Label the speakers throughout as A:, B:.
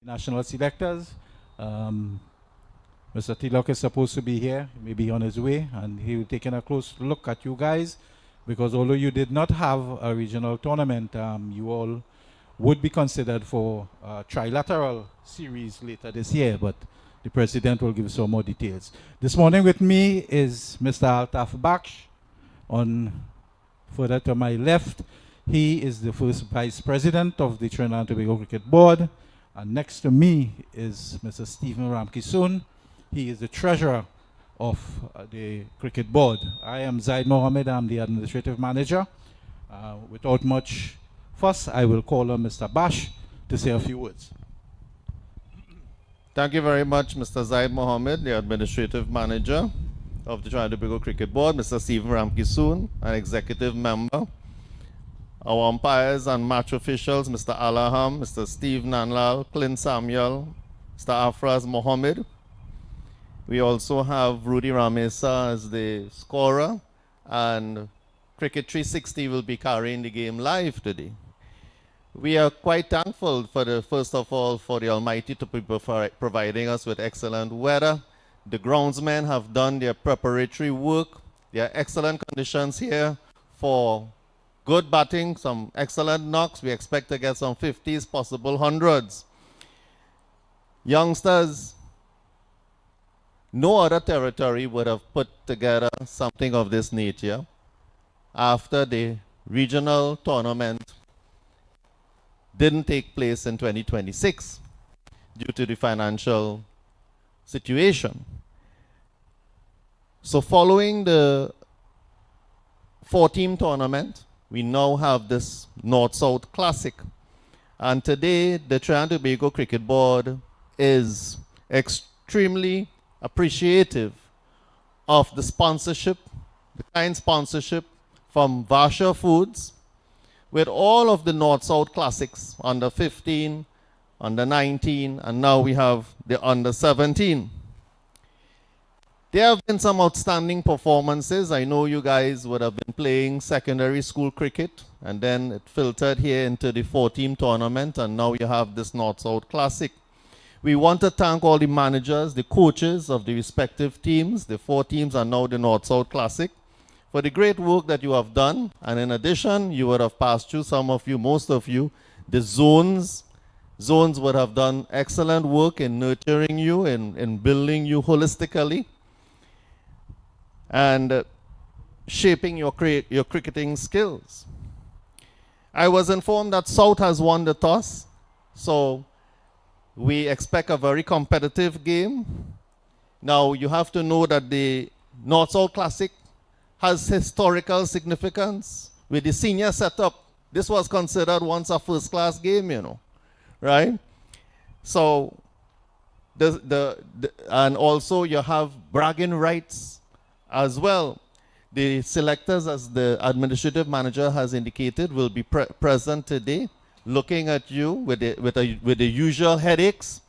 A: national selectors. Um, Mr. Tilok is supposed to be here, maybe on his way, and he will take a close look at you guys, because although you did not have a regional tournament, you all would be considered for a trilateral series later this year, but the president will give some more details. This morning with me is Mr. Altaf Baksh. On further to my left, he is the first vice president of the Trinidad and Tobago Cricket Board. And next to me is Mr. Stephen Ramkisoon. He is the treasurer of the cricket board. I am Zaid Mohammed. I'm the administrative manager. Without much fuss, I will call on Mr. Bash to say a few words.
B: Thank you very much, Mr. Zaid Mohammed, the administrative manager of the Trinidad and Tobago Cricket Board, Mr. Stephen Ramkisoon, an executive member. Our umpires and match officials, Mr. Alaham, Mr. Steve Nanlal, Clint Samuel, Mr. Afraz Mohammed. We also have Rudy Ramesa as the scorer, and Cricket 360 will be carrying the game live today. We are quite thankful for first of all, for the Almighty to be providing us with excellent weather. The groundsmen have done their preparatory work. There are excellent conditions here for good batting, some excellent knocks. We expect to get some 50s, possible 100s. Youngsters, no other territory would have put together something of this nature after the regional tournament didn't take place in 2026 due to the financial situation. So following the 4-team tournament, we now have this North-South Classic. And today, the Trinidad and Tobago Cricket Board is extremely appreciative of the sponsorship, the kind sponsorship from Vasha Foods, with all of the North-South Classics, under 15, under 19, and now we have the under 17. There have been some outstanding performances. I know you guys would have been playing secondary school cricket, and then it filtered here into the 4-team tournament, and now you have this North-South Classic. We want to thank all the managers, the coaches of the respective teams. The 4 teams are now the North-South Classic, for the great work that you have done. And in addition, you would have passed through, some of you, most of you, the zones. Zones would have done excellent work in nurturing you, in building you holistically, and shaping your cricketing skills. I was informed that South has won the toss, so we expect a very competitive game. Now, you have to know that the North-South Classic has historical significance. With the senior setup, this was considered once a first-class game, you know, right? So, and also you have bragging rights as well. The selectors, as the administrative manager has indicated, will be present today, looking at you with the usual headaches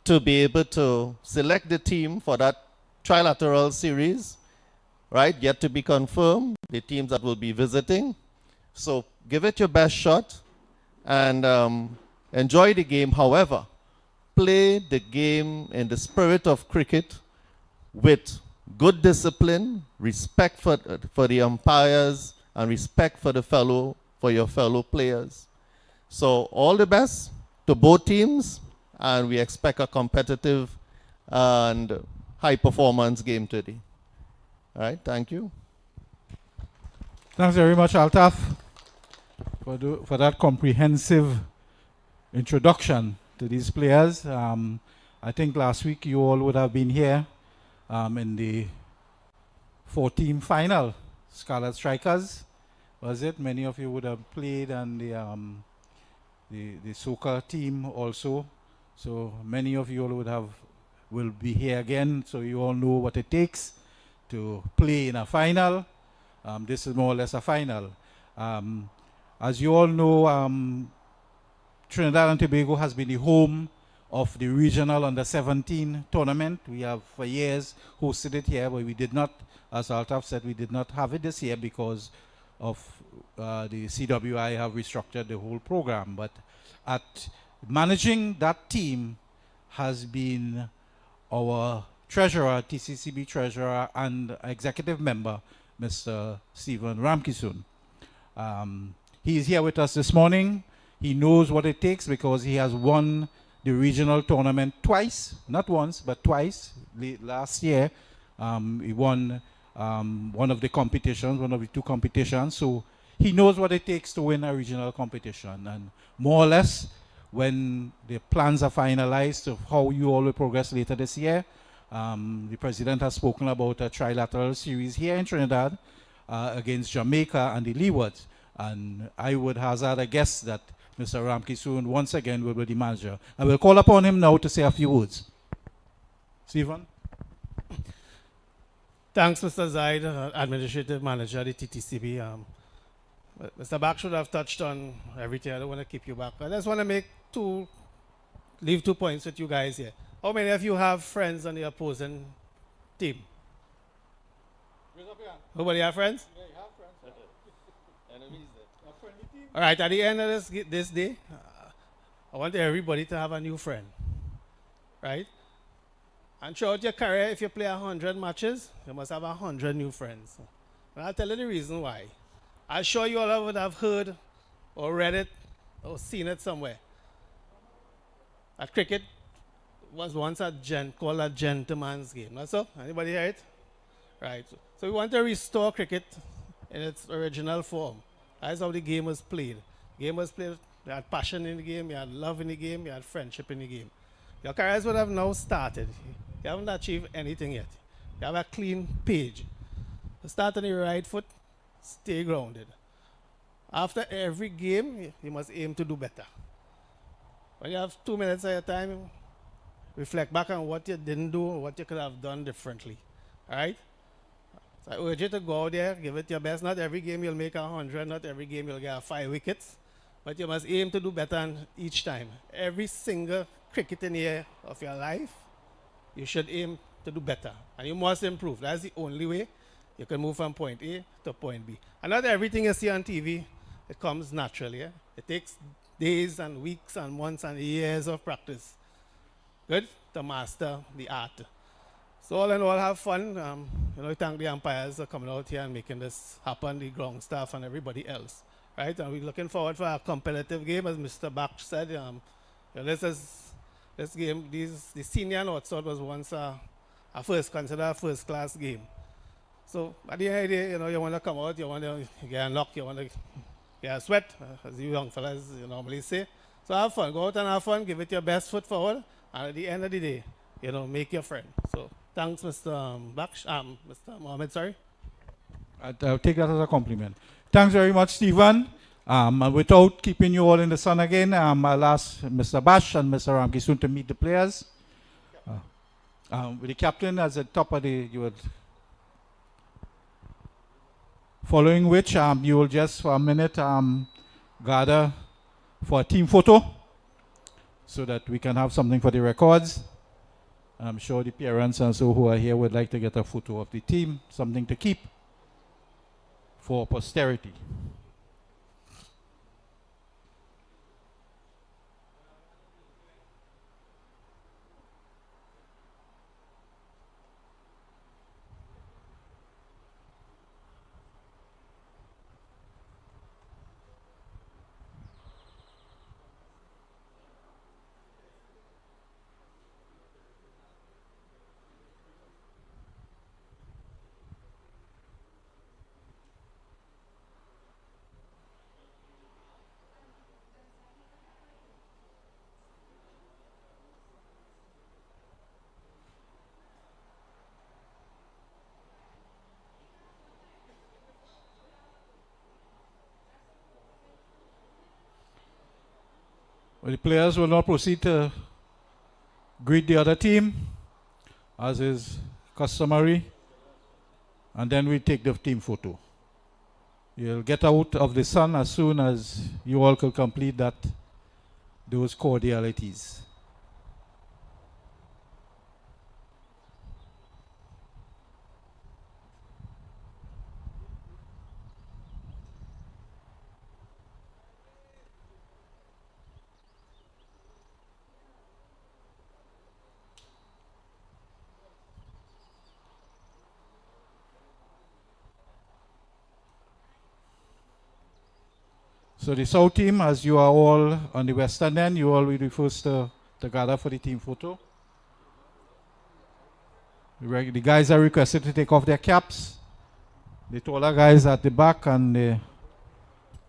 B: to be able to select the team for that trilateral series, right? Yet to be confirmed, the teams that will be visiting. So give it your best shot and enjoy the game. However, play the game in the spirit of cricket with good discipline, respect for the umpires, and respect for your fellow players. So all the best to both teams, and we expect a competitive and high-performance game today. All right, thank you.
A: Thanks very much, Altaf, for that comprehensive introduction to these players. I think last week you all would have been here in the 4-team final, Scarlet Strikers, was it? Many of you would have played, and the soccer team also. So many of you all will be here again, so you all know what it takes to play in a final. This is more or less a final. As you all know, Trinidad and Tobago has been the home of the regional under-17 tournament. We have for years hosted it here, but we did not, as Altaf said, we did not have it this year because of the CWI have restructured the whole program. But at Managing that team has been our treasurer, TCCB treasurer, and executive member, Mr. Stephen Ramkissoon. He is here with us this morning. He knows what it takes because he has won the regional tournament twice, not once, but twice. Last year, he won one of the competitions, one of the two competitions. So he knows what it takes to win a regional competition. And more or less, when the plans are finalized of how you all will progress later this year, the president has spoken about a trilateral series here in Trinidad against Jamaica and the Leewards. And I would hazard a guess that Mr. Ramkissoon once again will be the manager. I will call upon him now to say a few words. Stephen?
C: Thanks, Mr. Zaid, Administrative Manager at the TTCB. Mr. Bach should have touched on everything. I don't want to keep you back. I just want to leave 2 points with you guys here. How many of you have friends on the opposing team? Nobody have friends?
A: Yeah, you have friends.
C: All right, at the end of this day, I want everybody to have a new friend, right? And throughout your career, if you play 100 matches, you must have 100 new friends. And I'll tell you the reason why. I'm sure you all would have heard or read it or seen it somewhere. That cricket was once called a gentleman's game. Not so? Anybody hear it? Right. So we want to restore cricket in its original form. That's how the game was played. The game was played, you had passion in the game, you had love in the game, you had friendship in the game. Your careers would have now started. You haven't achieved anything yet. You have a clean page. Start on the right foot, stay grounded. After every game, you must aim to do better. When you have 2 minutes of your time, reflect back on what you didn't do, what you could have done differently. All right? So I urge you to go out there, give it your best. Not every game you'll make 100, not every game you'll get 5 wickets, but you must aim to do better each time. Every single cricketing year of your life, you should aim to do better, and you must improve. That's the only way you can move from point A to point B. And not everything you see on TV, it comes naturally. Yeah? It takes days and weeks and months and years of practice. Good? To master the art. So all in all, have fun. Thank the umpires for coming out here and making this happen, the ground staff and everybody else. Right? And we're looking forward for a competitive game, as Mr. Bach said. This game, the senior and outside was once considered a first-class game. So at the end of the day, you want to come out, you want to get a knock, you want to get a sweat, as you young fellas normally say. So have fun. Go out and have fun. Give it your best foot forward. And at the end of the day, make your friend. So thanks, Mr. Mr. Mohammed, sorry.
A: I'll take that as a compliment. Thanks very much, Stephen. And without keeping you all in the sun again, I'll ask Mr. Bash and Mr. Ramkissoon to meet the players. With the captain as the top of following which, you will just for a minute gather for a team photo so that we can have something for the records. I'm sure the parents and so who are here would like to get a photo of the team, something to keep for posterity. Well, the players will now proceed to greet the other team, as is customary, and then we take the team photo. You'll get out of the sun as soon as you all could complete those cordialities. So the South team, as you are all on the western end, you all will be first to gather for the team photo. The guys are requested to take off their caps. The taller guys at the back and the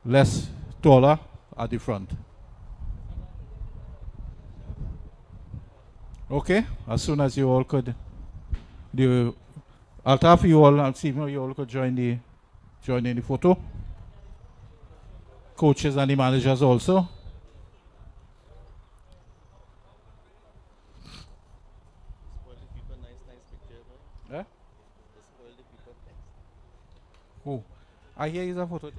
A: less taller at the front. Okay, as soon as you all could, Altaf, you all, and Stephen, you all could join in the photo. Coaches and the managers also. Eh? Oh, I hear is a photo.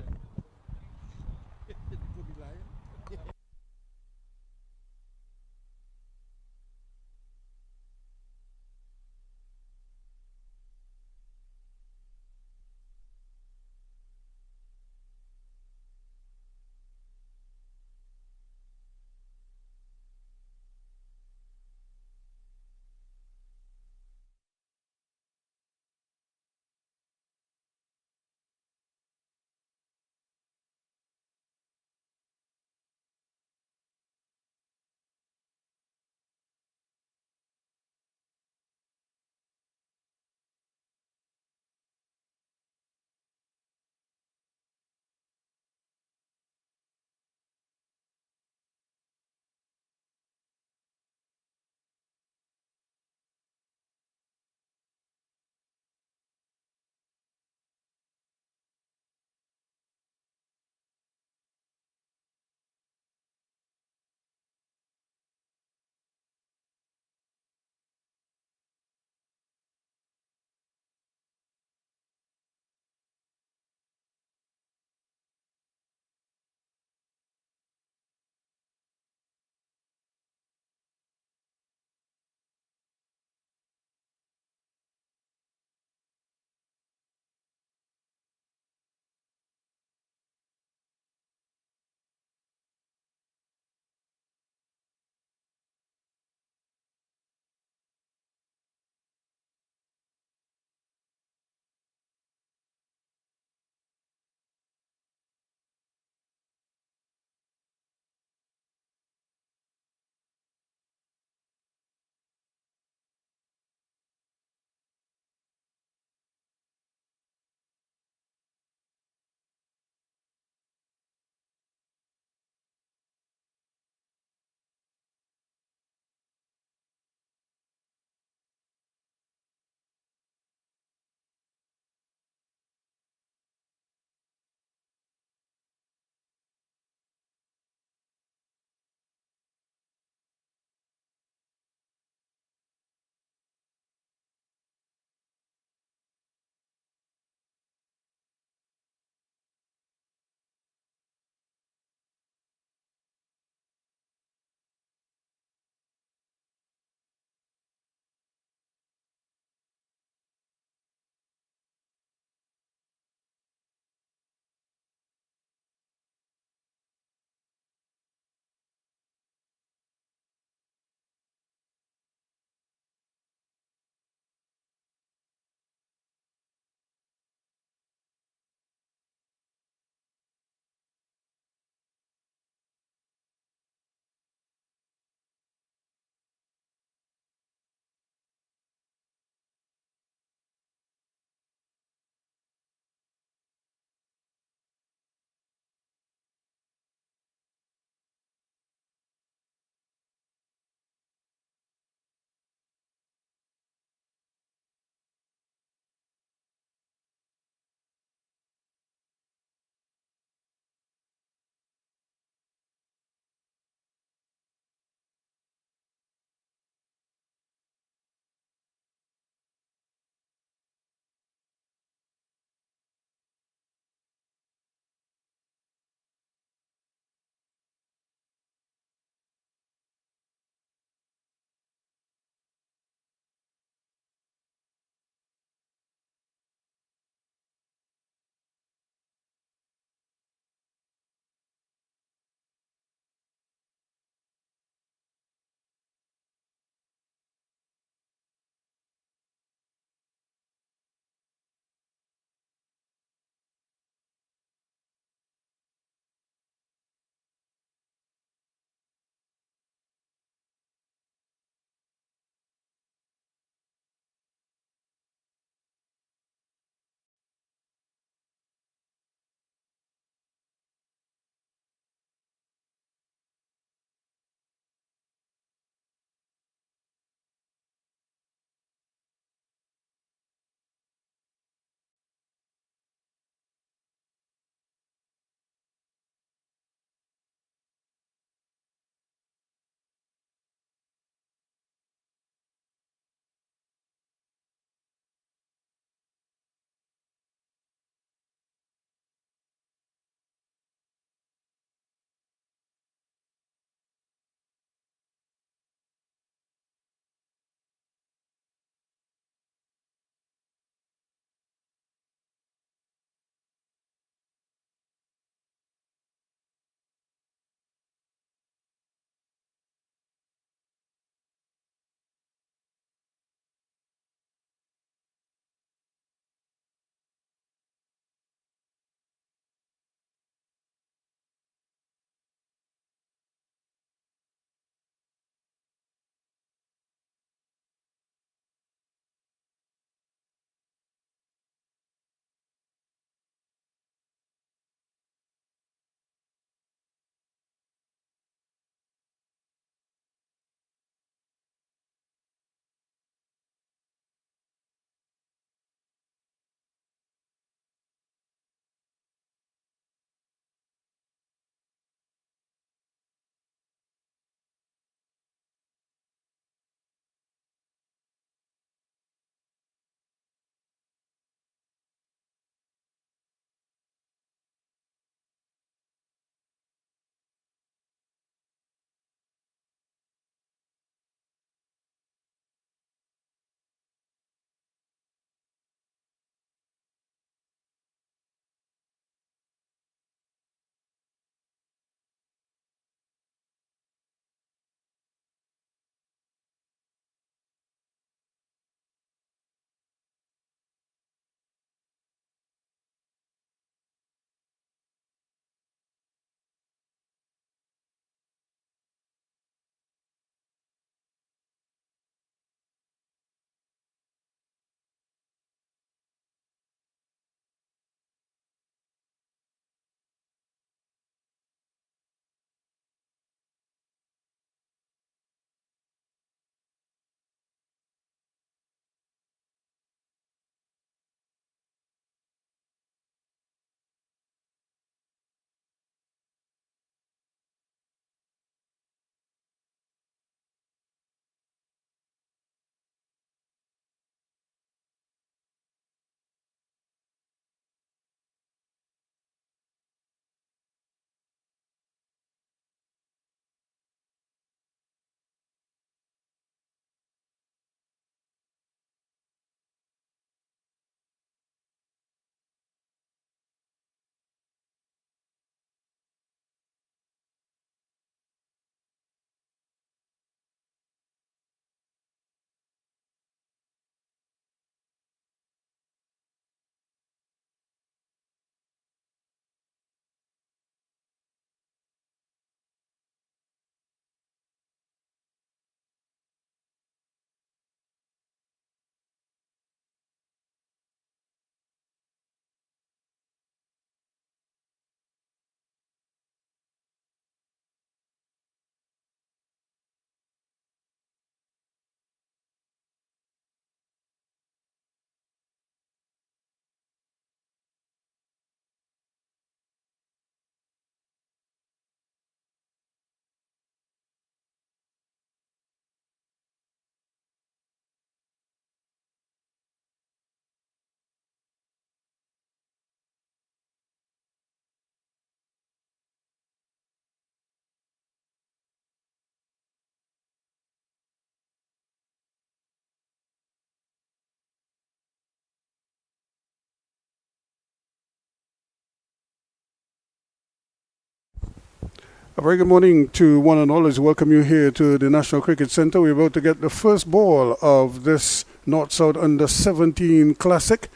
D: A very good morning to one and all. As welcome you here to the National Cricket Centre. We're about to get the first ball of this North-South Under-17 Classic.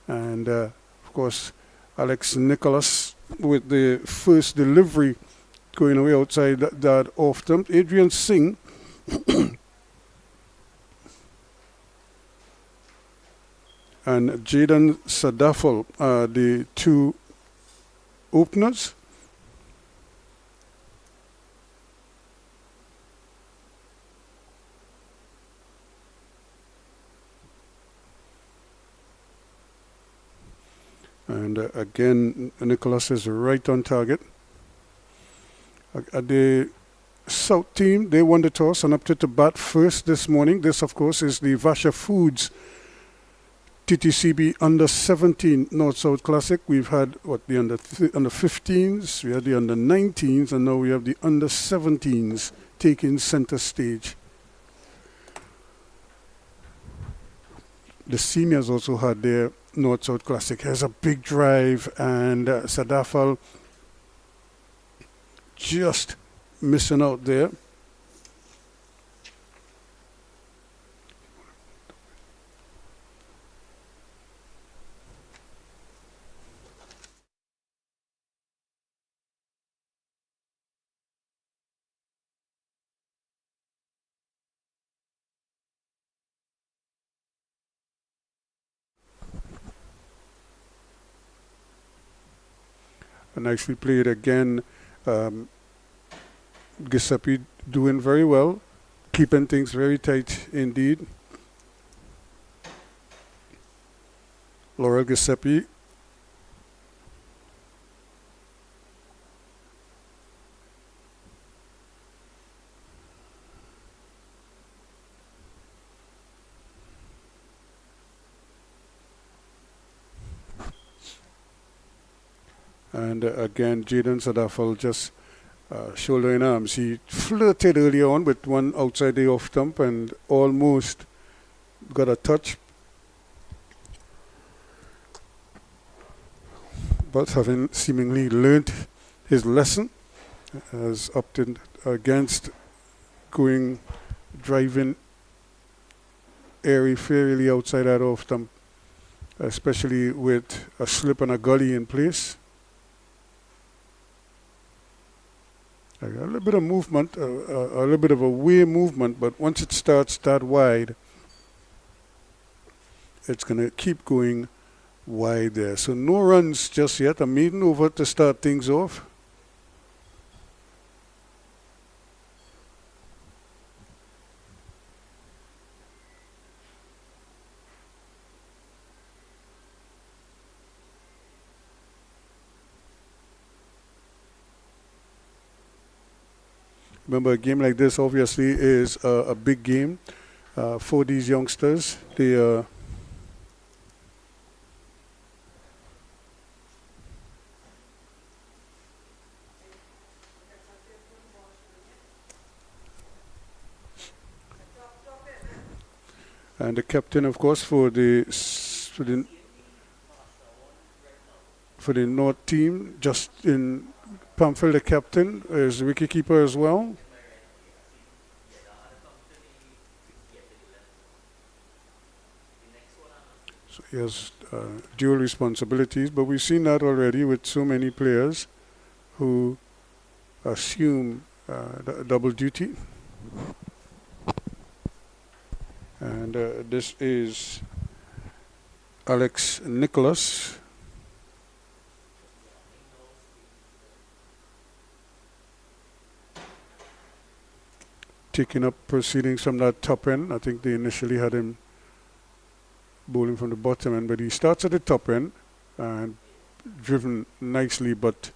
D: And, of course, Alex Nicholas with the first delivery going away outside that off-stump. Adrian Singh and Jaden Sadafel are the two openers. And again, Nicholas is right on target. The South team, they won the toss and opted to bat first this morning. This, of course, is the Vasha Foods Ttcb Under-17 North-South Classic. We've had, the under-15s, we had the under-19s, and now we have the under-17s taking center stage. The seniors also had their North-South Classic. Here's a big drive, and Sadafal just missing out there. Nicely played again. Giuseppe doing very well, keeping things very tight indeed. Laurel Giuseppe. And again, Jaden Sadafal just shoulder in arms. He flirted early on with one outside the off stump and almost got a touch. But having seemingly learnt his lesson, has opted against driving fairly outside that off stump, especially with a slip and a gully in place. A little bit of movement, a little bit of a way movement, but once it starts that wide, it's going to keep going wide there. So no runs just yet. A maiden over to start things off. Remember, a game like this obviously is a big game for these youngsters. They and the captain, of course, for the North team, Justin Pamphil, the captain, is wicketkeeper as well. So he has dual responsibilities, but we've seen that already with so many players who assume double duty. And this is Alex Nicholas. Taking up proceedings from that top end. I think they initially had him bowling from the bottom end, but he starts at the top end and driven nicely, but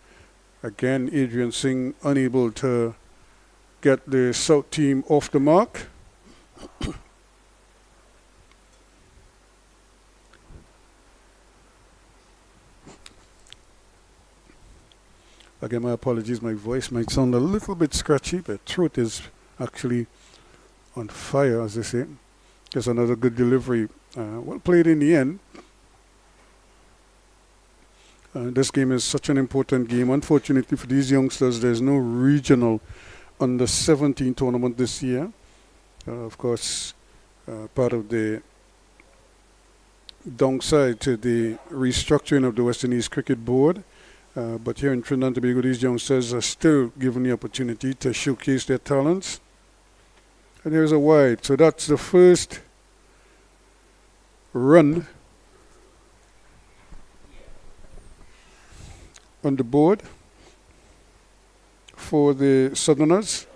D: again, Adrian Singh unable to get the South team off the mark. Again, my apologies, my voice might sound a little bit scratchy, but throat is actually on fire, as they say. Just another good delivery. Well played in the end. This game is such an important game. Unfortunately for these youngsters, there's no regional under 17 tournament this year. Of course, part of the downside to the restructuring of the West Indies Cricket Board. But here in Trinidad and Tobago, these youngsters are still given the opportunity to showcase their talents. And there's a wide. So that's the first run on the board for the Southerners.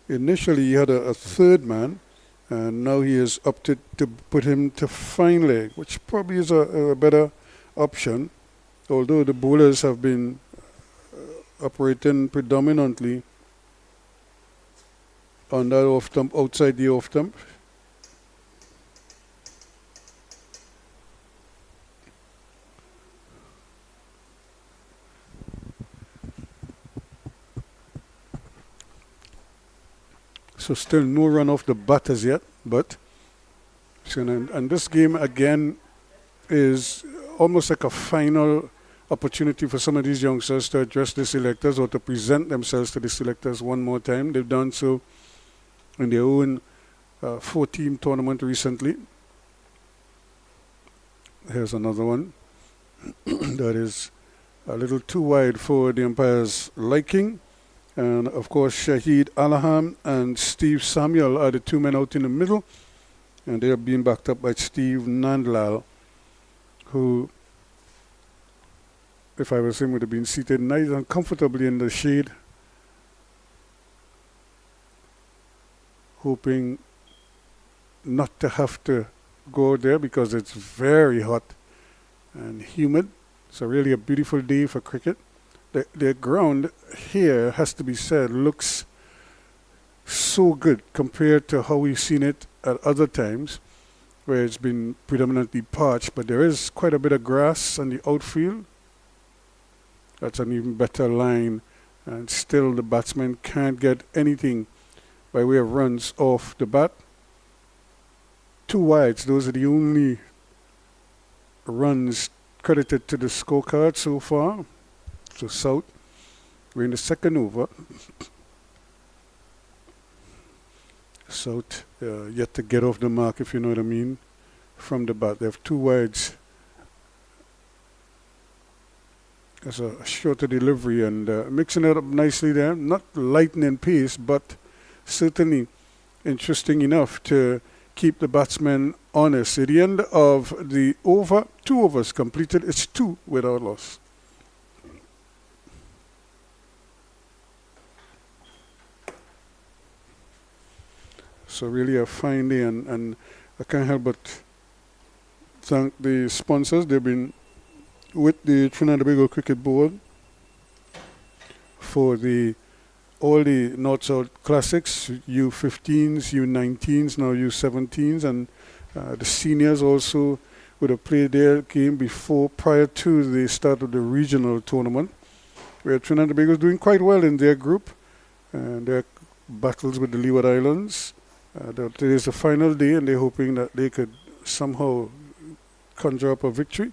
D: Initially, he had a third man, and now he has opted to put him to fine leg, which probably is a better option, although the bowlers have been operating predominantly on that off stump, outside the off stump. So still no run off the bat as yet, but and this game again is almost like a final opportunity for some of these youngsters to address the selectors or to present themselves to the selectors one more time. They've done so in their own 4-team tournament recently. Here's another one that is a little too wide for the umpire's liking. And of course, Shahid Alaham and Steve Samuel are the two men out in the middle. And they are being backed up by Steve Nandlal, who, if I was him, would have been seated nice and comfortably in the shade, hoping not to have to go there because it's very hot and humid. It's really a beautiful day for cricket. The ground here, has to be said, looks so good compared to how we've seen it at other times, where it's been predominantly parched, but there is quite a bit of grass on the outfield. That's an even better line, and still the batsman can't get anything by way of runs off the bat. 2 wides, those are the only runs credited to the scorecard so far. So South, we're in the second over. South yet to get off the mark, if you know what I mean, from the bat. They have 2 wides as a shorter delivery and mixing it up nicely there. Not lightning pace, but certainly interesting enough to keep the batsmen honest. At the end of the over, 2 overs completed. It's 2 without loss. So really a fine day, and I can't help but thank the sponsors. They've been with the Trinidad and Tobago Cricket Board for all the North-South Classics, U15s, U19s, now U17s, and the seniors also would have played their game prior to the start of the regional tournament, where Trinidad and Tobago is doing quite well in their group, and their battles with the Leeward Islands. It is the final day, and they're hoping that they could somehow conjure up a victory.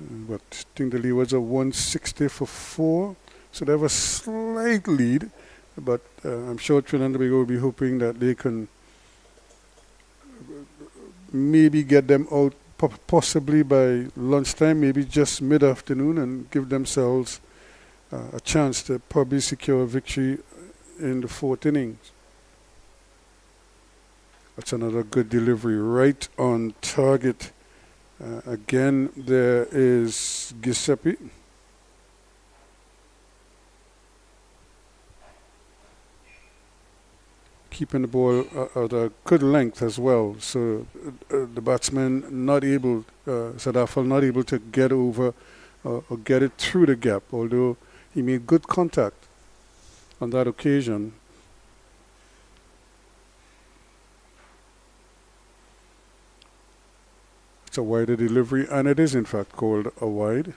D: But I think the Leewards are 160 for 4, so they have a slight lead. But I'm sure Trinidad and Tobago will be hoping that they can maybe get them out possibly by lunchtime, maybe just mid-afternoon, and give themselves a chance to probably secure a victory in the 4th innings. That's another good delivery, right on target. Again, there is Giuseppe. Keeping the ball at a good length as well. So the batsman not able, Sadafal not able to get over or get it through the gap, although he made good contact on that occasion. It's a wider delivery, and it is in fact called a wide.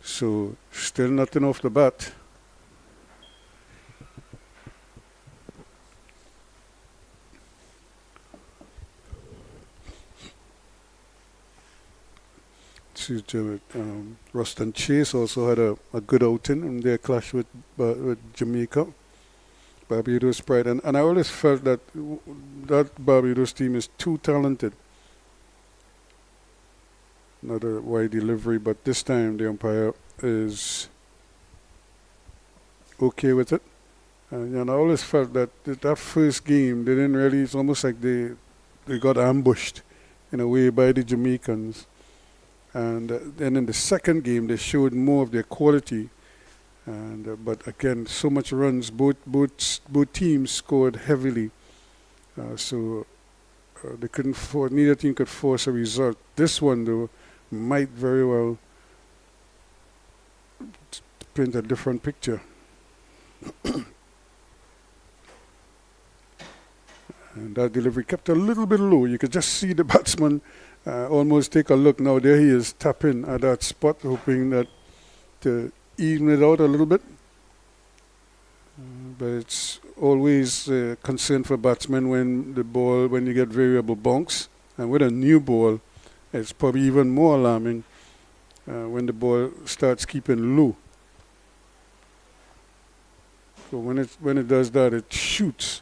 D: So still nothing off the bat. Ruston Chase also had a good outing in their clash with Jamaica. Barbados Pride. And I always felt that that Barbados team is too talented. Not a wide delivery, but this time the umpire is okay with it. And I always felt that that first game, they didn't really, it's almost like they got ambushed in a way by the Jamaicans. And then in the second game, they showed more of their quality. And but again, so much runs. Both teams scored heavily, so they couldn't force. Neither team could force a result. This one, though, might very well paint a different picture. And that delivery kept a little bit low. You could just see the batsman almost take a look. Now there he is tapping at that spot, hoping that to even it out a little bit. But it's always a concern for batsmen when you get variable bunks. And with a new ball, it's probably even more alarming when the ball starts keeping low. So when it does that, it shoots.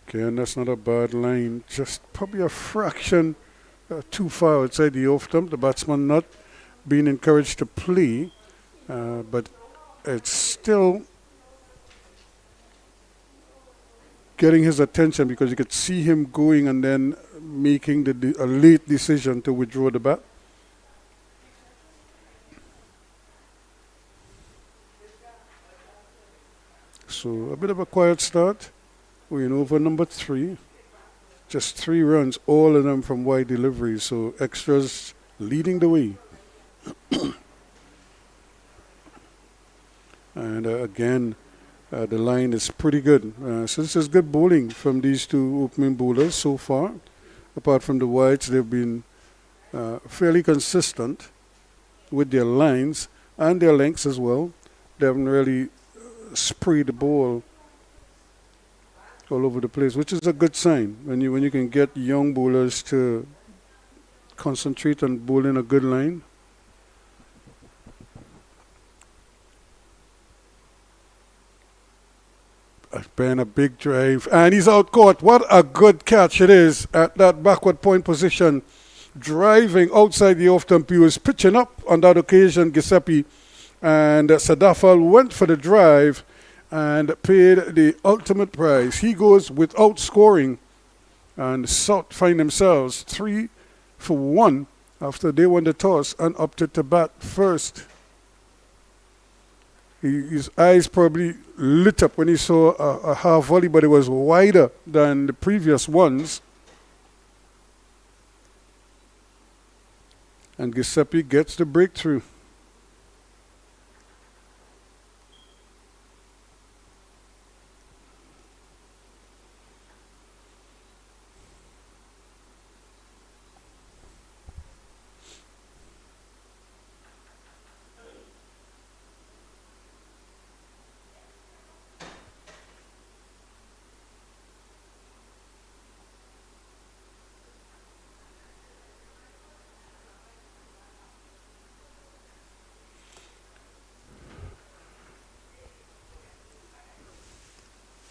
D: Again, that's not a bad line. Just probably a fraction too far outside the off stump. The batsman not being encouraged to play, but it's still getting his attention because you could see him going and then making a late decision to withdraw the bat. So a bit of a quiet start. We're in over number 3. Just 3 runs, all of them from wide delivery. So extras leading the way. And again, the line is pretty good. So this is good bowling from these two opening bowlers so far. Apart from the wides, they've been fairly consistent with their lines and their lengths as well. They haven't really sprayed the ball all over the place, which is a good sign when you can get young bowlers to concentrate on bowling a good line. Playing a big drive, and he's out caught. What a good catch it is at that backward point position. Driving outside the off-stump, he was pitching up on that occasion, Giuseppe, and Sadafal went for the drive and paid the ultimate prize. He goes without scoring, and South find themselves 3 for 1 after they won the toss and opted to bat first. His eyes probably lit up when he saw a half volley, but it was wider than the previous ones. And Giuseppe gets the breakthrough.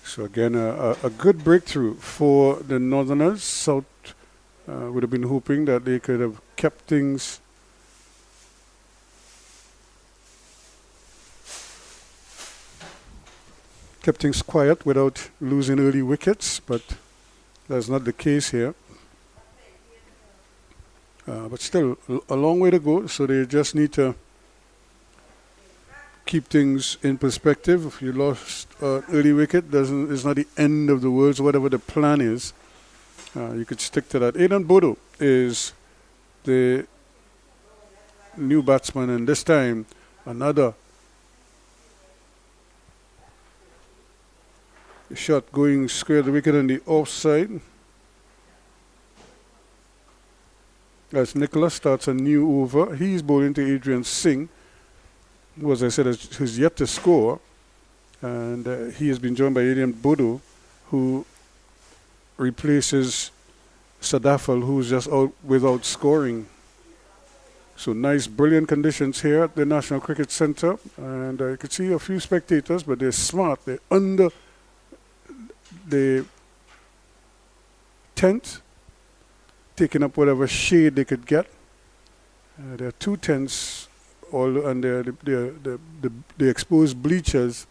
D: So again, a good breakthrough for the Northerners. South would have been hoping that they could have kept things quiet without losing early wickets, but that's not the case here. But still, a long way to go, so they just need to keep things in perspective. If you lost early wicket, it's not the end of the world. So whatever the plan is, you could stick to that. Aidan Bodo is the new batsman, and this time another shot going square the wicket on the offside. As Nicholas starts a new over, he's bowling to Adrian Singh, who, as I said, has yet to score. And he has been joined by Aidan Bodo, who replaces Sadafel, who's just out without scoring. So nice, brilliant conditions here at the National Cricket Centre. And you can see a few spectators, but they're smart. They're under the tent, taking up whatever shade they could get. There are 2 tents, all under the exposed bleachers.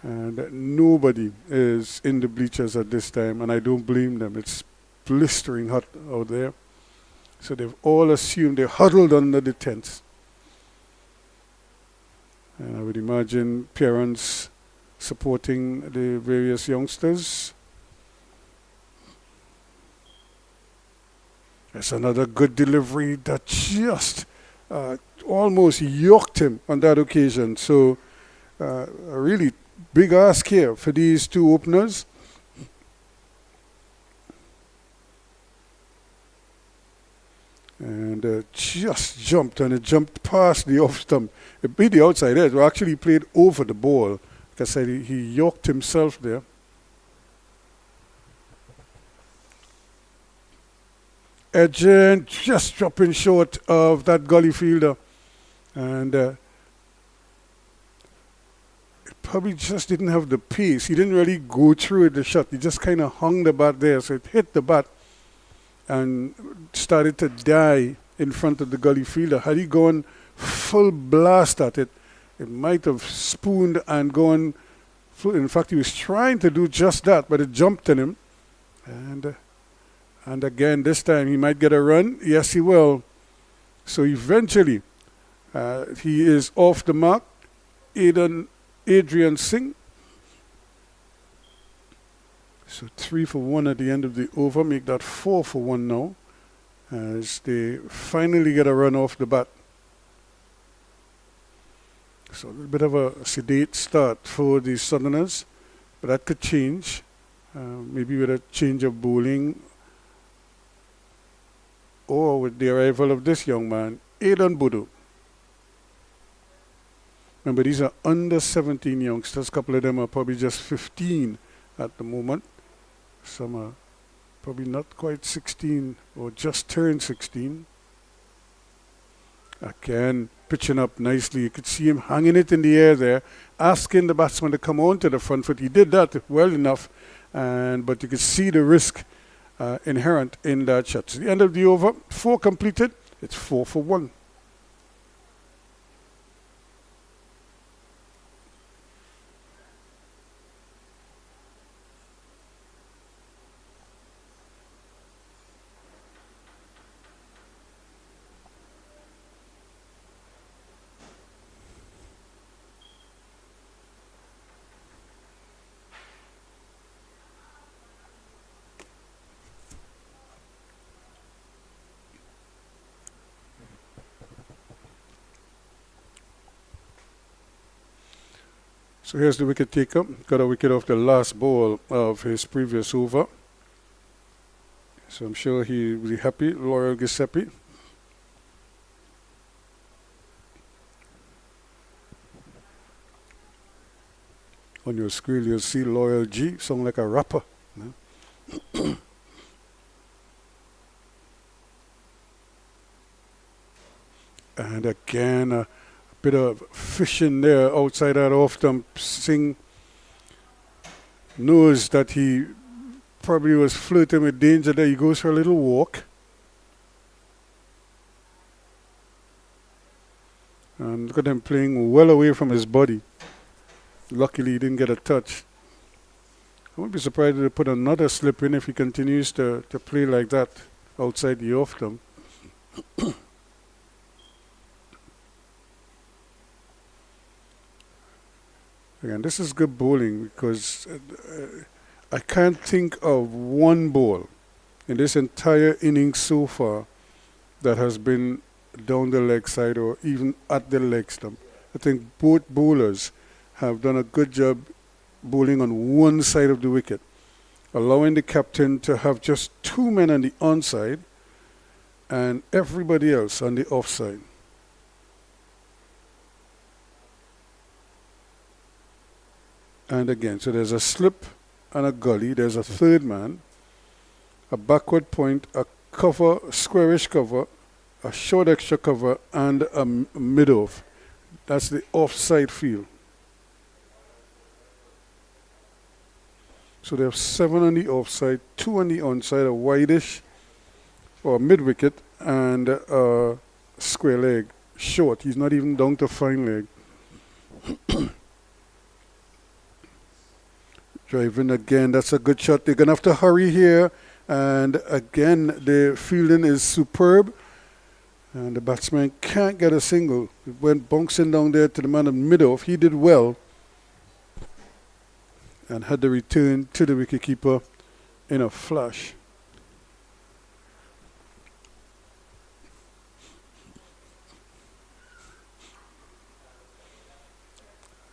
D: And nobody is in the bleachers at this time, and I don't blame them. It's blistering hot out there. So they've all assumed they're huddled under the tents. And I would imagine parents supporting the various youngsters. That's another good delivery that just almost yoked him on that occasion. So a really big ask here for these 2 openers. And just jumped, and it jumped past the off stump. It beat the outside edge. Well, actually played over the ball. Like I said, he yoked himself there. Edging, just dropping short of that gully fielder. And it probably just didn't have the pace. He didn't really go through the shot. He just kind of hung the bat there. So it hit the bat and started to die in front of the gully fielder. Had he gone full blast at it, it might have spooned and gone. In fact, he was trying to do just that, but it jumped on him. And again, this time he might get a run. Yes, he will. So eventually, he is off the mark. Adrian Singh. So 3 for 1 at the end of the over. Make that 4 for 1 now, as they finally get a run off the bat. So a little bit of a sedate start for the Southerners, but that could change. Maybe with a change of bowling, or with the arrival of this young man, Aidan Bodo. Remember, these are under 17 youngsters. A couple of them are probably just 15 at the moment. Some are probably not quite 16 or just turned 16. Again, pitching up nicely. You could see him hanging it in the air there, asking the batsman to come on to the front foot. He did that well enough, but you could see the risk inherent in that shot. So the end of the over, 4 completed. It's 4 for 1. So here's the wicket taker. Got a wicket off the last ball of his previous over. So I'm sure he will be happy. Loyal Giuseppe. On your screen you'll see Loyal G. Sound like a rapper. And again, a bit of fishing there outside that off-stump. Singh knows that he probably was flirting with danger there. He goes for a little walk. And look at him playing well away from his body. Luckily, he didn't get a touch. I won't be surprised if they put another slip in if he continues to play like that outside the off-stump. Again, this is good bowling because I can't think of one ball in this entire innings so far that has been down the leg side or even at the leg stump. I think both bowlers have done a good job bowling on one side of the wicket, allowing the captain to have just 2 men on the onside and everybody else on the offside. And again, so there's a slip and a gully. There's a third man, a backward point, a cover, squarish cover, a short extra cover, and a mid-off. That's the offside field. So they have 7 on the offside, 2 on the onside, a wideish or mid-wicket, and a square leg, short. He's not even down to fine leg. Driving again, that's a good shot. They're going to have to hurry here. And again, the fielding is superb. And the batsman can't get a single. It went bouncing down there to the man in mid-off. He did well. And had the return to the wicketkeeper in a flash.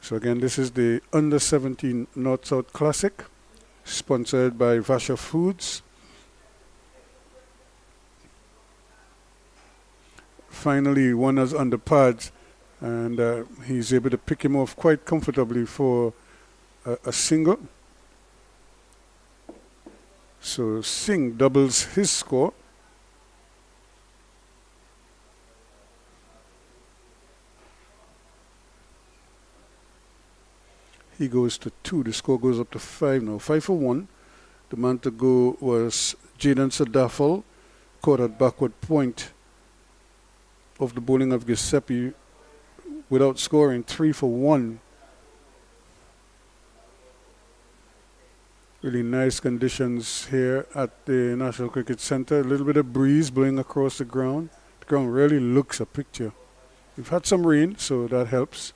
D: So again, this is the Under-17 North-South Classic, sponsored by Vasha Foods. Finally, one is on the pads, and he's able to pick him off quite comfortably for a single. So Singh doubles his score. He goes to 2. The score goes up to 5 now. 5 for 1. The man to go was Jaden Sadafel, caught at backward point of the bowling of Giuseppe without scoring. 3 for 1. Really nice conditions here at the National Cricket Centre. A little bit of breeze blowing across the ground. The ground really looks a picture. We've had some rain, so that helps.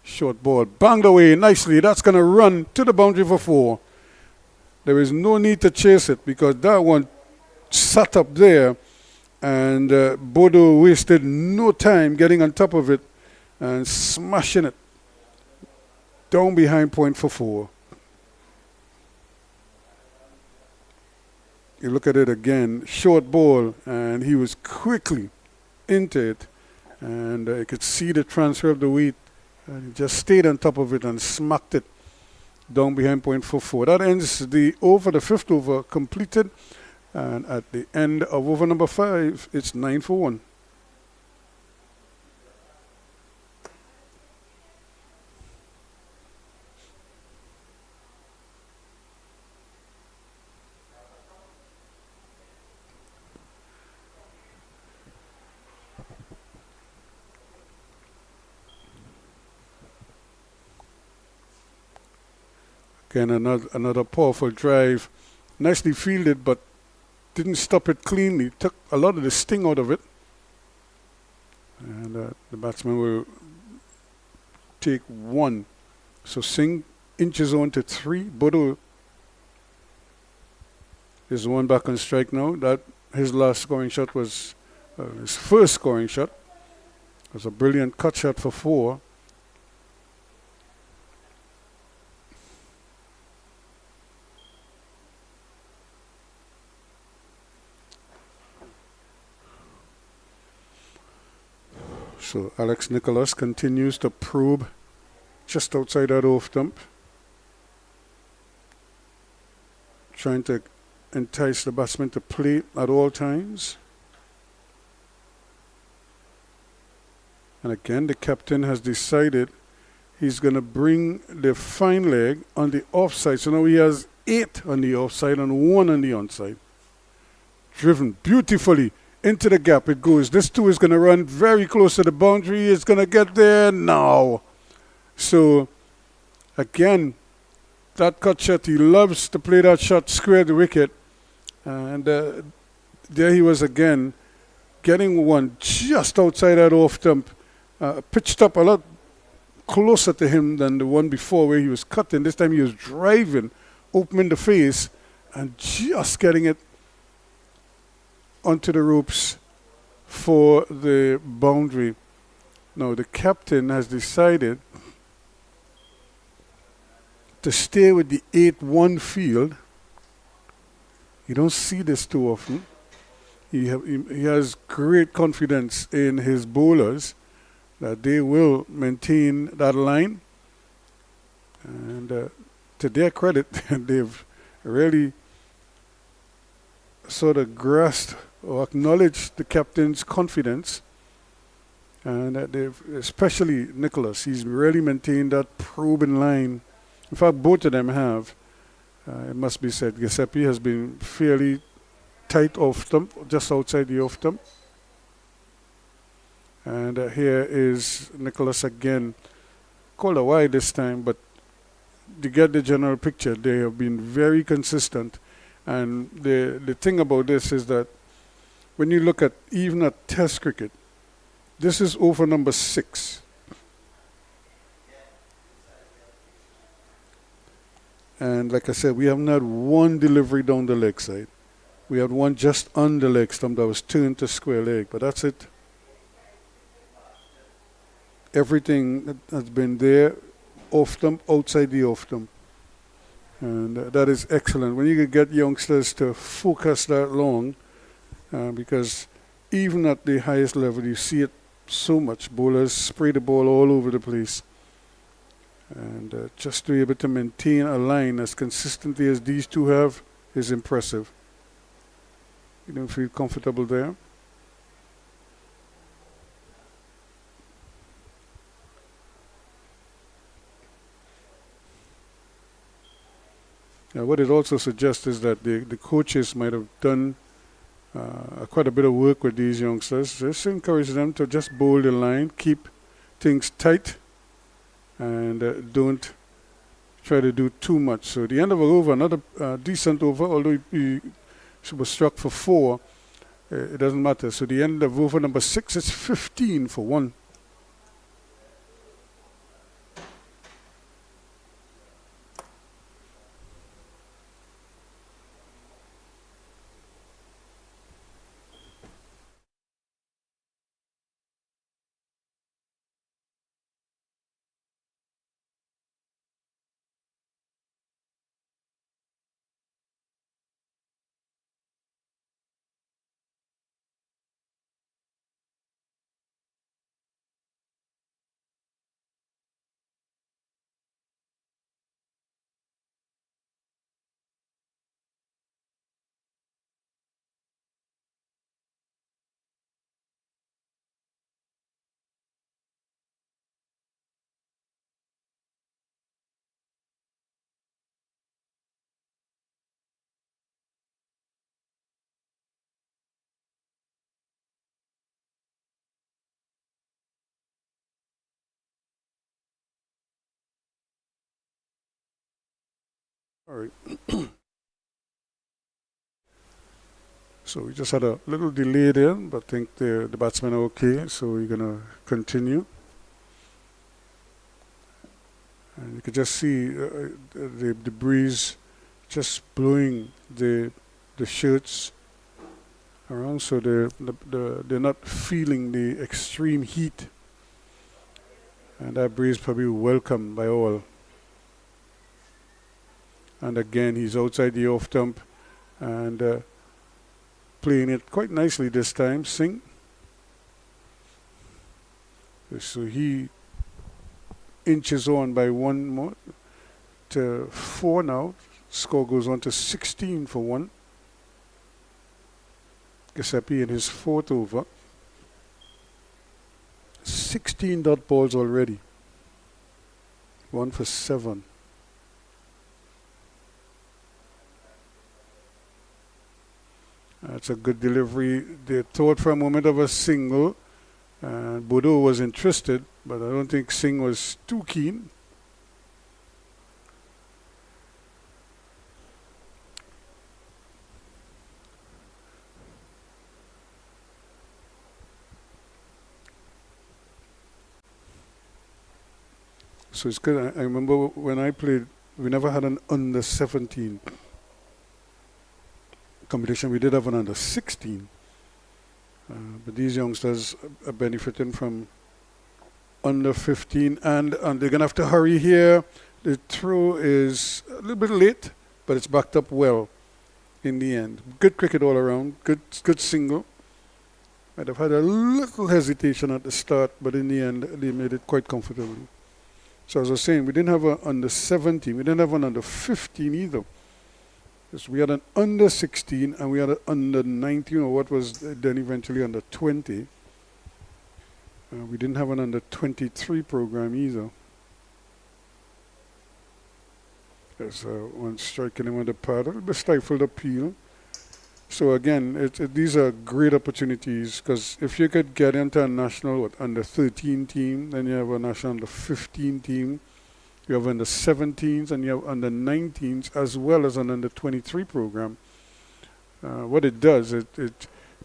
D: Short ball, banged away nicely. That's going to run to the boundary for 4. There is no need to chase it because that one sat up there, and Bodo wasted no time getting on top of it and smashing it down behind point for 4. You look at it again, short ball, and he was quickly into it, and you could see the transfer of the weight. And he just stayed on top of it and smacked it down behind point for 4. That ends the over, the 5th over completed. And at the end of over number 5, it's 9 for 1. Again, another powerful drive. Nicely fielded, but didn't stop it cleanly. Took a lot of the sting out of it. And the batsman will take 1. So Singh inches on to 3. Bodo is 1 back on strike now. That his last scoring shot was his first scoring shot. It was a brilliant cut shot for 4. So Alex Nicholas continues to probe just outside that off stump, trying to entice the batsman to play at all times. And again, the captain has decided he's going to bring the fine leg on the offside. So now he has 8 on the offside and 1 on the onside. Driven beautifully into the gap it goes. This 2 is going to run very close to the boundary. It's going to get there now. So, again, that cut shot, he loves to play that shot square the wicket. And there he was again, getting one just outside that off stump. Pitched up a lot closer to him than the one before where he was cutting. This time he was driving, opening the face, and just getting it onto the ropes for the boundary. Now the captain has decided to stay with the 8-1 field. You don't see this too often. He has great confidence in his bowlers that they will maintain that line. And to their credit, they've really sort of grasped or acknowledged the captain's confidence. And they've, especially Nicholas, he's really maintained that probing line. In fact, both of them have. It must be said, Giuseppe has been fairly tight off stump, just outside the off stump. And here is Nicholas again. Called a wide this time, but to get the general picture, they have been very consistent. And the thing about this is that when you look at even at Test cricket, this is over number 6. And like I said, we haven't had one delivery down the leg side. We had one just on the leg stump that was turned to square leg, but that's it. Everything has been there, off stump, outside the off stump. And that is excellent. When you can get youngsters to focus that long, because even at the highest level, you see it so much. Bowlers spray the ball all over the place. And just to be able to maintain a line as consistently as these two have is impressive. You don't feel comfortable there? Now, what it also suggests is that the coaches might have done quite a bit of work with these youngsters. Just encourage them to just bowl the line, keep things tight, and don't try to do too much. So the end of an over, another decent over, although he was struck for 4, it doesn't matter. So the end of over number 6 is 15 for 1. All right. So we just had a little delay there, but I think the batsmen are okay, so we're going to continue. And you can just see the breeze just blowing the shirts around, so they're not feeling the extreme heat. And that breeze probably welcomed by all. And again, he's outside the off stump and playing it quite nicely this time, Singh. So he inches on by 1 more to 4 now. Score goes on to 16 for 1. Giuseppe in his 4th over. 16 dot balls already. 1 for 7. That's a good delivery. They thought for a moment of a single, and Bodo was interested, but I don't think Singh was too keen. So it's good. I remember when I played, we never had an under 17 competition. We did have an under 16, but these youngsters are benefiting from under 15, and they're gonna have to hurry here. The throw is a little bit late, but it's backed up well in the end. Good cricket all around. Good single. Might have had a little hesitation at the start, but in the end they made it quite comfortably. So as I was saying, we didn't have an under 17, we didn't have an under 15 either. Yes, we had an under 16 and we had an under 19, or what was then eventually under 20. We didn't have an under 23 program either. There's one striking him on the pad, a little bit stifled appeal. So again, these are great opportunities, because if you could get into a national under 13 team, then you have a national under 15 team. You have under 17s and you have under 19s, as well as an under 23 program. What it does,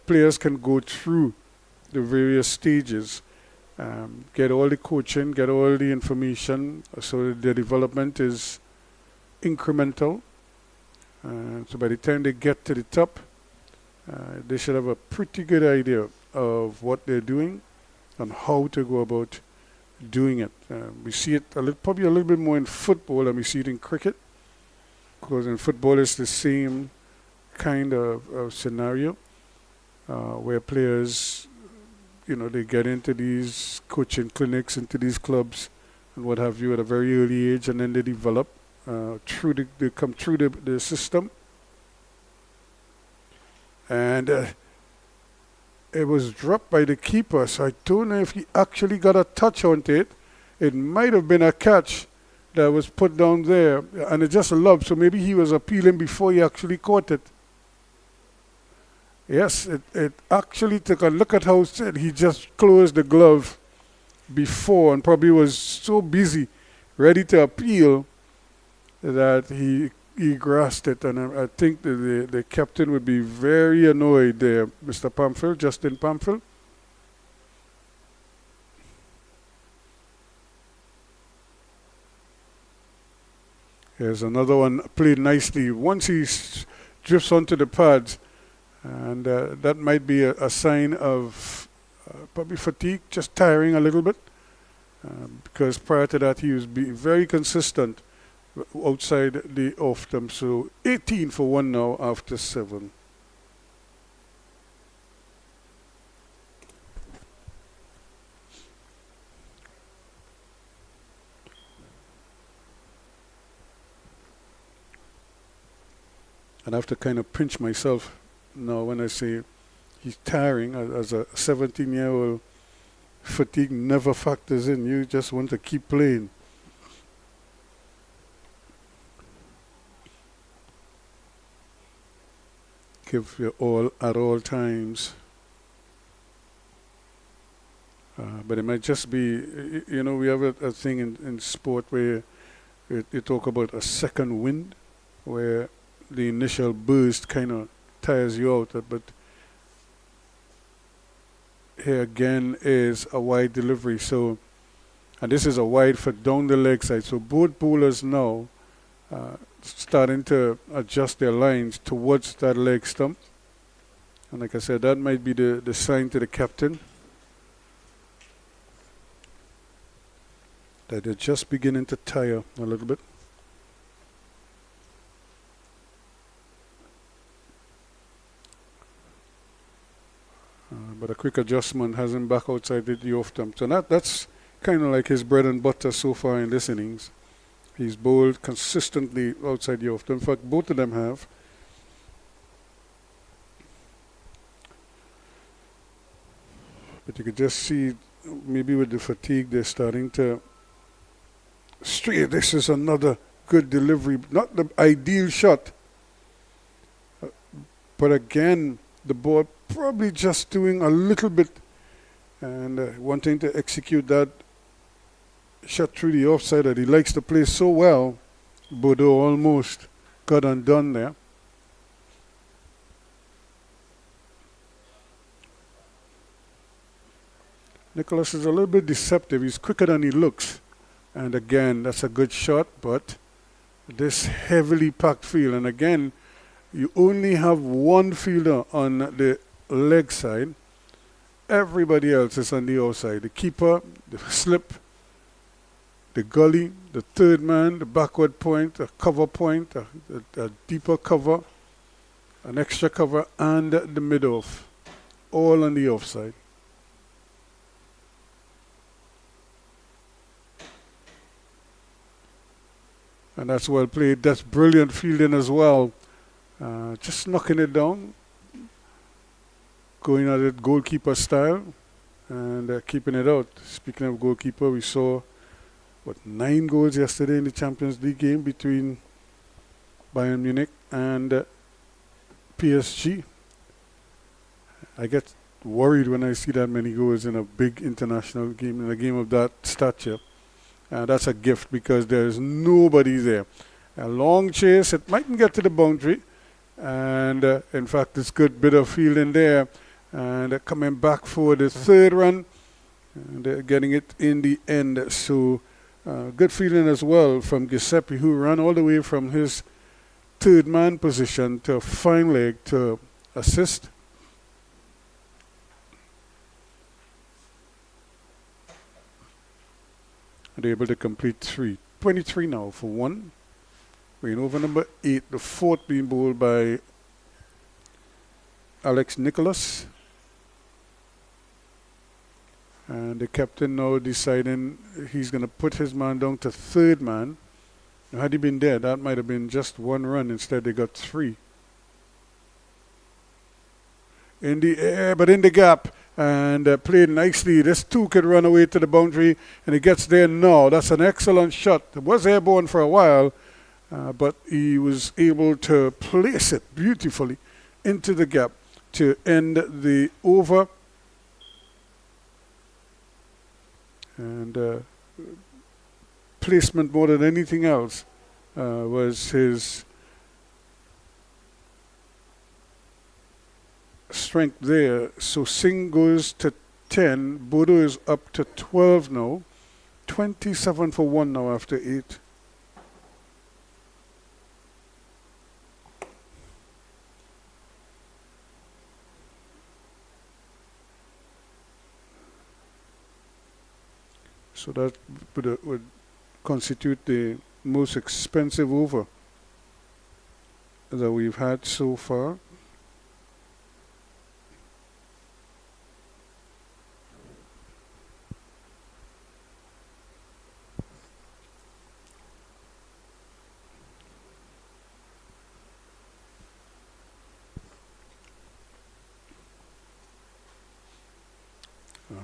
D: players can go through the various stages, get all the coaching, get all the information, so their development is incremental. So by the time they get to the top, they should have a pretty good idea of what they're doing and how to go about doing it. We see it probably a little bit more in football than we see it in cricket, because in football it's the same kind of scenario where players, they get into these coaching clinics, into these clubs and what have you at a very early age, and then they develop they come through the system. And it was dropped by the keeper, so I don't know if he actually got a touch on it. It might have been a catch that was put down there, and it just lobbed, so maybe he was appealing before he actually caught it. Yes, it actually took a look at how he just closed the glove before, and probably was so busy, ready to appeal, that he grasped it. And I think the captain would be very annoyed there, Mr. Pamphil, Justin Pamphil. Here's another one played nicely. Once he drifts onto the pads, and that might be a sign of probably fatigue, just tiring a little bit, because prior to that he was being very consistent outside the off them. So 18 for 1 now after 7. And I have to kind of pinch myself now when I say he's tiring. As a 17-year-old, fatigue never factors in. You just want to keep playing. Give your all at all times. But it might just be, we have a thing in sport where you talk about a second wind, where the initial burst kind of tires you out. But here again is a wide delivery. So, and this is a wide for down the leg side. So both bowlers now starting to adjust their lines towards that leg stump. And like I said, that might be the sign to the captain that they're just beginning to tire a little bit. But a quick adjustment has him back outside the off stump. So that's kind of like his bread and butter so far in this innings. He's bowled consistently outside the off stump. In fact, both of them have. But you could just see, maybe with the fatigue, they're starting to stray. This is another good delivery. Not the ideal shot. But again, the ball probably just doing a little bit and wanting to execute that shot through the offside that he likes to play so well. Bordeaux almost got undone there. Nicholas is a little bit deceptive. He's quicker than he looks. And again, that's a good shot, but this heavily packed field. And again, you only have one fielder on the leg side. Everybody else is on the outside. The keeper, the slip, the gully, the third man, the backward point, a cover point, a deeper cover, an extra cover, and the mid-off. All on the offside. And that's well played. That's brilliant fielding as well. Just knocking it down. Going at it goalkeeper style. And keeping it out. Speaking of goalkeeper, we saw, 9 goals yesterday in the Champions League game between Bayern Munich and PSG. I get worried when I see that many goals in a big international game, in a game of that stature. That's a gift because there is nobody there. A long chase, it mightn't get to the boundary. And in fact, it's good bit of fielding there. And coming back for the third run. And getting it in the end. So good fielding as well from Giuseppe, who ran all the way from his third man position to a fine leg to assist. They're able to complete 3. 23 now for 1. We're over number 8. The 4th being bowled by Alex Nicholas. And the captain now deciding he's going to put his man down to third man. Now, had he been there, that might have been just 1 run. Instead, they got 3. In the air, but in the gap. And played nicely. This 2 could run away to the boundary. And he gets there now. That's an excellent shot. It was airborne for a while. But he was able to place it beautifully into the gap to end the over. And placement more than anything else was his strength there. So Singh goes to 10. Bodo is up to 12 now. 27 for 1 now after 8. So that would constitute the most expensive over that we've had so far.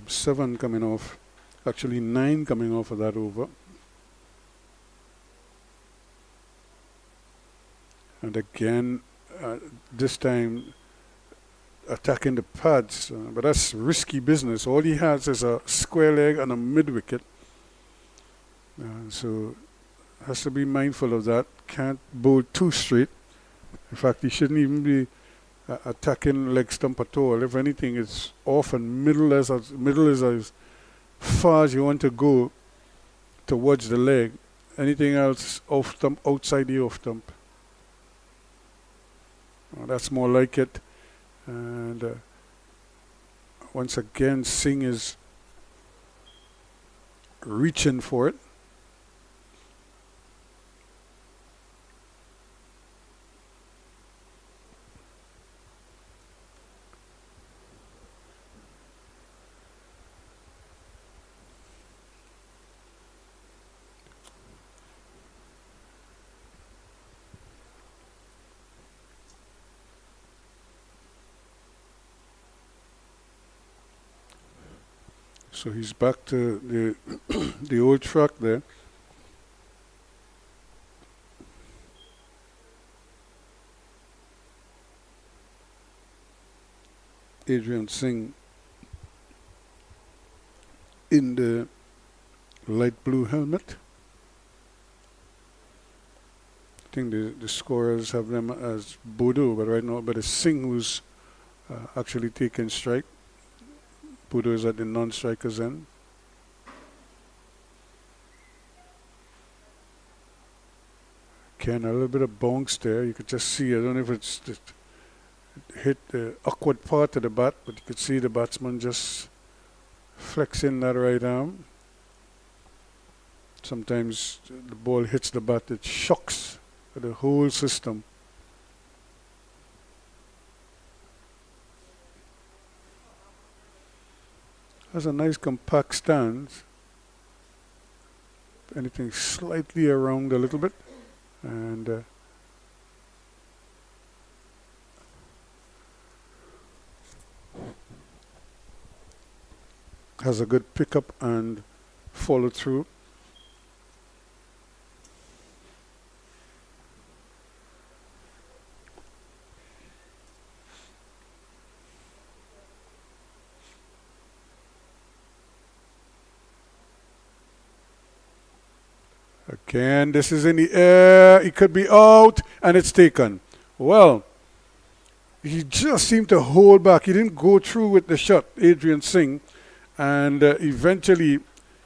D: Seven coming off. Actually 9 coming off of that over. And again, this time attacking the pads. But that's risky business. All he has is a square leg and a mid-wicket. So has to be mindful of that. Can't bowl too straight. In fact, he shouldn't even be attacking leg stump at all. If anything, it's off and middle is as far as you want to go towards the leg. Anything else off stump, outside the off stump. That's more like it. And once again, Singh is reaching for it. So he's back to the old track there. Adrian Singh in the light blue helmet. I think the scorers have them as Bodo, but right now, but it's Singh who's actually taking strike. Bodo is at the non-striker's end. Again, a little bit of bounce there. You could just see, I don't know if it's hit the awkward part of the bat, but you could see the batsman just flexing that right arm. Sometimes the ball hits the bat, it shocks the whole system. Has a nice compact stance. Anything slightly around a little bit. And has a good pickup and follow through. Again, this is in the air. It could be out, and it's taken. Well, he just seemed to hold back. He didn't go through with the shot, Adrian Singh, and eventually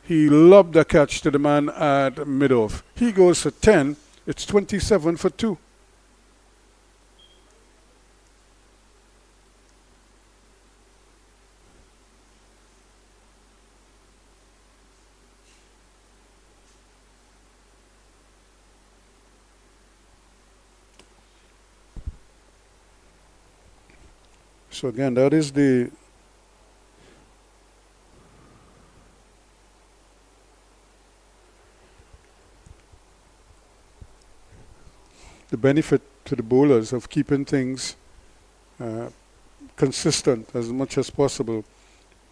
D: he lobbed the catch to the man at mid-off. He goes for 10. It's 27 for 2. So again, that is the benefit to the bowlers of keeping things consistent as much as possible.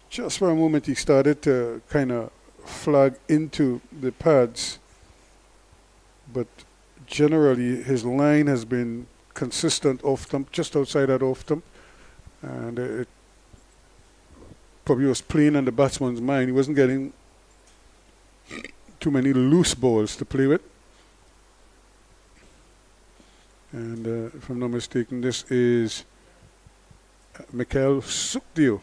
D: Just for a moment, he started to kind of flag into the pads, but generally his line has been consistent off stump, just outside that off stump, and it probably was playing on the batsman's mind. He wasn't getting too many loose balls to play with. And if I'm not mistaken, this is Mikhail Sukhdev.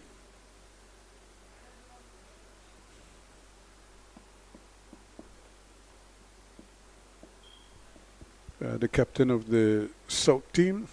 D: The captain of the South team.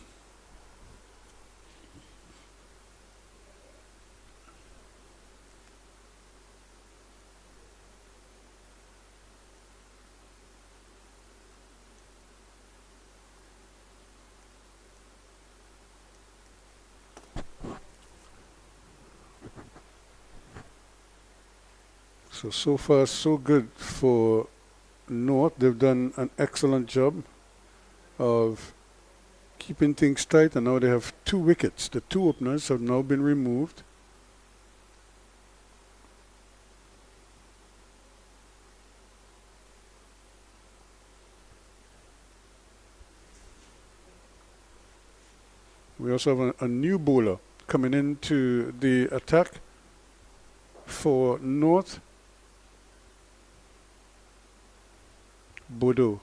D: So far, so good for North. They've done an excellent job of keeping things tight, and now they have 2 wickets. The 2 openers have now been removed. We also have a new bowler coming into the attack for North. Bodo.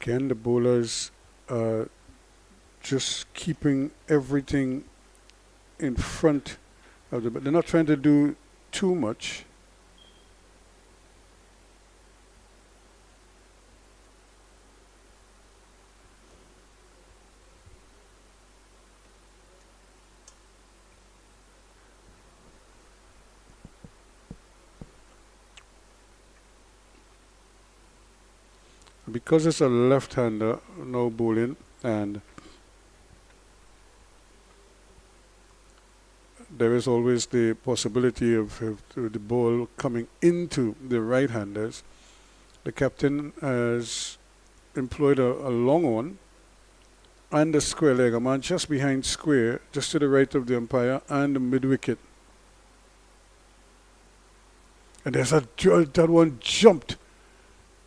D: Again, the bowlers are just keeping everything in front of the, but they're not trying to do too much. Because it's a left-hander now bowling, and there is always the possibility of the ball coming into the right-handers. The captain has employed a long one and a square leg, a man just behind square, just to the right of the umpire, and the mid-wicket. And there's that one jumped,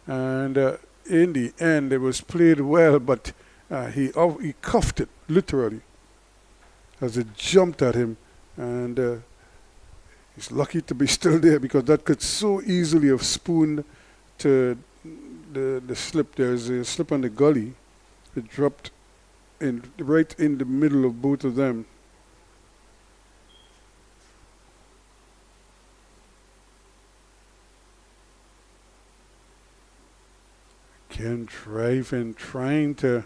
D: and in the end, it was played well, but he cuffed it, literally, as it jumped at him. And he's lucky to be still there, because that could so easily have spooned to the slip. There's a slip on the gully. It dropped right in the middle of both of them. Again, driving, trying to.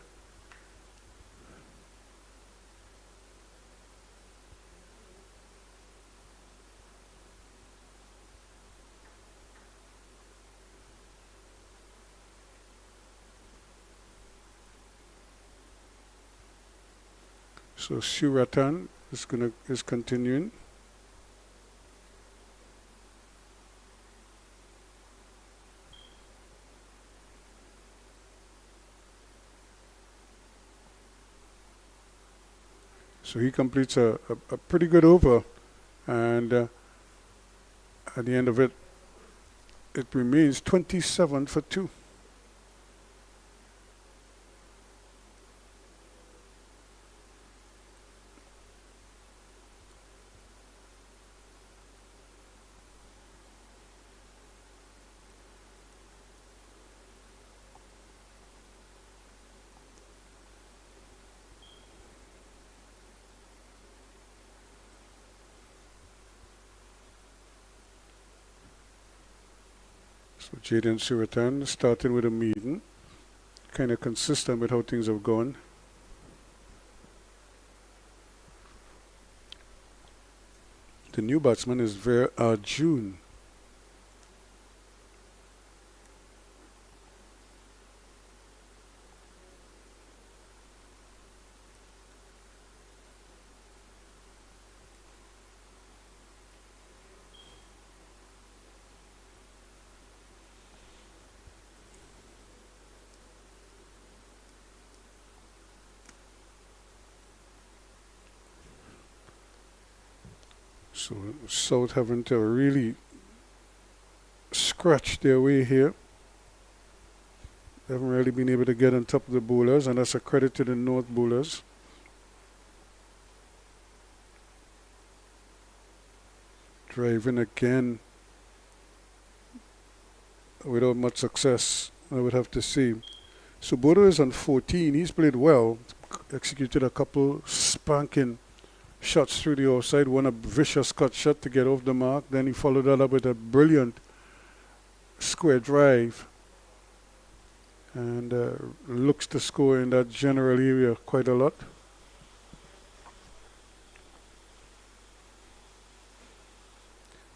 D: So Suratan is continuing. So he completes a pretty good over, and at the end of it, it remains 27 for 2. So Jaden Suratan starting with a meeting, kind of consistent with how things have gone. The new batsman is Ver Arjun. So South having to really scratch their way here. They haven't really been able to get on top of the bowlers, and that's a credit to the North bowlers. Driving again without much success, I would have to say. So Bodo is on 14. He's played well, executed a couple spanking shots through the outside, one a vicious cut shot to get off the mark. Then he followed that up with a brilliant square drive, and looks to score in that general area quite a lot.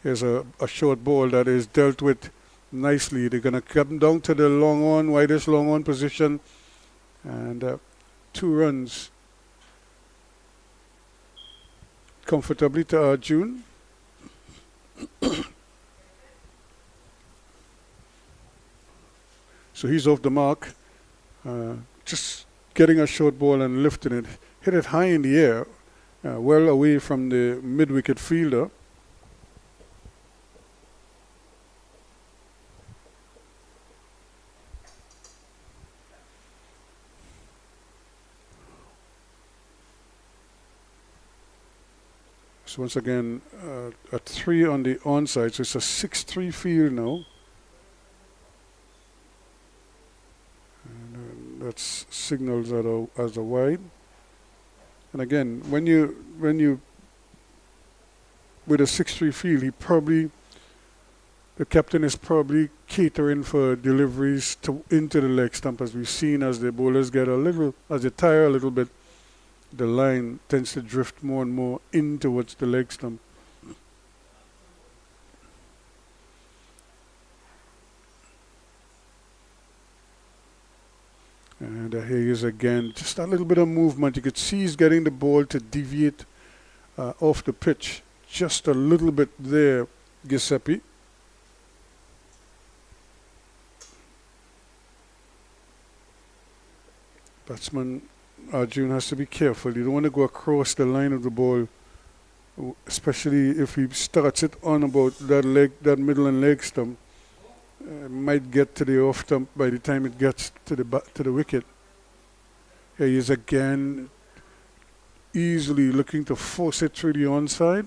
D: Here's a short ball that is dealt with nicely. They're going to come down to the long on, widest long on position, and 2 runs comfortably to Arjun. So he's off the mark, just getting a short ball and lifting it. Hit it high in the air, well away from the mid-wicket fielder. So once again, a 3 on the onside, so it's a 6-3 field now. And that's signals as a wide. And again, when you with a 6-3 field, the captain is probably catering for deliveries into the leg stump, as we've seen as the bowlers as they tire a little bit. The line tends to drift more and more in towards the leg stump. And here he is again, just a little bit of movement. You could see he's getting the ball to deviate off the pitch. Just a little bit there, Giuseppe. Batsman Arjun has to be careful. You don't want to go across the line of the ball, especially if he starts it on about that middle and leg stump. Might get to the off stump by the time it gets to the wicket. Here he is again, easily looking to force it through the onside.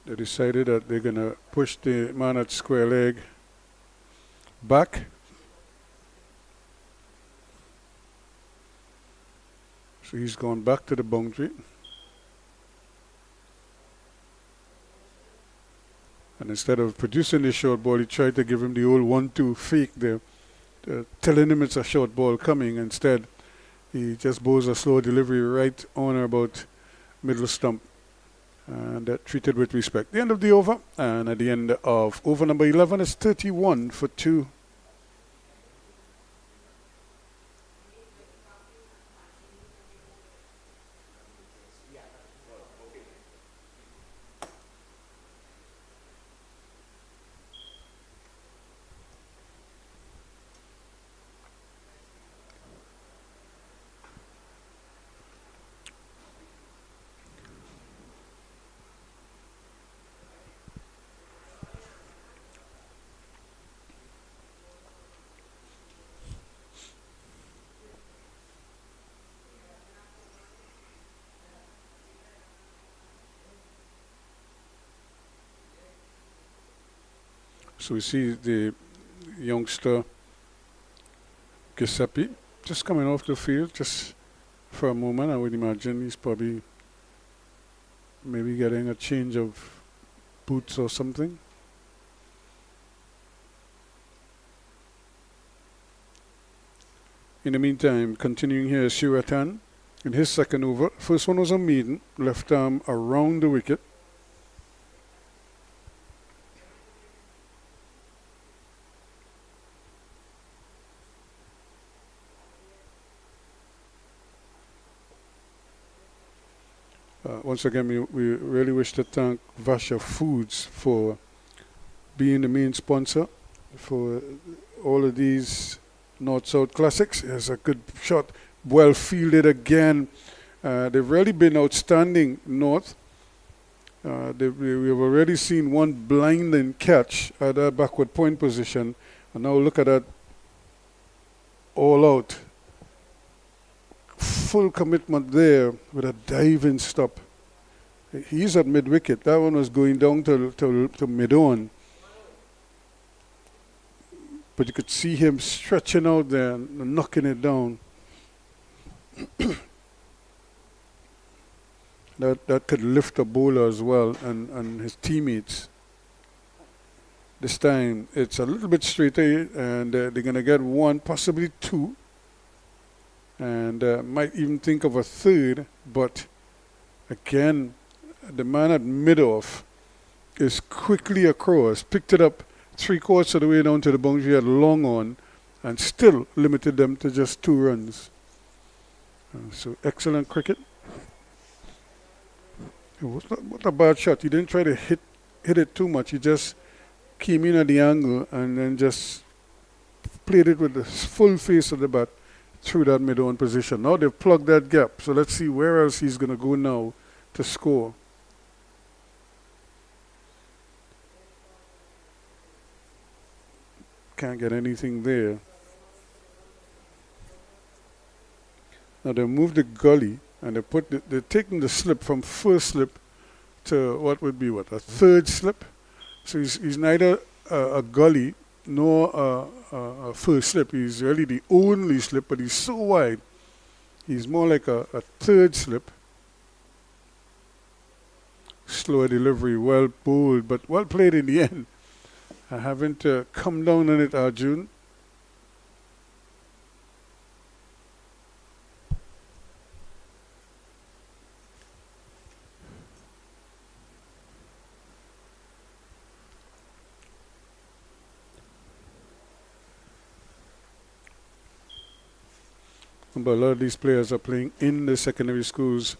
D: They decided that they're going to push the man at square leg back. So he's gone back to the boundary. And instead of producing the short ball, he tried to give him the old 1-2 fake there, telling him it's a short ball coming. Instead, he just bowls a slow delivery right on or about middle stump. And treated with respect. The end of the over, and at the end of over number 11 is 31 for 2. So we see the youngster Giuseppe just coming off the field just for a moment. I would imagine he's probably maybe getting a change of boots or something. In the meantime, continuing here is Shiratan in his second over. First one was a maiden, left arm around the wicket. Once again, we really wish to thank Vasha Foods for being the main sponsor for all of these North-South Classics. It's a good shot, well fielded again. They've really been outstanding, North. We've already seen one blinding catch at that backward point position. And now look at that all out. Full commitment there with a diving stop. He's at mid-wicket. That one was going down to mid-on. But you could see him stretching out there and knocking it down. That could lift a bowler as well and his teammates. This time it's a little bit straighter and they're going to get one, possibly two. And might even think of a third, but again, the man at mid-off is quickly across, picked it up 3/4 of the way down to the boundary at long on, and still limited them to just 2 runs. So excellent cricket. It was not a bad shot. He didn't try to hit it too much. He just came in at the angle and then just played it with the full face of the bat through that mid-on position. Now they've plugged that gap. So let's see where else he's going to go now to score. Can't get anything there. Now they moved the gully and they're taking the slip from first slip to what would be a third slip. So he's neither a gully nor a first slip. He's really the only slip, but he's so wide. He's more like a third slip. Slower delivery, well bowled, but well played in the end. I haven't come down on it, Arjun. But a lot of these players are playing in the secondary schools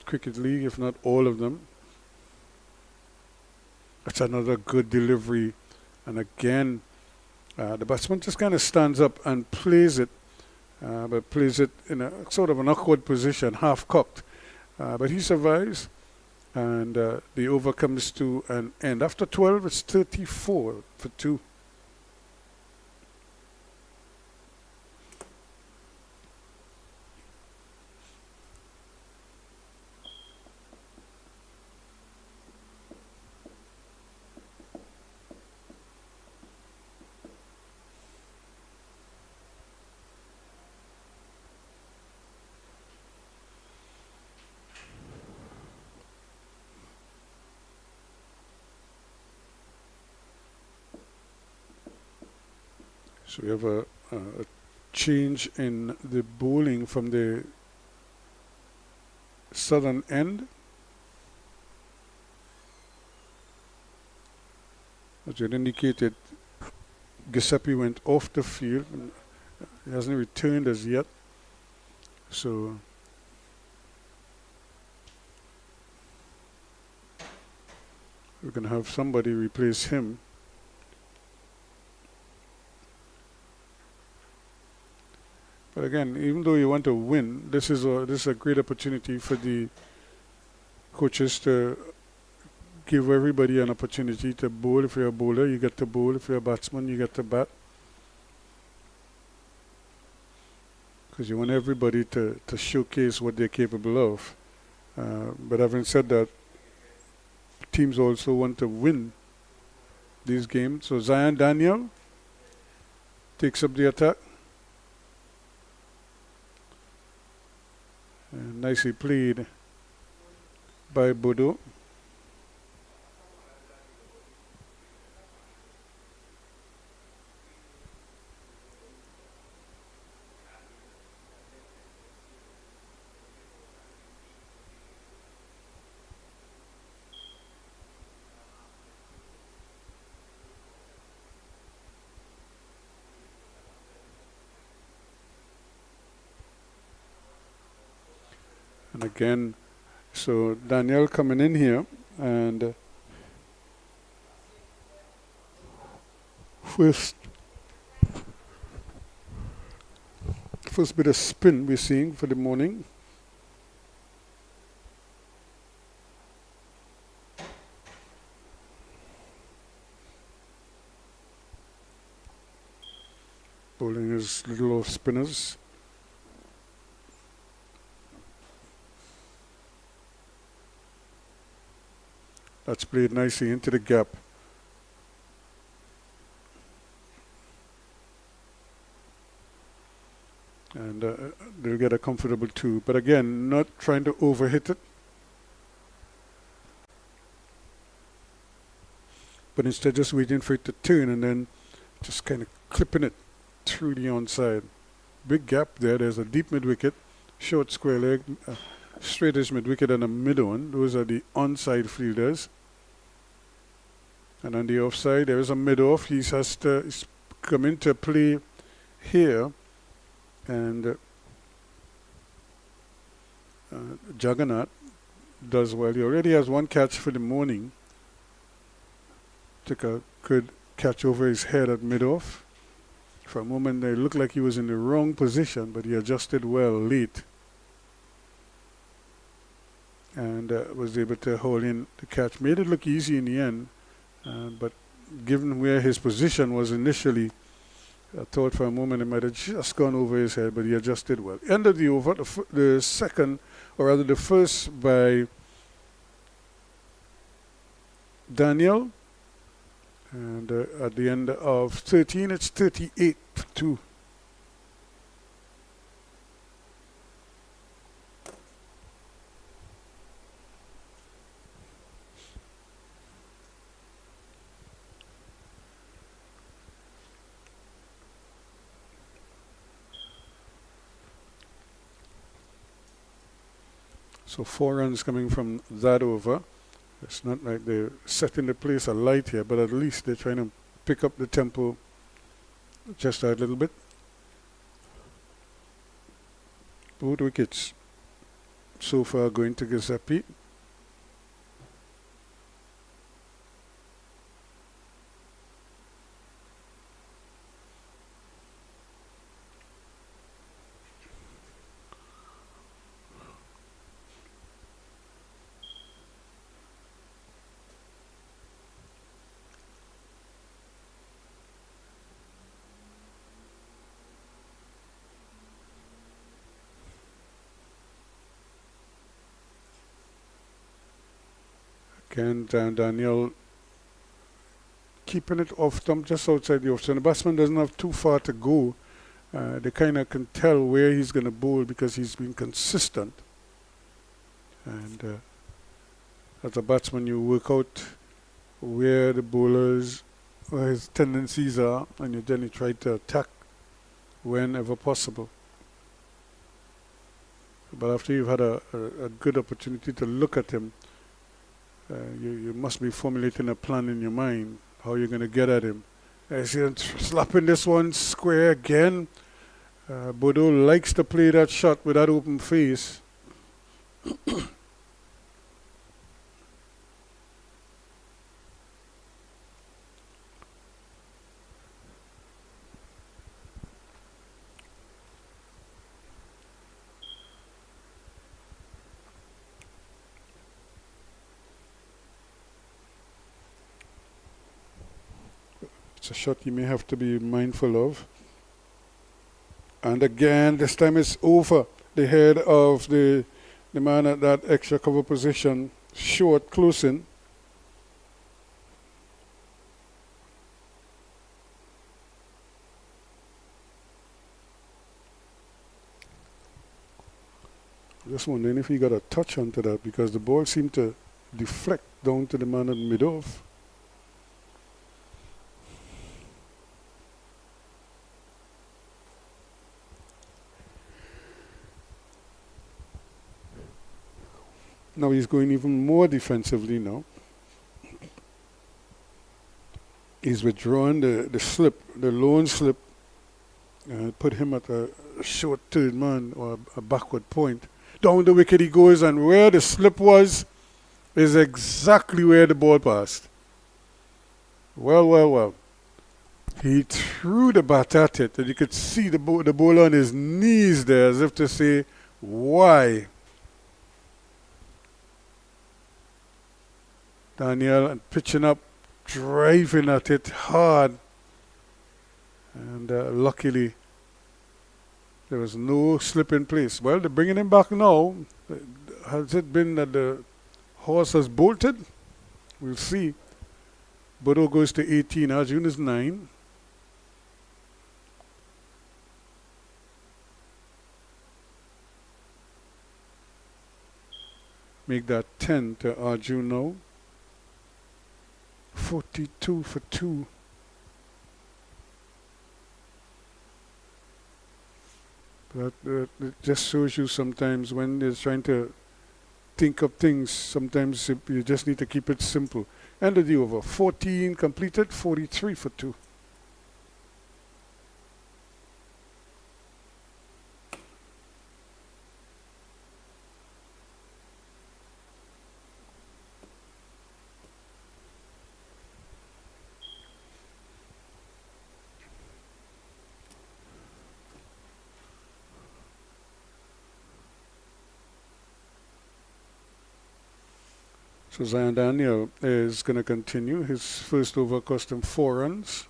D: cricket league, if not all of them. That's another good delivery. And again, the batsman just kind of stands up and plays it, but plays it in a sort of an awkward position, half cocked. But he survives, and the over comes to an end. After 12, it's 34 for 2. So we have a change in the bowling from the southern end. As you had indicated, Giuseppe went off the field. And he hasn't returned as yet. So we're going to have somebody replace him. But again, even though you want to win, this is a great opportunity for the coaches to give everybody an opportunity to bowl. If you're a bowler, you get to bowl. If you're a batsman, you get to bat. Because you want everybody to showcase what they're capable of. But having said that, teams also want to win these games. So Zion Daniel takes up the attack. And nicely played by Bodo. And again, so Daniel coming in here, and first bit of spin we're seeing for the morning. Bowling his little off spinners. That's played nicely into the gap. And they'll get a comfortable 2. But again, not trying to overhit it. But instead just waiting for it to turn and then just kind of clipping it through the onside. Big gap there. There's a deep mid-wicket, short square leg, straightish mid-wicket and a mid-on. Those are the onside fielders. And on the offside, there is a mid-off. He's come into play here. And Jagannath does well. He already has 1 catch for the morning. Took a good catch over his head at mid-off. For a moment, it looked like he was in the wrong position, but he adjusted well late. And was able to hold in the catch. Made it look easy in the end. But given where his position was initially, I thought for a moment it might have just gone over his head, but he adjusted well. End of the over, the second, or rather the first by Daniel. And at the end of 13, it's 38-2. So 4 runs coming from that over. It's not like they're setting the place alight here, but at least they're trying to pick up the tempo just a little bit. Both wickets so far going to Giuseppe. Again, Daniel keeping it off stump just outside the off. So the batsman doesn't have too far to go. They kind of can tell where he's going to bowl because he's been consistent. And as a batsman, you work out where the bowlers where his tendencies are, and you then try to attack whenever possible. But after you've had a good opportunity to look at him, you must be formulating a plan in your mind how you're going to get at him. I see him slapping this one square again. Bodo likes to play that shot with that open face. It's a shot you may have to be mindful of. And again, this time it's over the head of the man at that extra cover position, short, close in. Just wondering if he got a touch onto that, because the ball seemed to deflect down to the man at mid-off. Now he's going even more defensively now. He's withdrawn the slip, the lone slip, put him at a short third man or a backward point. Down the wicket he goes, and where the slip was is exactly where the ball passed. Well, well, well. He threw the bat at it, and you could see the ball on his knees there, as if to say, why? Daniel pitching up, driving at it hard, and luckily there was no slip in place. Well, they're bringing him back now. Has it been that the horse has bolted? We'll see. Bodo goes to 18. Arjun is 9. Make that 10 to Arjun now. 42 for 2. But it just shows you sometimes when they're trying to think of things, sometimes you just need to keep it simple. End of the over. 14 completed, 43 for 2. So Zion Daniel is going to continue. His first over cost him 4 runs.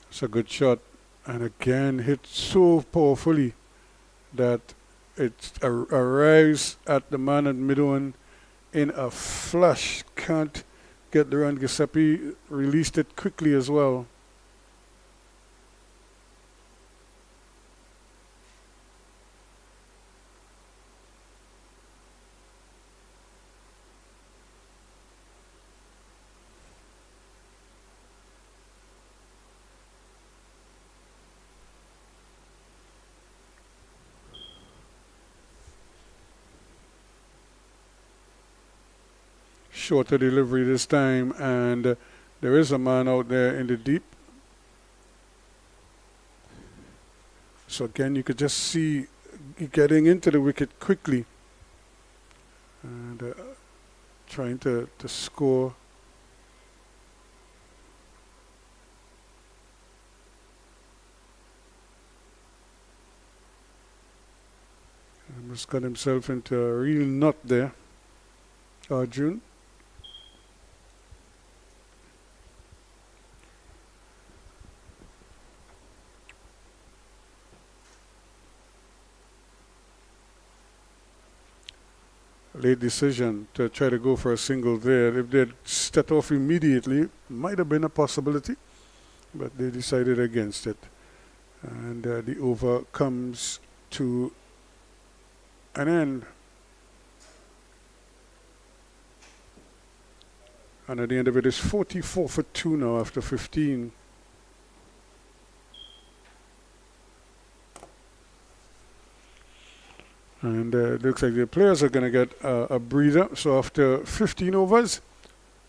D: It's a good shot, and again hit so powerfully that it arrives at the man at mid-on in a flush. Can't get the run. Giuseppe released it quickly as well. Shorter delivery this time, and there is a man out there in the deep. So again, you could just see getting into the wicket quickly and trying to score. Almost got himself into a real knot there, Arjun. late decision to try to go for a single there. If they'd stepped off immediately, might have been a possibility, but they decided against it. And the over comes to an end. And at the end of it is 44 for 2 now after 15. And it looks like the players are going to get a breather. So after 15 overs,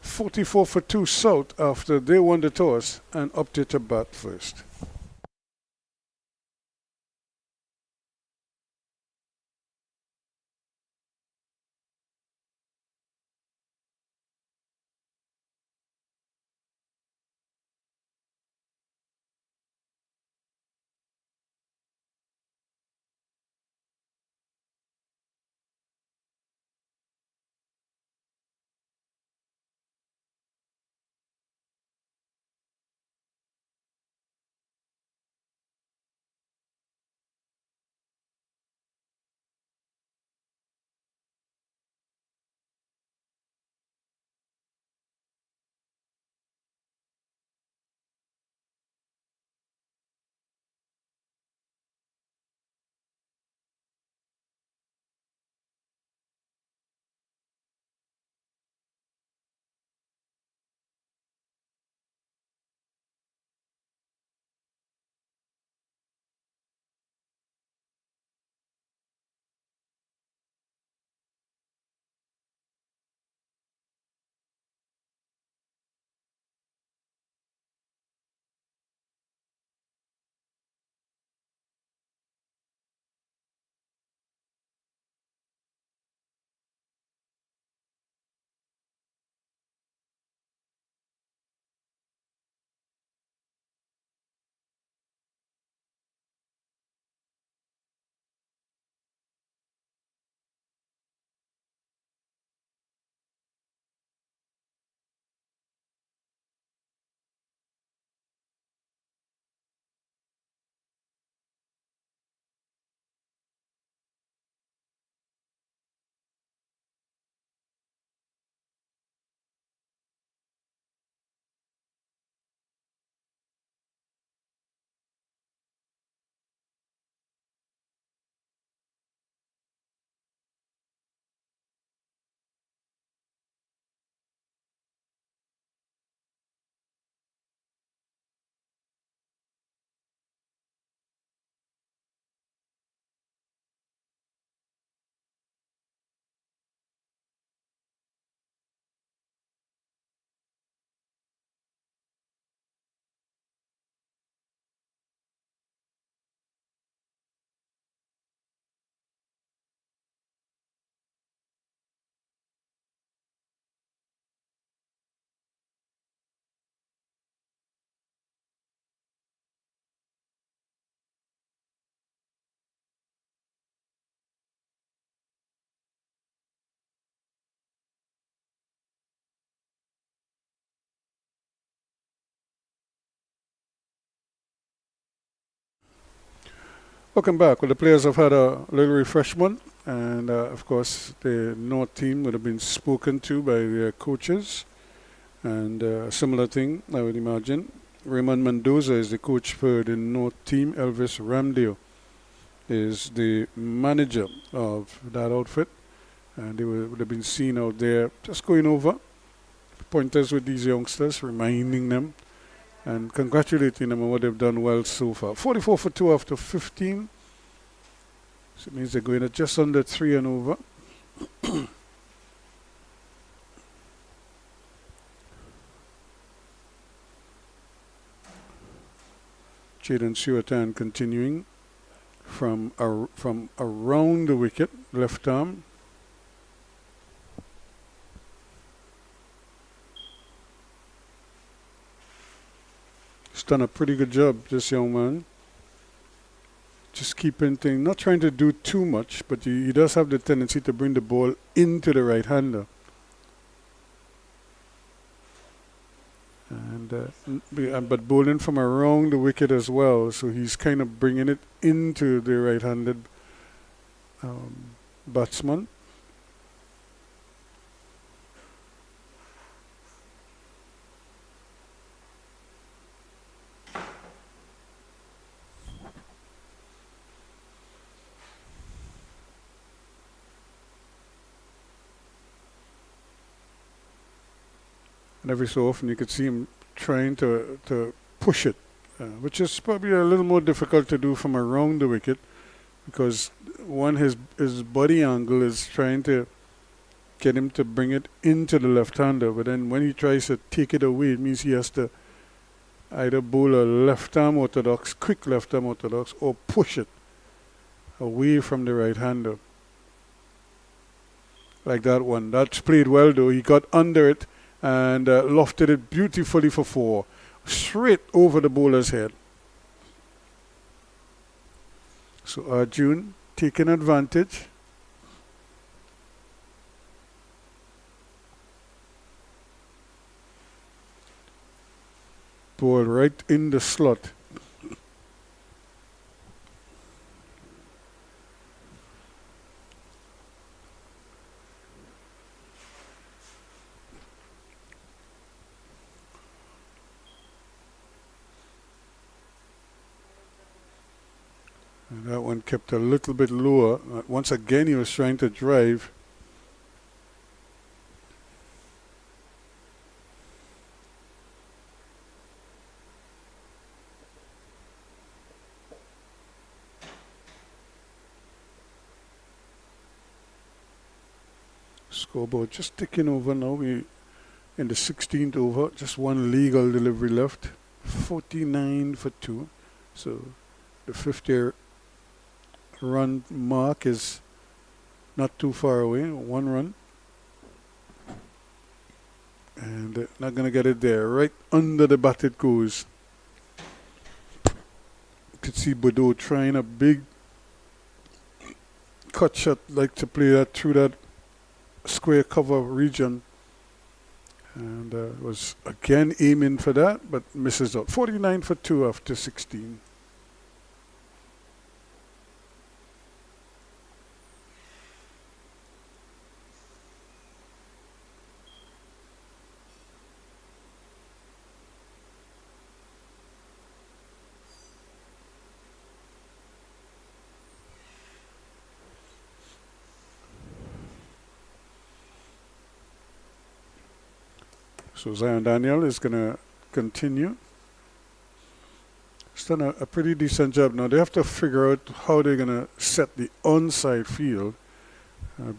D: 44 for 2 South after they won the toss and opted to bat first. Welcome back. Well, the players have had a little refreshment, and of course, the North team would have been spoken to by their coaches, and a similar thing, I would imagine. Raymond Mendoza is the coach for the North team. Elvis Ramdale is the manager of that outfit, and they would have been seen out there just going over pointers with these youngsters, reminding them and congratulating them on what they've done well so far. 44 for 2 after 15. So it means they're going at just under 3 and over. Jaden Suatan continuing from around the wicket, left arm. He's done a pretty good job, this young man. Just keeping things, not trying to do too much, but he does have the tendency to bring the ball into the right-hander. And but bowling from around the wicket as well, so he's kind of bringing it into the right-handed batsman. And every so often you could see him trying to push it, which is probably a little more difficult to do from around the wicket, because his body angle is trying to get him to bring it into the left-hander, but then when he tries to take it away, it means he has to either bowl a left-arm orthodox, quick left-arm orthodox, or push it away from the right-hander. Like that one. That's played well though. He got under it and lofted it beautifully for 4, straight over the bowler's head. So Arjun taking advantage. Ball right in the slot. And that one kept a little bit lower. Once again, he was trying to drive. Scoreboard just ticking over now. We in the 16th over, just one legal delivery left. 49 for 2. So the 50 run mark is not too far away. 1 run. And not going to get it there. Right under the bat it goes. You could see Bordeaux trying a big cut shot, like to play that through that square cover region, and was again aiming for that, but misses out. 49 for 2 after 16. So Zion Daniel is going to continue. He's done a pretty decent job. Now they have to figure out how they're going to set the onside field,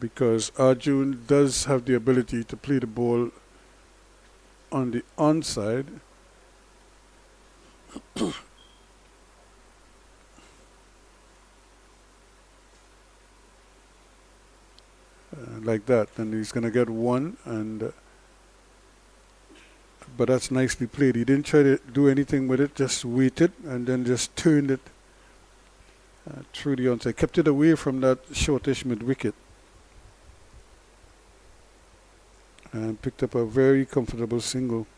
D: because Arjun does have the ability to play the ball on the onside. Like that. And he's going to get 1, and but that's nicely played. He didn't try to do anything with it, just waited and then just turned it through the onside. Kept it away from that shortish mid-wicket. And picked up a very comfortable single.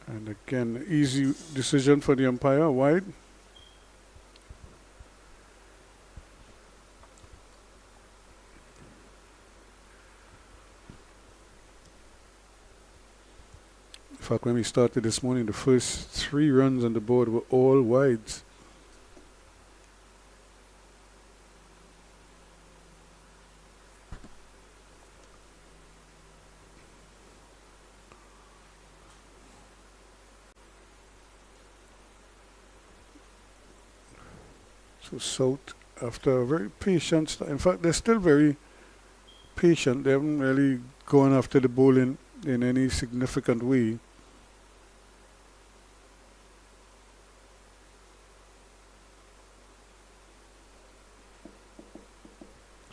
D: And again, easy decision for the umpire, wide. In fact, when we started this morning, the first 3 runs on the board were all wides. So South, after a very patient start, in fact, they're still very patient. They haven't really gone after the bowling in any significant way.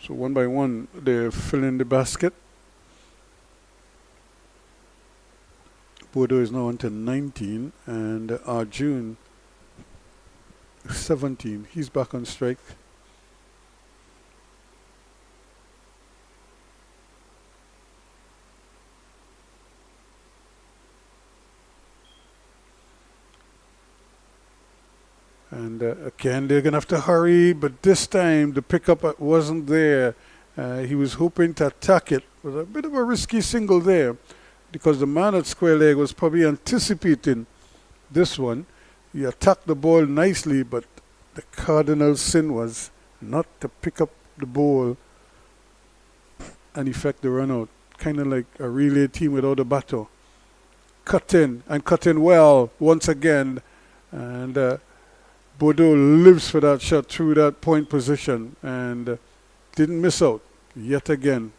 D: So 1 by 1, they fill in the basket. Bordeaux is now on to 19, and Arjun 17. He's back on strike. And again, they're going to have to hurry, but this time the pickup wasn't there. He was hoping to attack it. It was a bit of a risky single there, because the man at square leg was probably anticipating this one. He attacked the ball nicely, but the cardinal sin was not to pick up the ball and effect the run out. Kind of like a relay team without a batter. Cut in and cut in well once again. And Bodo lives for that shot through that point position and didn't miss out yet again.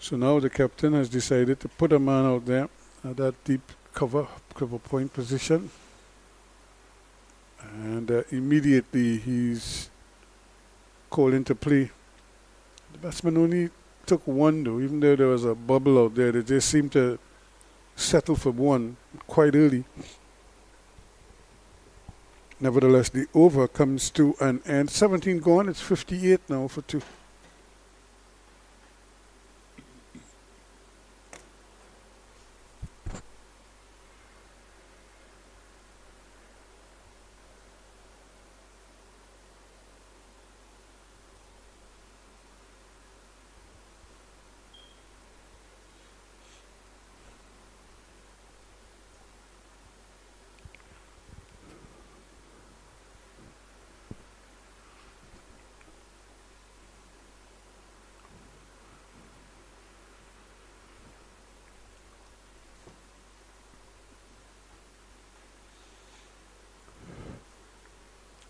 D: So now the captain has decided to put a man out there at that deep cover point position. And immediately he's called into play. The batsman only took one though, even though there was a bubble out there. They just seemed to settle for one quite early. Nevertheless, the over comes to an end. 17 gone, it's 58 now for 2.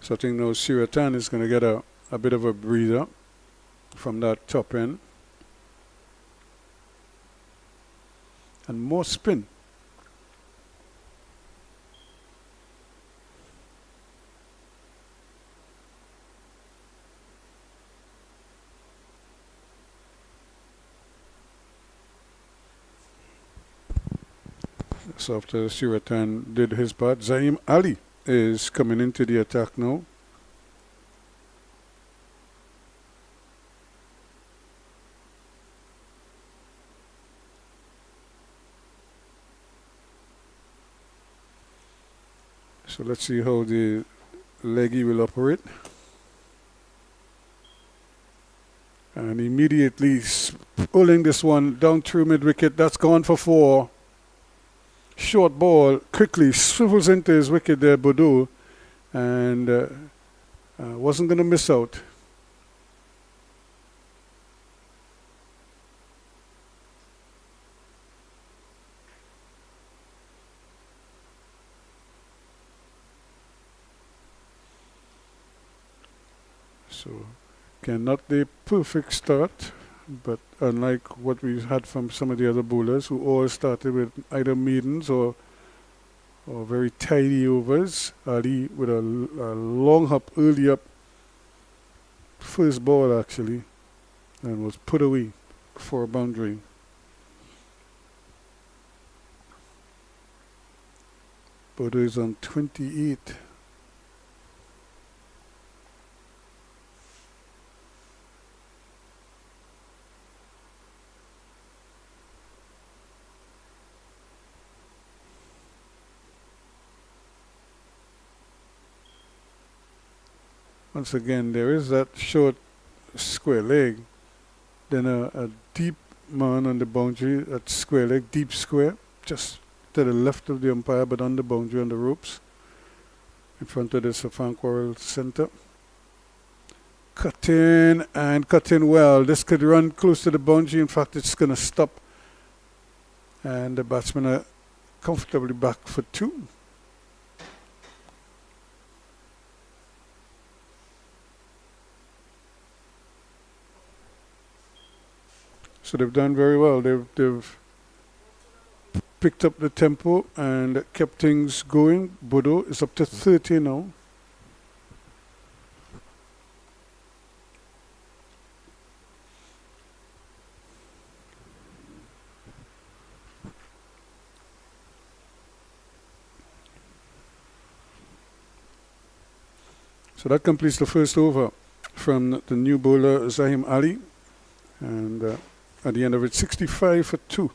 D: So I think now U17 is going to get a bit of a breather from that top end. And more spin. So after U17 did his part, Zaim Ali is coming into the attack now. So let's see how the leggy will operate. And immediately pulling this one down through mid-wicket. That's gone for 4. Short ball quickly swivels into his wicket there, Bodo, and wasn't going to miss out. So, again, not the perfect start, but unlike what we had from some of the other bowlers who all started with either maidens or very tidy overs, Ali with a long hop early up, first ball actually, and was put away for a boundary. Bodo is on 28. Once again, there is that short square leg, then a deep man on the boundary, that square leg, deep square, just to the left of the umpire, but on the boundary, on the ropes, in front of the Safan Quarrel Center. Cut in and cut in well. This could run close to the boundary. In fact, it's going to stop. And the batsmen are comfortably back for 2. So they've done very well. They've picked up the tempo and kept things going. Bodo is up to 30 now. So that completes the first over from the new bowler Zahim Ali. And at the end of it, 65 for 2.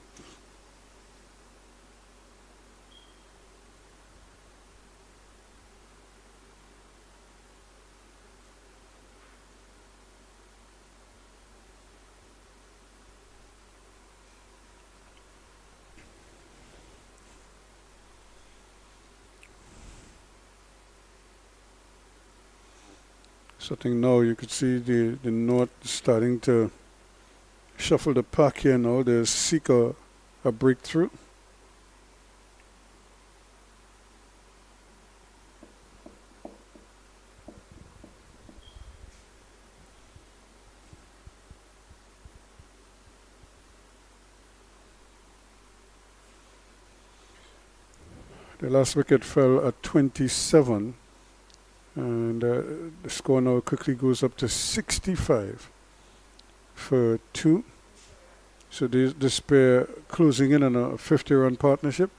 D: So I think now you could see the North starting to shuffle the pack here now. They seek a breakthrough. The last wicket fell at 27, and the score now quickly goes up to 65 for 2. So this pair closing in on a 50-run partnership.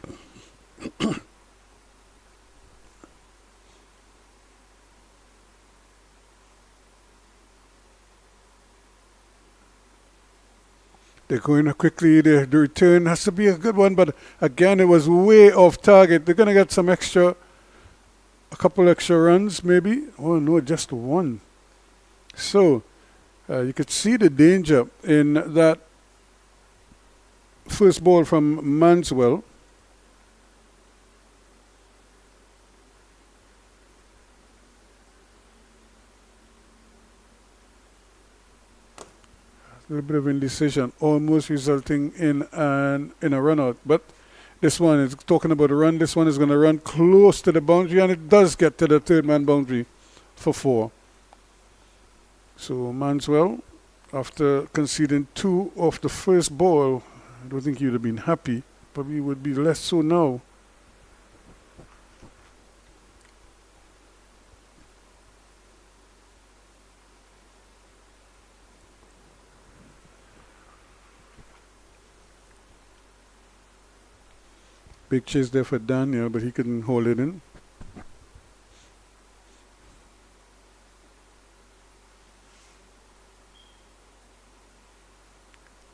D: They're going quickly. The return has to be a good one, but again, it was way off target. They're going to get a couple extra runs maybe. Oh no, just one. So you could see the danger in that first ball from Manswell. A little bit of indecision, almost resulting in a run out. But this one is talking about a run. This one is going to run close to the boundary, and it does get to the third man boundary for 4. So Manswell, after conceding 2 off the first ball, I don't think he would have been happy, but he would be less so now. Big chase there for Daniel, but he couldn't hold it in.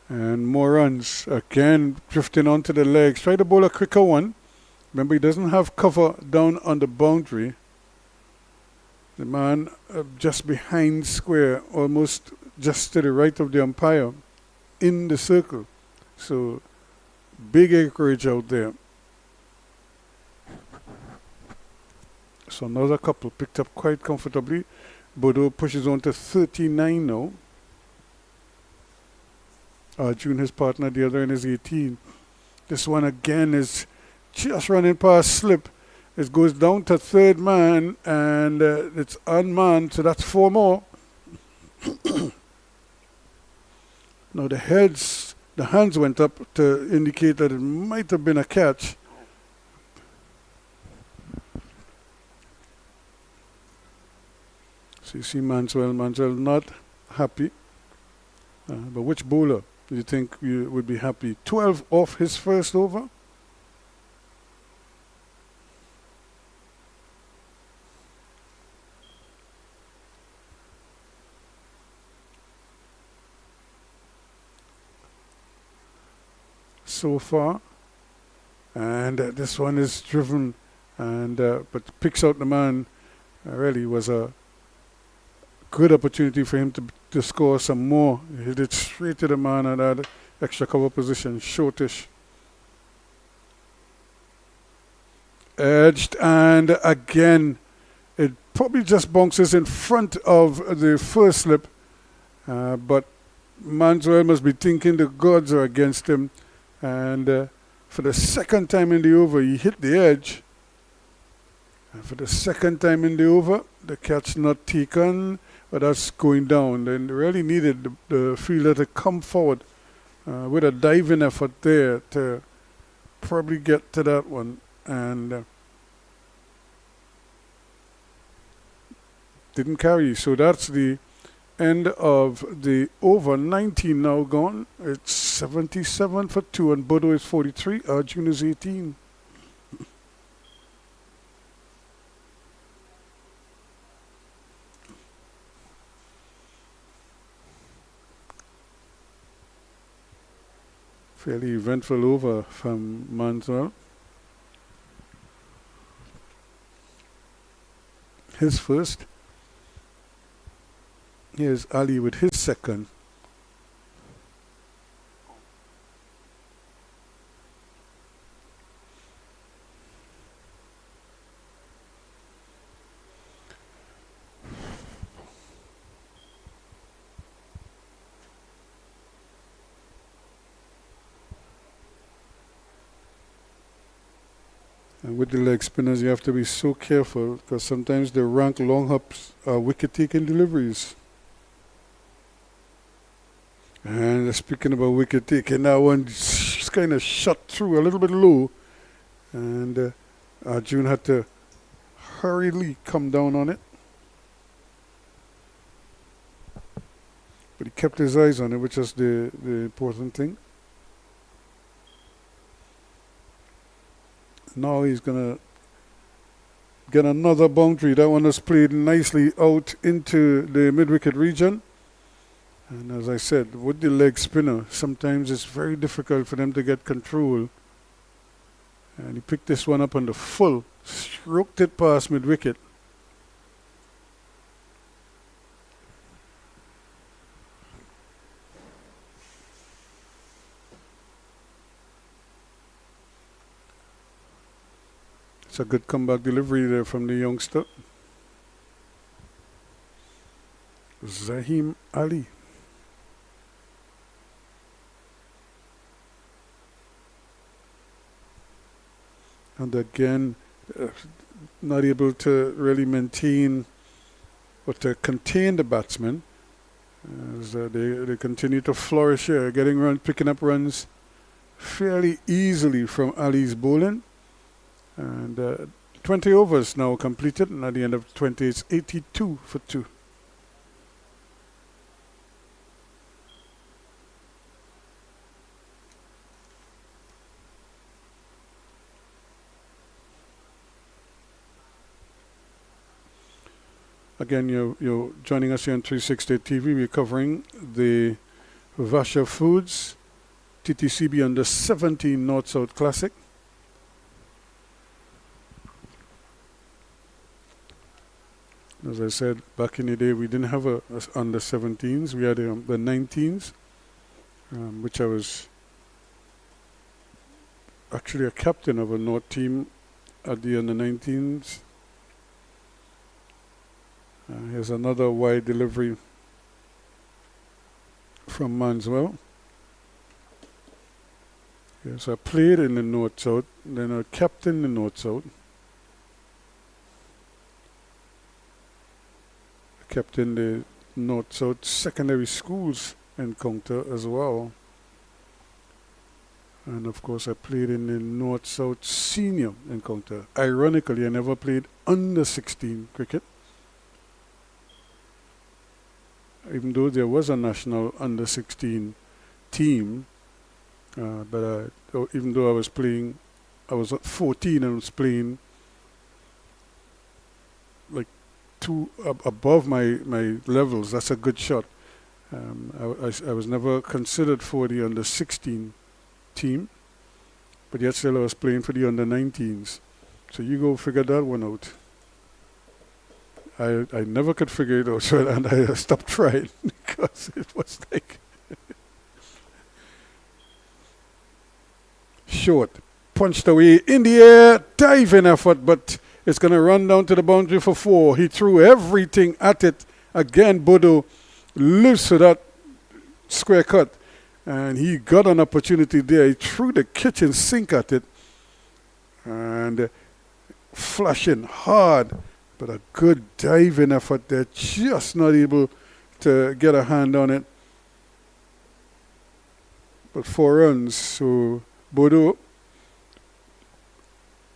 D: And more runs. Again, drifting onto the legs. Try to bowl a quicker one. Remember, he doesn't have cover down on the boundary. The man just behind square, almost just to the right of the umpire, in the circle. So, big acreage out there. So another couple picked up quite comfortably. Bodo pushes on to 39 now. Arjun, his partner, the other end is 18. This one again is just running past slip. It goes down to third man and it's unmanned, so that's 4 more. Now the hands went up to indicate that it might have been a catch. So you see Manswell not happy. But which bowler do you think would be happy? 12 off his first over? So far. And this one is driven and but picks out the man. Really was a good opportunity for him to score some more. He hit it straight to the man at that extra cover position, shortish. Edged, and again, it probably just bounces in front of the first slip, but Manswell must be thinking the gods are against him, and for the second time in the over, he hit the edge. And for the second time in the over, the catch not taken. But that's going down. They really needed the fielder to come forward with a diving effort there to probably get to that one. And didn't carry. So that's the end of the over. 19 now gone. It's 77 for 2 and Bodo is 43. Arjun is 18. Fairly eventful over from Manswell. His first. Here's Ali with his second. With the leg spinners, you have to be so careful because sometimes the rank long hops are wicket-taking deliveries. And speaking about wicket-taking, that one kind of shot through a little bit low, and Arjun had to hurriedly come down on it. But he kept his eyes on it, which is the important thing. Now he's going to get another boundary. That one was played nicely out into the mid-wicket region. And as I said, with the leg spinner, sometimes it's very difficult for them to get control. And he picked this one up on the full, stroked it past mid-wicket. It's a good comeback delivery there from the youngster. Zahim Ali. And again, not able to really maintain or to contain the batsmen. As they continue to flourish here, getting run, picking up runs fairly easily from Ali's bowling. And 20 overs now completed, and at the end of 20, it's 82 for 2. Again, you're joining us here on 360 TV. We're covering the Vasha Foods Ttcb Under 17 North-South Classic. As I said, back in the day, we didn't have a under 17s. We had the 19s, which I was actually a captain of a North team at the under 19s. Here's another wide delivery from Manswell. Yes, I played in the North-South, then I captained the North-South. Captain the North-South Secondary Schools encounter as well. And of course I played in the North-South Senior encounter. Ironically, I never played under 16 cricket. Even though there was a national under 16 team, but even though I was 14 and was playing like above my levels. That's a good shot. I was never considered for the under 16 team, but yet still I was playing for the under 19s. So you go figure that one out. I never could figure it out, so, and I stopped trying because it was like short, punched away in the air, diving effort, but it's going to run down to the boundary for 4. He threw everything at it. Again, Bodo lives for that square cut. And he got an opportunity there. He threw the kitchen sink at it. And flashing hard. But a good diving effort there. Just not able to get a hand on it. But 4 runs. So Bodo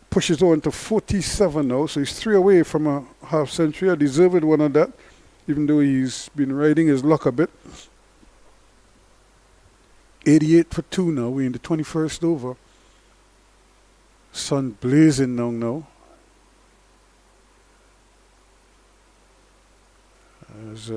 D: pushes on to 47 now, so he's 3 away from a half century. A deserved one of that, even though he's been riding his luck a bit. 88 for 2 now. We're in the 21st over. Sun blazing now. As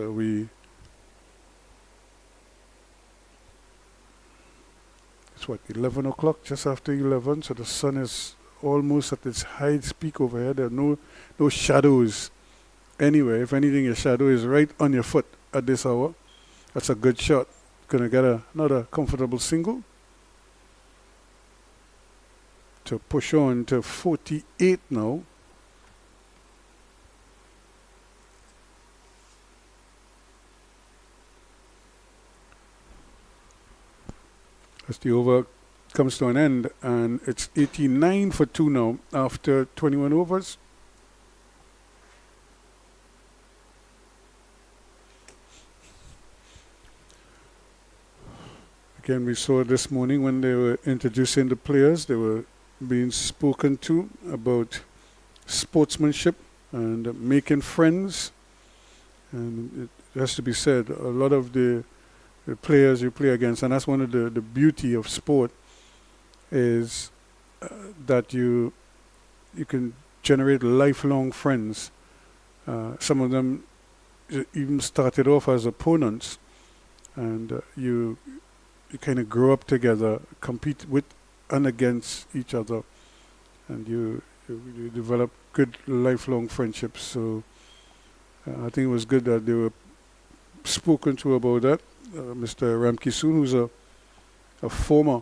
D: it's what, 11 o'clock, just after 11, so the sun is almost at its highest peak over here. There are no shadows anywhere. If anything, your shadow is right on your foot at this hour. That's a good shot. Gonna get another comfortable single to push on to 48 now. As the over comes to an end, and it's 89 for 2 now after 21 overs. Again, we saw this morning when they were introducing the players, they were being spoken to about sportsmanship and making friends. And it has to be said, a lot of the players you play against, and that's one of the beauty of sport, is that you can generate lifelong friends. Some of them even started off as opponents, and you kind of grow up together, compete with and against each other, and you develop good lifelong friendships. So I think it was good that they were spoken to about that. Mr. Ramkisoon, who's a former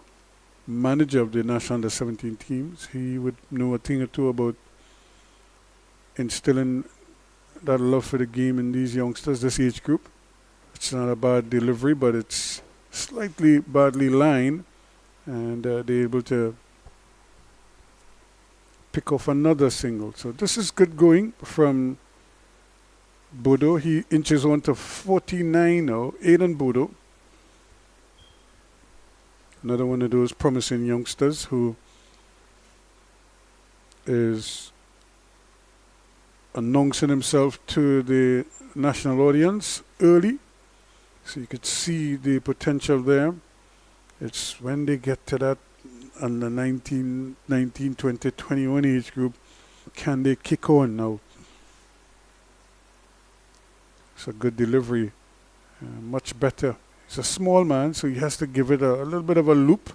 D: manager of the national under-17 teams, he would know a thing or two about instilling that love for the game in these youngsters, this age group. It's not a bad delivery, but it's slightly badly lined, and they're able to pick off another single. So this is good going from Bodo. He inches on to 49 now. Aiden Bodo, another one of those promising youngsters who is announcing himself to the national audience early. So you could see the potential there. It's when they get to that under 19, 20, 21 age group, can they kick on now? It's a good delivery, much better. He's a small man, so he has to give it a little bit of a loop.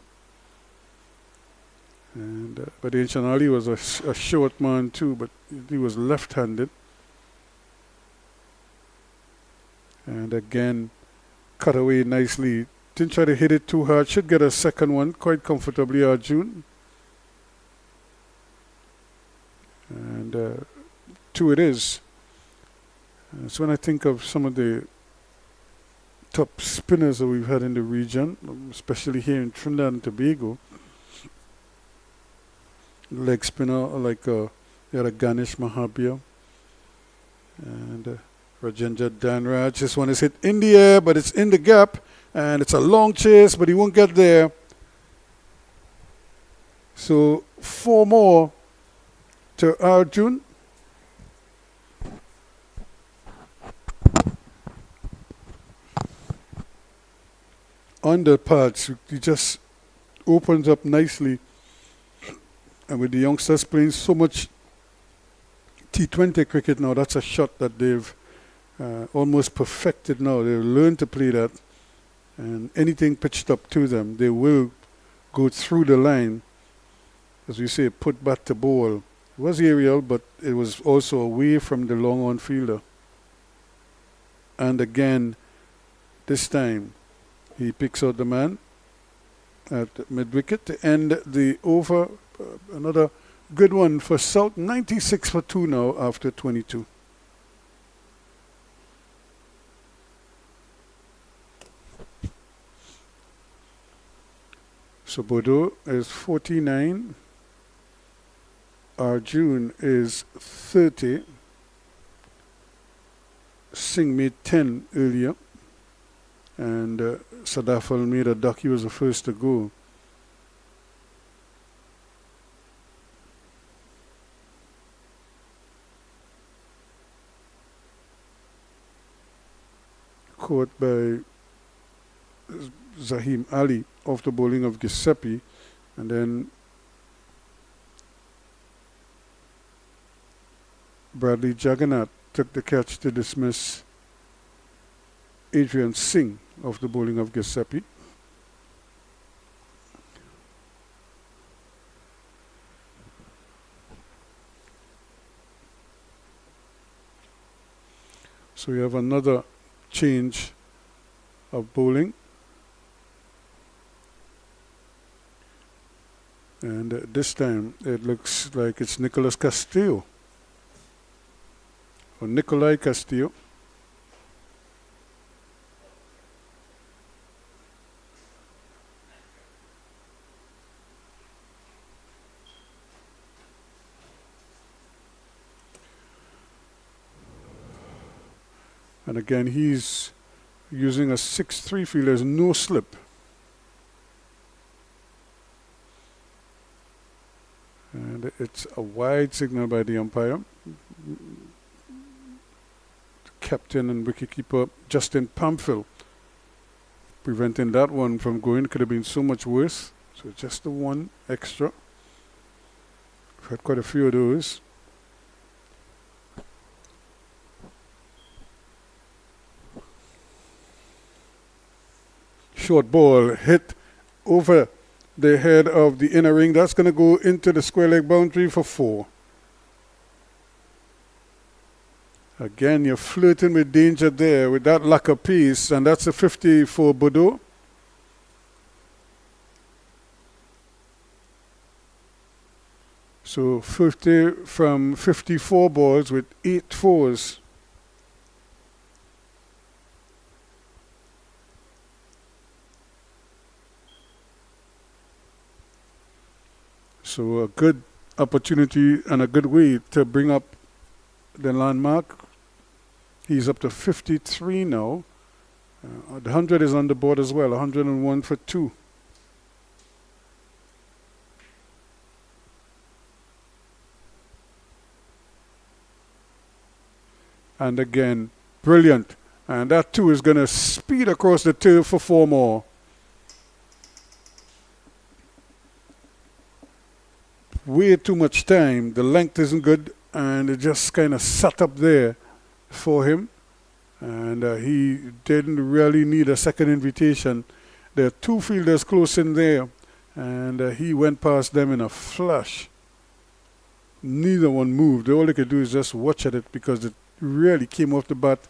D: And but Ancient Ali was a short man too, but he was left-handed. And again, cut away nicely. Didn't try to hit it too hard. Should get a second one quite comfortably, Arjun. And 2 it is. So when I think of some of the top spinners that we've had in the region, especially here in Trinidad and Tobago, leg spinner like they had a Ganesh Mahabir and Rajendra Danraj. This one is hit in the air, but it's in the gap, and it's a long chase, but he won't get there. So 4 more to Arjun. On the pads, he just opens up nicely. And with the youngsters playing so much T20 cricket now, that's a shot that they've almost perfected now. They've learned to play that. And anything pitched up to them, they will go through the line, as we say, put back to ball. It was aerial, but it was also away from the long on fielder. And again, this time, he picks out the man at mid-wicket to end the over. Another good one for South. 96 for 2 now after 22. So Bodo is 49. Arjun is 30. Singh made 10 earlier. And Sadafal made a duck. He was the first to go. Caught by Zahim Ali off the bowling of Giuseppe, and then Bradley Jagannath took the catch to dismiss Adrian Singh off the bowling of Giuseppe. So we have another change of bowling. And this time it looks like it's Nicolas Castillo, or Nicolai Castillo. And again, he's using a 6-3 field. There's no slip. And it's a wide signal by the umpire. Captain and wicketkeeper Justin Pamphil preventing that one from going. Could have been so much worse. So just the one extra. We've had quite a few of those. Short ball hit over the head of the inner ring. That's going to go into the square leg boundary for 4. Again, you're flirting with danger there with that lack of pace, and that's a 50 for Bordeaux. So 50 from 54 balls with 8 fours. So a good opportunity and a good way to bring up the landmark. He's up to 53 now. The 100 is on the board as well, 101 for 2. And again, brilliant. And that too is going to speed across the turf for 4 more. Way too much time. The length isn't good, and it just kind of sat up there for him. And he didn't really need a second invitation. There are 2 fielders close in there, and he went past them in a flash. Neither one moved. All they could do is just watch at it because it really came off the bat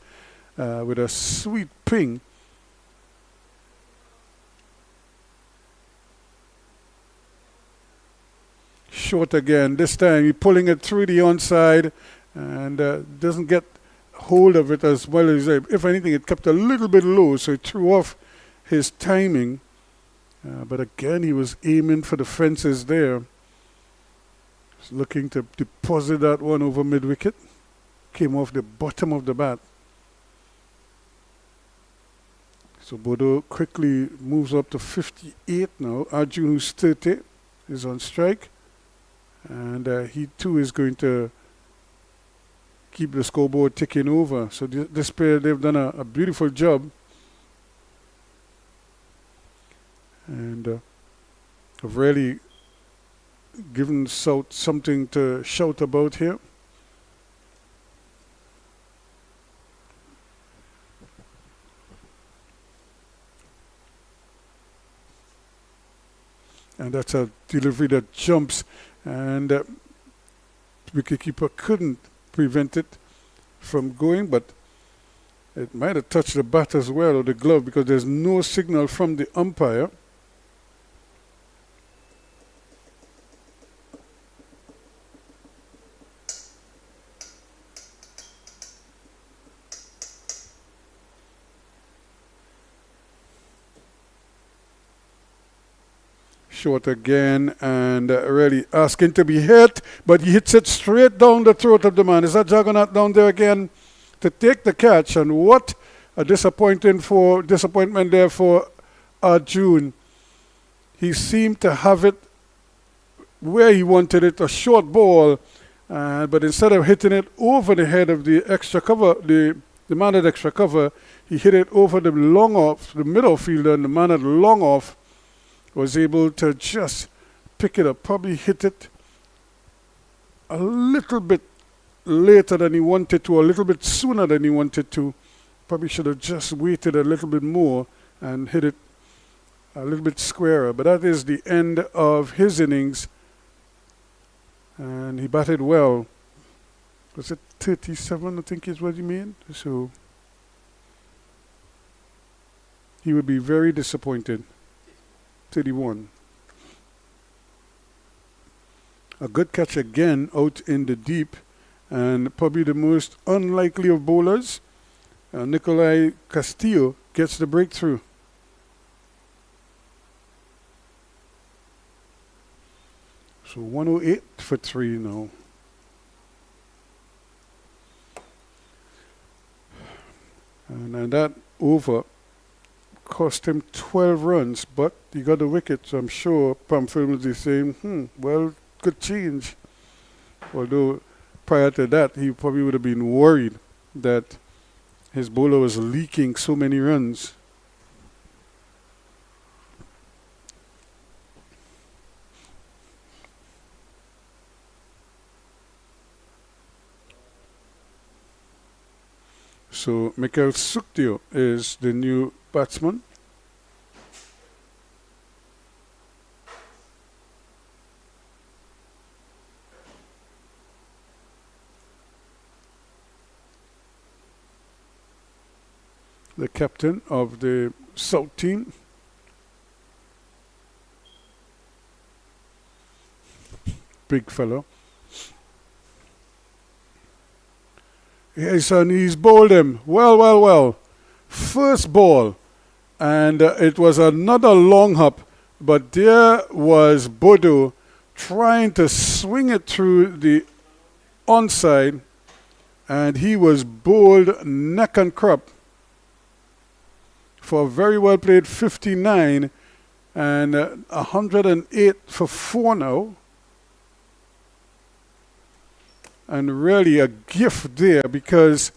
D: with a sweet ping. Short again. This time he's pulling it through the onside and doesn't get hold of it as well as if anything, it kept a little bit low, so it threw off his timing. But again, he was aiming for the fences there. He's looking to deposit that one over mid-wicket. Came off the bottom of the bat. So Bordeaux quickly moves up to 58 now. Arjun, who's 30, is on strike. And he too is going to keep the scoreboard ticking over. So this pair, they've done a beautiful job. And have really given South something to shout about here. And that's a delivery that jumps, and wicketkeeper couldn't prevent it from going, but it might have touched the bat as well, or the glove, because there's no signal from the umpire. Short again, and really asking to be hit, but he hits it straight down the throat of the man. Is that Juggernaut down there again to take the catch? And what a disappointment there for Arjun. He seemed to have it where he wanted it, a short ball, but instead of hitting it over the head of the extra cover, the man at extra cover, he hit it over the long off, the middle fielder, and the man at long off was able to just pick it up, probably hit it a little bit later than he wanted to, a little bit sooner than he wanted to. Probably should have just waited a little bit more and hit it a little bit squarer. But that is the end of his innings. And he batted well. Was it 37, I think is what he made? So he would be very disappointed. 31. A good catch again out in the deep, and probably the most unlikely of bowlers. Nikolai Castillo gets the breakthrough. So 108 for 3 now. And that over cost him 12 runs, but he got a wicket, so I'm sure Pamphil was just saying, well, good change. Although prior to that, he probably would have been worried that his bowler was leaking so many runs. So Mikel Suktio is the new batsman. The captain of the South team. Big fellow. Yes, and he's bowled him. Well. First ball. And it was another long hop. But there was Bodo trying to swing it through the onside. And he was bowled neck and crop for a very well played 59 and 108 for 4 now. And really a gift there because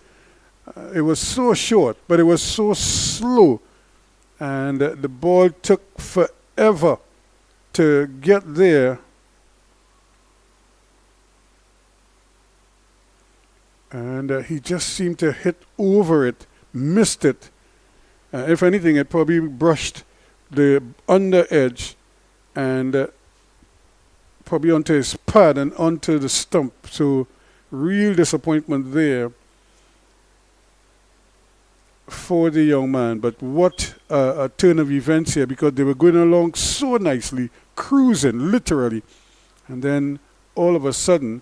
D: it was so short, but it was so slow. And the ball took forever to get there. And he just seemed to hit over it, missed it. If anything, it probably brushed the under edge and probably onto his pad and onto the stump. So real disappointment there for the young man. But what a turn of events here, because they were going along so nicely, cruising literally. And then all of a sudden,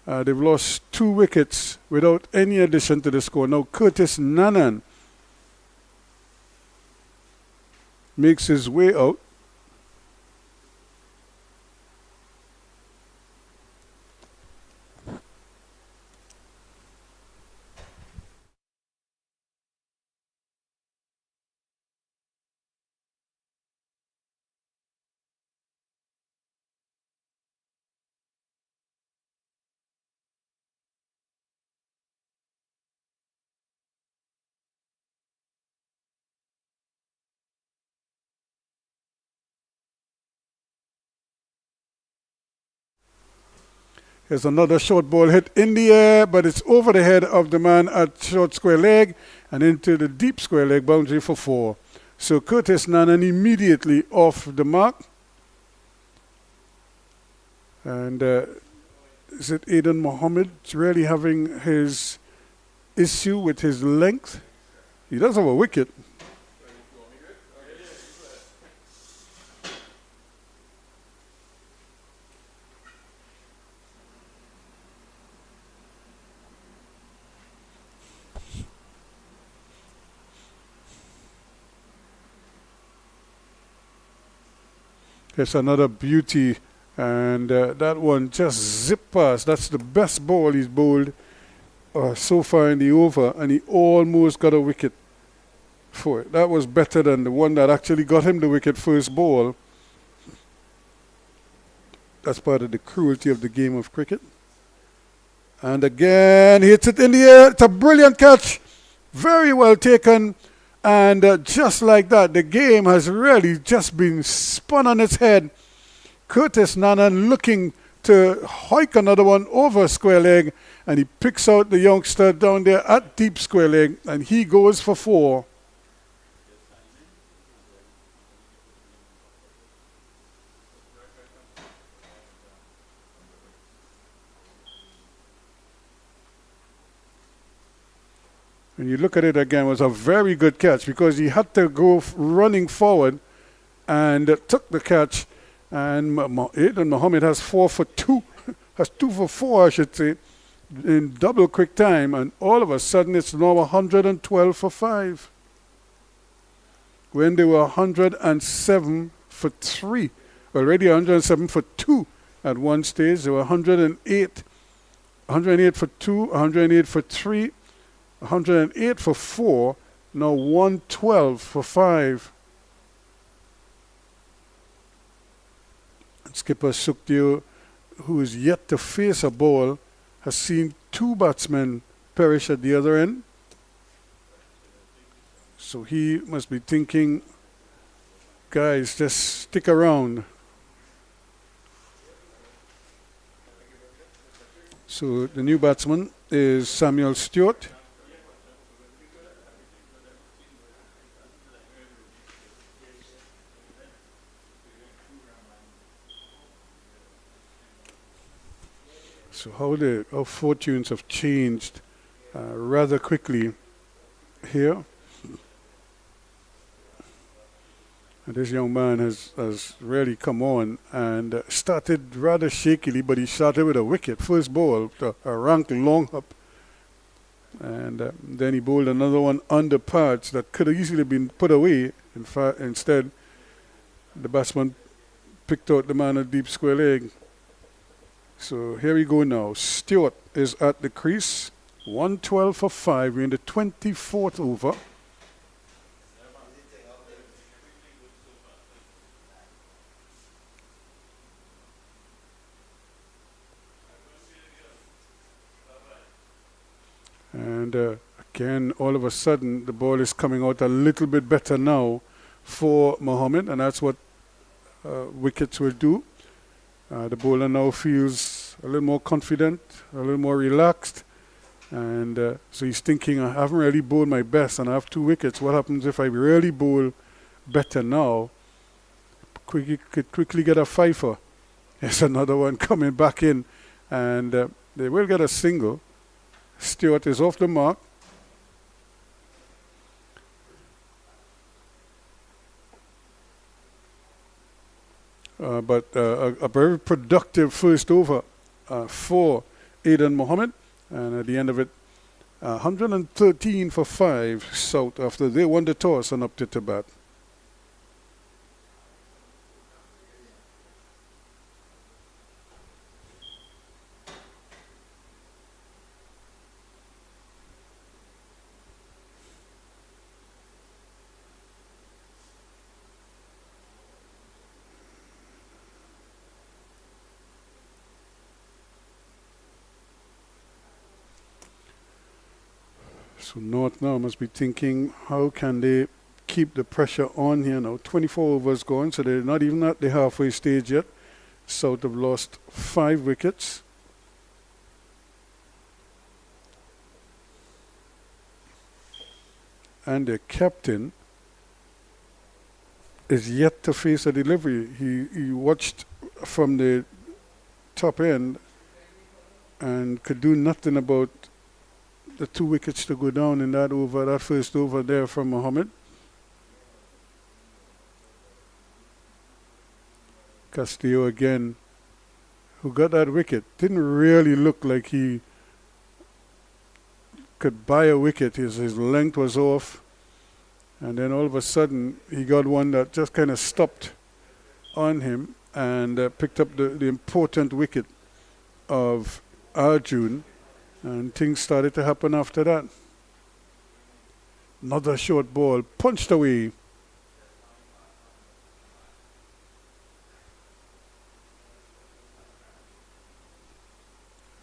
D: they've lost 2 wickets without any addition to the score. Now Curtis Nanan makes his way out. Here's another short ball hit in the air, but it's over the head of the man at short square leg and into the deep square leg boundary for 4. So Curtis Nanan immediately off the mark. And is it Aidan Mohammed really having his issue with his length? He does have a wicket. It's another beauty, and that one just zipped past. That's the best ball he's bowled so far in the over, and he almost got a wicket for it. That was better than the one that actually got him the wicket first ball. That's part of the cruelty of the game of cricket. And again, he hits it in the air. It's a brilliant catch. Very well taken. And just like that, the game has really just been spun on its head. Curtis Nanan looking to hike another one over square leg, and he picks out the youngster down there at deep square leg, and he goes for 4. When you look at it again, it was a very good catch because he had to go running forward and took the catch. And Aidan Mohammed has 4 for 2, has 2 for 4, I should say, in double quick time. And all of a sudden, it's now 112 for 5. When they were 107 for 3, already 107 for 2 at one stage. They were 108 for 2, 108 for 3. 108 for 4. Now 112 for 5. Skipper Sukhdev, who is yet to face a ball, has seen 2 batsmen perish at the other end. So he must be thinking, guys, just stick around. So the new batsman is Samuel Stewart. So how fortunes have changed rather quickly here. And this young man has really come on and started rather shakily, but he started with a wicket. First ball, a rank long up. And then he bowled another one under pads that could have easily been put away. In fact, instead, the batsman picked out the man at deep square leg. So here we go now. Stewart is at the crease. 112 for 5. We're in the 24th over. And again, all of a sudden, the ball is coming out a little bit better now for Mohammed, and that's what wickets will do. The bowler now feels a little more confident, a little more relaxed, and so he's thinking, I haven't really bowled my best and I have 2 wickets. What happens if I really bowl better now? Could quickly get a fifer. There's another one coming back in, and they will get a single. Stewart is off the mark. But a very productive first over for Aidan Mohammed. And at the end of it, 113 for 5 South after they won the toss and opted to bat. So North now must be thinking, how can they keep the pressure on here now? 24 overs gone, so they're not even at the halfway stage yet. South have lost 5 wickets. And their captain is yet to face a delivery. He watched from the top end and could do nothing about the 2 wickets to go down in that over, that first over there from Mohammed. Castillo again, who got that wicket, didn't really look like he could buy a wicket. His length was off, and then all of a sudden he got one that just kind of stopped on him and picked up the important wicket of Arjun. And things started to happen after that. Another short ball, punched away.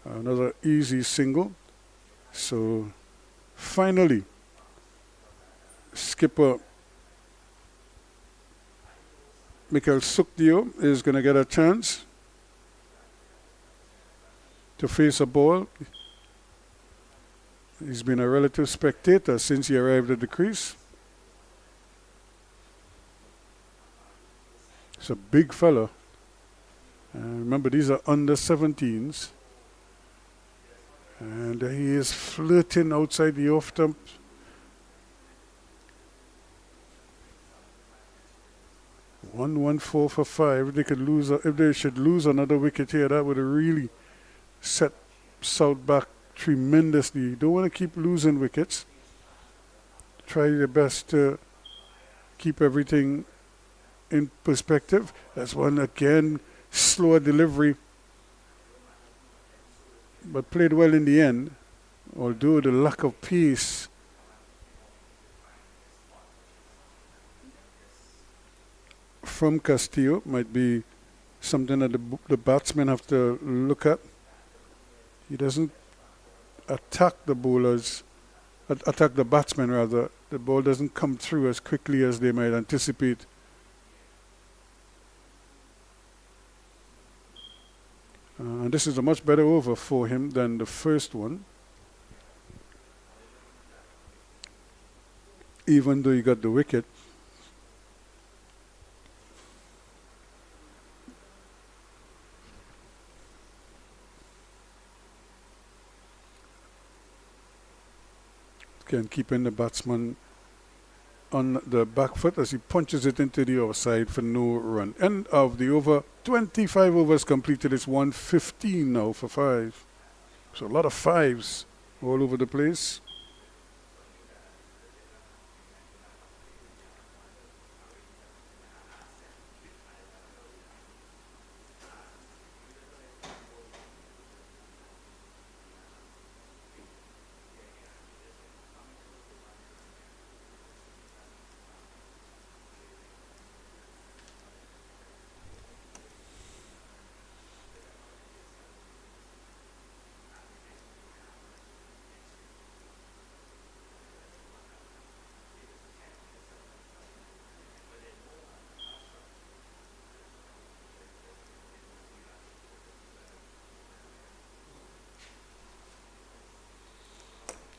D: Another easy single. So finally, skipper Mikhail Sukhdev is going to get a chance to face a ball. He's been a relative spectator since he arrived at the crease. He's a big fella. Remember, these are under 17s. And he is flirting outside the off stump. One 4 for 5. If they should lose another wicket here, that would have really set South back tremendously. You don't want to keep losing wickets. Try your best to keep everything in perspective. That's one again, slower delivery, but played well in the end, although the lack of pace from Castillo. Might be something that the batsmen have to look at. He doesn't attack the bowlers, attack the batsmen rather. The ball doesn't come through as quickly as they might anticipate. And this is a much better over for him than the first one. Even though he got the wicket. Again, keeping the batsman on the back foot as he punches it into the outside for no run. End of the over. 25 overs completed. It's 115 now for 5. So a lot of 5s all over the place.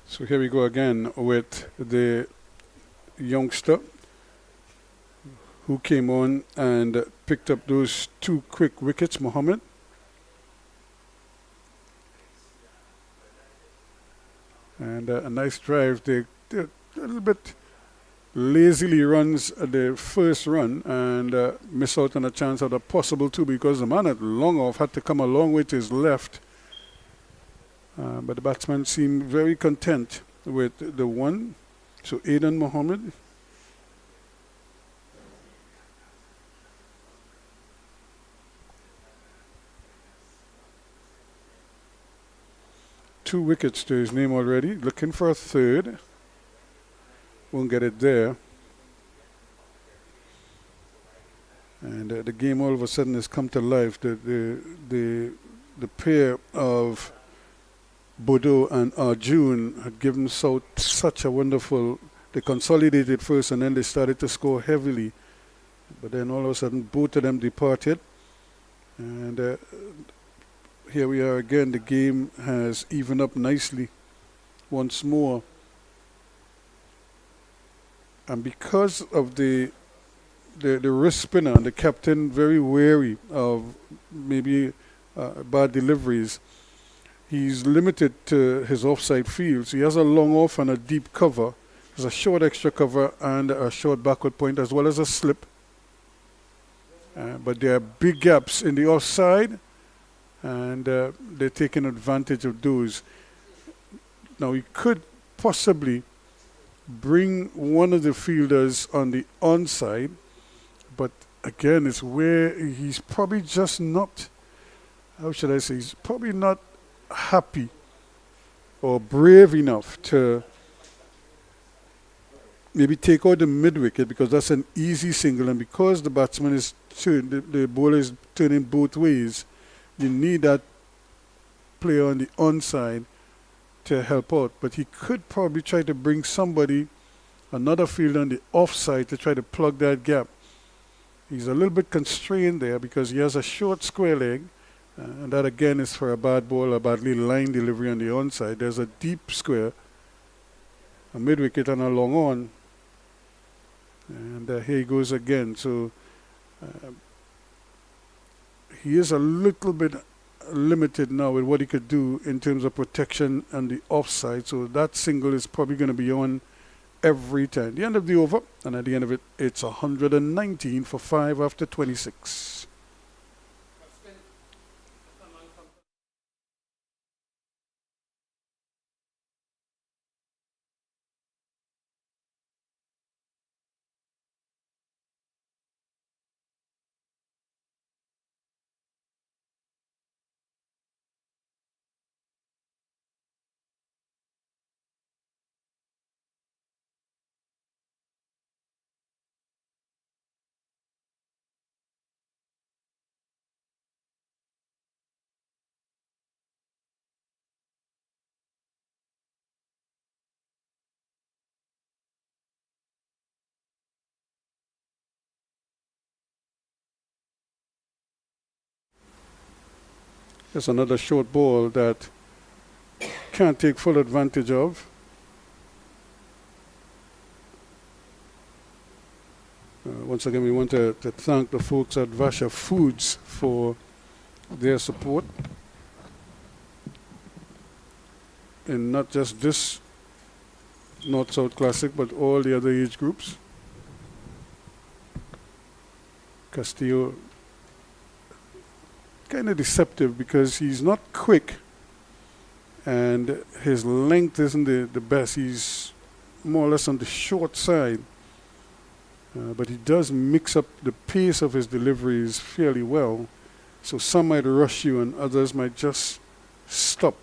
D: So here we go again with the youngster who came on and picked up those 2 quick wickets, Mohammed. And a nice drive. They a little bit lazily runs the first run and miss out on a chance of a possible 2 because the man at long off had to come a long way to his left. But the batsman seemed very content with the 1. So Aidan Mohammed. Two wickets to his name already. Looking for a 3rd. Won't get it there. And the game all of a sudden has come to life. The pair of Bodo and Arjun had given South such a wonderful. They consolidated first and then they started to score heavily. But then all of a sudden both of them departed. And here we are again. The game has evened up nicely once more. And because of the wrist spinner and the captain very wary of maybe bad deliveries, he's limited to his offside fields. He has a long off and a deep cover. There's a short extra cover and a short backward point as well as a slip. But there are big gaps in the offside and they're taking advantage of those. Now he could possibly bring one of the fielders on the onside, but again it's where he's probably just not, how should I say, he's probably not happy or brave enough to maybe take out the mid wicket because that's an easy single, and because the batsman is the bowler is turning both ways, you need that player on the onside to help out. But he could probably try to bring somebody, another fielder on the offside to try to plug that gap. He's a little bit constrained there because he has a short square leg. And that again is for a bad ball, a badly line delivery on the onside. There's a deep square, a mid wicket and a long on. And here he goes again. So he is a little bit limited now with what he could do in terms of protection and the offside. So that single is probably going to be on every time. The end of the over, and at the end of it, it's 119 for 5 after 26. There's another short ball that can't take full advantage of. Once again, we want to thank the folks at Vasha Foods for their support in not just this North-South Classic, but all the other age groups. Castillo, kind of deceptive because he's not quick and his length isn't the best. He's more or less on the short side. But he does mix up the pace of his deliveries fairly well. So some might rush you and others might just stop.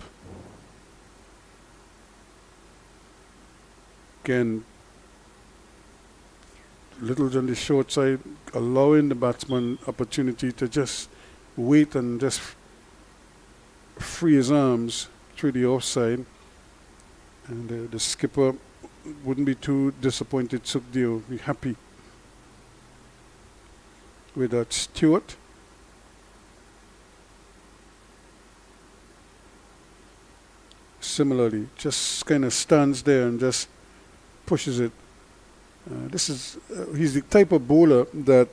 D: Again, little on the short side, allowing the batsman opportunity to just wait and just free his arms through the offside. And the skipper wouldn't be too disappointed. Sukhdev be happy with that. Stewart. Similarly, just kind of stands there and just pushes it. He's the type of bowler that,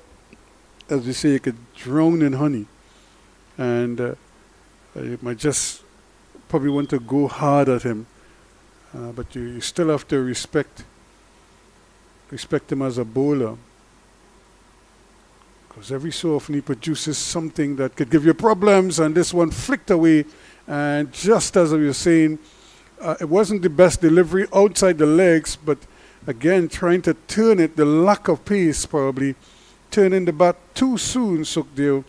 D: as we say, you could drown in honey. And you might just probably want to go hard at him. But you still have to respect him as a bowler. Because every so often he produces something that could give you problems, and this one flicked away. And just as I was saying, it wasn't the best delivery outside the legs, but again, trying to turn it, the lack of pace probably, turning the bat too soon, Sukhdev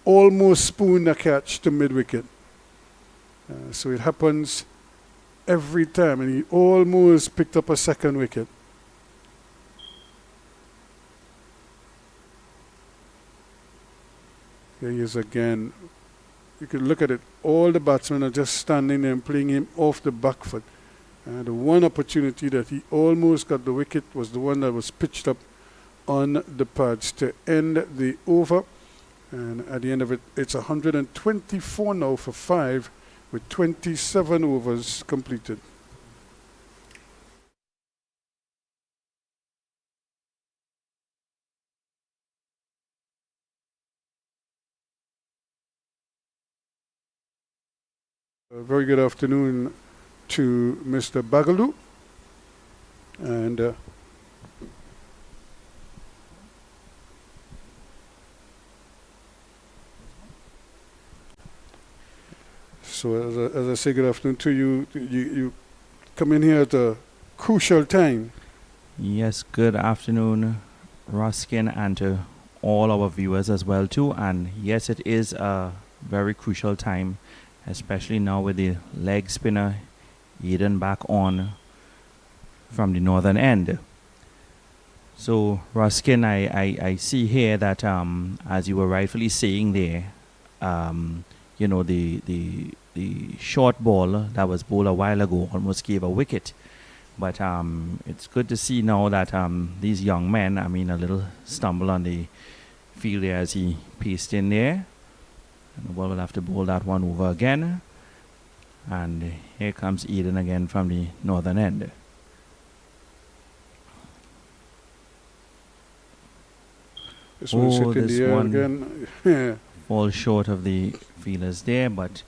D: almost spooned a catch to mid-wicket. So it happens every time, and he almost picked up a second wicket. Here he is again. You can look at it. All the batsmen are just standing there and playing him off the back foot. The one opportunity that he almost got the wicket was the one that was pitched up on the pads to end the over. And at the end of it, it's 124 now for 5 with 27 overs completed. A very good afternoon to Mr. Bagaloo. And so as I say good afternoon to you, you come in here at a crucial time.
E: Yes, good afternoon, Ruskin, and to all our viewers as well too. And yes, it is a very crucial time, especially now with the leg spinner Eden back on from the northern end. So Ruskin, I see here that as you were rightfully saying there, you know, the short ball that was bowled a while ago almost gave a wicket. But it's good to see now that these young men, I mean, a little stumble on the field there as he paced in there. And the ball will have to bowl that one over again. And here comes Eden again from the northern end.
D: This one's hit in
E: this
D: the air
E: one
D: again. Yeah.
E: falls short of the fielders there, but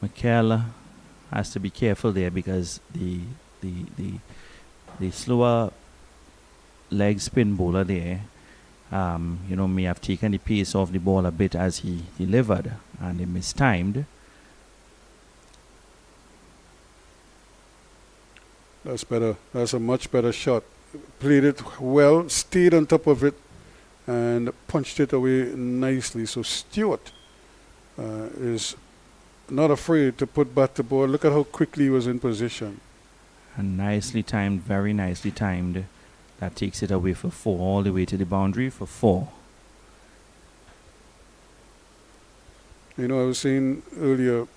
E: Mikel has to be careful there because the slower leg spin bowler there, you know, may have taken the pace off the ball a bit as he delivered, and he mistimed.
D: That's better. That's a much better shot. Played it well, stayed on top of it, and punched it away nicely. So Stewart is not afraid to put bat to ball. Look at how quickly he was in position.
E: And nicely timed, very nicely timed. That takes it away for 4, all the way to the boundary for 4.
D: You know, I was saying earlier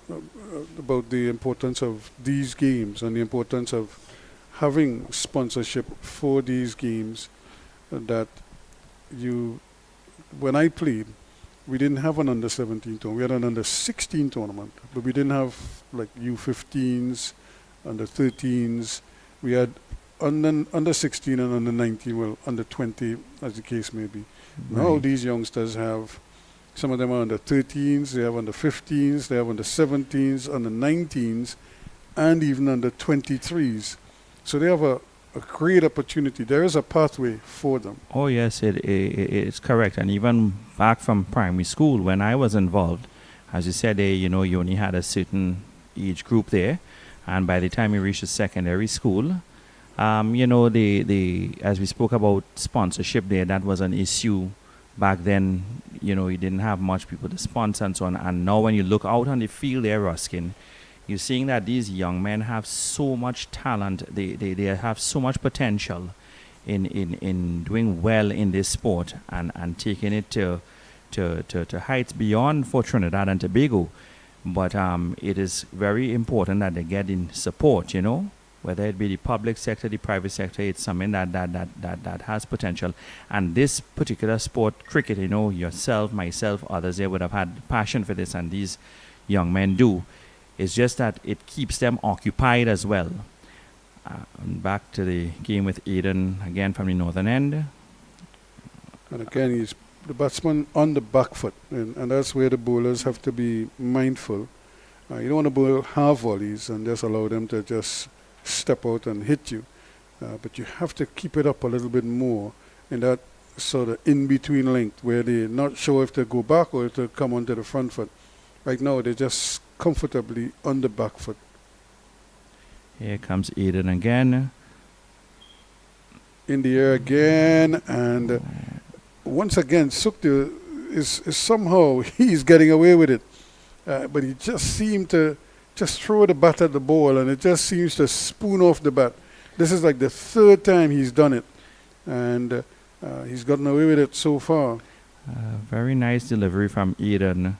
D: about the importance of these games and the importance of having sponsorship for these games. That when I played, we didn't have an under 17 tournament. We had an under 16 tournament, but we didn't have like U15s, under 13s. We had under 16 and under 19, well, under 20, as the case may be. Now
E: Right.
D: these youngsters have, some of them are under 13s, they have under 15s, they have under 17s, under 19s, and even under 23s. So they have a great opportunity. There is a pathway for them.
E: Oh yes, it's correct. And even back from primary school, when I was involved, as you said, you only had a certain age group there, and by the time you reached the secondary school, as we spoke about sponsorship there, that was an issue back then. You didn't have much people to sponsor and so on. And now when you look out on the field there, Ruskin, you're seeing that these young men have so much talent. They have so much potential in doing well in this sport and taking it to heights beyond for Trinidad and Tobago. But it is very important that they get in support, whether it be the public sector, the private sector. It's something that has potential. And this particular sport, cricket, yourself, myself, others, they would have had passion for this, and these young men do. It's just that it keeps them occupied as well. And back to the game with Aiden again from the northern end.
D: And again, he's the batsman on the back foot, and that's where the bowlers have to be mindful. You don't want to bowl half volleys and just allow them to just step out and hit you. But you have to keep it up a little bit more in that sort of in-between length where they're not sure if they go back or if they come onto the front foot. Right now, they're just comfortably on the back foot.
E: Here comes Aiden again.
D: In the air again, and once again, Sukti is somehow he's getting away with it, but he just seemed to just throw the bat at the ball, and it just seems to spoon off the bat. This is like the third time he's done it, and he's gotten away with it so far.
E: Very nice delivery from Aiden.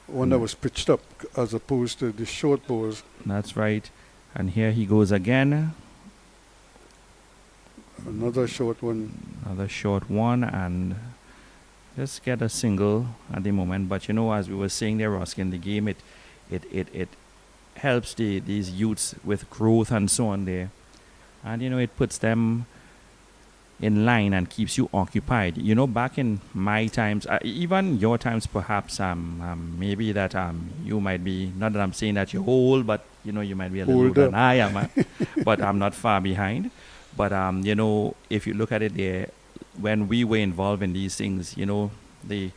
D: One that was pitched up as opposed to the short balls.
E: That's right. And here he goes again.
D: Another short one.
E: Another short one, and just get a single at the moment. But as we were saying there, Ruskin, the game it helps these youths with growth and so on there, and it puts them in line and keeps you occupied. Back in my times, even your times perhaps, maybe that you might be, not that I'm saying that you're old, but you might be a little older than I am, but I'm not far behind. But if you look at it there, when we were involved in these things, the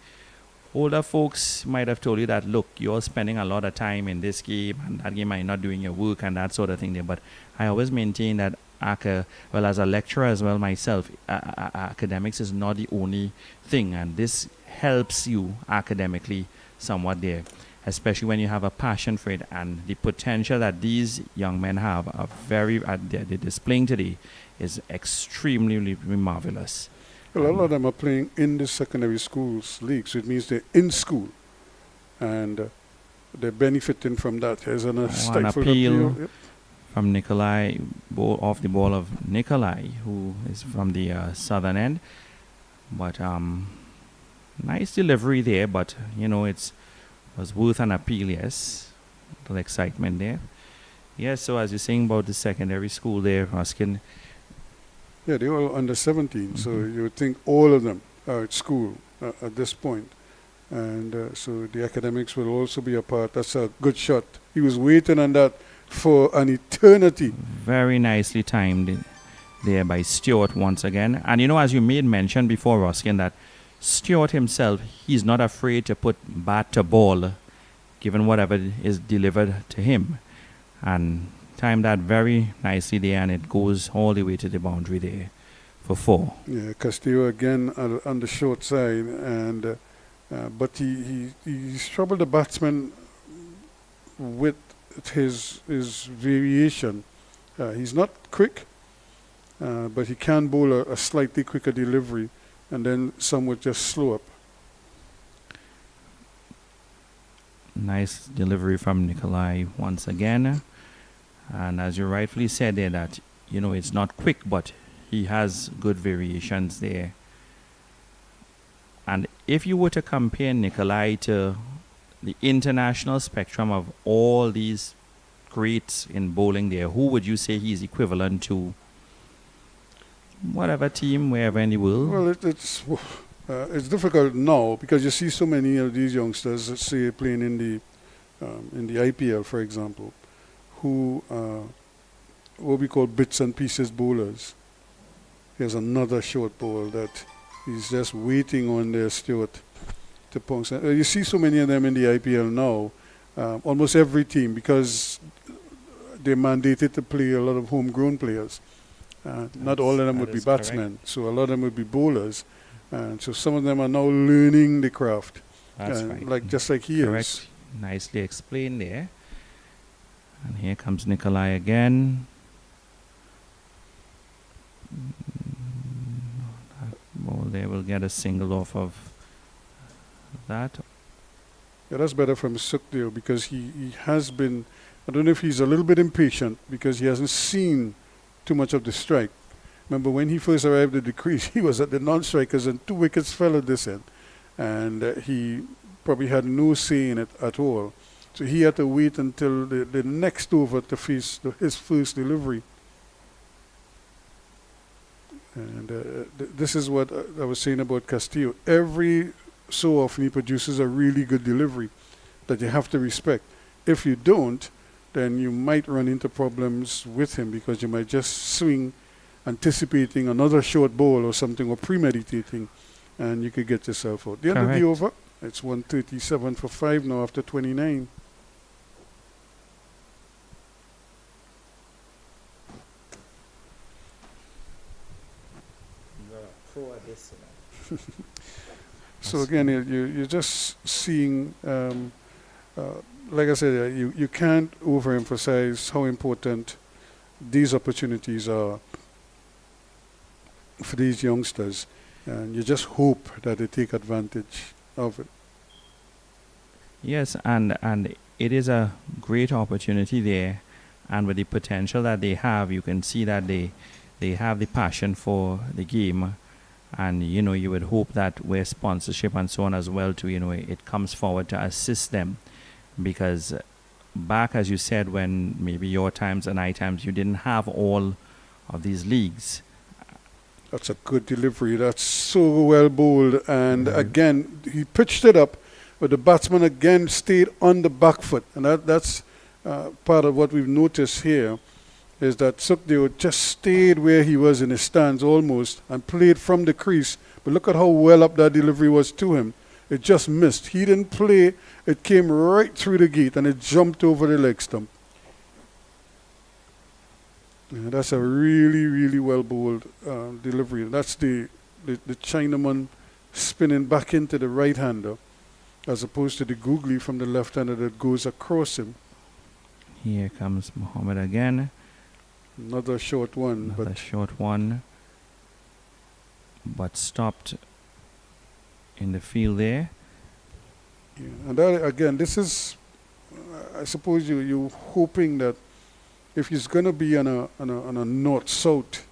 E: older folks might have told you that, look, you're spending a lot of time in this game, and that game might not doing your work and that sort of thing there. But I always maintain that as a lecturer as well myself, academics is not the only thing, and this helps you academically somewhat there, especially when you have a passion for it. And the potential that these young men have they're displaying today is extremely marvelous.
D: Well, a lot of them are playing in the secondary schools league, so it means they're in school, and they're benefiting from that. There's an
E: appeal.
D: Yep.
E: From Nikolai, off the ball of Nikolai, who is from the southern end. But nice delivery there, but it was worth an appeal, yes. A little excitement there. Yes, so as you're saying about the secondary school there, Ruskin.
D: Yeah, they're all under 17, so you would think all of them are at school at this point. And so the academics will also be a part. That's a good shot. He was waiting on that for an eternity.
E: Very nicely timed there by Stewart once again. And as you made mention before, Ruskin, that Stewart himself, he's not afraid to put bat to ball, given whatever is delivered to him. And timed that very nicely there, and it goes all the way to the boundary there for 4.
D: Yeah, Castillo again on the short side, and but he's troubled the batsman with his variation. He's not quick, but he can bowl a slightly quicker delivery, and then some would just slow up.
E: Nice delivery from Nikolai once again. And as you rightfully said there, that it's not quick, but he has good variations there. And if you were to compare Nikolai to the international spectrum of all these greats in bowling there, who would you say he's equivalent to? Whatever team, wherever in the world.
D: Well, it's difficult now because you see so many of these youngsters, let's say, playing in the IPL, for example, who what we call bits and pieces bowlers. Here's another short ball that he's just waiting on their steward to punch. You see so many of them in the IPL now, almost every team, because they're mandated to play a lot of homegrown players. Not all of them would be batsmen, so a lot of them would be bowlers. And so some of them are now learning the craft.
E: That's right.
D: Like just like he
E: Correct.
D: is.
E: Nicely explained there. And here comes Nikolai again. That ball there will get a single off of that.
D: Yeah, that's better from Sukhdev because he has been, I don't know if he's a little bit impatient because he hasn't seen too much of the strike. Remember when he first arrived at the crease, he was at the non-strikers and 2 wickets fell at this end. And he probably had no say in it at all. So he had to wait until the next over to face his first delivery. And this is what I was saying about Castillo. Every so often he produces a really good delivery that you have to respect. If you don't, then you might run into problems with him because you might just swing anticipating another short ball or something or premeditating and you could get yourself out. The end of the over, it's 137 for 5 now after 29. So again, you're just seeing, like I said, you can't overemphasize how important these opportunities are for these youngsters, and you just hope that they take advantage of it.
E: Yes, and it is a great opportunity there, and with the potential that they have, you can see that they have the passion for the game. And, you know, you would hope that where sponsorship and so on as well too, you know, it comes forward to assist them. Because back, as you said, when maybe your times and I times, you didn't have all of these leagues.
D: That's a good delivery. That's so well bowled. And again, he pitched it up, but the batsman again stayed on the back foot. And that's part of what we've noticed here. Is that Sukhdev just stayed where he was in his stance almost and played from the crease. But look at how well up that delivery was to him. It just missed. He didn't play. It came right through the gate and it jumped over the leg stump. Yeah, that's a really, really well bowled delivery. That's the Chinaman spinning back into the right-hander as opposed to the googly from the left-hander that goes across him.
E: Here comes Mohammed again.
D: Another short one.
E: Another short one. But stopped in the field there.
D: Yeah. And that, again, this is, I suppose you're hoping that if he's going to be on a north-south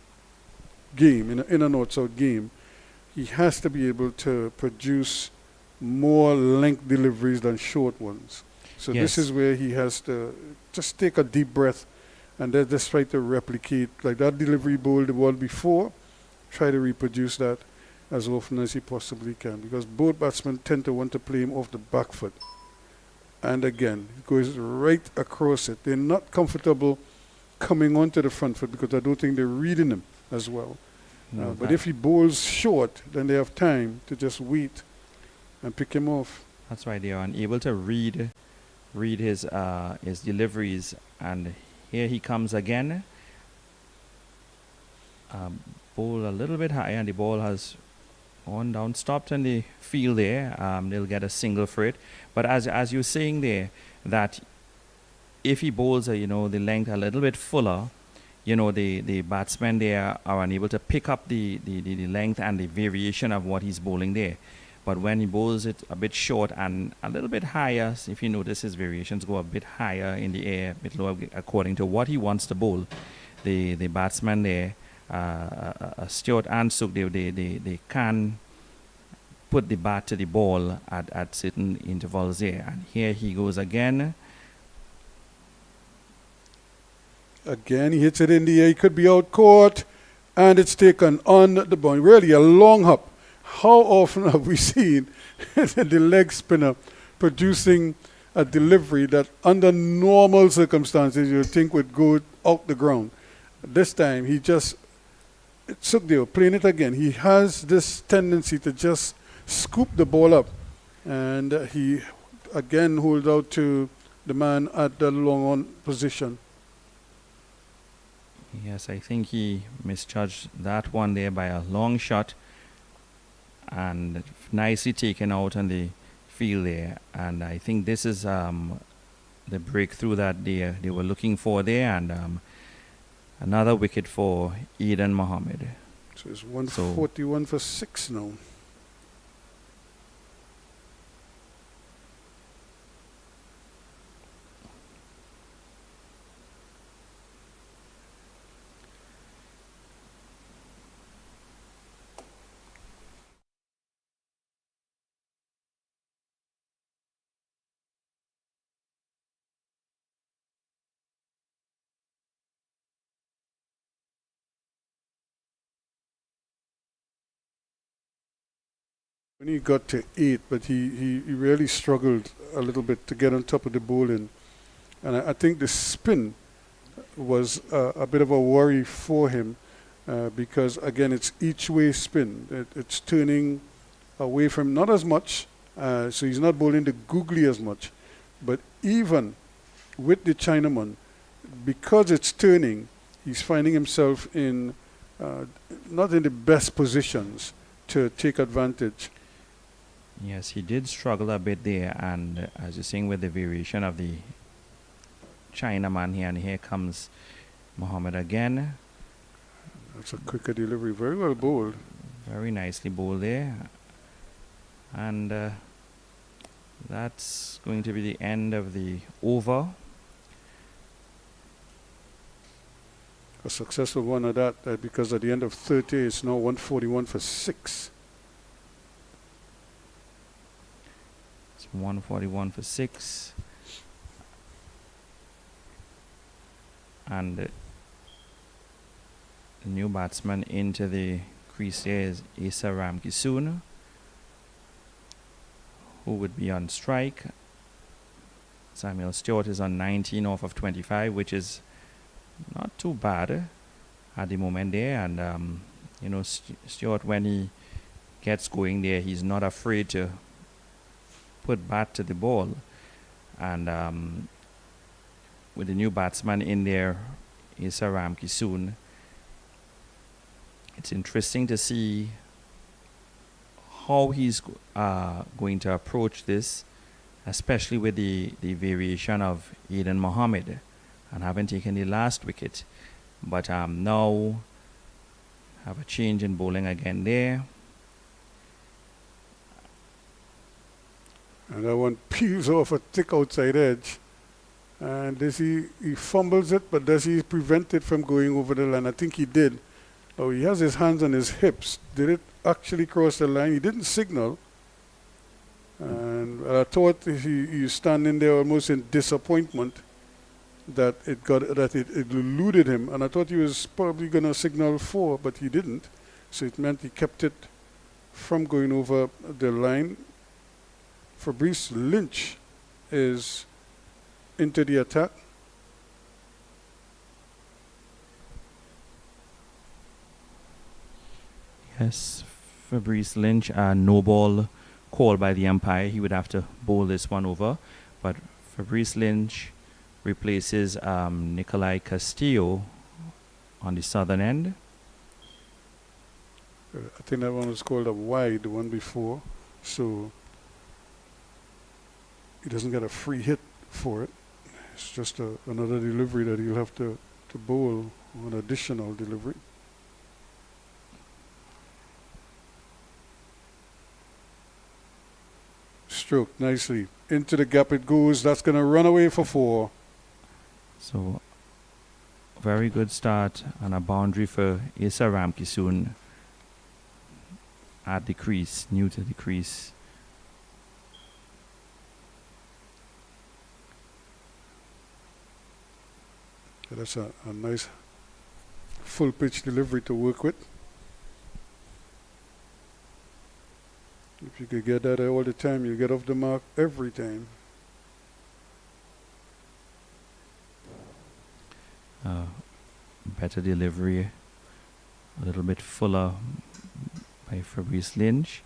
D: game, in a north-south game, he has to be able to produce more length deliveries than short ones. So this is where he has to just take a deep breath and then just try to replicate, like that delivery bowled the ball before, try to reproduce that as often as he possibly can, because both batsmen tend to want to play him off the back foot. And again, it goes right across it. They're not comfortable coming onto the front foot because I don't think they're reading him as well.
E: No,
D: but if he bowls short, then they have time to just wait and pick him off.
E: That's right, they are unable to read his deliveries, and here he comes again. Bowl a little bit high, and the ball has gone down, stopped in the field there. They'll get a single for it. But as you're saying there, that if he bowls the length a little bit fuller, the batsmen there are unable to pick up the length and the variation of what he's bowling there. But when he bowls it a bit short and a little bit higher, if you notice his variations go a bit higher in the air, a bit lower according to what he wants to bowl, the batsman there, Stewart and Sukhdev, they can put the bat to the ball at certain intervals there. And here he goes again.
D: Again, he hits it in the air. He could be out caught, and it's taken on the boundary. Really a long hop. How often have we seen the leg spinner producing a delivery that under normal circumstances you would think would go out the ground? This time he just took there, playing it again. He has this tendency to just scoop the ball up, and he again holds out to the man at the long on position.
E: Yes, I think he misjudged that one there by a long shot, and nicely taken out on the field there. And I think this is the breakthrough that they were looking for there, and another wicket for Eden Mohammed.
D: So it's 141 for 6 now. When he got to 8, but he really struggled a little bit to get on top of the bowling. And I think the spin was a bit of a worry for him because, again, it's each way spin. It's turning away from, not as much, so he's not bowling the googly as much. But even with the Chinaman, because it's turning, he's finding himself in not in the best positions to take advantage.
E: Yes, he did struggle a bit there, and as you're saying, with the variation of the Chinaman here, and here comes Mohammed again.
D: That's a quicker delivery, very well bowled.
E: Very nicely bowled there. And that's going to be the end of the over.
D: A successful one of that because at the end of 30, it's now 141 for 6.
E: 141 for 6, and the new batsman into the crease there is Asa Ramkisoon, who would be on strike. Samuel Stewart is on 19 off of 25, which is not too bad at the moment there. And you know, Stewart, when he gets going there, he's not afraid to put bat to the ball. And with the new batsman in there, Asa Ramkisoon, it's interesting to see how he's going to approach this, especially with the variation of Eden Mohammed and having taken the last wicket. But now have a change in bowling again there.
D: And that one peels off a thick outside edge. And does he fumbles it, but does he prevent it from going over the line? I think he did. Oh, he has his hands on his hips. Did it actually cross the line? He didn't signal. And I thought he was standing there almost in disappointment that it eluded him. And I thought he was probably going to signal 4, but he didn't. So it meant he kept it from going over the line. Fabrice Lynch is into the attack.
E: Yes, Fabrice Lynch, no ball called by the umpire. He would have to bowl this one over. But Fabrice Lynch replaces Nikolai Castillo on the southern end.
D: I think that one was called a wide, the one before. So he doesn't get a free hit for it. It's just another delivery that he'll have to bowl, an additional delivery. Stroke nicely. Into the gap it goes. That's going to run away for 4.
E: So, very good start and a boundary for Asa Ramkisoon. at the crease, new to the crease.
D: That's a nice full pitch delivery to work with. If you could get that all the time, you get off the mark every time.
E: Better delivery, a little bit fuller by Fabrice Lynch.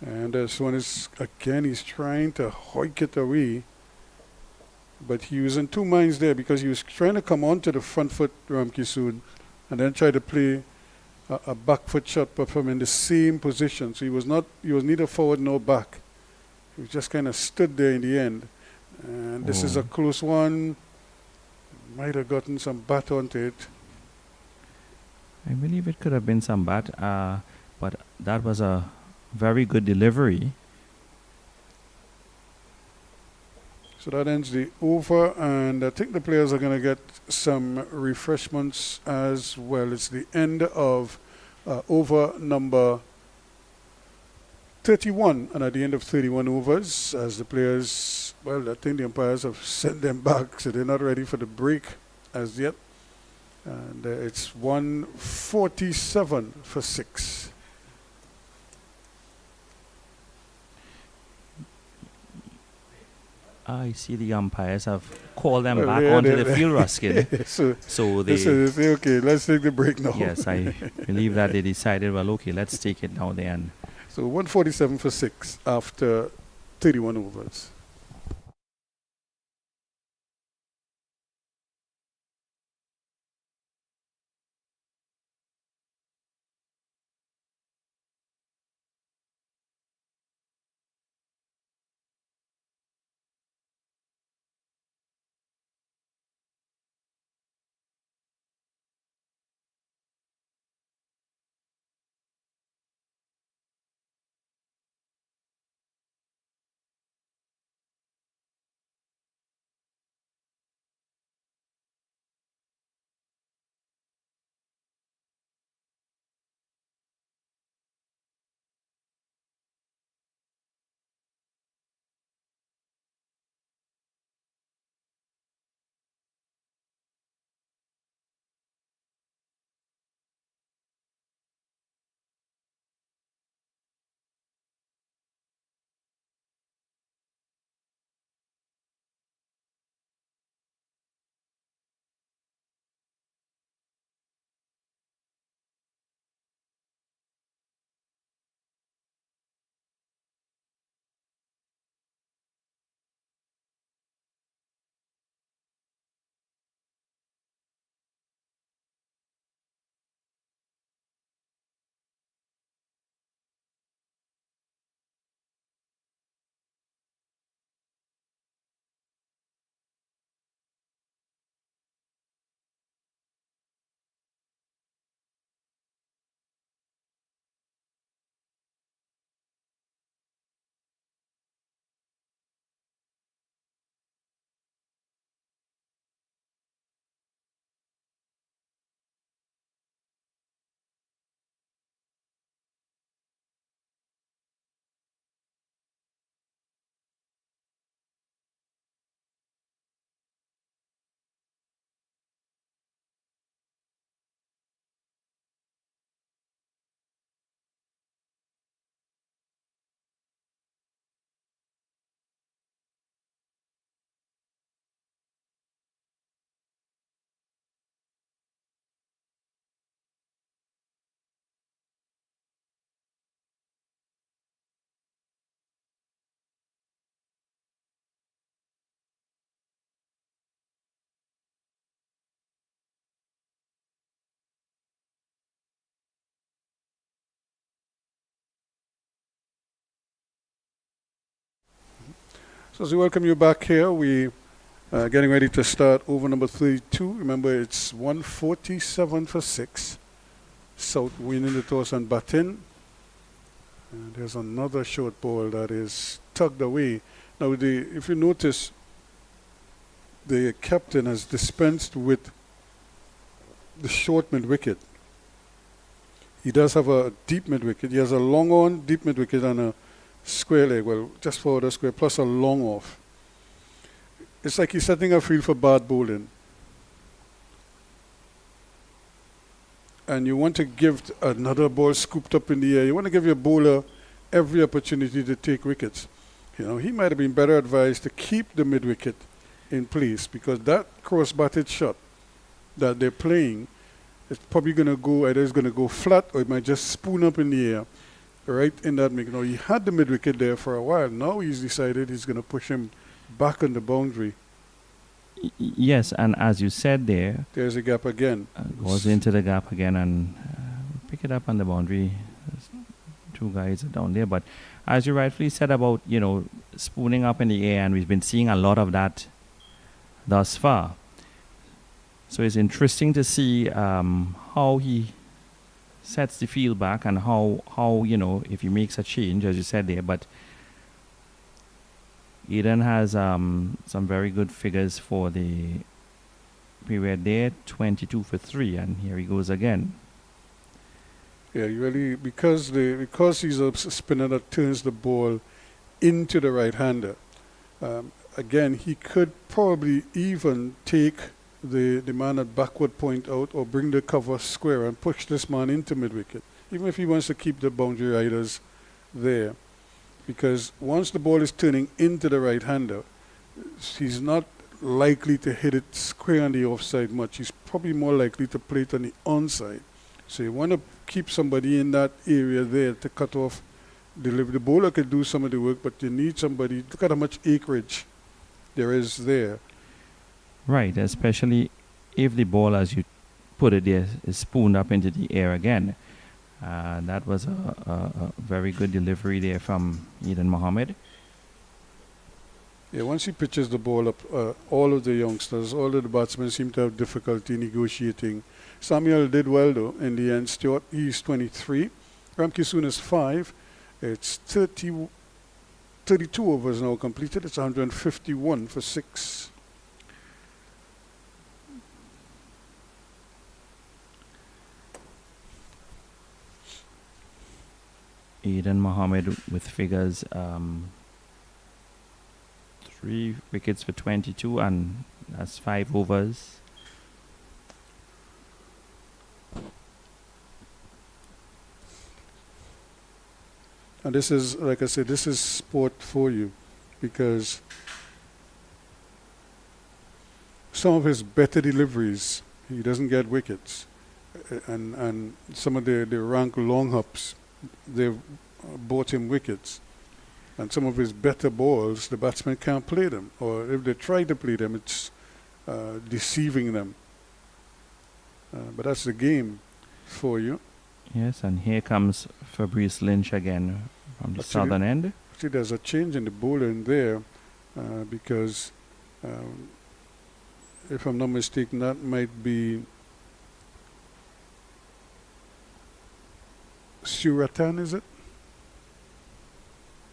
D: And this one is, again, he's trying to hoik it away. But he was in two minds there because he was trying to come onto the front foot, Ramkisud, and then try to play a back foot shot, but from in the same position. So he was neither forward nor back. He just kind of stood there in the end. And this is a close one. Might have gotten some bat onto it.
E: I believe it could have been some bat, but that was a very good delivery.
D: So that ends the over, and I think the players are going to get some refreshments as well. It's the end of over number 31, and at the end of 31 overs, as the players, well, I think the umpires have sent them back, so they're not ready for the break as yet. And it's 147 for 6.
E: I see the umpires have called them
D: Well,
E: back
D: yeah,
E: onto
D: they-
E: the field, Ruskin. So
D: They
E: they,
D: say, okay, let's take the break now.
E: yes, I believe that they decided, well, okay, let's take it now then.
D: So 147 for 6 after 31 overs. So as we welcome you back here, we are getting ready to start over number 32. Remember, it's 147 for 6. South winning the toss and batting. And there's another short ball that is tugged away. Now, if you notice, the captain has dispensed with the short mid wicket. He does have a deep mid wicket. He has a long on, deep mid wicket, and a square leg. Well, just forward a square plus a long off. It's like he's setting a field for bad bowling. And you want to give another ball scooped up in the air. You want to give your bowler every opportunity to take wickets. You know, he might have been better advised to keep the mid wicket in place, because that cross-batted shot that they're playing is probably going to go, either it's going to go flat or it might just spoon up in the air right in that make. Now, he had the mid wicket there for a while. Now he's decided he's going to push him back on the boundary.
E: Yes, and as you said there,
D: There's a gap again.
E: goes into the gap again and pick it up on the boundary. There's two guys are down there, but as you rightfully said about, you know, spooning up in the air, and we've been seeing a lot of that thus far. So it's interesting to see how he sets the field back, and how you know, if he makes a change, as you said there. But Eden has some very good figures for the period there, 22 for 3, and here he goes again.
D: Yeah, you really, because he's a spinner that turns the ball into the right-hander. Again, he could probably even take the man at backward point out, or bring the cover square and push this man into mid-wicket, even if he wants to keep the boundary riders there. Because once the ball is turning into the right-hander, he's not likely to hit it square on the offside much. He's probably more likely to play it on the onside. So you want to keep somebody in that area there to cut off delivery. The bowler could do some of the work, but you need somebody. Look at how much acreage there is there.
E: Right, especially if the ball, as you put it there, is spooned up into the air again. That was a very good delivery there from Eden Mohammed.
D: Yeah, once he pitches the ball up, all of the youngsters, all of the batsmen seem to have difficulty negotiating. Samuel did well, though, in the end. Stewart, he's 23. Ramkisoon is 5. It's 32 overs now completed. It's 151 for 6.
E: Eden Mohammed with figures 3 wickets for 22, and that's 5 overs.
D: And this is, like I said, this is sport for you, because some of his better deliveries, he doesn't get wickets. And some of the rank long hops, they've bought him wickets. And some of his better balls, the batsmen can't play them. Or if they try to play them, it's deceiving them. But that's the game for you.
E: Yes, and here comes Fabrice Lynch again from the southern end.
D: See, there's a change in the bowling there, because if I'm not mistaken, that might be Suratan, is it?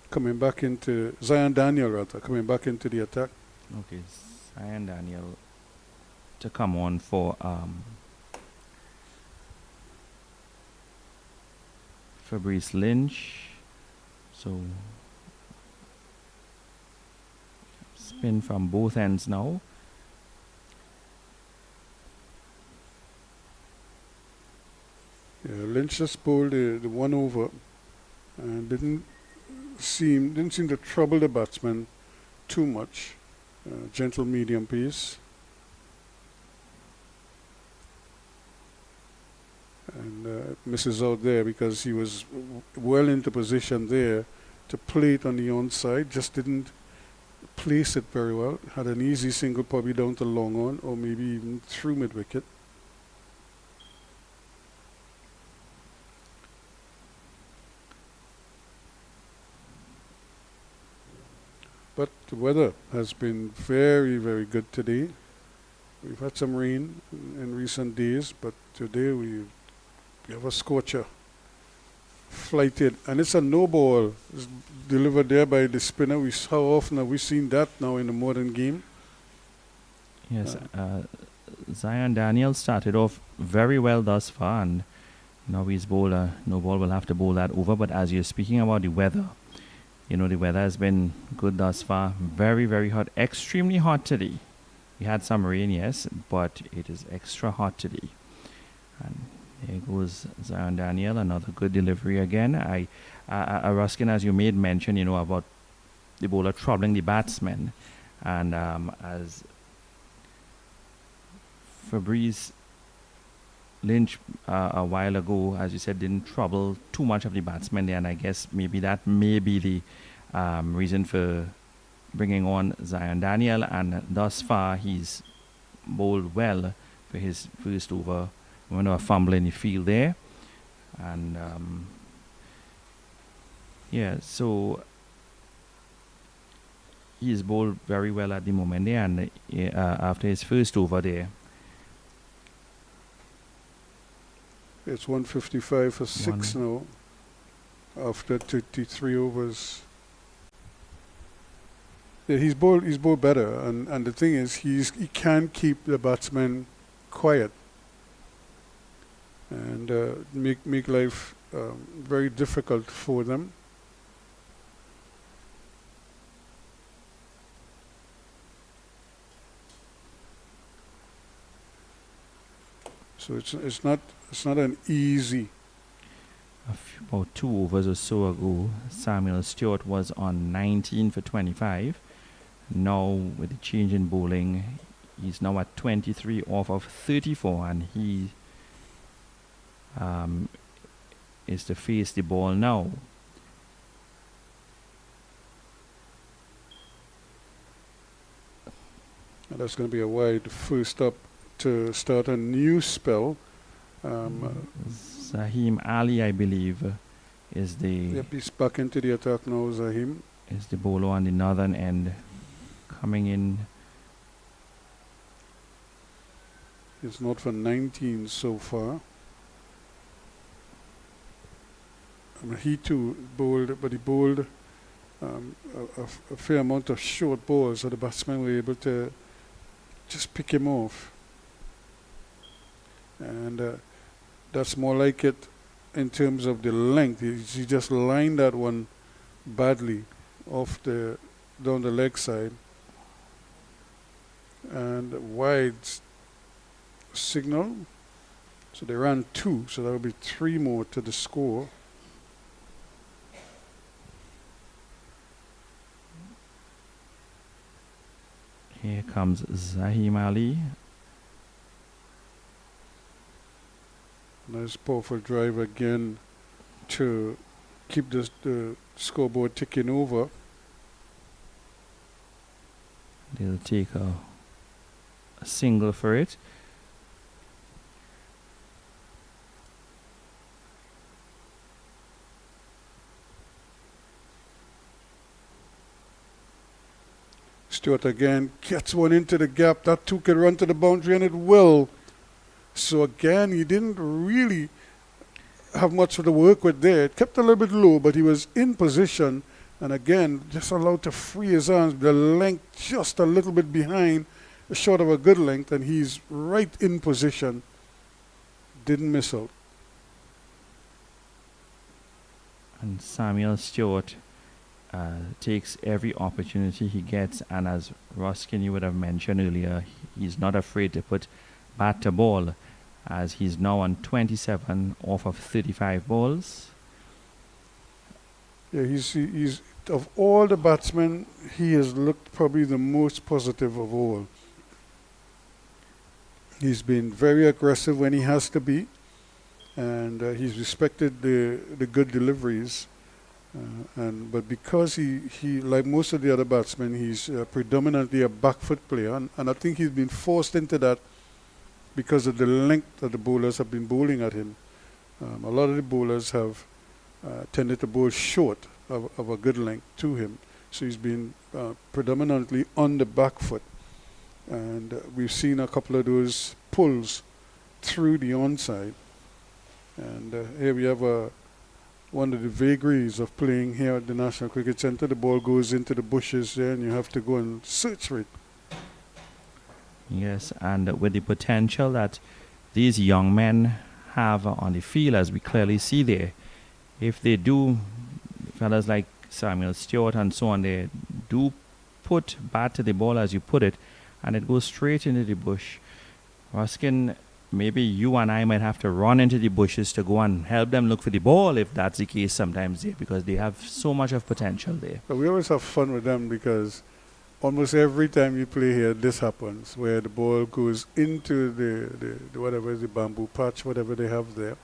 D: Coming back into Zion Daniel, rather, coming back into the attack.
E: Okay, Zion Daniel to come on for Fabrice Lynch. So spin from both ends now.
D: Yeah, Lynch just bowled the 1 over and didn't seem to trouble the batsman too much. Gentle medium pace. And misses out there because he was well into position there to play it on the onside, just didn't place it very well. Had an easy single probably down to long on, or maybe even through mid wicket. But the weather has been very, very good today. We've had some rain in recent days, but today we have a scorcher. Flighted, and it's a no ball. It's delivered there by the spinner. How often have we seen that now in the modern game?
E: Yes, Zion Daniel started off very well thus far, and now his bowler, no ball will have to bowl that over. But as you're speaking about the weather, the weather has been good thus far. Very, very hot, extremely hot today. We had some rain, yes, but it is extra hot today. And there goes Zion Daniel, another good delivery again. Ruskin, as you made mention, about the bowler troubling the batsmen, and as Fabrice Lynch a while ago, as you said, didn't trouble too much of the batsmen there, and I guess maybe that may be the reason for bringing on Zion Daniel, and thus far he's bowled well for his first over. A fumble in the field there, and so he's bowled very well at the moment there, and after his first over there.
D: It's 155 for 6 now, after 33 overs. Yeah, he's bowled better, and the thing is, he can keep the batsmen quiet, and make life very difficult for them. So it's not an easy.
E: About 2 overs or so ago, Samuel Stewart was on 19 for 25. Now, with the change in bowling, he's now at 23 off of 34, and he is to face the ball now.
D: And that's going to be a wide first up to start a new spell.
E: Zahim Ali, I believe, is the...
D: Yep, he's back into the attack now, Zahim.
E: Is the bowler on the northern end, coming in.
D: He's not for 19 so far. He too bowled, but he bowled a fair amount of short balls, so the batsmen were able to just pick him off. And that's more like it in terms of the length. He just lined that one badly off down the leg side. And wide signal. So they ran 2, so that will be 3 more to the score.
E: Here comes Zahim Ali.
D: Nice powerful drive again to keep the scoreboard ticking over.
E: They'll take a single for it.
D: Stewart again gets one into the gap. That too can run to the boundary, and it will. So again, he didn't really have much to work with there. It kept a little bit low, but he was in position. And again, just allowed to free his arms. The length just a little bit behind, short of a good length, and he's right in position. Didn't miss out.
E: And Samuel Stewart takes every opportunity he gets, and as Ruskin, you would have mentioned earlier, he's not afraid to put bat to ball, as he's now on 27 off of 35 balls.
D: Yeah, he's of all the batsmen, he has looked probably the most positive of all. He's been very aggressive when he has to be, and he's respected the good deliveries. But because he like most of the other batsmen, he's predominantly a back foot player, and I think he's been forced into that because of the length that the bowlers have been bowling at him. A lot of the bowlers have tended to bowl short of a good length to him, so he's been predominantly on the back foot, and we've seen a couple of those pulls through the onside. And here we have one of the vagaries of playing here at the National Cricket Centre. The ball goes into the bushes there, and you have to go and search for it.
E: Yes, and with the potential that these young men have on the field, as we clearly see there, if they do, fellas like Samuel Stewart and so on, they do put bat to the ball, as you put it, and it goes straight into the bush. Ruskin, maybe you and I might have to run into the bushes to go and help them look for the ball, if that's the case sometimes there, because they have so much of potential there.
D: But we always have fun with them because almost every time you play here, this happens, where the ball goes into the whatever is the bamboo patch, whatever they have there,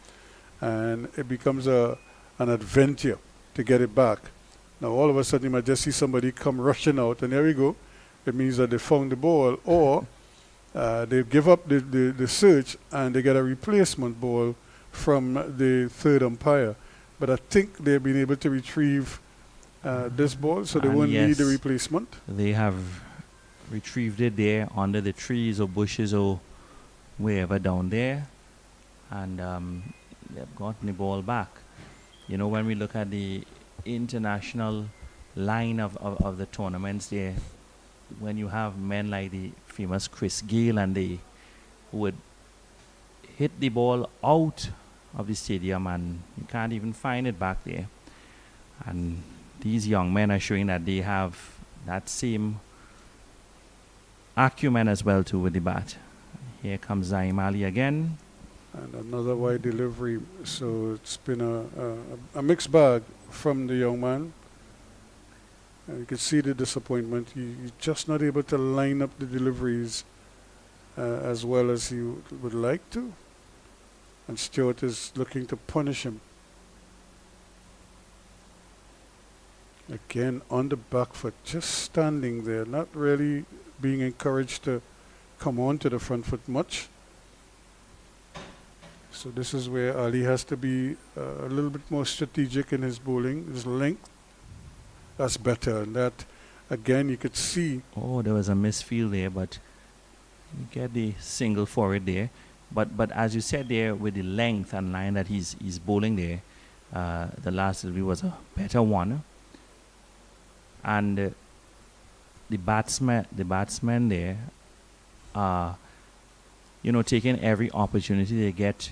D: and it becomes an adventure to get it back. Now all of a sudden you might just see somebody come rushing out, and there we go. It means that they found the ball, or they give up the search and they get a replacement ball from the third umpire. But I think they've been able to retrieve this ball, so they
E: And
D: won't need the
E: yes,
D: replacement.
E: They have retrieved it there under the trees or bushes or wherever down there, and they've gotten the ball back. You know, when we look at the international line of the tournaments there, when you have men like the famous Chris Gale, and they would hit the ball out of the stadium and you can't even find it back there. And these young men are showing that they have that same acumen as well too with the bat. Here comes Zaim Ali again.
D: And another wide delivery. So it's been a mixed bag from the young man. And you can see the disappointment. He's just not able to line up the deliveries as well as he would like to. And Stewart is looking to punish him. Again, on the back foot, just standing there, not really being encouraged to come on to the front foot much. So this is where Ali has to be a little bit more strategic in his bowling, his length. That's better. And that, again, you could see.
E: Oh, there was a misfield there, but you get the single for it there. But as you said there, with the length and line that he's bowling there, the last delivery was a better one. And the batsmen there are, taking every opportunity they get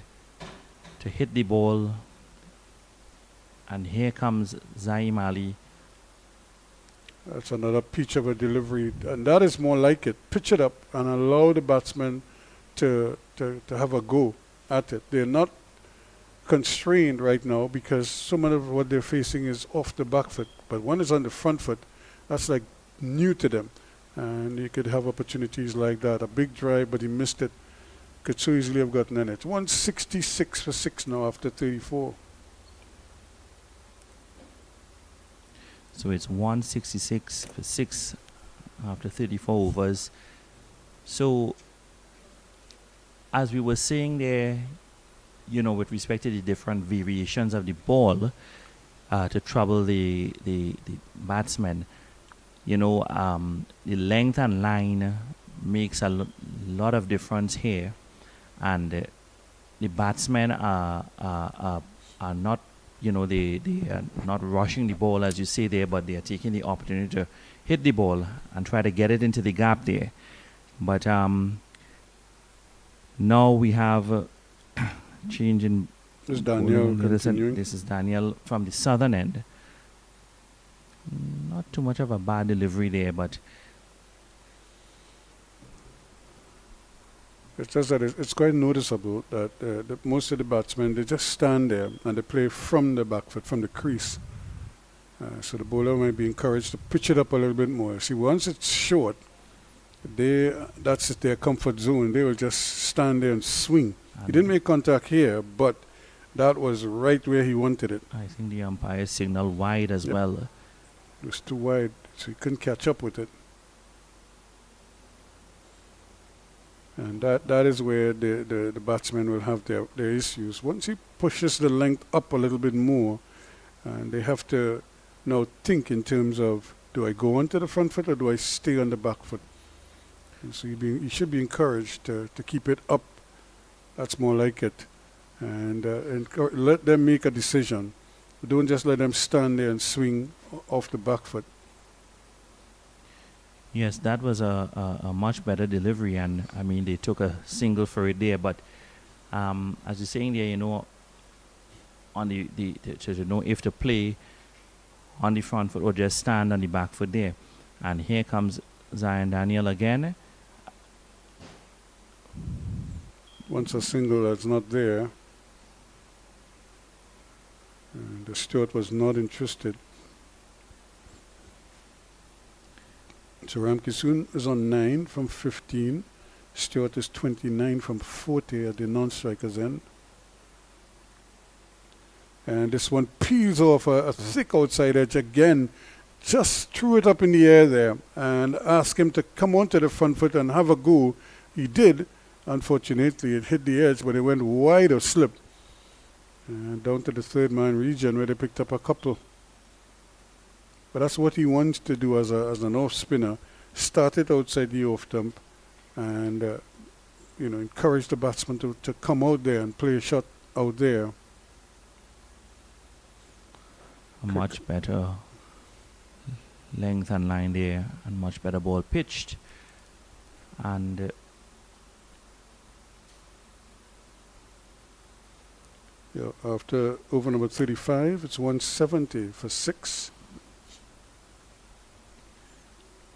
E: to hit the ball. And here comes Zaim Ali.
D: That's another pitch of a delivery. And that is more like it. Pitch it up and allow the batsmen to have a go at it. They're not constrained right now because so much of what they're facing is off the back foot. But one is on the front foot. That's like new to them. And you could have opportunities like that. A big drive, but he missed it. Could so easily have gotten in it. 166 for 6 now after 34.
E: So it's 166 for 6 after 34 overs. So as we were saying there, with respect to the different variations of the ball to trouble the batsmen, the length and line makes a lot of difference here. And the batsmen are not, they are not rushing the ball, as you say there, but they are taking the opportunity to hit the ball and try to get it into the gap there. But now we have change in.
D: This is Daniel continuing.
E: This is Daniel from the southern end. Not too much of a bad delivery there, but
D: it's just that it's quite noticeable that most of the batsmen, they just stand there and they play from the back foot, from the crease. So the bowler might be encouraged to pitch it up a little bit more. See, once it's short, that's their comfort zone. They will just stand there and swing. He didn't make contact here, but that was right where he wanted it.
E: I think the umpire signaled wide as well.
D: It was too wide, so he couldn't catch up with it. And that is where the batsmen will have their issues. Once he pushes the length up a little bit more, and they have to now think in terms of, do I go onto the front foot or do I stay on the back foot? And so you should be encouraged to keep it up. That's more like it. And let them make a decision. Don't just let them stand there and swing off the back foot.
E: Yes, that was a much better delivery, and I mean they took a single for it there. But as you're saying there, on the to know if to play on the front foot or just stand on the back foot there. And here comes Zion Daniel again.
D: Once a single that's not there, and the Stewart was not interested. So Ramkisoon is on 9 from 15. Stewart is 29 from 40 at the non-striker's end. And this one peels off a thick outside edge again. Just threw it up in the air there and asked him to come onto the front foot and have a go. He did. Unfortunately, it hit the edge, but it went wide of slip. And down to the third man region where they picked up a couple. But that's what he wants to do as an off spinner. Start it outside the off stump and encourage the batsman to come out there and play a shot out there.
E: A much better length and line there, and much better ball pitched. And
D: after over number 35, it's 170 for 6.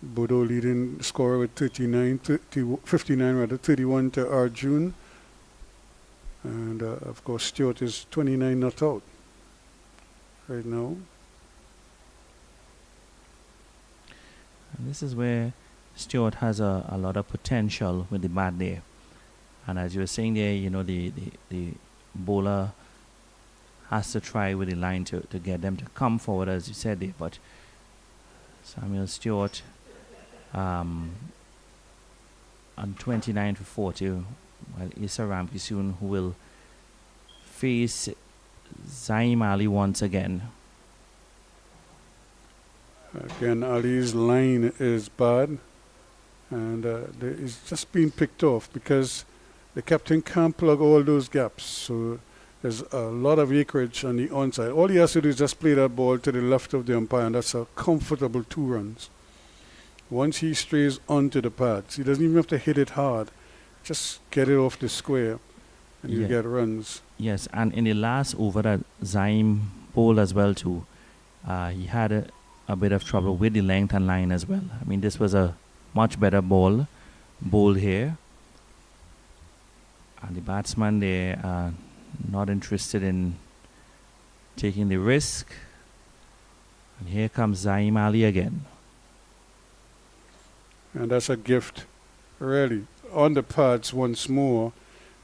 D: Bodo leading scorer with 31 to Arjun. And of course Stewart is 29 not out right now.
E: And this is where Stewart has a lot of potential with the bat there. And as you were saying there, the bowler has to try with the line to get them to come forward, as you said there. But Samuel Stewart on 29 for 40, while Issa Ramkisoon, who will face Zaim Ali once again.
D: Again, Ali's line is bad, and it's just being picked off because the captain can't plug all those gaps. So there's a lot of acreage on the onside. All he has to do is just play that ball to the left of the umpire, and that's a comfortable 2 runs. Once he strays onto the pads, he doesn't even have to hit it hard. Just get it off the square, and you get runs.
E: Yes, and in the last over that Zaim bowled as well too, he had a bit of trouble with the length and line as well. I mean, this was a much better ball bowled here. And the batsman there not interested in taking the risk. And here comes Zaim Ali again.
D: And that's a gift, really. On the pads once more,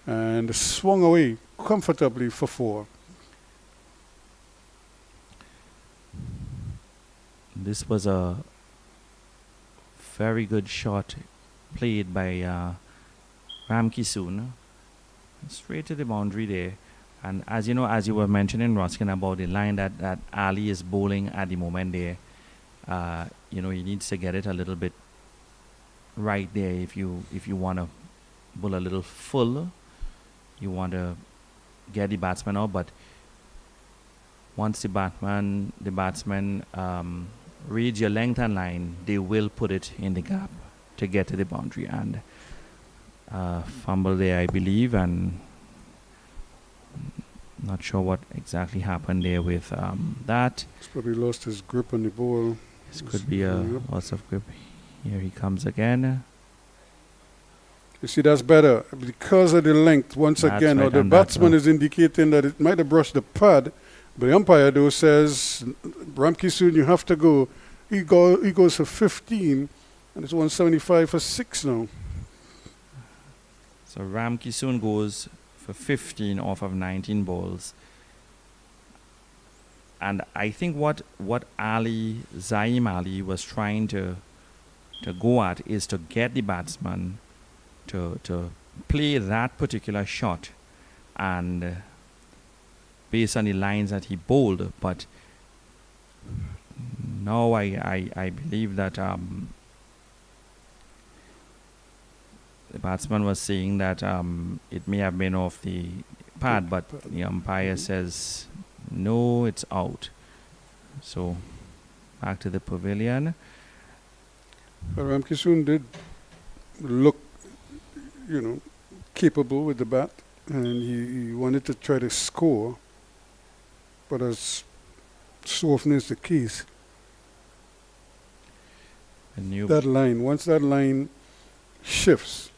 D: and swung away comfortably for 4.
E: This was a very good shot played by Ramkisoon. Straight to the boundary there. And as you know, as you were mentioning, Roskin, about the line that Ali is bowling at the moment there, he needs to get it a little bit right there if you want to bowl a little full. You want to get the batsman out, but once the batsman reads your length and line, they will put it in the gap to get to the boundary. And fumble there, I believe, and not sure what exactly happened there with that.
D: He's probably lost his grip on the ball.
E: This could be a loss of grip. Here he comes again.
D: You see, that's better because of the length. Once
E: That's
D: again,
E: right,
D: or the
E: and that's
D: batsman is indicating that it might have brushed the pad, but the umpire though says, Ramkisoon, you have to go. He goes for 15, and it's 175 for 6 now.
E: So Ramkisoon goes for 15 off of 19 balls. And I think what Zaim Ali was trying to go at is to get the batsman to play that particular shot, and based on the lines that he bowled. But now I believe that the batsman was saying that it may have been off the pad, but the umpire says no, it's out. So back to the pavilion.
D: Ramkisoon did look, capable with the bat, and he wanted to try to score, but as so often is the case, once that line shifts,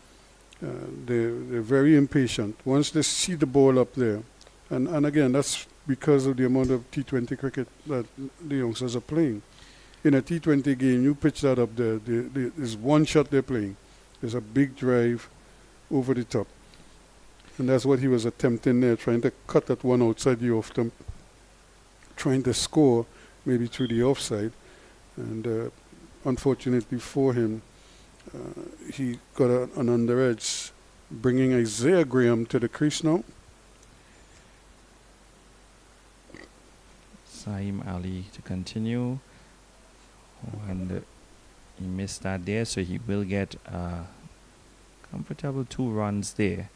D: they're very impatient. Once they see the ball up there, and again, that's because of the amount of T20 cricket that the youngsters are playing. In a T20 game, you pitch that up there, there's one shot they're playing. There's a big drive over the top. And that's what he was attempting there, trying to cut that one outside the off stump, trying to score maybe through the offside. And unfortunately for him, he got an under edge, bringing Isaiah Graham to the crease now.
E: Saeem Ali to continue. And he missed that there, so he will get a comfortable 2 runs there.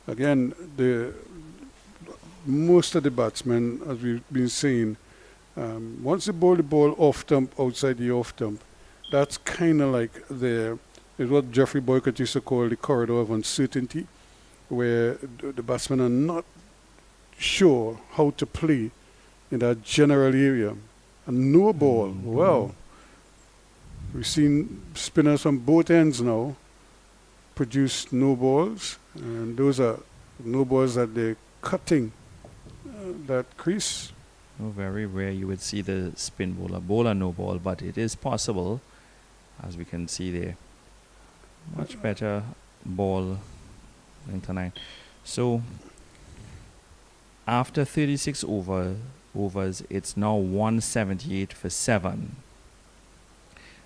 D: Again, most of the batsmen, as we've been saying, once they bowl the ball off stump, outside the off stump, that's kind of like is what Jeffrey Boycott used to call the corridor of uncertainty, where the batsmen are not sure how to play in that general area. And no ball, well, we've seen spinners from both ends now produce no balls, and those are no balls that they're cutting that crease.
E: Oh, very rare you would see the spin bowler no ball, but it is possible, as we can see there. Much better ball than tonight. So after 36 overs, it's now 178 for 7.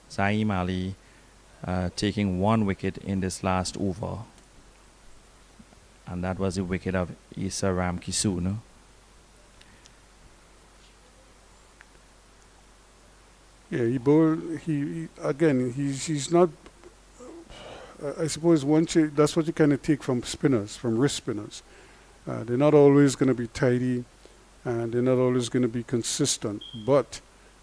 E: Saeem Ali taking 1 wicket in this last over, and that was the wicket of Issa Ramkisoon.
D: Yeah, he bowled. He's not. I suppose that's what you kind of take from spinners, from wrist spinners. They're not always going to be tidy, and they're not always going to be consistent, but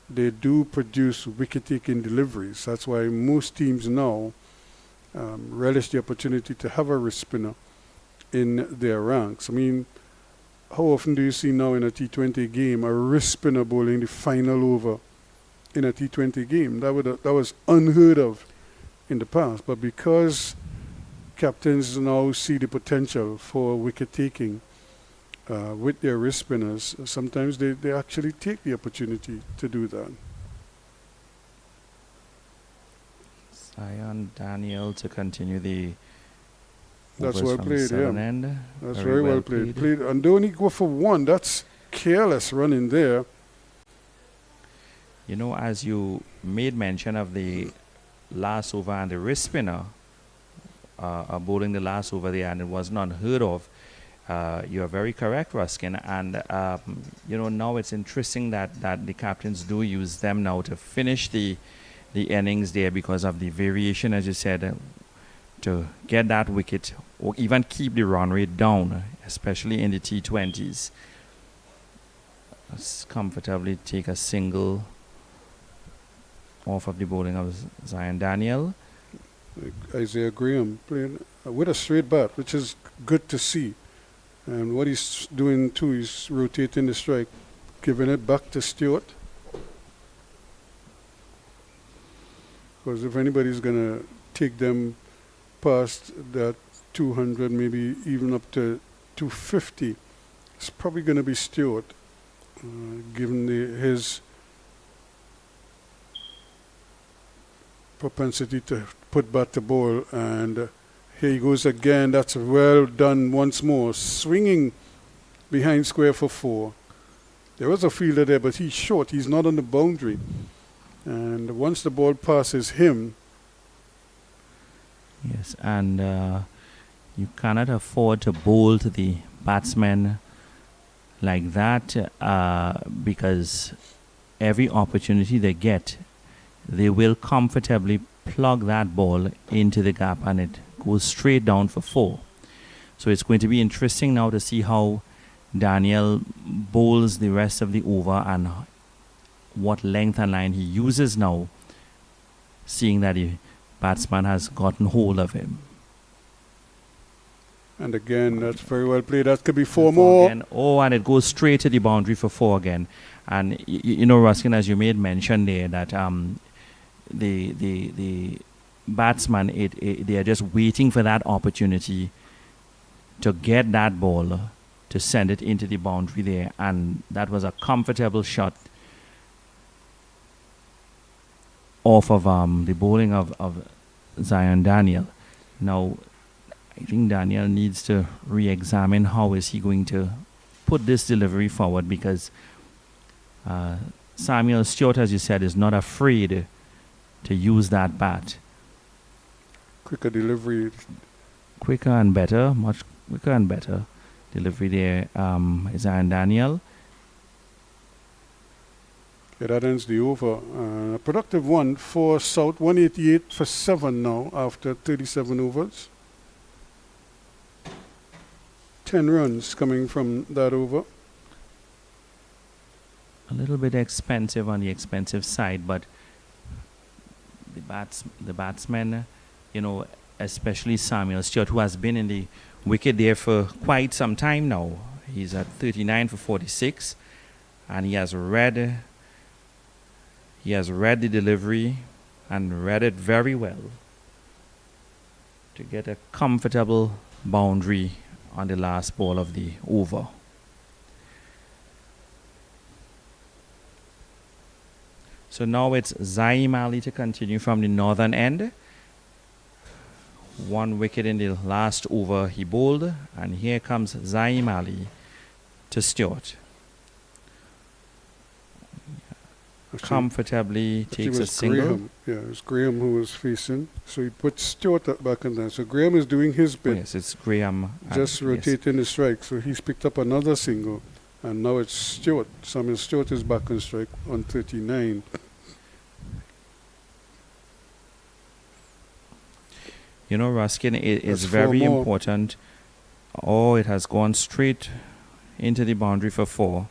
D: they do produce wicket-taking deliveries. That's why most teams now relish the opportunity to have a wrist spinner in their ranks. I mean, how often do you see now in a T20 game a wrist spinner bowling the final over in a T20 game? That was unheard of in the past, but because captains now see the potential for wicket-taking with their wrist spinners, sometimes they actually take the opportunity to do that.
E: Zion Daniel to continue the
D: That's
E: overs
D: well
E: from
D: played,
E: the southern
D: yeah.
E: end.
D: That's very well played. And they only go for 1. That's careless running there.
E: You know, as you made mention of the last over and the wrist spinner bowling the last over there, and it was not unheard of. You are very correct, Ruskin. And, now it's interesting that the captains do use them now to finish the innings there because of the variation, as you said, to get that wicket or even keep the run rate down, especially in the T20s. Let's comfortably take a single off of the bowling of Zion Daniel.
D: Isaiah Graham playing with a straight bat, which is good to see. And what he's doing too, he's rotating the strike, giving it back to Stewart. Because if anybody's going to take them past that 200, maybe even up to 250, it's probably going to be Stewart, given his propensity to put bat to ball. And here he goes again. That's well done once more. Swinging behind square for 4. There was a fielder there, but he's short. He's not on the boundary. And once the ball passes him...
E: Yes, and you cannot afford to bowl to the batsmen like that because every opportunity they get, they will comfortably plug that ball into the gap and it goes straight down for 4. So it's going to be interesting now to see how Daniel bowls the rest of the over and what length and line he uses now, seeing that the batsman has gotten hold of him.
D: And again, that's very well played. That could be four
E: And
D: more.
E: again. Oh, and it goes straight to the boundary for 4 again. And you know, Ruskin, as you made mention there, that the batsman, they are just waiting for that opportunity to get that ball, to send it into the boundary there, and that was a comfortable shot off of the bowling of Zion Daniel. Now, I think Daniel needs to re-examine how is he going to put this delivery forward, because Samuel Stewart, as you said, is not afraid to use that bat.
D: Quicker delivery.
E: Quicker and better, much quicker and better delivery there. Zion Daniel.
D: Yeah, that ends the over. A productive one for South. 188 for 7 now after 37 overs. 10 runs coming from that over.
E: A little bit expensive on the expensive side, but the batsmen, you know, especially Samuel Stewart, who has been in the wicket there for quite some time now. He's at 39 for 46, and he has read the delivery and read it very well to get a comfortable boundary on the last ball of the over. So now it's Zaim Ali to continue from the northern end. 1 wicket in the last over he bowled, and here comes Zaim Ali to Stewart. Comfortably takes a single.
D: Graham. Yeah, it was Graham who was facing. So he put Stewart back in there. So Graham is doing his
E: Oh,
D: bit.
E: yes, it's Graham.
D: Just rotating the strike. So he's picked up another single. And now it's Stewart. Samuel Stewart is back on strike on 39.
E: You know, Ruskin, it is
D: That's
E: very
D: 4 more.
E: important. Oh, it has gone straight into the boundary for 4.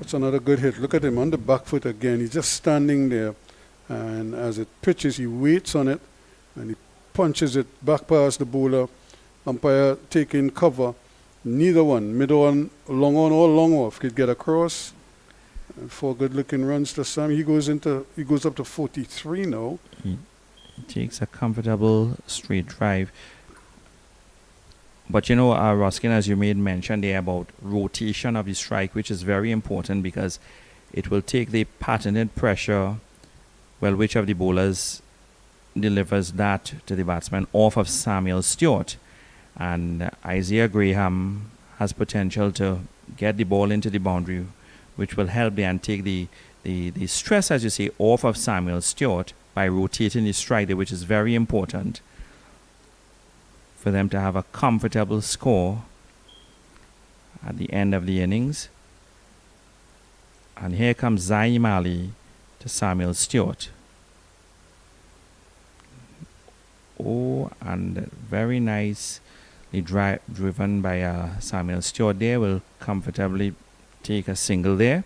D: That's another good hit. Look at him on the back foot again. He's just standing there. And as it pitches, he waits on it. And he punches it back past the bowler. Umpire taking cover. Neither one, mid on, long on, or long off, could get across. And 4 good-looking runs to Sam. He goes up to 43 now.
E: He takes a comfortable straight drive. But you know, Ruskin, as you made mention there about rotation of the strike, which is very important because it will take the patented pressure, well, which of the bowlers delivers that to the batsman off of Samuel Stewart. And Isaiah Graham has potential to get the ball into the boundary, which will help there and take the stress, as you say, off of Samuel Stewart by rotating the strike there, which is very important for them to have a comfortable score at the end of the innings. And here comes Zaim Ali to Samuel Stewart. Oh, and very nicely driven by Samuel Stewart there, will comfortably take a single there.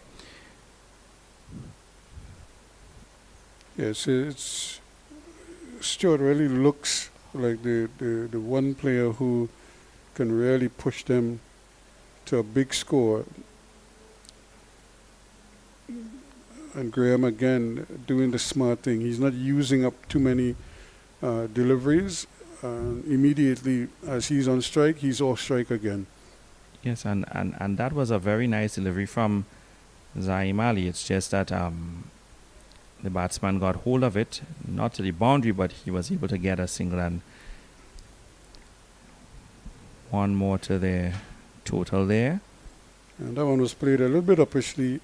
D: Yes, it's Stewart really looks like the one player who can really push them to a big score. And Graham again doing the smart thing. He's not using up too many deliveries. Immediately as he's on strike, he's off strike again.
E: Yes, and that was a very nice delivery from Zaim Ali. It's just that the batsman got hold of it, not to the boundary, but he was able to get a single, and 1 more to the total there.
D: And that one was played a little bit uppishly.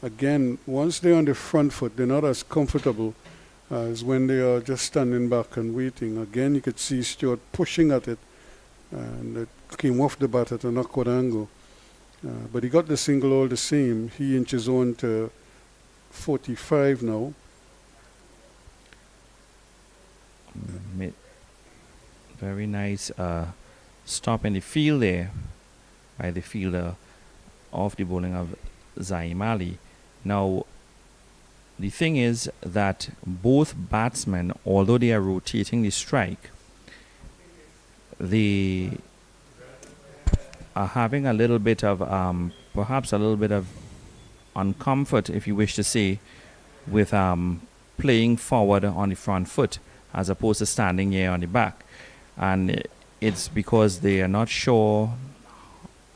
D: Again, once they're on the front foot, they're not as comfortable as when they are just standing back and waiting. Again, you could see Stewart pushing at it, and it came off the bat at an awkward angle. But he got the single all the same. He inches on to 45 now.
E: Very nice stop in the field there by the fielder of the bowling of Zaim Ali. Now, the thing is that both batsmen, although they are rotating the strike, they are having a little bit of, perhaps a little bit of uncomfort, if you wish to say, with playing forward on the front foot as opposed to standing here on the back. And it's because they are not sure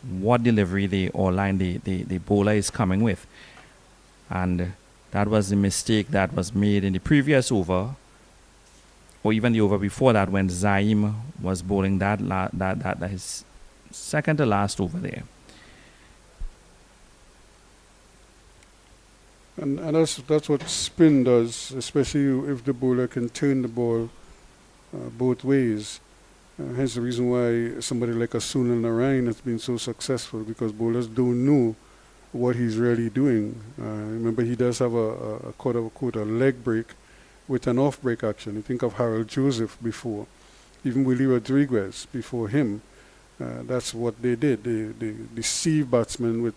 E: what delivery or line the bowler is coming with. And that was the mistake that was made in the previous over, or even the over before that, when Zaim was bowling that his second to last over there.
D: And that's what spin does, especially if the bowler can turn the ball both ways. Hence the reason why somebody like a Sunil Narayan has been so successful, because bowlers don't know what he's really doing. Remember, he does have a quote-unquote a leg break with an off-break action. You think of Harold Joseph before, even Willie Rodriguez before him. That's what they did. They deceived batsmen with,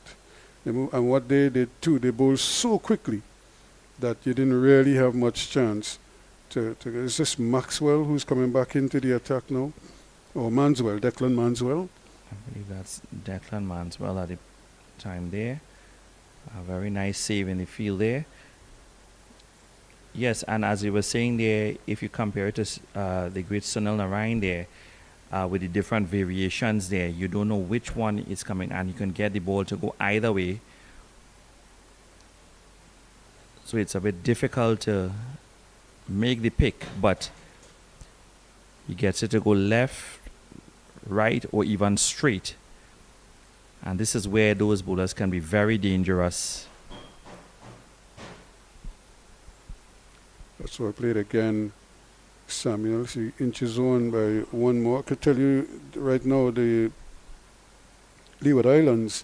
D: and what they did too, they bowled so quickly that you didn't really have much chance to is this Maxwell who's coming back into the attack now? Or Manswell, Declan Manswell?
E: I believe that's Declan Manswell at the time there. A very nice save in the field there. Yes, and as you were saying there, if you compare it to the great Sunil Narayan there, with the different variations there, you don't know which one is coming, and you can get the ball to go either way. So it's a bit difficult to make the pick, but he gets it to go left, right, or even straight. And this is where those bowlers can be very dangerous.
D: So I played again. Samuel, he inches on by one more. I could tell you right now the Leeward Islands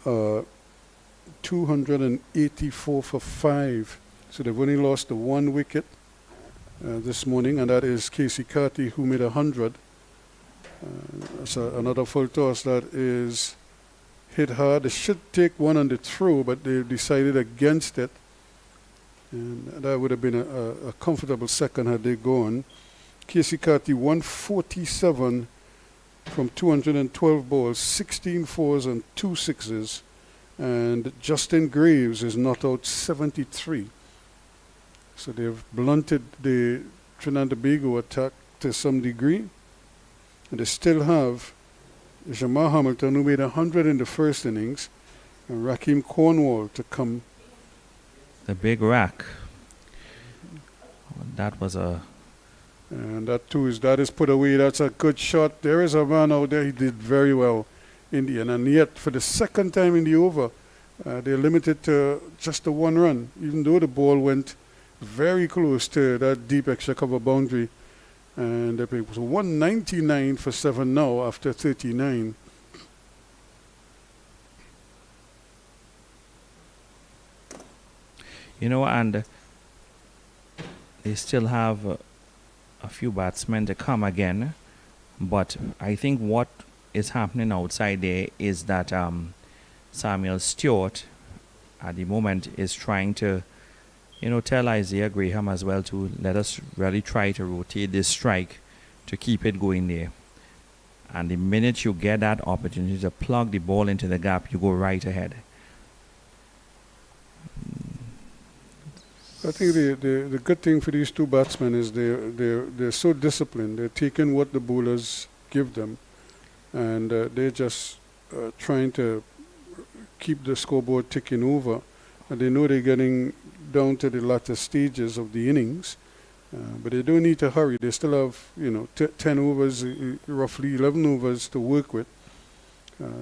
D: 284 for 5. So they've only lost the 1 wicket this morning, and that is Casey Carty, who made 100. That's another full toss that is hit hard. They should take one on the throw, but they decided against it. And that would have been a comfortable second had they gone. Casey Carty 147 from 212 balls, 16 fours and 2 sixes. And Justin Graves is not out 73. So they've blunted the Trinidad and Tobago attack to some degree. And they still have Jamal Hamilton, who made 100 in the first innings, and Rakeem Cornwall to come.
E: The big rack. That was a...
D: And that too is put away. That's a good shot. There is a man out there. He did very well in the end. And yet, for the second time in the over, they're limited to just the 1 run, even though the ball went very close to that deep extra cover boundary. And it was 199 for 7 now after 39.
E: You know, and they still have a few batsmen to come again. But I think what is happening outside there is that Samuel Stewart, at the moment, is trying to, tell Isaiah Graham as well to let us really try to rotate this strike to keep it going there. And the minute you get that opportunity to plug the ball into the gap, you go right ahead.
D: I think the good thing for these two batsmen is they're so disciplined. They're taking what the bowlers give them, and they're just trying to keep the scoreboard ticking over. And they know they're getting down to the latter stages of the innings, but they don't need to hurry. They still have 10 overs, roughly 11 overs to work with.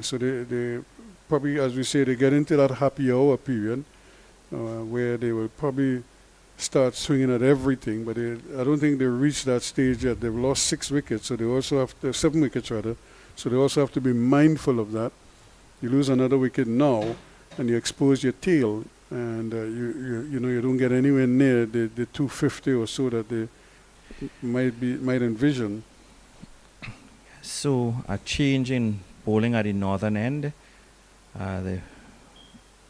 D: So they probably, as we say, they get into that happy hour period. Where they will probably start swinging at everything, but I don't think they've reached that stage yet. They've lost 6 wickets, so they also have to, 7 wickets rather, so they also have to be mindful of that. You lose another wicket now, and you expose your tail, and you don't get anywhere near the 250 or so that they might envision.
E: So a change in bowling at the northern end. The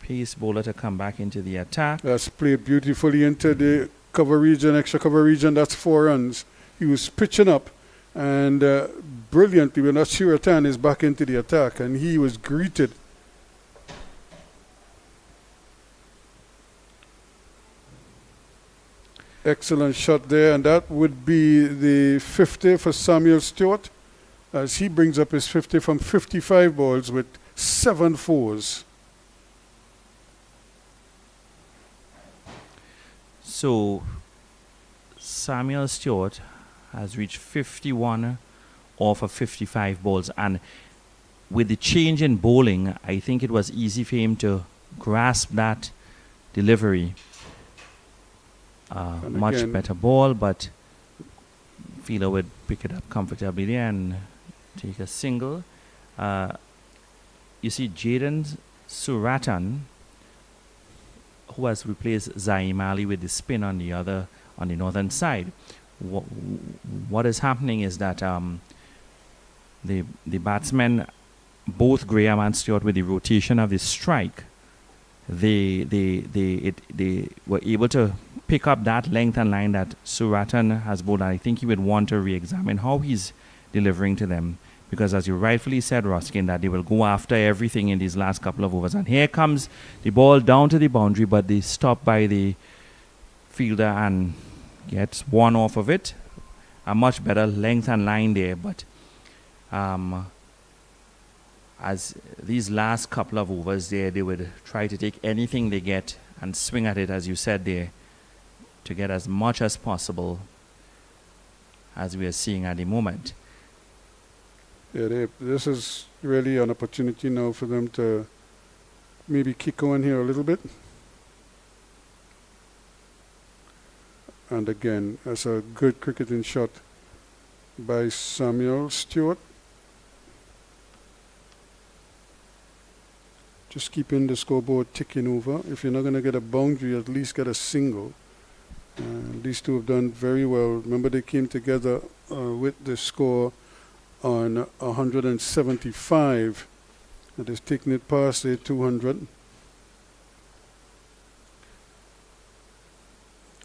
E: pace bowler to come back into the attack.
D: That's played beautifully into the cover region, extra cover region. That's 4 runs. He was pitching up, and brilliantly, when that Shiratan is back into the attack, and he was greeted. Excellent shot there, and that would be the 50 for Samuel Stewart, as he brings up his 50 from 55 balls with 7 fours.
E: So Samuel Stewart has reached 51 off of 55 balls, and with the change in bowling, I think it was easy for him to grasp that delivery. Much better ball, but fielder would pick it up comfortably and take a single. You see Jaden Suratan, who has replaced Zaim Ali with the spin on the northern side. What is happening is that the batsmen, both Graham and Stewart, with the rotation of the strike, they were able to pick up that length and line that Suratan has bowled. I think he would want to re-examine how he's delivering to them, because as you rightfully said, Ruskin, that they will go after everything in these last couple of overs. And here comes the ball down to the boundary, but they stop by the fielder and gets one off of it. A much better length and line there, but as these last couple of overs there, they would try to take anything they get and swing at it, as you said there, to get as much as possible, as we are seeing at the moment.
D: Yeah, this is really an opportunity now for them to maybe kick on here a little bit. And again, that's a good cricketing shot by Samuel Stewart. Just keeping the scoreboard ticking over. If you're not going to get a boundary, at least get a single. These two have done very well. Remember, they came together with the score on 175. That is taking it past the 200.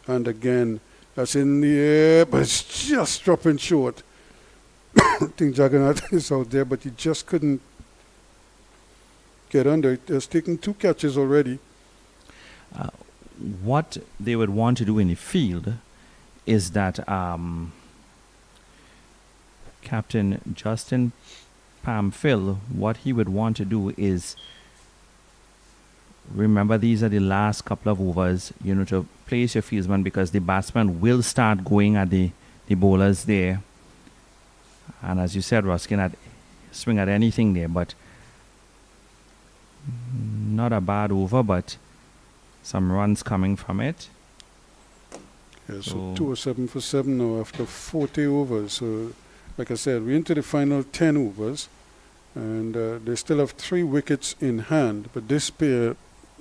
D: And again, that's in the air, but it's just dropping short. I think Jagannath is out there, but he just couldn't get under. It has taken 2 catches already.
E: What they would want to do in the field is that Captain Justin Pamphil, what he would want to do is, remember, these are the last couple of overs, to place your fieldsman, because the batsman will start going at the bowlers there. And as you said, Ruskin, swing at anything there, but not a bad over, but some runs coming from it.
D: Yeah, so 207 for 7 now after 40 overs. So, like I said, we're into the final 10 overs, and they still have 3 wickets in hand, but this pair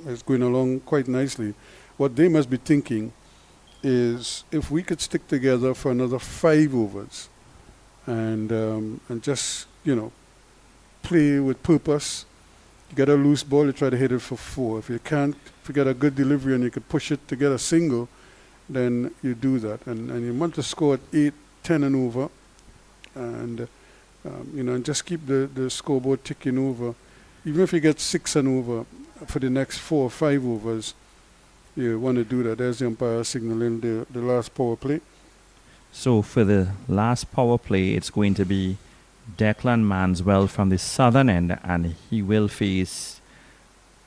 D: is going along quite nicely. What they must be thinking is, if we could stick together for another 5 overs and just, play with purpose. You get a loose ball, you try to hit it for 4. If you can't, if you get a good delivery and you can push it to get a single, then you do that. And you want to score at 8, 10 and over, and and just keep the scoreboard ticking over. Even if you get 6 and over for the next 4 or 5 overs, you want to do that. There's the umpire signaling the last power play. So
E: for the last power play, it's going to be Declan Manswell from the southern end, and he will face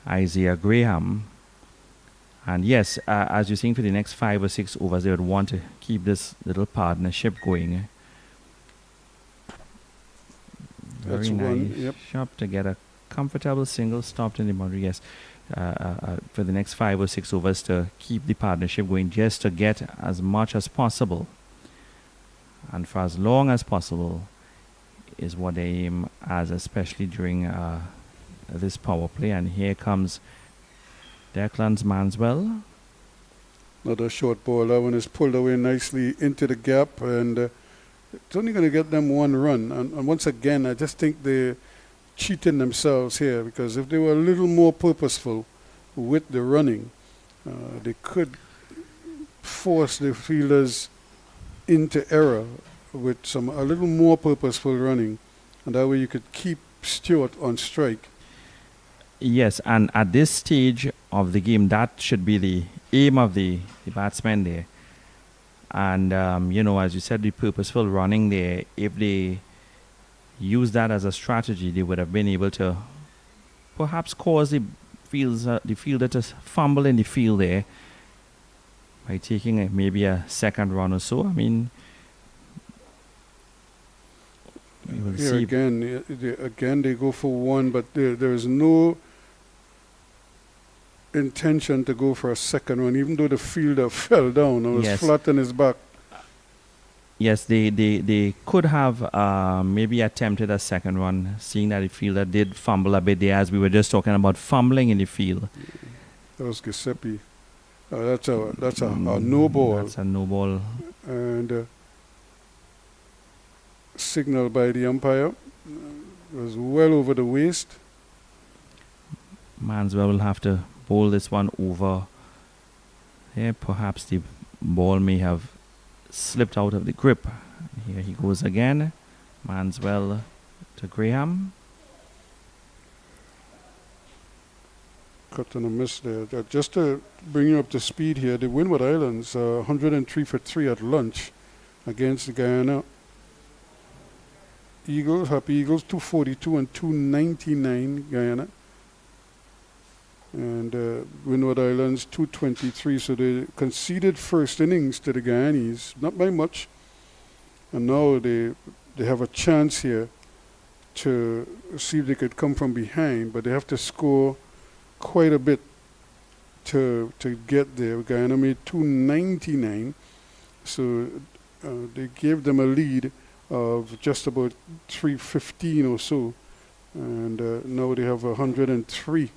E: Isaiah Graham. And yes, as you're saying, for the next 5 or 6 overs, they would want to keep this little partnership going. Very nice shot to get a comfortable single, stopped in the boundary. Yes, for the next 5 or 6 overs to keep the partnership going, just to get as much as possible and for as long as possible is what they aim as, especially during this power play. And here comes Declan Manswell.
D: Another short ball. That one is pulled away nicely into the gap, and it's only going to get them 1 run. And once again, I just think the cheating themselves here, because if they were a little more purposeful with the running, they could force the fielders into error with a little more purposeful running, and that way you could keep Stewart on strike.
E: Yes, and at this stage of the game, that should be the aim of the batsmen there. And, as you said, the purposeful running there, if they use that as a strategy, they would have been able to perhaps cause the fielder to fumble in the field there by taking maybe a second run or so. I mean, we will
D: Here
E: see.
D: again, they go for one, but there is no intention to go for a second one, even though the fielder fell down and was
E: Yes.
D: flat on his back.
E: Yes, they could have maybe attempted a second one, seeing that the fielder did fumble a bit there, as we were just talking about fumbling in the field.
D: That was Giuseppe. That's a no ball.
E: That's a no ball.
D: And signal by the umpire was well over the waist.
E: Manswell will have to bowl this one over. Here, perhaps the ball may have slipped out of the grip. Here he goes again. Manswell to Graham.
D: Cut and a miss there. Just to bring you up to speed here, the Windward Islands 103 for 3 at lunch against the Guyana Eagles, Happy Eagles, 242 and 299 Guyana. And Windward Islands 223, so they conceded first innings to the Guyanese, not by much. And now they have a chance here to see if they could come from behind, but they have to score quite a bit to get there. Guyana made 299, so they gave them a lead of just about 315 or so, and now they have 103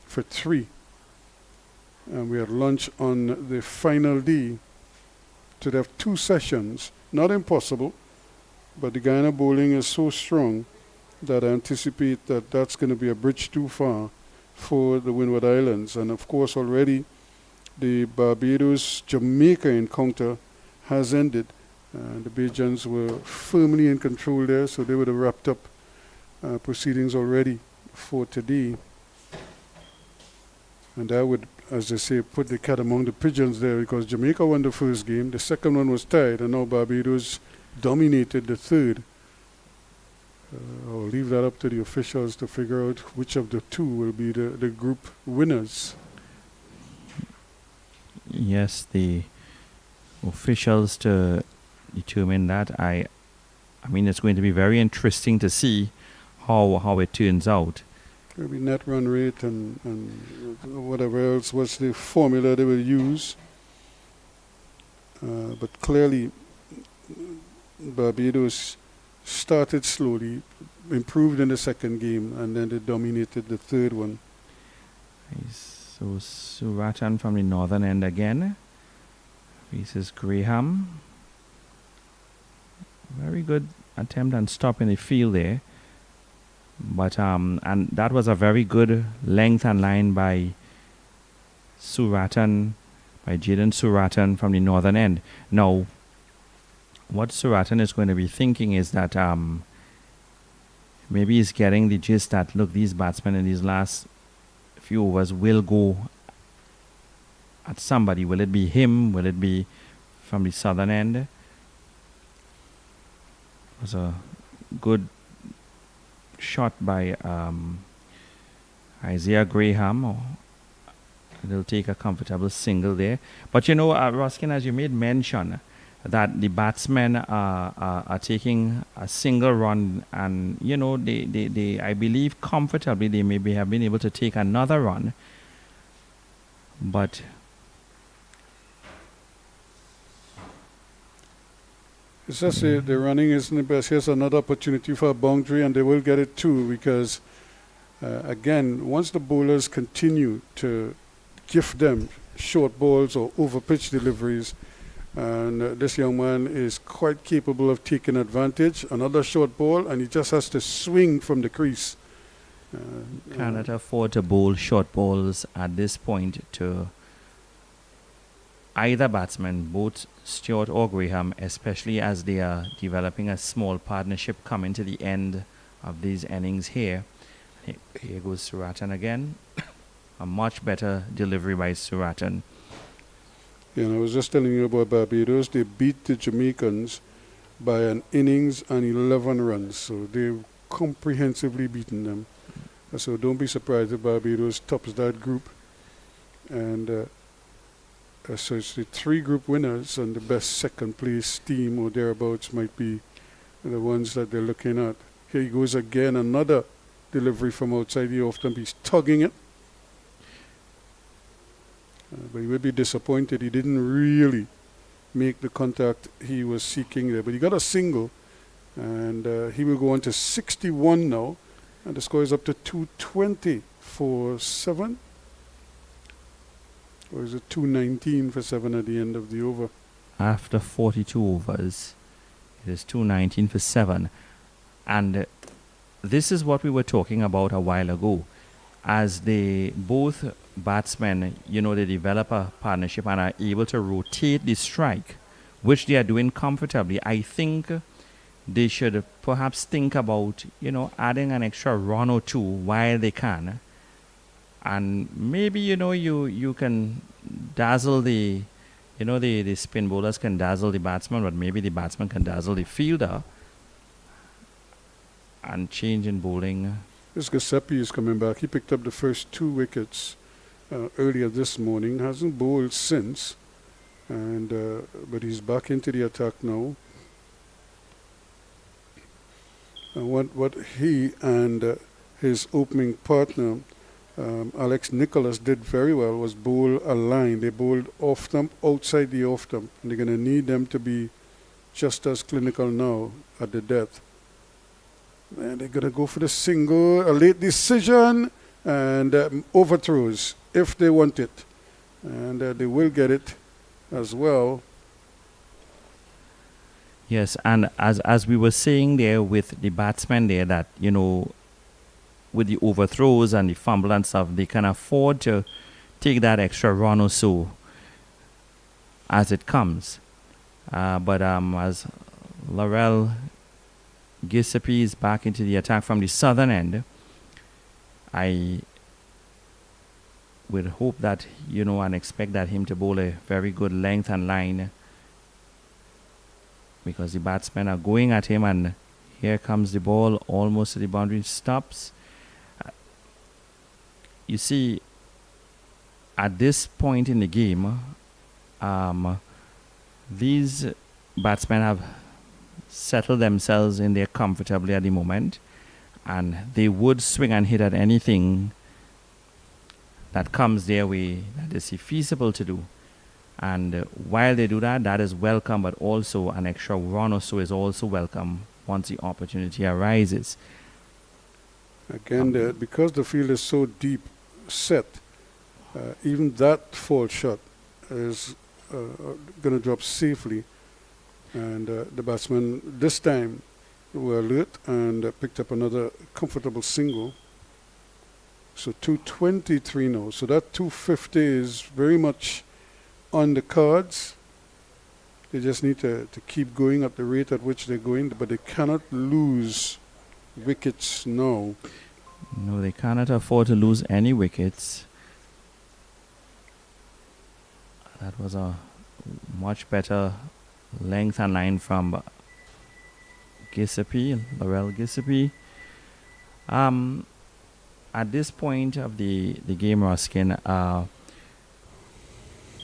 D: for 3. And we had lunch on the final day. So they have 2 sessions. Not impossible, but the Guyana bowling is so strong that I anticipate that that's going to be a bridge too far for the Windward Islands. And of course already the Barbados-Jamaica encounter has ended. The Bajans were firmly in control there, so they would have wrapped up proceedings already for today. And that would, as they say, put the cat among the pigeons there, because Jamaica won the first game, the second one was tied, and now Barbados dominated the third. I'll leave that up to the officials to figure out which of the two will be the group winners.
E: Yes, the officials to determine that. I mean, it's going to be very interesting to see how it turns out.
D: It'll be net run rate and whatever else was the formula they will use. But clearly, Barbados started slowly, improved in the second game, and then they dominated the third one.
E: So Suratan from the northern end again. Faces Graham. Very good attempt and stop in the field there. But and that was a very good length and line by Suratan, by Jaden Suratan from the northern end. Now, what Suratan is going to be thinking is that maybe he's getting the gist that, look, these batsmen in these last few overs will go at somebody. Will it be him? Will it be from the southern end? It was a good shot by Isaiah Graham. They'll take a comfortable single there. But Ruskin, as you made mention, that the batsmen are taking a single run, and they I believe comfortably they maybe have been able to take another run, but
D: it's just the running isn't the best. Here's another opportunity for a boundary, and they will get it too, because again, once the bowlers continue to give them short balls or over pitch deliveries, and this young man is quite capable of taking advantage. Another short ball, and he just has to swing from the crease.
E: Cannot afford to bowl short balls at this point to either batsman, both Stewart or Graham, especially as they are developing a small partnership coming to the end of these innings here. Here goes Suratan again. A much better delivery by Suratan.
D: I was just telling you about Barbados. They beat the Jamaicans by an innings and 11 runs. So they've comprehensively beaten them. So don't be surprised if Barbados tops that group. And so it's the 3 group winners, and the best second place team or thereabouts might be the ones that they're looking at. Here he goes again, another delivery from outside the off stump. He's tugging it. But he would be disappointed. He didn't really make the contact he was seeking there. But he got a single, and he will go on to 61 now. And the score is up to 220 for 7. Or is it 219 for 7 at the end of the over?
E: After 42 overs, it is 219 for 7. And this is what we were talking about a while ago. As they both batsmen, they develop a partnership and are able to rotate the strike, which they are doing comfortably. I think they should perhaps think about, adding an extra run or two while they can. And maybe, you can dazzle the spin bowlers can dazzle the batsman, but maybe the batsman can dazzle the fielder and change in bowling.
D: This Giuseppe is coming back. He picked up the first 2 wickets earlier this morning. Hasn't bowled since. But he's back into the attack now. And what he and his opening partner, Alex Nicholas, did very well was bowl a line. They bowled off stump, outside the off stump. And they're going to need them to be just as clinical now at the death. And they're going to go for the single, a late decision, and overthrows if they want it. And they will get it as well.
E: Yes, and as we were saying there with the batsmen there, that, with the overthrows and the fumble and stuff, they can afford to take that extra run or so as it comes. But as Laurel Giuseppe is back into the attack from the southern end, I would hope that, and expect that him to bowl a very good length and line, because the batsmen are going at him, and here comes the ball almost to the boundary, stops. You see, at this point in the game, these batsmen have settled themselves in there comfortably at the moment, and they would swing and hit at anything that comes their way that is feasible to do. And while they do that, that is welcome, but also an extra run or so is also welcome once the opportunity arises.
D: Again, because the field is so deep set, even that fall shot is going to drop safely. And the batsmen this time were alert and picked up another comfortable single. So 223 now. So that 250 is very much on the cards. They just need to keep going at the rate at which they're going, but they cannot lose wickets now.
E: No, they cannot afford to lose any wickets. That was a much better length and line from Giuseppe, Laurel Giuseppe. At this point of the game, Ruskin,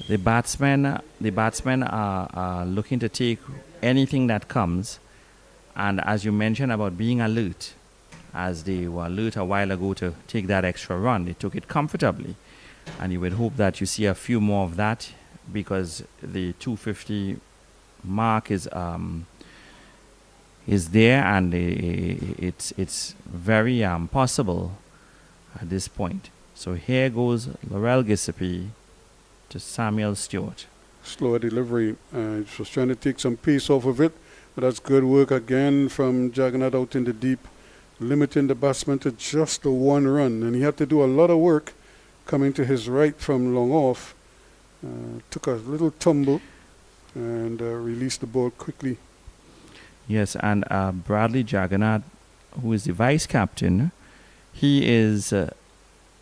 E: the batsmen are looking to take anything that comes, and as you mentioned about being alert, as they were alert a while ago to take that extra run, they took it comfortably, and you would hope that you see a few more of that, because the 250 mark is there, and it's very possible at this point. So here goes Laurel Giuseppe to Samuel Stewart.
D: Slower delivery. Just trying to take some pace off of it, but that's good work again from Jagannath out in the deep limiting the batsman to just the one run. And he had to do a lot of work coming to his right from long off. Took a little tumble and released the ball quickly.
E: Yes, and Bradley Jagannath, who is the vice captain, he is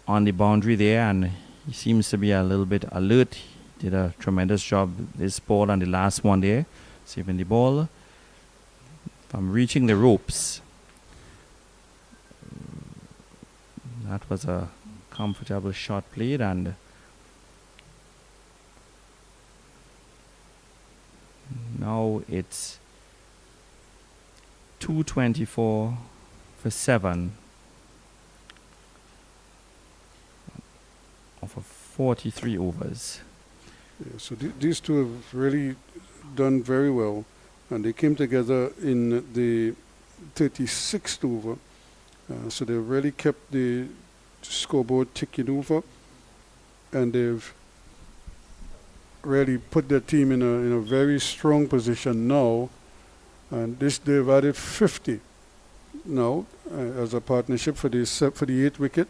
E: on the boundary there, and he seems to be a little bit alert. He did a tremendous job this ball and the last one there, saving the ball from reaching the ropes. That was a comfortable shot played, and now it's 224 for 7 of a 43 overs.
D: Yeah, so these two have really done very well, and they came together in the 36th over. So they really kept the scoreboard ticking over, and they've really put their team in a very strong position now. And they've added 50 now as a partnership for the 8th wicket.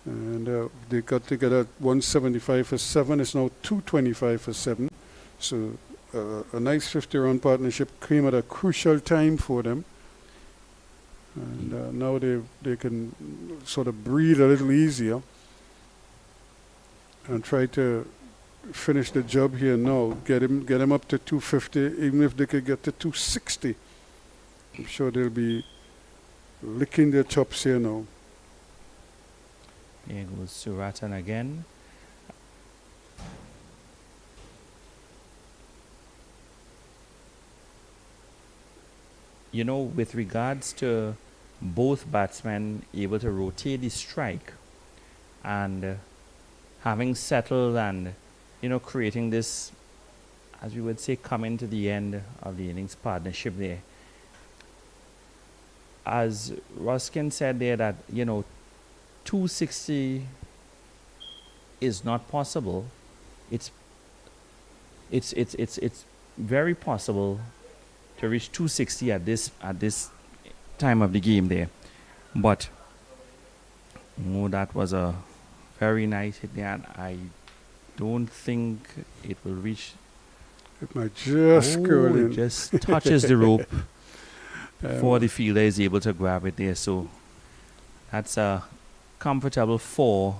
D: And they got together 175 for 7. It's now 225 for 7. So a nice 50-run partnership came at a crucial time for them. And now they can sort of breathe a little easier and try to finish the job here now. Get him up to 250. Even if they could get to 260, I'm sure they'll be licking their chops here now.
E: There goes Suratan again. You know, with regards to both batsmen able to rotate the strike and having settled and, you know, creating this, as we would say, coming to the end of the innings partnership there. As Ruskin said there that, you know, 260 is not possible. It's very possible to reach 260 at this time of the game there, but that was a very nice hit there, and I don't think it will reach.
D: It might just curl in.
E: It just touches the rope before the fielder is able to grab it there. So that's a comfortable 4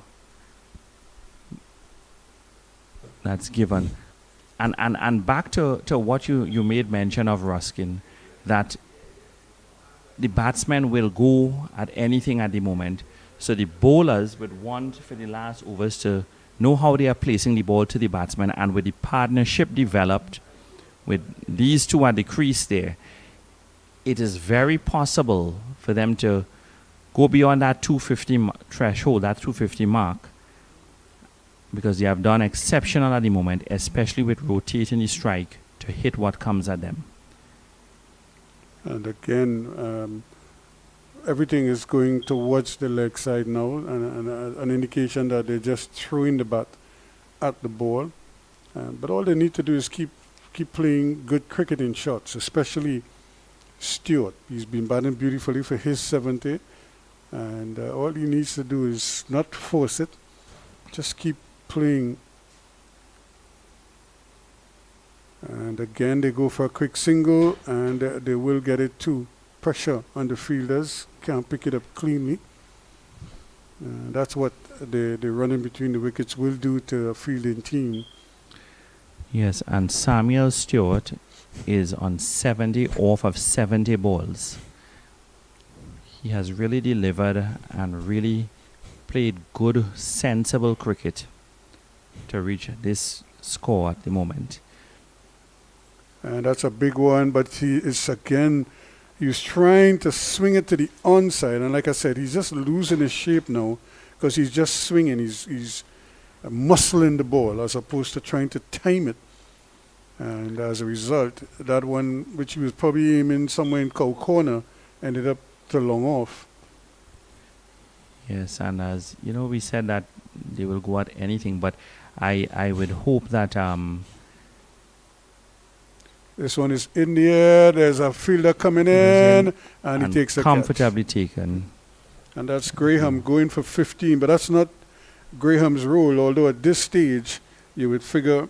E: that's given. And back to what you made mention of, Ruskin, that the batsmen will go at anything at the moment. So the bowlers would want for the last overs to know how they are placing the ball to the batsman, and with the partnership developed with these two at the crease there, it is very possible for them to go beyond that 250 threshold, that 250 mark, because they have done exceptional at the moment, especially with rotating the strike to hit what comes at them.
D: And again, everything is going towards the leg side now, and an indication that they're just throwing the bat at the ball. But all they need to do is keep playing good cricketing shots, especially Stewart. He's been batting beautifully for his 70, and all he needs to do is not force it, just keep playing. And again, they go for a quick single, and they will get it too. Pressure on the fielders, can't pick it up cleanly. That's what the running between the wickets will do to a fielding team.
E: Yes, and Samuel Stewart is on 70 off of 70 balls. He has really delivered and really played good, sensible cricket to reach this score at the moment.
D: And that's a big one, but he was trying to swing it to the onside, and like I said, he's just losing his shape now because he's just swinging. He's muscling the ball as opposed to trying to time it. And as a result, that one, which he was probably aiming somewhere in cow corner, ended up to long off.
E: Yes, and as you know, we said that they will go at anything, but I would hope that
D: This one is in the air. There's a fielder coming in, and he takes a
E: comfortably
D: catch.
E: taken.
D: And that's Graham going for 15, but that's not Graham's role, although at this stage you would figure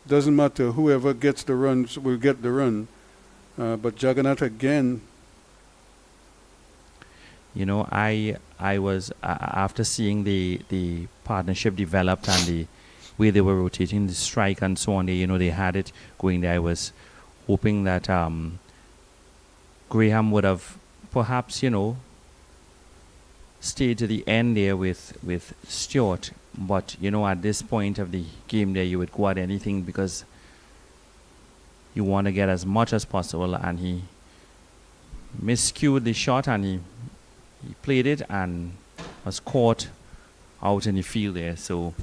D: doesn't matter, whoever gets the runs will get the run. But Jagannath again.
E: You know, I was after seeing the partnership developed and the way they were rotating the strike and so on, they had it going there. I was hoping that Graham would have perhaps, stayed to the end there with Stewart. But, at this point of the game there, you would go at anything because you want to get as much as possible. And he miscued the shot and he played it and was caught out in the field there. So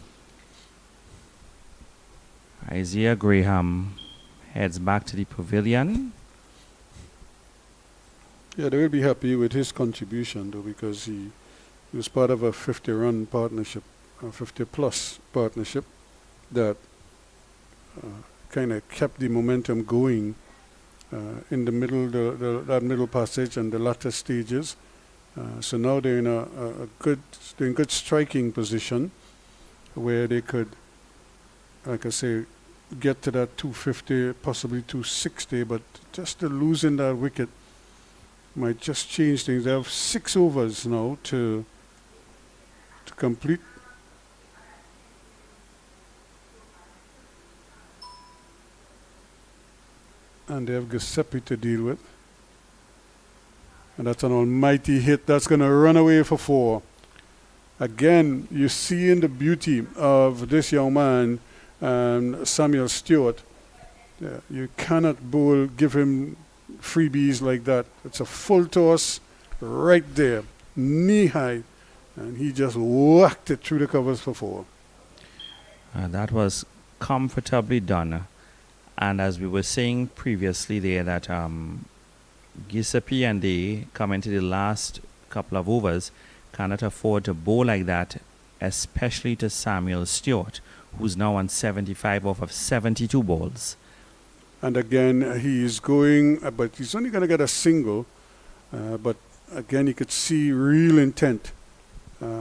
E: Isaiah Graham heads back to the pavilion.
D: Yeah, they will be happy with his contribution, though, because he was part of a 50-run partnership, a 50-plus partnership that kind of kept the momentum going in the middle, that middle passage and the latter stages. So now they're in they're in good striking position where they could, like I say, get to that 250, possibly 260, but just the losing that wicket might just change things. They have 6 overs now to complete. And they have Giuseppe to deal with. And that's an almighty hit. That's going to run away for 4. Again, you see in the beauty of this young man, Samuel Stewart. You cannot give him freebies like that. It's a full toss right there, knee high, and he just whacked it through the covers for 4.
E: That was comfortably done. And as we were saying previously there that Giuseppe and they come into the last couple of overs cannot afford to bowl like that, especially to Samuel Stewart, who's now on 75 off of 72 balls.
D: And again, he is going, but he's only going to get a single. But again, you could see real intent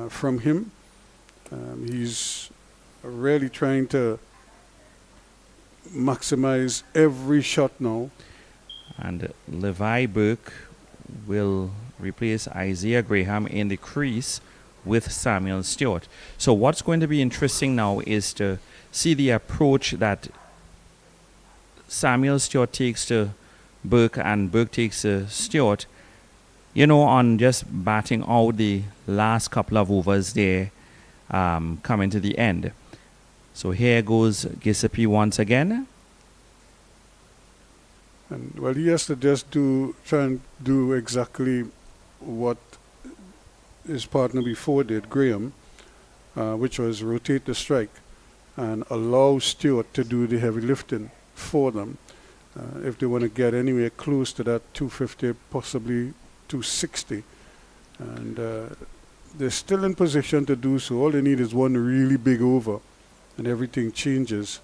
D: from him. He's really trying to maximize every shot now.
E: And Levi Burke will replace Isaiah Graham in the crease with Samuel Stewart. So what's going to be interesting now is to see the approach that Samuel Stewart takes to Burke and Burke takes to Stewart, on just batting out the last couple of overs there coming to the end. So here goes Giuseppe once again.
D: And well, he has to just try and do exactly what his partner before did, Graham, which was rotate the strike and allow Stewart to do the heavy lifting for them if they want to get anywhere close to that 250, possibly 260. And they're still in position to do so. All they need is one really big over and everything changes.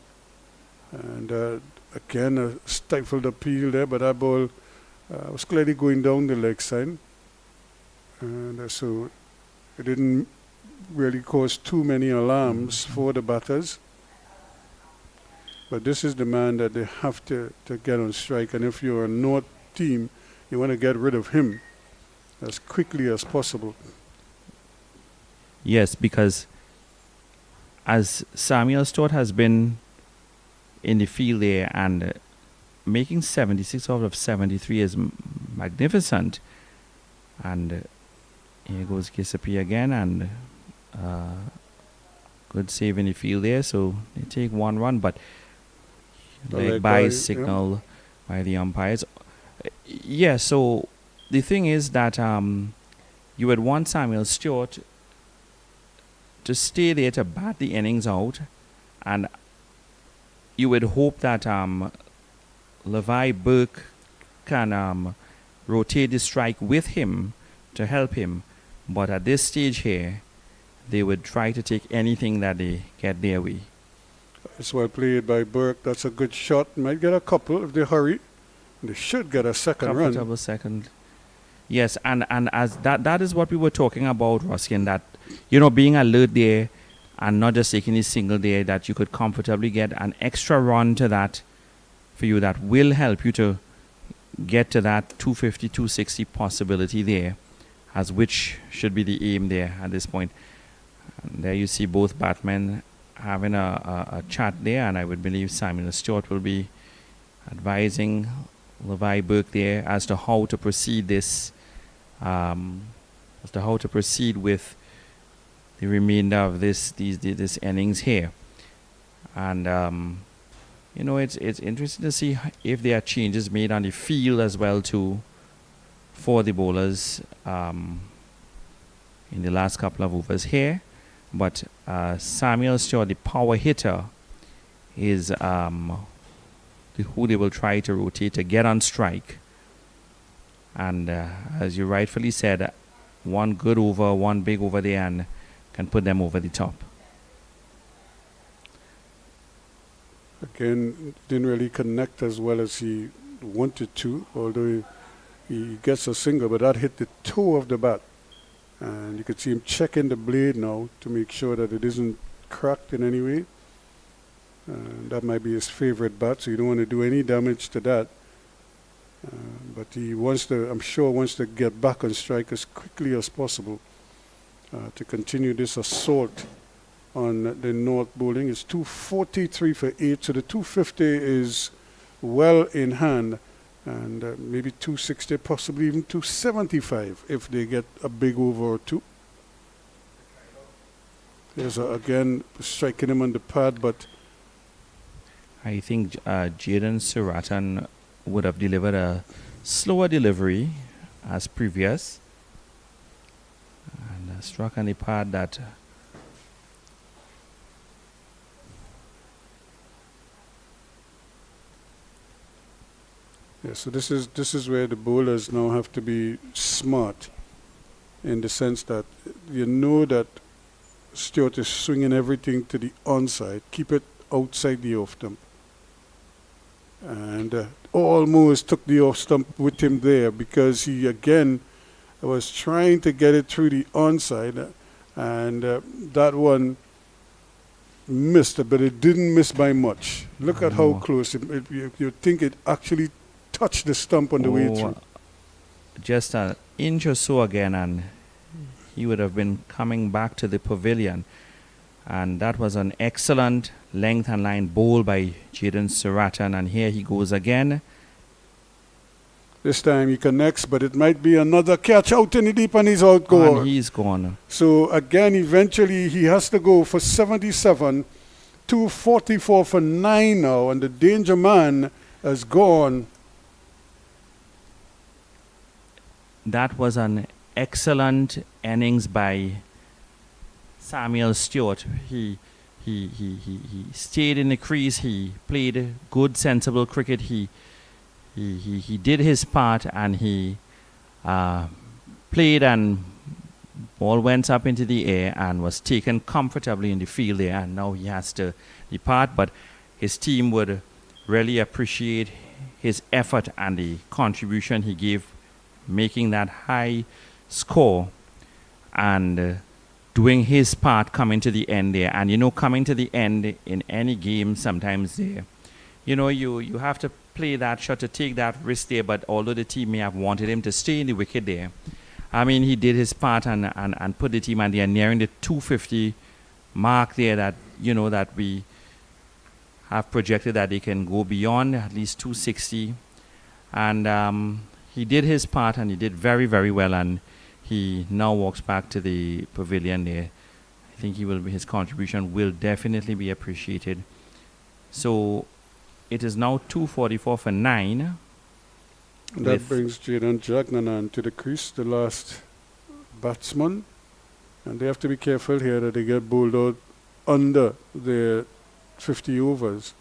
D: And again, a stifled appeal there, but that ball was clearly going down the leg side. And so it didn't really cause too many alarms for the batters. But this is the man that they have to get on strike. And if you're a North team, you want to get rid of him as quickly as possible.
E: Yes, because as Samuel Stewart has been in the field there and making 76 out of 73 is magnificent. And here goes Giuseppe again, and good save in the field there. So they take 1 run, but leg by signal by the umpires. Yeah, so the thing is that you would want Samuel Stewart to stay there to bat the innings out, and you would hope that Levi Burke can rotate the strike with him to help him. But at this stage here, they would try to take anything that they get their way.
D: It's well played by Burke. That's a good shot. Might get a couple if they hurry. They should get a second run.
E: Comfortable second. Yes, and as that is what we were talking about, Ruskin, that, being alert there and not just taking a single there, that you could comfortably get an extra run to that for you that will help you to get to that 250, 260 possibility there, as which should be the aim there at this point. And there you see both batsmen having a chat there, and I would believe Samuel Stewart will be advising Levi Burke there as to how to proceed with the remainder of this innings here. And it's interesting to see if there are changes made on the field as well too for the bowlers in the last couple of overs here. But Samuel Stewart, the power hitter, is who they will try to rotate to get on strike. And as you rightfully said, one good over, one big over there, and can put them over the top.
D: Again, didn't really connect as well as he wanted to, although he gets a single, but that hit the toe of the bat. And you could see him checking the blade now to make sure that it isn't cracked in any way. That might be his favorite bat, so you don't want to do any damage to that. But he wants to, I'm sure, wants to get back on strike as quickly as possible to continue this assault on the North bowling. It's 243 for 8, so the 250 is well in hand, and maybe 260, possibly even 275 if they get a big over or two. There's again striking him on the pad, but
E: I think Jaden Suratan would have delivered a slower delivery as previous, and struck on the pad that
D: yeah, so this is where the bowlers now have to be smart, in the sense that you know that Stewart is swinging everything to the onside. Keep it outside the off stump. And almost took the off stump with him there, because he again was trying to get it through the onside, and that one missed, but it didn't miss by much. Look at how close. You think it actually touched the stump on the way through.
E: Just an inch or so again, and he would have been coming back to the pavilion. And that was an excellent length and line bowl by Jaden Suratan, and here he goes again.
D: This time he connects, but it might be another catch out in the deep, and he's out goal.
E: And he's gone.
D: So again, eventually he has to go for 77, 244 for 9 now, and the danger man has gone.
E: That was an excellent innings by Samuel Stewart. He stayed in the crease. He played good, sensible cricket. He did his part, and he played, and ball went up into the air and was taken comfortably in the field there. And now he has to depart, but his team would really appreciate his effort and the contribution he gave, making that high score and doing his part coming to the end there. And coming to the end in any game, sometimes there, you have to play that shot to take that risk there. But although the team may have wanted him to stay in the wicket there, I mean, he did his part and put the team, and they are nearing the 250 mark there, that that we have projected that they can go beyond at least 260. And he did his part, and he did very, very well, and he now walks back to the pavilion there. I think his contribution will definitely be appreciated. So it is now 244 for 9.
D: That brings Jaden Jagnanan to the crease, the last batsman. And they have to be careful here that they get bowled out under their 50 overs.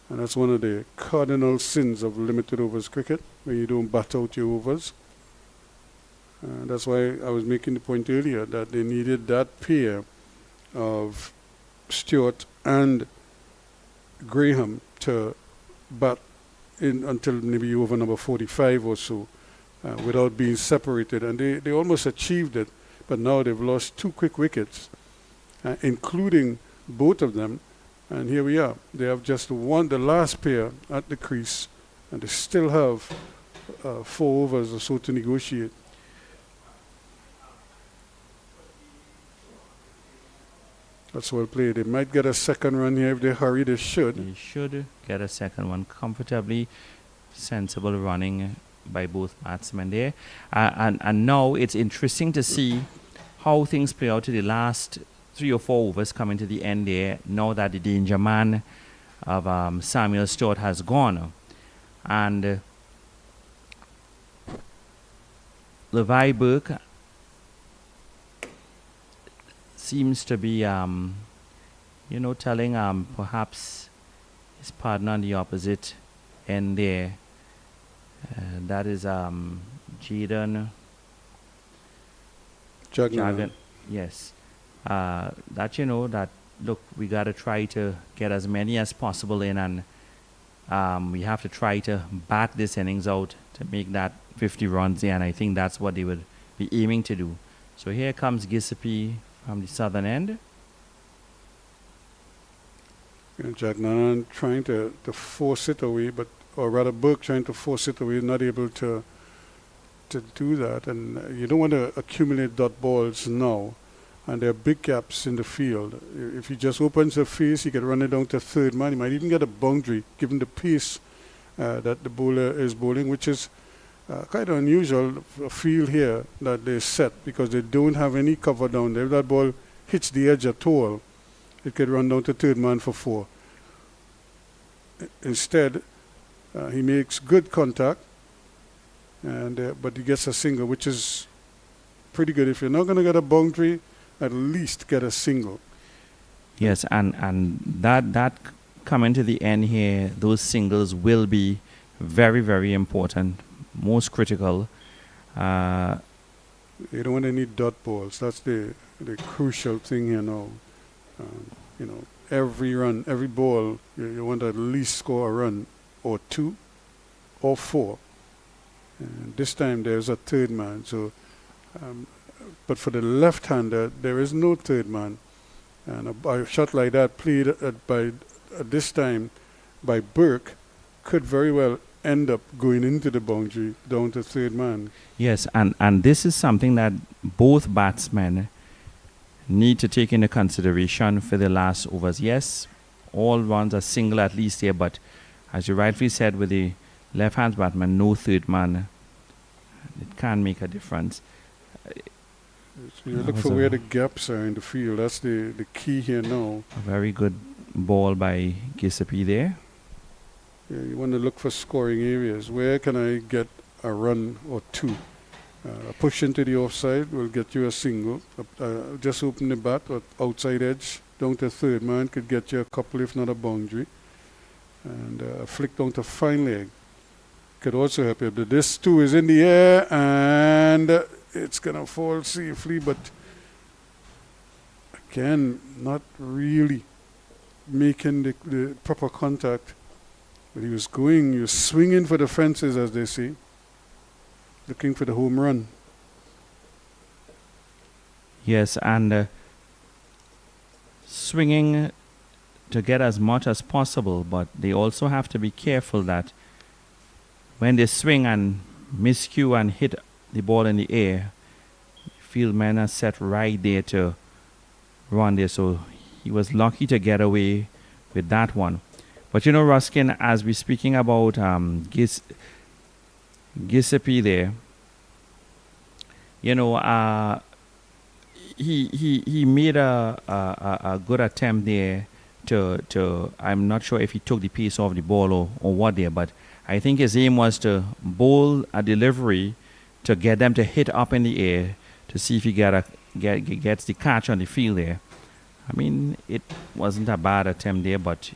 D: And that's one of the cardinal sins of limited overs cricket, where you don't bat out your overs. That's why I was making the point earlier that they needed that pair of Stewart and Graham to bat in until maybe over number 45 or so without being separated. And they almost achieved it, but now they've lost 2 quick wickets, including both of them. And here we are. They have just won the last pair at the crease, and they still have 4 overs or so to negotiate. That's well played. They might get a second run here if they hurry. They should.
E: They should get a second one comfortably. Sensible running by both batsmen there. And now it's interesting to see how things play out to the last 3 or 4 overs coming to the end there, now that the danger man of Samuel Stewart has gone. And Levi Burke seems to be, telling perhaps his partner on the opposite end there, that is Jaden
D: Jagnan.
E: Yes. That look, we got to try to get as many as possible in, and we have to try to bat this innings out to make that 50 runs there, and I think that's what they would be aiming to do. So here comes Ttcb from the southern end.
D: Jagnan trying to force it away, or rather Burke trying to force it away, not able to do that. And you don't want to accumulate dot balls now. And there are big gaps in the field. If he just opens the face, he can run it down to third man. He might even get a boundary, given the pace that the bowler is bowling, which is kind of unusual. A field here that they set because they don't have any cover down there. If that ball hits the edge at all, it could run down to third man for 4. Instead, he makes good contact, and but he gets a single, which is pretty good. If you're not going to get a boundary, at least get a single.
E: Yes, and that coming to the end here, those singles will be very, very important, most critical.
D: You don't want any dot balls. That's the crucial thing here now. Every run, every ball, you want to at least score a run or 2 or 4. And this time there's a third man. So, but for the left-hander, there is no third man. And a shot like that played at this time by Burke could very well end up going into the boundary down to third man.
E: Yes, and this is something that both batsmen need to take into consideration for the last overs. Yes, all runs are single at least here, but as you rightly said, with the left-hand batsman, no third man, it can make a difference.
D: So you look for where the gaps are in the field. That's the key here now.
E: A very good ball by Ttcb there.
D: Yeah, you want to look for scoring areas. Where can I get a run or 2? A push into the offside will get you a single. Just open the bat or outside edge down to third man could get you a couple, if not a boundary. And a flick down to fine leg could also help you. This too is in the air and it's going to fall safely, but again, not really making the proper contact. But he was swinging for the fences, as they say, looking for the home run.
E: Yes, and swinging to get as much as possible, but they also have to be careful that when they swing and miscue and hit the ball in the air, field men are set right there to run there. So he was lucky to get away with that one. But Ruskin, as we're speaking about Ttcb there, he made a good attempt there to I'm not sure if he took the pace off the ball or what there, but I think his aim was to bowl a delivery to get them to hit up in the air to see if he gets the catch on the field there. I mean, it wasn't a bad attempt there, but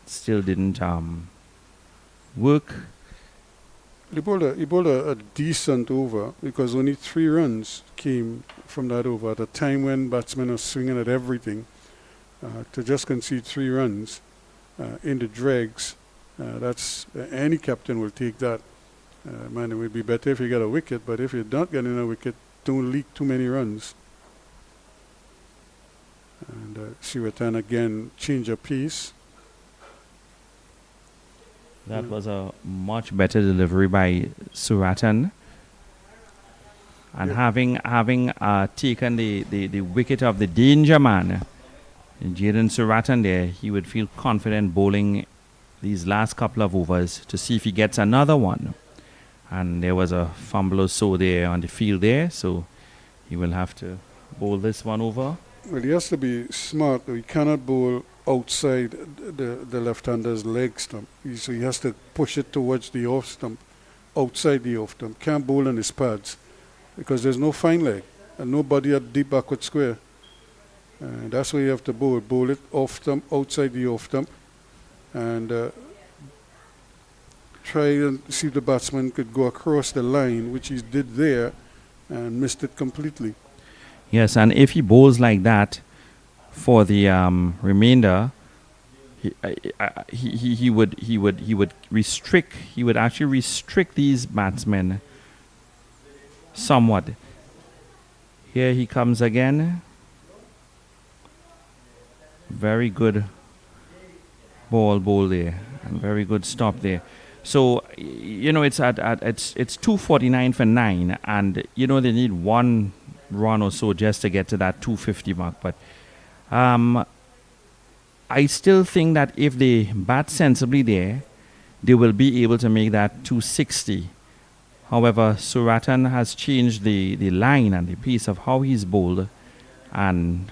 E: still didn't work.
D: He bowled a decent over because only 3 runs came from that over at a time when batsmen are swinging at everything. To just concede 3 runs in the dregs. That's any captain will take that. Man, it would be better if you get a wicket, but if you're not getting a wicket, don't leak too many runs. And Suratan again change of pace.
E: That was a much better delivery by Suratan. And having taken the wicket of the danger man, Jaden Suratan there, he would feel confident bowling these last couple of overs to see if he gets another one. And there was a fumble or so there on the field there, so he will have to bowl this one over.
D: Well, he has to be smart. He cannot bowl outside the left-hander's leg stump. So he has to push it towards the off stump, outside the off stump. Can't bowl on his pads because there's no fine leg and no body at deep backward square. And that's why you have to bowl. Bowl it off stump, outside the off stump, and try and see if the batsman could go across the line, which he did there, and missed it completely.
E: Yes, and if he bowls like that for the remainder, he would actually restrict these batsmen somewhat. Here he comes again. Very good ball there, and very good stop there. So it's it's 2:49 for 9, and they need one run or so just to get to that 250 mark. But I still think that if they bat sensibly there, they will be able to make that 260. However, Suratan has changed the line and the pace of how he's bowled, and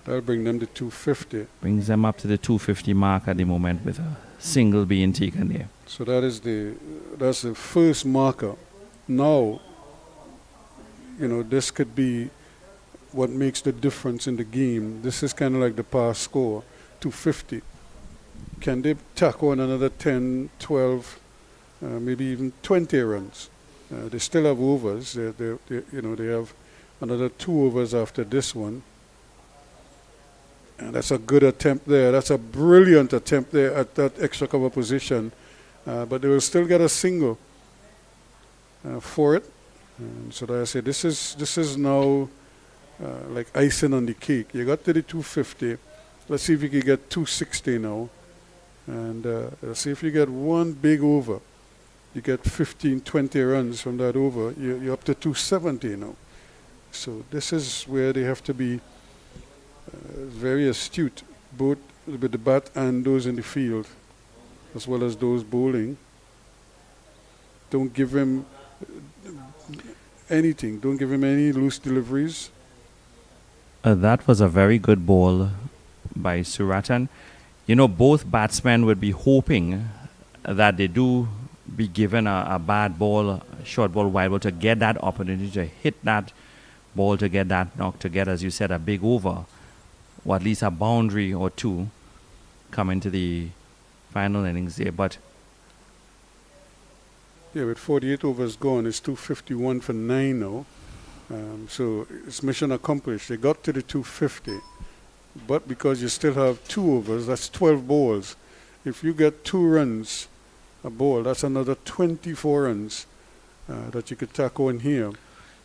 D: that'll bring them to 250.
E: Brings them up to the 250 mark at the moment with a single being taken there.
D: So that's the first marker. Now, this could be what makes the difference in the game. This is kind of like the past score, 250. Can they tack on another 10, 12, maybe even 20 runs? They still have overs. They have another 2 overs after this one. And that's a good attempt there. That's a brilliant attempt there at that extra cover position. But they will still get a single for it. And so that I say this is now like icing on the cake. You got to the 250. Let's see if you can get 260 now. And let's see if you get one big over. You get 15, 20 runs from that over. You're up to 270 now. So this is where they have to be very astute, both with the bat and those in the field, as well as those bowling. Don't give him anything. Don't give him any loose deliveries.
E: That was a very good ball by Suratan. Both batsmen would be hoping that they do be given a bad ball, a short ball, wide ball, to get that opportunity to hit that ball, to get that knock, to get, as you said, a big over, or at least a boundary or two coming to the final innings there. But
D: yeah, with 48 overs gone, it's 251 for 9 now. So it's mission accomplished. They got to the 250, but because you still have 2 overs, that's 12 balls. If you get 2 runs a ball, that's another 24 runs that you could tack on here.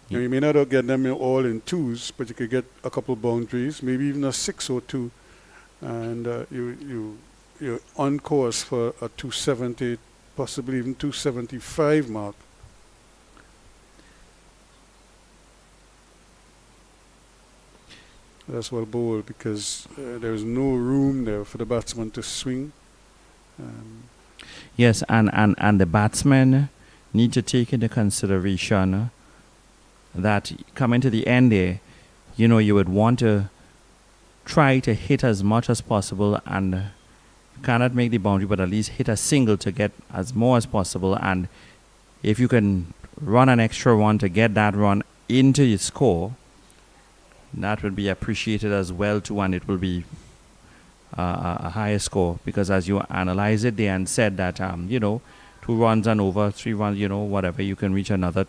D: Now, you may not get them all in 2s, but you could get a couple boundaries, maybe even a 6 or 2, and you're on course for a 270, possibly even 275 mark. That's well bowled because there's no room there for the batsman to swing.
E: Yes, and the batsmen need to take into consideration that coming to the end there, you would want to try to hit as much as possible, and you cannot make the boundary, but at least hit a single to get as more as possible. And if you can run an extra one to get that run into your score, that would be appreciated as well too, and it will be a higher score, because as you analyze it there and said that 2 runs and over, 3 runs, whatever, you can reach another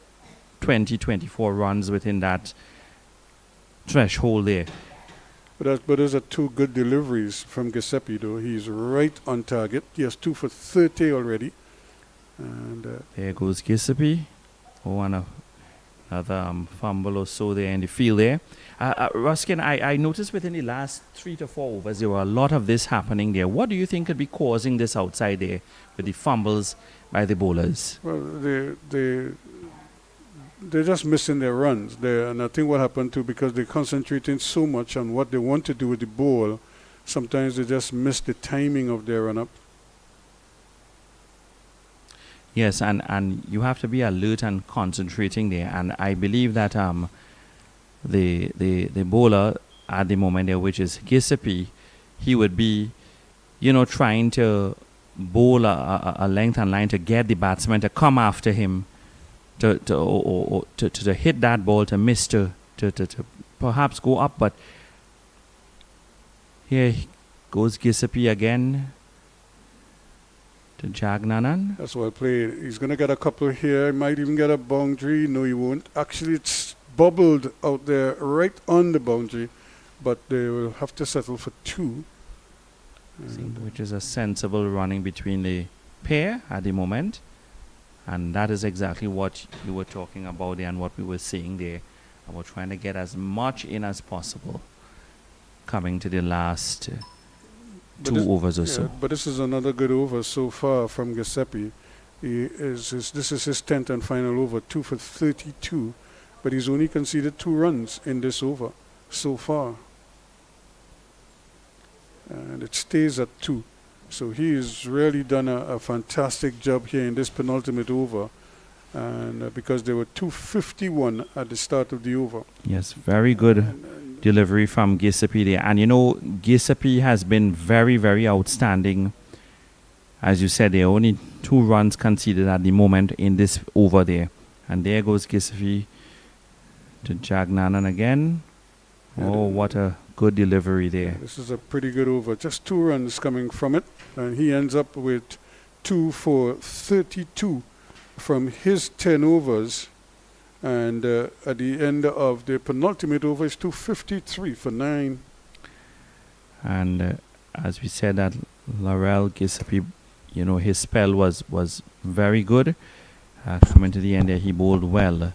E: 20, 24 runs within that threshold there.
D: But those are two good deliveries from Giuseppe, though. He's right on target. He has 2 for 30 already. And
E: There goes Giuseppe. Oh, and another fumble or so there in the field there. Ruskin, I noticed within the last 3 to 4 overs, there were a lot of this happening there. What do you think could be causing this outside there with the fumbles by the bowlers?
D: well, they're just missing their runs there. And I think what happened too, because they're concentrating so much on what they want to do with the ball, sometimes they just miss the timing of their run-up.
E: Yes, and you have to be alert and concentrating there. And I believe that the bowler at the moment there, which is Giuseppe, he would be, trying to bowl a length and line to get the batsman to come after him, to hit that ball, to miss, to perhaps go up. But here goes Giuseppe again to Jagnanan.
D: That's well played. He's going to get a couple here. He might even get a boundary. No, he won't. Actually, it's bubbled out there right on the boundary, but they will have to settle for 2.
E: Which is a sensible running between the pair at the moment. And that is exactly what you were talking about there and what we were seeing there. About trying to get as much in as possible coming to the last 2 overs or so.
D: But this is another good over so far from Giuseppe. This is his 10th and final over, 2 for 32. But he's only conceded 2 runs in this over so far. And it stays at 2. So he has really done a fantastic job here in this penultimate over. And because there were 251 at the start of the over.
E: Yes, very good delivery from Giuseppe there. And Giuseppe has been very, very outstanding. As you said, there are only 2 runs conceded at the moment in this over there. And there goes Giuseppe to Jagnanan again. Oh, what a good delivery there.
D: This is a pretty good over. Just 2 runs coming from it. And he ends up with 2 for 32 from his 10 overs. And at the end of the penultimate over is 253 for 9.
E: And as we said, that Laurel Giuseppe, his spell was very good. Coming to the end there, he bowled well.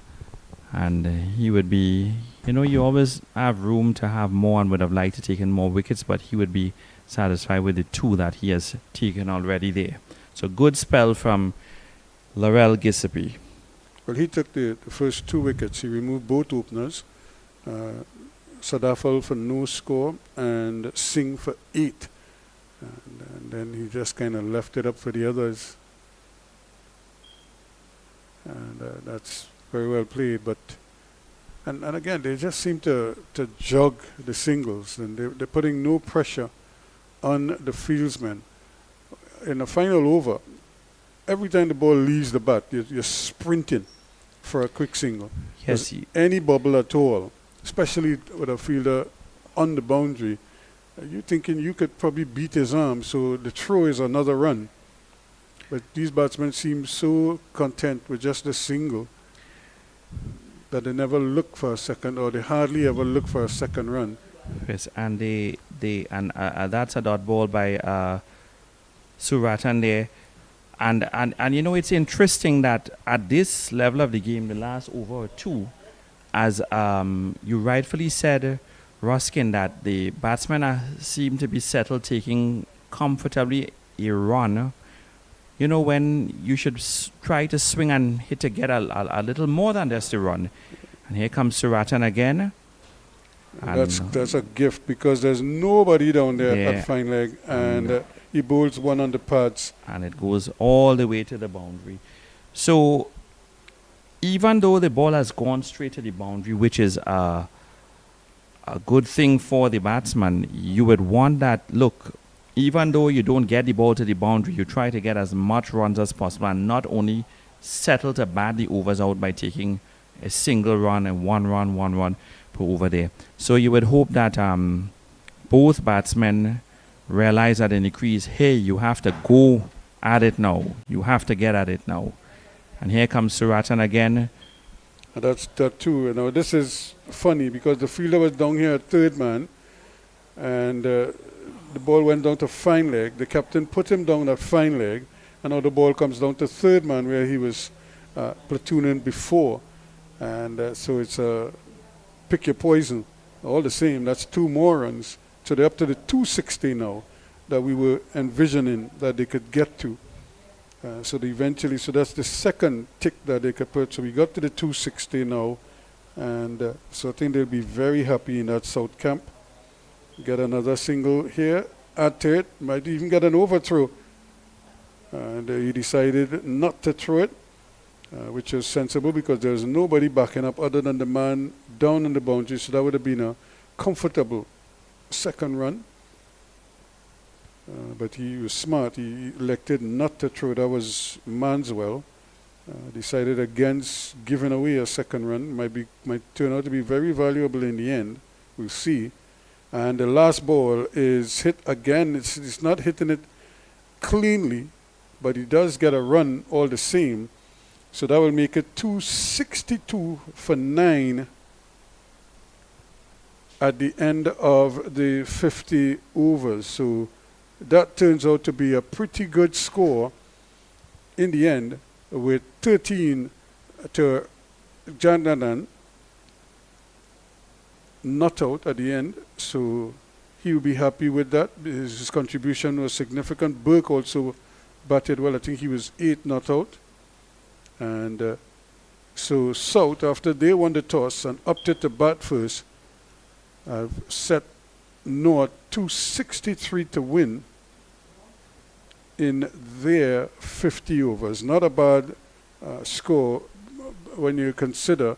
E: And he would be, you always have room to have more and would have liked to take in more wickets, but he would be satisfied with the 2 that he has taken already there. So good spell from Laurel Giuseppe.
D: Well, he took the first 2 wickets. He removed both openers. Sadafal for no score and Singh for 8. And then he just kind of left it up for the others. And that's very well played. But and again, they just seem to jog the singles. And they're putting no pressure on the fieldsmen. In the final over, every time the ball leaves the bat, you're sprinting for a quick single.
E: Yes.
D: Any bubble at all, especially with a fielder on the boundary, you're thinking you could probably beat his arm, so the throw is another run. But these batsmen seem so content with just the single that they never look for a second, or they hardly ever look for a second run.
E: Yes, and that's a dot ball by Suratan there. And it's interesting that at this level of the game, the last over or 2, as you rightfully said, Ruskin, that the batsmen seem to be settled, taking comfortably a run. When you should try to swing and hit to get a little more than just a run. And here comes Suratan again.
D: That's a gift, because there's nobody down there at fine leg, and he bowls one on the pads.
E: And it goes all the way to the boundary. So even though the ball has gone straight to the boundary, which is a good thing for the batsman, you would want that, look, even though you don't get the ball to the boundary, you try to get as much runs as possible and not only settle to bat the overs out by taking a single run and one run per over there. So you would hope that both batsmen realize that in the crease, hey, you have to go at it now. You have to get at it now. And here comes Suratan again.
D: And that's that too. This is funny, because the fielder was down here at third man, and the ball went down to fine leg. The captain put him down at fine leg, and now the ball comes down to third man where he was platooning before. And so it's a pick your poison. All the same, that's 2 more runs. So they're up to the 260 now that we were envisioning that they could get to. So that's the second tick that they could put. So we got to the 260 now, and so I think they'll be very happy in that South camp. Get another single here, add to it, might even get an overthrow. And he decided not to throw it, which is sensible because there's nobody backing up other than the man down in the boundary. So that would have been a comfortable second run. But he was smart. He elected not to throw. That was Manswell. Decided against giving away a second run. Might turn out to be very valuable in the end. We'll see. And the last ball is hit again. It's not hitting it cleanly, but he does get a run all the same. So that will make it 262 for 9 at the end of the 50 overs. So that turns out to be a pretty good score in the end, with 13 to Jandanan not out at the end. So he will be happy with that. His contribution was significant. Burke also batted well. I think he was 8 not out. And so South, after they won the toss and opted to bat first, have set North 263 to win in their 50 overs. Not a bad score when you consider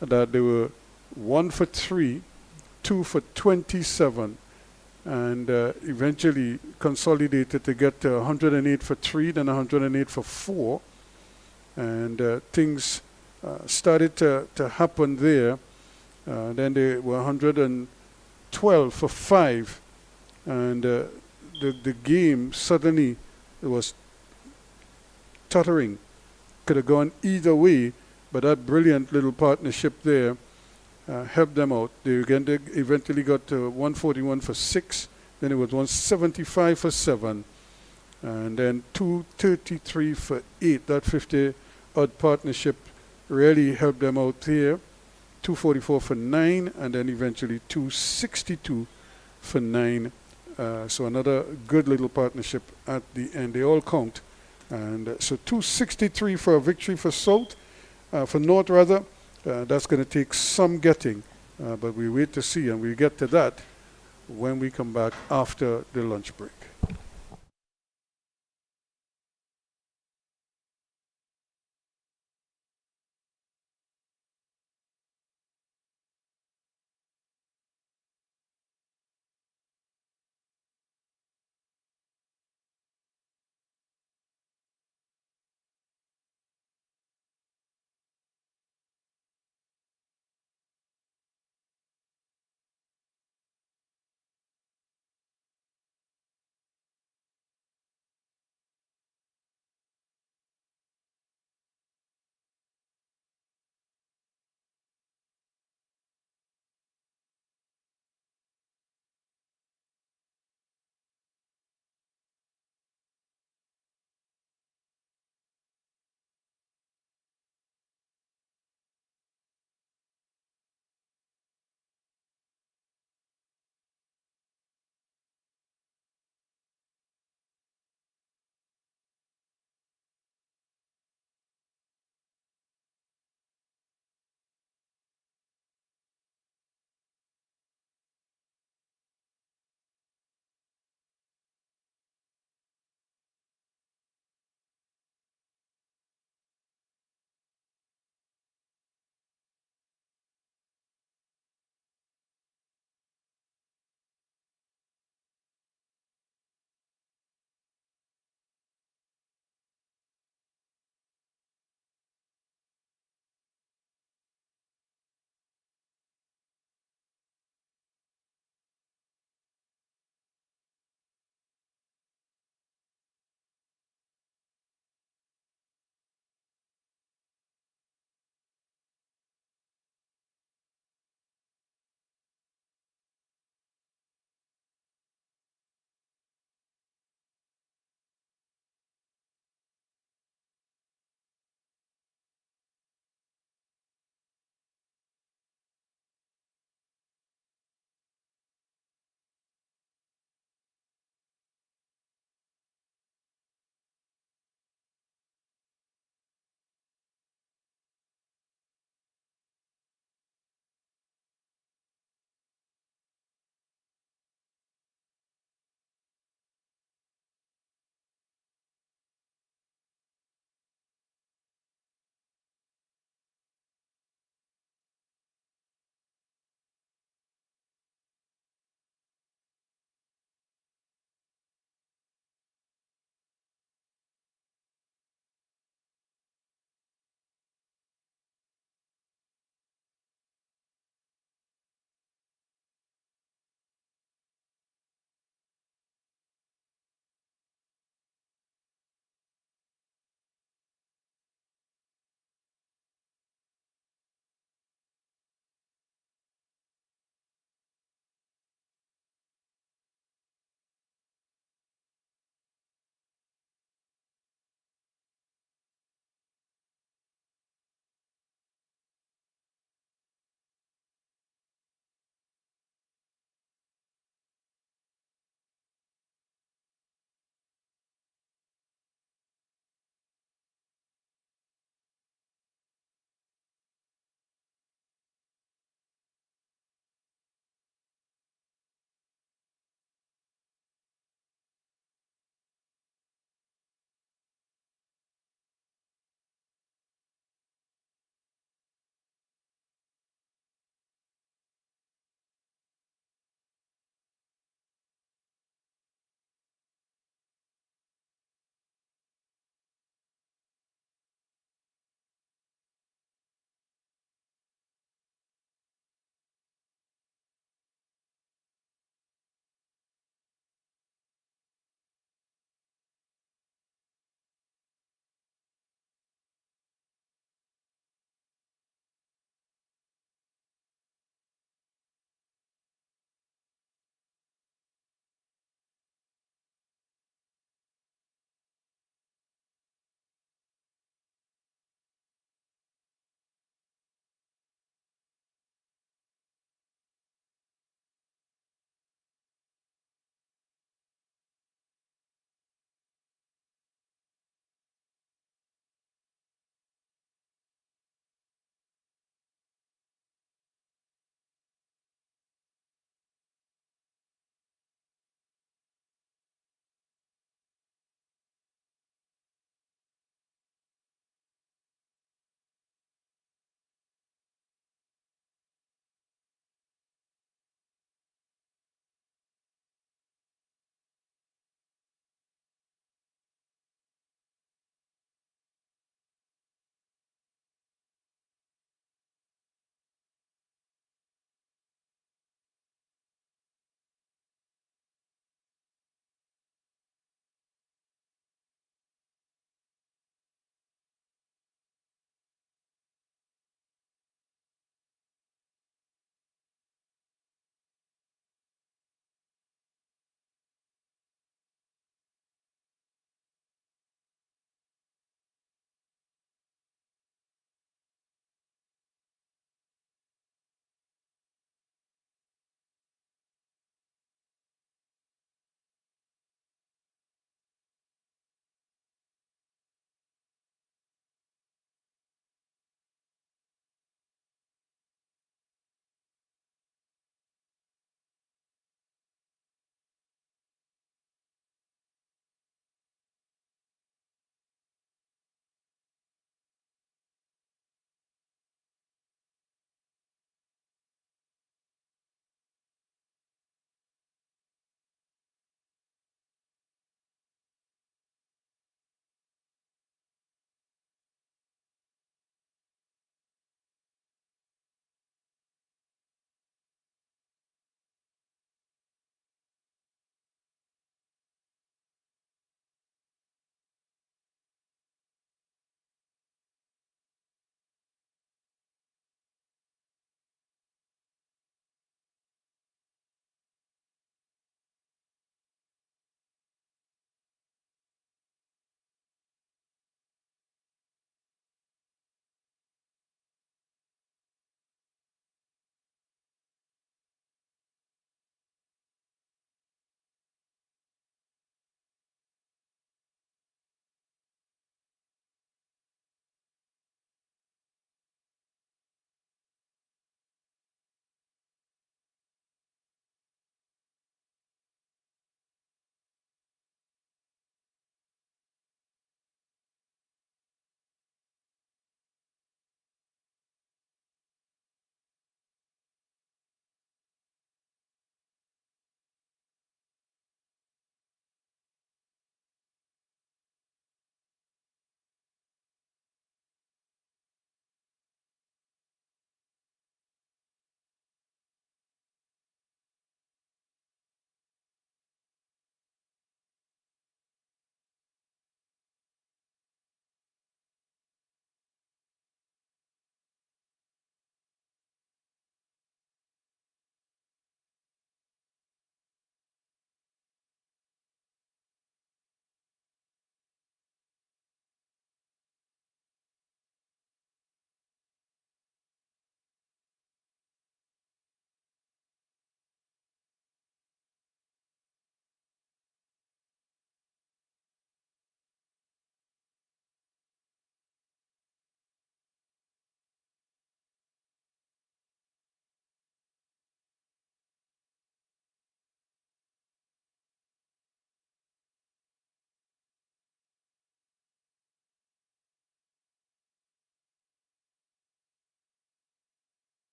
D: that they were 1 for 3, 2 for 27, and eventually consolidated to get to 108 for 3, then 108 for 4. And things started to happen there. Then they were 112 for 5, and the game suddenly was tottering. Could have gone either way, but that brilliant little partnership there helped them out. They eventually got to 141 for 6, then it was 175 for 7, and then 233 for 8. That 50-odd partnership really helped them out here. 244 for 9, and then eventually 262 for 9. So another good little partnership at the end. They all count. And so 263 for a victory for South, for North rather. That's going to take some getting, but we wait to see, and we'll get to that when we come back after the lunch break.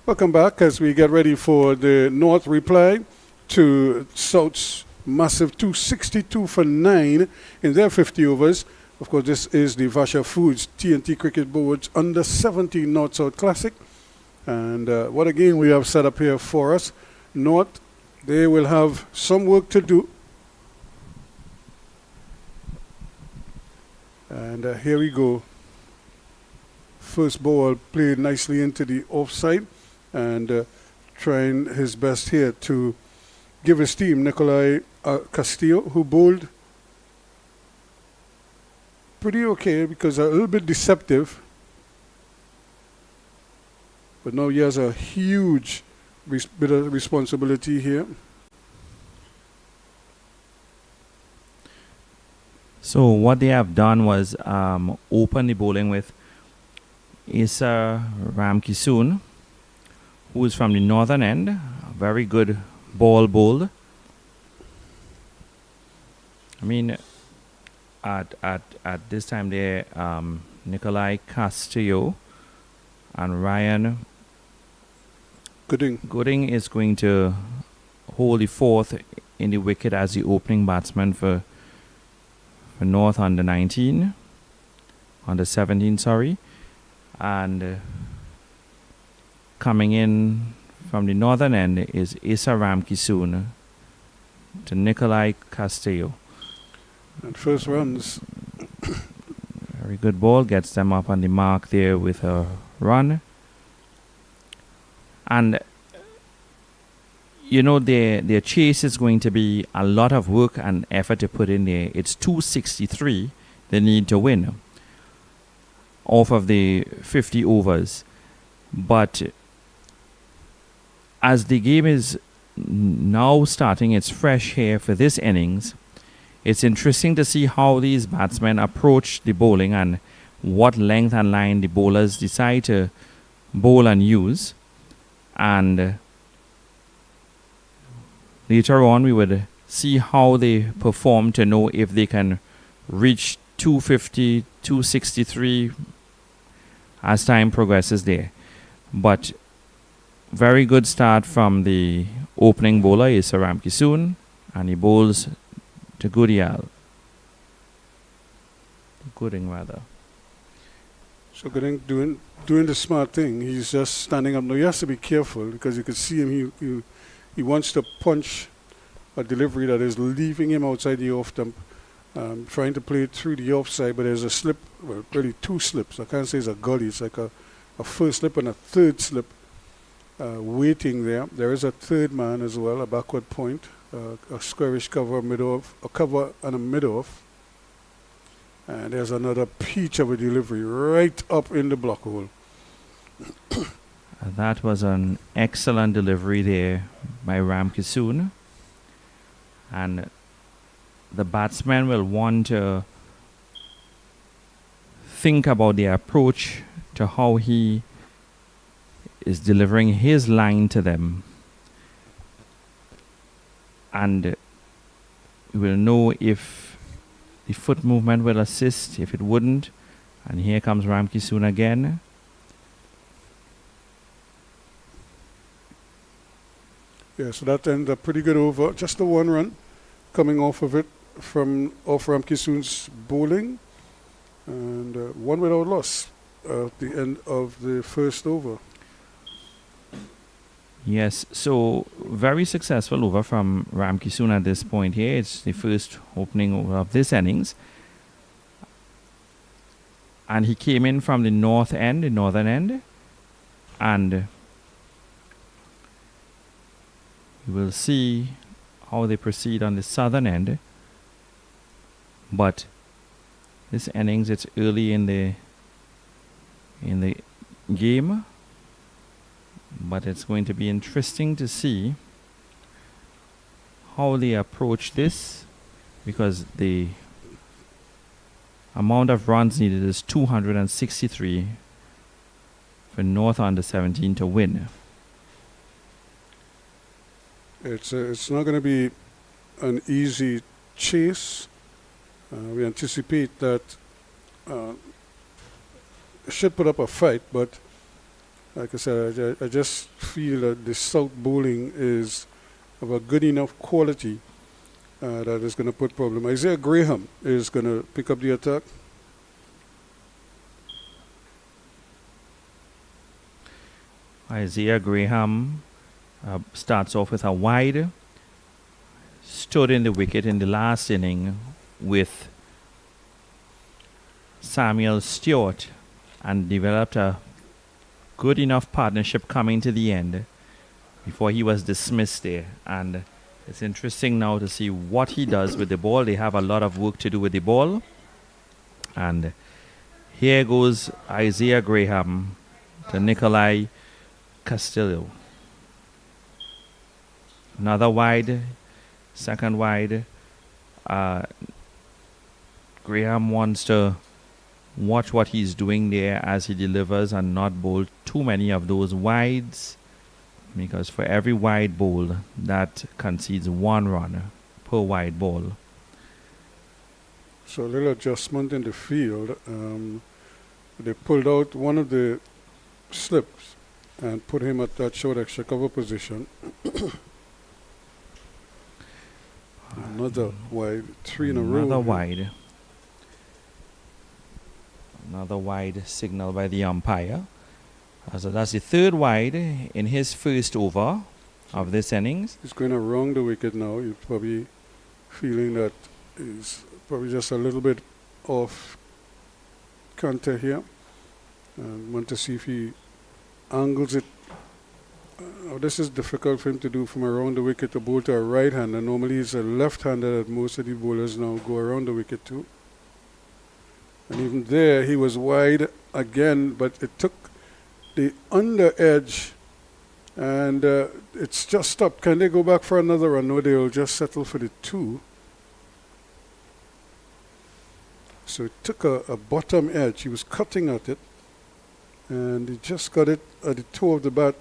D: Welcome back as we get ready for the North reply to South's massive 262 for 9 in their 50 overs. Of course, this is the Vasha Foods TNT Cricket Board's Under 17 North-South Classic. And what a game we have set up here for us. North, they will have some work to do. And here we go. First ball played nicely into the offside, and trying his best here to give his team Nikolai Castillo, who bowled pretty okay because a little bit deceptive. But now he has a huge bit of responsibility here.
E: So what they have done was open the bowling with Issa Ramkisoon, who is from the northern end. A very good ball bowled. I mean, at this time there, Nikolai Castillo and Ryan Gooding is going to hold the fourth in the wicket as the opening batsman for North under 19, under 17, sorry. And coming in from the northern end is Issa Ramkisoon to Nikolai Castillo.
D: And first runs.
E: Very good ball, gets them up on the mark there with a run. And you know, their chase is going to be a lot of work and effort to put in there. It's 263 they need to win off of the 50 overs. But as the game is now starting its fresh here for this innings, it's interesting to see how these batsmen approach the bowling and what length and line the bowlers decide to bowl and use. And later on, we would see how they perform to know if they can reach 250, 263 as time progresses there. But very good start from the opening bowler, Issa Ramkisoon, and he bowls to Gooding rather.
D: So Gooding doing the smart thing. He's just standing up. Now he has to be careful because you can see him. He wants to punch a delivery that is leaving him outside the off stump, trying to play it through the offside, but there's a slip, well, really two slips. I can't say it's a gully. It's like a first slip and a third slip waiting there. There is a third man as well, a backward point, a squarish cover, mid-off, a cover and a mid-off. And there's another peach of a delivery right up in the block hole.
E: That was an excellent delivery there by Ramkisoon. And the batsman will want to think about the approach to how he is delivering his line to them. And we will know if the foot movement will assist, if it wouldn't. And here comes Ramkisoon again.
D: Yeah, so that ended a pretty good over. Just the one run coming off of it off Ramkisoon's bowling. And one without loss at the end of the first over.
E: Yes, so very successful over from Ramkisoon at this point here. It's the first opening over of this innings. And he came in from the northern end. And we will see how they proceed on the southern end. But this innings, it's early in the game. But it's going to be interesting to see how they approach this, because the amount of runs needed is 263 for North under 17 to win.
D: It's not going to be an easy chase. We anticipate that should put up a fight, but like I said, I just feel that the South bowling is of a good enough quality that is going to put problem. Isaiah Graham is going to pick up the attack.
E: Isaiah Graham starts off with a wide, stood in the wicket in the last inning with Samuel Stewart and developed a good enough partnership coming to the end before he was dismissed there. And it's interesting now to see what he does with the ball. They have a lot of work to do with the ball. And here goes Isaiah Graham to Nikolai Castillo. Another wide, second wide. Graham wants to watch what he's doing there as he delivers and not bowl too many of those wides, because for every wide bowl that concedes 1 run per wide ball.
D: So a little adjustment in the field. They pulled out one of the slips and put him at that short extra cover position. Another wide, 3 in a row.
E: Another wide. Another wide signal by the umpire. So that's the 3rd wide in his first over of this innings.
D: He's going around the wicket now. You're probably feeling that he's probably just a little bit off counter here. And want to see if he angles it. This is difficult for him to do from around the wicket to bowl to a right-hander. Normally he's a left-hander that most of the bowlers now go around the wicket to. And even there he was wide again, but it took the under edge and it's just stopped. Can they go back for another run? No, they'll just settle for the 2. So it took a bottom edge. He was cutting at it and he just got it at the toe of the bat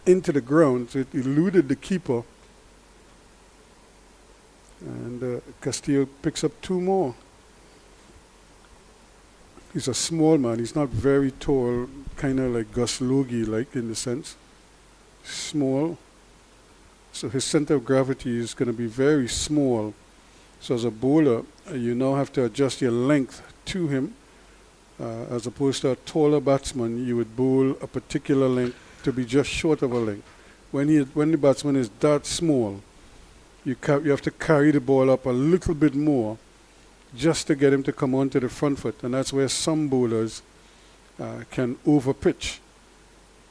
D: into the ground, so it eluded the keeper. And Castillo picks up 2 more. He's a small man. He's not very tall, kind of like Gus Logie, like in the sense. Small. So his center of gravity is going to be very small. So as a bowler, you now have to adjust your length to him. As opposed to a taller batsman, you would bowl a particular length to be just short of a length. When the batsman is that small, you have to carry the ball up a little bit more just to get him to come onto the front foot. And that's where some bowlers can overpitch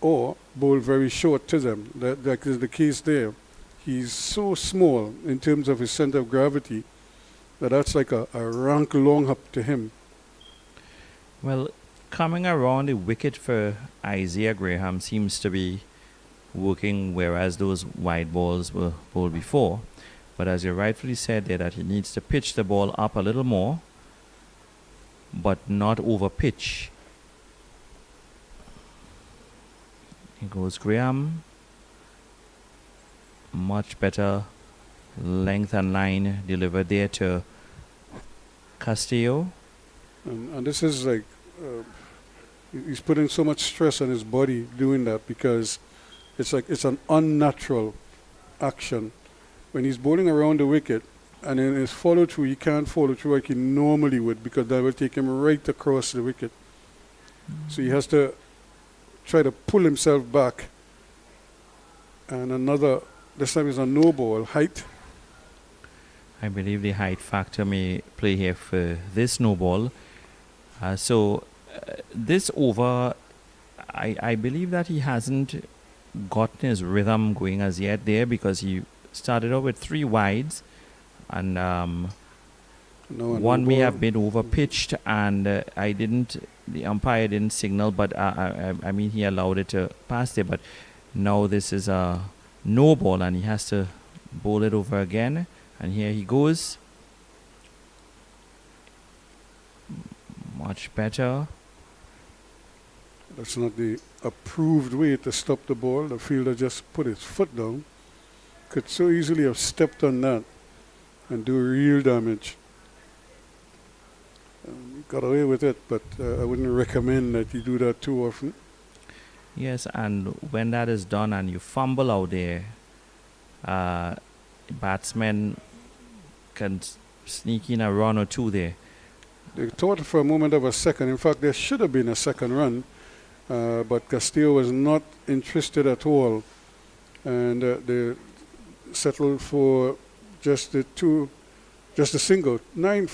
D: or bowl very short to them. That is the case there. He's so small in terms of his center of gravity that's like a rank long hop to him.
E: Well, coming around the wicket for Isaiah Graham seems to be working, whereas those wide balls were bowled before. But as you rightfully said there, that he needs to pitch the ball up a little more, but not over pitch. Here goes Graham. Much better length and line delivered there to Castillo.
D: And this is like, he's putting so much stress on his body doing that, because it's like it's an unnatural action. When he's bowling around the wicket and in his follow through, he can't follow through like he normally would, because that will take him right across the wicket. So he has to try to pull himself back. And this time is a no ball, height.
E: I believe the height factor may play here for this no ball. So this over, I believe that he hasn't gotten his rhythm going as yet there, because he started out with 3 wides, and one may have been over pitched, and the umpire didn't signal, but I mean he allowed it to pass there. But now this is a no ball and he has to bowl it over again, and here he goes. Much better.
D: That's not the approved way to stop the ball. The fielder just put his foot down. Could so easily have stepped on that and do real damage. Got away with it, but I wouldn't recommend that you do that too often.
E: Yes, and when that is done and you fumble out there, batsmen can sneak in a run or two there.
D: They thought for a moment of a second. In fact, there should have been a second run, but Castillo was not interested at all, and they settled for just a single. 9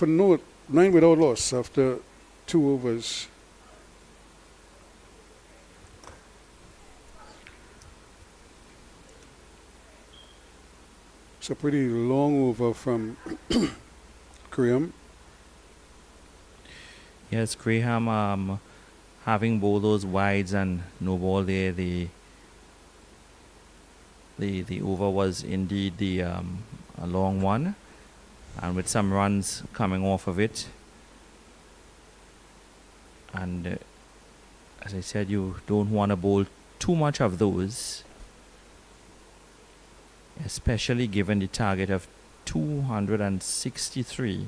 D: without loss after 2 overs. It's a pretty long over from Graham.
E: Yes, Graham having both those wides and no ball there, the over was indeed a long one, and with some runs coming off of it. And as I said, you don't want to bowl too much of those, especially given the target of 263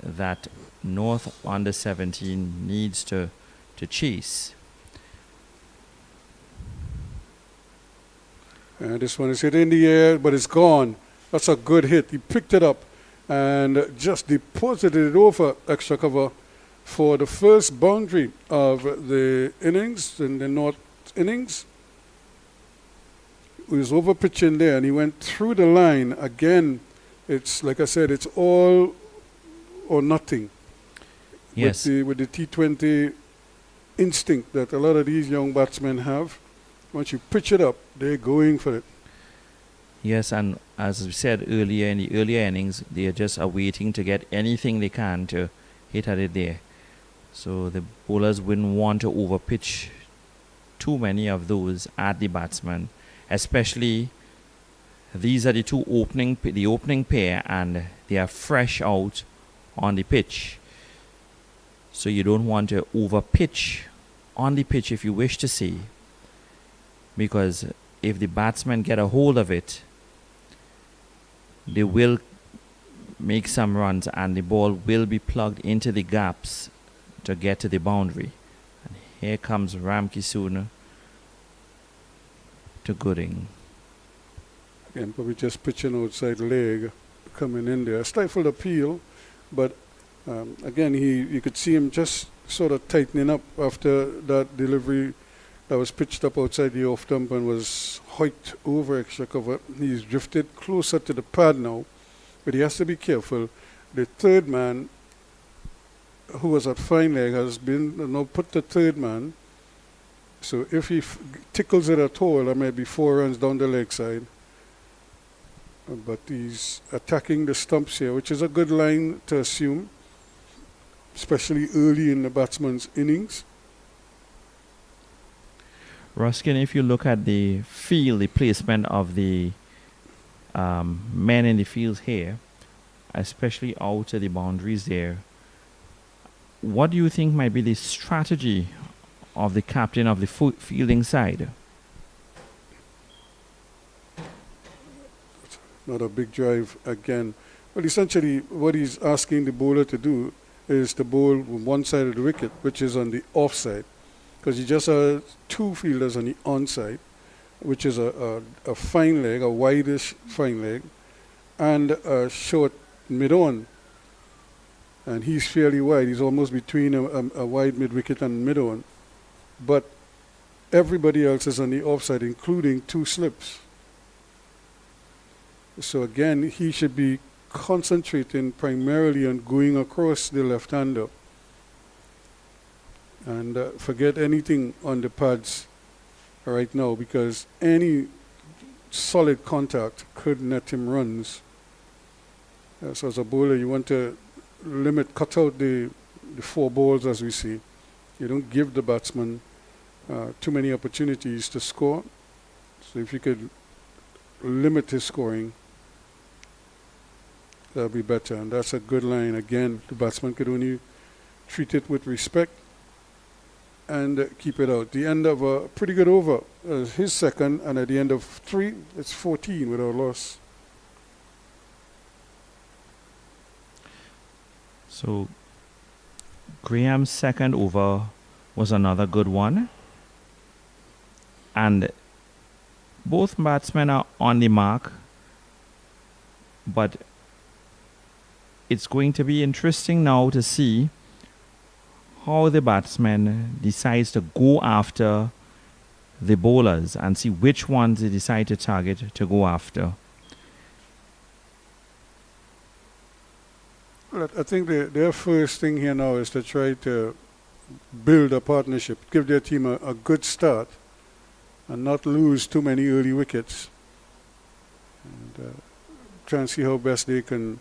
E: that North under 17 needs to chase.
D: This one is hit in the air, but it's gone. That's a good hit. He picked it up and just deposited it over extra cover for the first boundary of the innings, in the North innings. He was over pitching there and he went through the line. Again, it's like I said, it's all or nothing.
E: Yes.
D: With the T20 instinct that a lot of these young batsmen have. Once you pitch it up, they're going for it.
E: Yes, and as we said earlier, in the earlier innings, they are just awaiting to get anything they can to hit at it there. So the bowlers wouldn't want to overpitch too many of those at the batsman, especially these are the opening pair, and they are fresh out on the pitch. So you don't want to overpitch on the pitch, if you wish to see, because if the batsmen get a hold of it, they will make some runs and the ball will be plugged into the gaps to get to the boundary. And here comes Ramkissoon to Gooding.
D: Again, probably just pitching outside leg, coming in there. Stifled appeal, but again, you could see him just sort of tightening up after that delivery that was pitched up outside the off stump and was hiked over extra cover. He's drifted closer to the pad now, but he has to be careful. The third man, who was at fine leg, has been now put the third man. So if he tickles it at all, there may be 4 runs down the leg side. But he's attacking the stumps here, which is a good line to assume, especially early in the batsman's innings.
E: Ruskin, if you look at the field, the placement of the men in the field here, especially out to the boundaries there, what do you think might be the strategy of the captain of the fielding side?
D: Not a big drive again. Well, essentially, what he's asking the bowler to do is to bowl on one side of the wicket, which is on the offside, because he just has 2 fielders on the onside, which is a fine leg, a wideish fine leg, and a short mid-on. And he's fairly wide. He's almost between a wide mid-wicket and mid-on. But everybody else is on the offside, including 2 slips. So again, he should be concentrating primarily on going across the left-hander. And forget anything on the pads right now, because any solid contact could net him runs. So as a bowler, you want to cut out the 4 balls, as we see. You don't give the batsman too many opportunities to score. So if you could limit his scoring, that'll be better. And that's a good line. Again, the batsman could only treat it with respect and keep it out. The end of a pretty good over, his second, and at the end of 3, it's 14 without loss.
E: So Graham's second over was another good one. And both batsmen are on the mark, but it's going to be interesting now to see how the batsman decides to go after the bowlers and see which ones they decide to target to go after.
D: Well, I think their first thing here now is to try to build a partnership, give their team a good start, and not lose too many early wickets. And try and see how best they can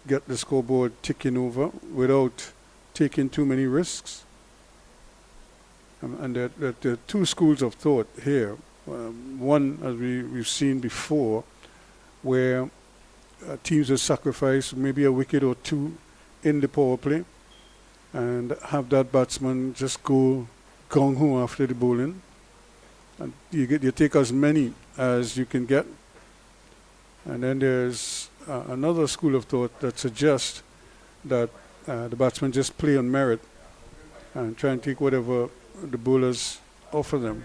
D: get the scoreboard ticking over without taking too many risks. And there are two schools of thought here. One, as we've seen before, where teams will sacrifice maybe a wicket or two in the power play and have that batsman just go gung-ho after the bowling. And you take as many as you can get. And then there's another school of thought that suggests that the batsmen just play on merit and try and take whatever the bowlers offer them.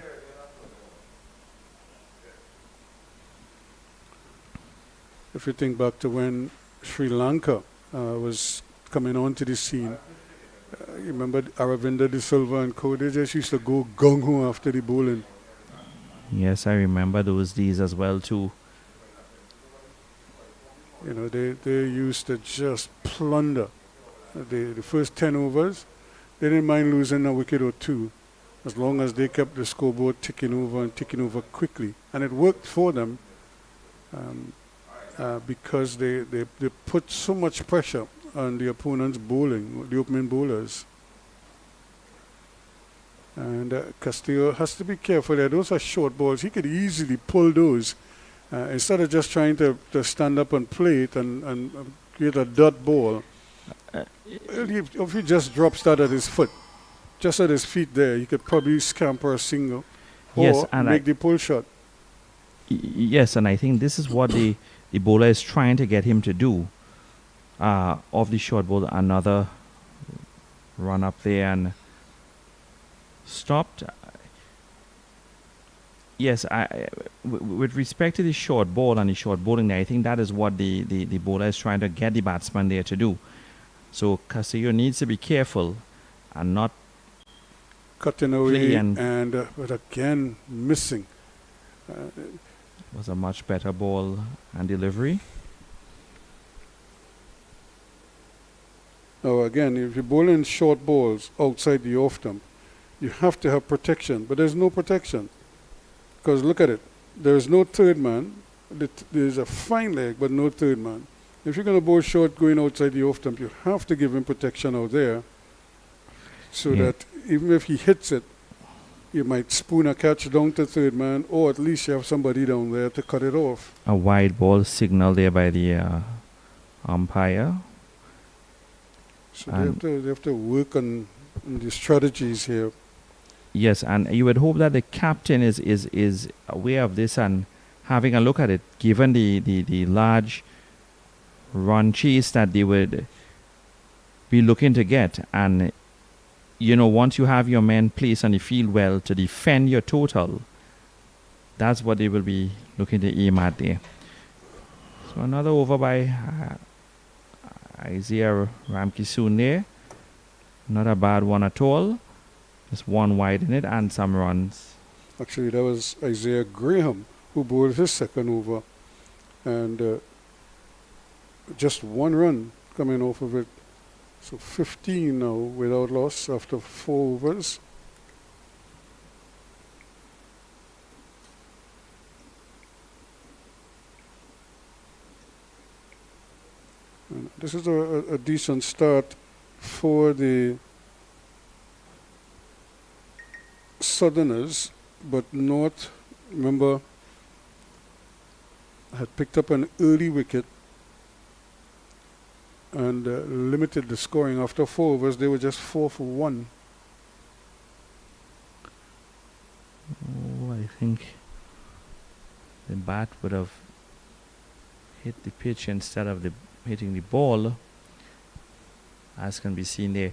D: If you think back to when Sri Lanka was coming onto the scene, you remember Aravinda De Silva and co, they just used to go gung-ho after the bowling.
E: Yes, I remember those days as well too.
D: You know, they used to just plunder. The first 10 overs, they didn't mind losing a wicket or two, as long as they kept the scoreboard ticking over quickly. And it worked for them because they put so much pressure on the opponent's bowling, the opening bowlers. And Castillo has to be careful there. Those are short balls. He could easily pull those instead of just trying to stand up and play it and create a dot ball. If he just drops that at his foot, just at his feet there, he could probably scamper a single or make the pull shot.
E: Yes, and I think this is what the bowler is trying to get him to do. Off the short ball, another run up there and stopped. Yes, with respect to the short ball and the short bowling there, I think that is what the bowler is trying to get the batsman there to do. So Castillo needs to be careful and not
D: cutting away but again missing.
E: Was a much better ball and delivery.
D: Now again, if you're bowling short balls outside the off stump, you have to have protection, but there's no protection. Because look at it, there's no third man. There's a fine leg, but no third man. If you're going to bowl short going outside the off stump, you have to give him protection out there so that even if he hits it, you might spoon a catch down to third man, or at least you have somebody down there to cut it off.
E: A wide ball signal there by the umpire.
D: So they have to work on the strategies here.
E: Yes, and you would hope that the captain is aware of this and having a look at it, given the large run chase that they would be looking to get. And, you know, once you have your men placed on the field well to defend your total, that's what they will be looking to aim at there. So another over by Isaiah Ramkisoon there. Not a bad one at all. Just one wide in it and some runs.
D: Actually, that was Isaiah Graham who bowled his second over. And just one run coming off of it. So 15 now without loss after 4 overs. And this is a decent start for the Southerners, but North, remember, had picked up an early wicket and limited the scoring. After 4 overs, they were just 4 for 1.
E: Oh, I think the bat would have hit the pitch instead of hitting the ball, as can be seen there.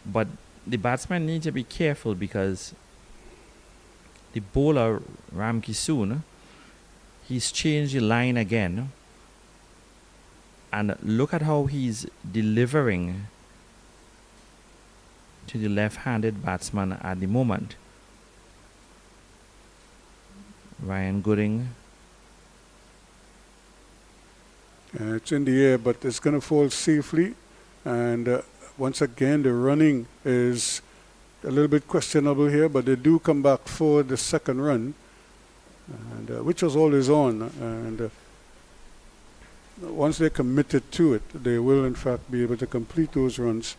E: But the batsman needs to be careful because the bowler Ramkisoon, he's changed the line again. And look at how he's delivering to the left-handed batsman at the moment. Ryan Gooding.
D: It's in the air, but it's going to fall safely. And once again, the running is a little bit questionable here, but they do come back for the second run, and which was always on. And once they're committed to it, they will in fact be able to complete those runs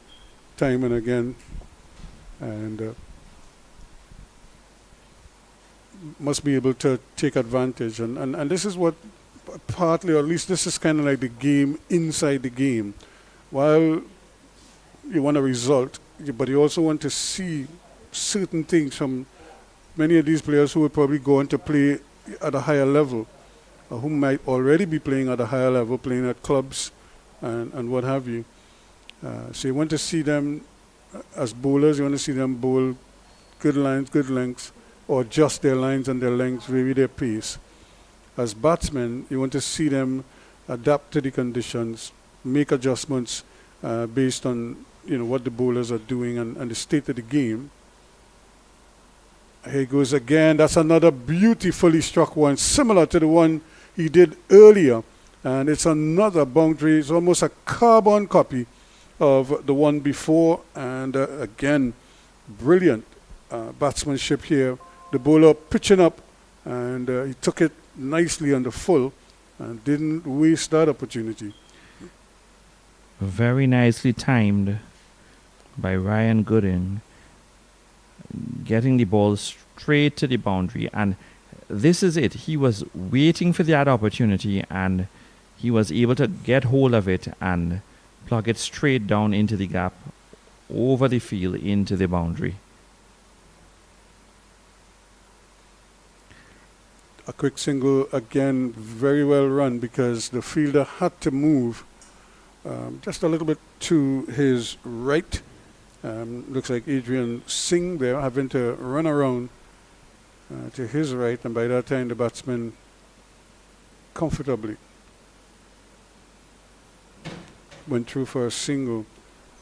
D: time and again. And must be able to take advantage. And this is what partly, or at least this is kind of like the game inside the game. While you want a result, but you also want to see certain things from many of these players who will probably go on to play at a higher level, or who might already be playing at a higher level, playing at clubs and what have you. So you want to see them as bowlers, you want to see them bowl good lines, good lengths, or adjust their lines and their lengths, vary their pace. As batsmen, you want to see them adapt to the conditions, make adjustments based on what the bowlers are doing and the state of the game. Here he goes again. That's another beautifully struck one, similar to the one he did earlier. And it's another boundary. It's almost a carbon copy of the one before. And again, brilliant batsmanship here. The bowler pitching up, and he took it nicely on the full and didn't waste that opportunity.
E: Very nicely timed by Ryan Gooding, getting the ball straight to the boundary. And this is it. He was waiting for that opportunity, and he was able to get hold of it and plug it straight down into the gap, over the field, into the boundary.
D: A quick single, again, very well run, because the fielder had to move just a little bit to his right. Looks like Adrian Singh there having to run around to his right, and by that time the batsman comfortably went through for a single.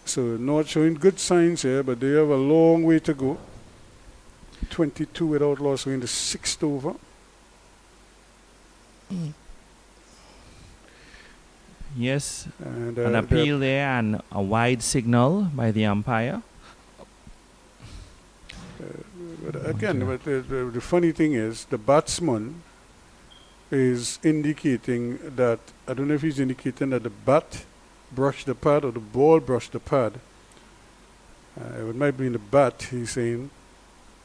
D: So not showing good signs here, but they have a long way to go. 22 without loss, we're in the 6th over.
E: Yes,
D: And
E: an appeal there and a wide signal by the umpire.
D: But again, the funny thing is, the batsman is indicating that, I don't know if he's indicating that the bat brushed the pad or the ball brushed the pad. It might be in the bat, he's saying.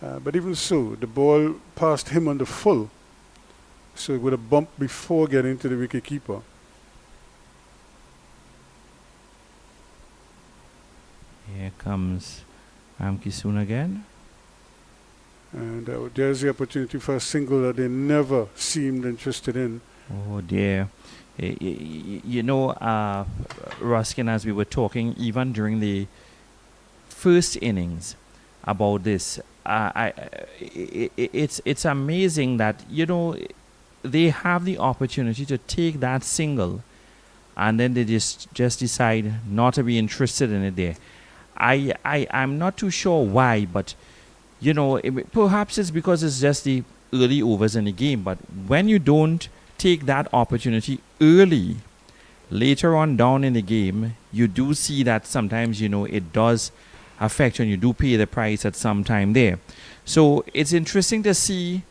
D: But even so, the ball passed him on the full. So it would have bumped before getting to the wicket keeper.
E: Here comes Ramkisoon again.
D: And there's the opportunity for a single that they never seemed interested in.
E: Oh dear. Ruskin, as we were talking, even during the first innings about this, it's amazing that, they have the opportunity to take that single, and then they just decide not to be interested in it there. I'm not too sure why, but perhaps it's because it's just the early overs in the game. But when you don't take that opportunity early, later on down in the game, you do see that sometimes it does affect you, and you do pay the price at some time there. So it's interesting to see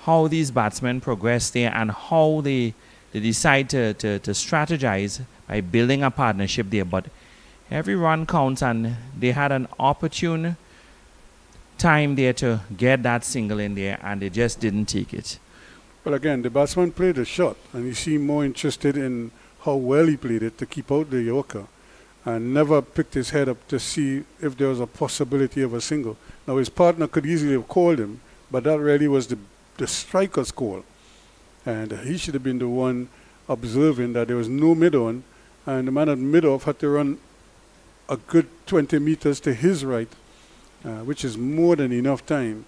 E: how these batsmen progress there, and how they decide to strategize by building a partnership there. But every run counts, and they had an opportune time there to get that single in there, and they just didn't take it.
D: But again, the batsman played a shot, and he seemed more interested in how well he played it to keep out the Yorker, and never picked his head up to see if there was a possibility of a single. Now, his partner could easily have called him, but that really was the striker's call. And he should have been the one observing that there was no mid-on, and the man at mid-off had to run a good 20 meters to his right, which is more than enough time.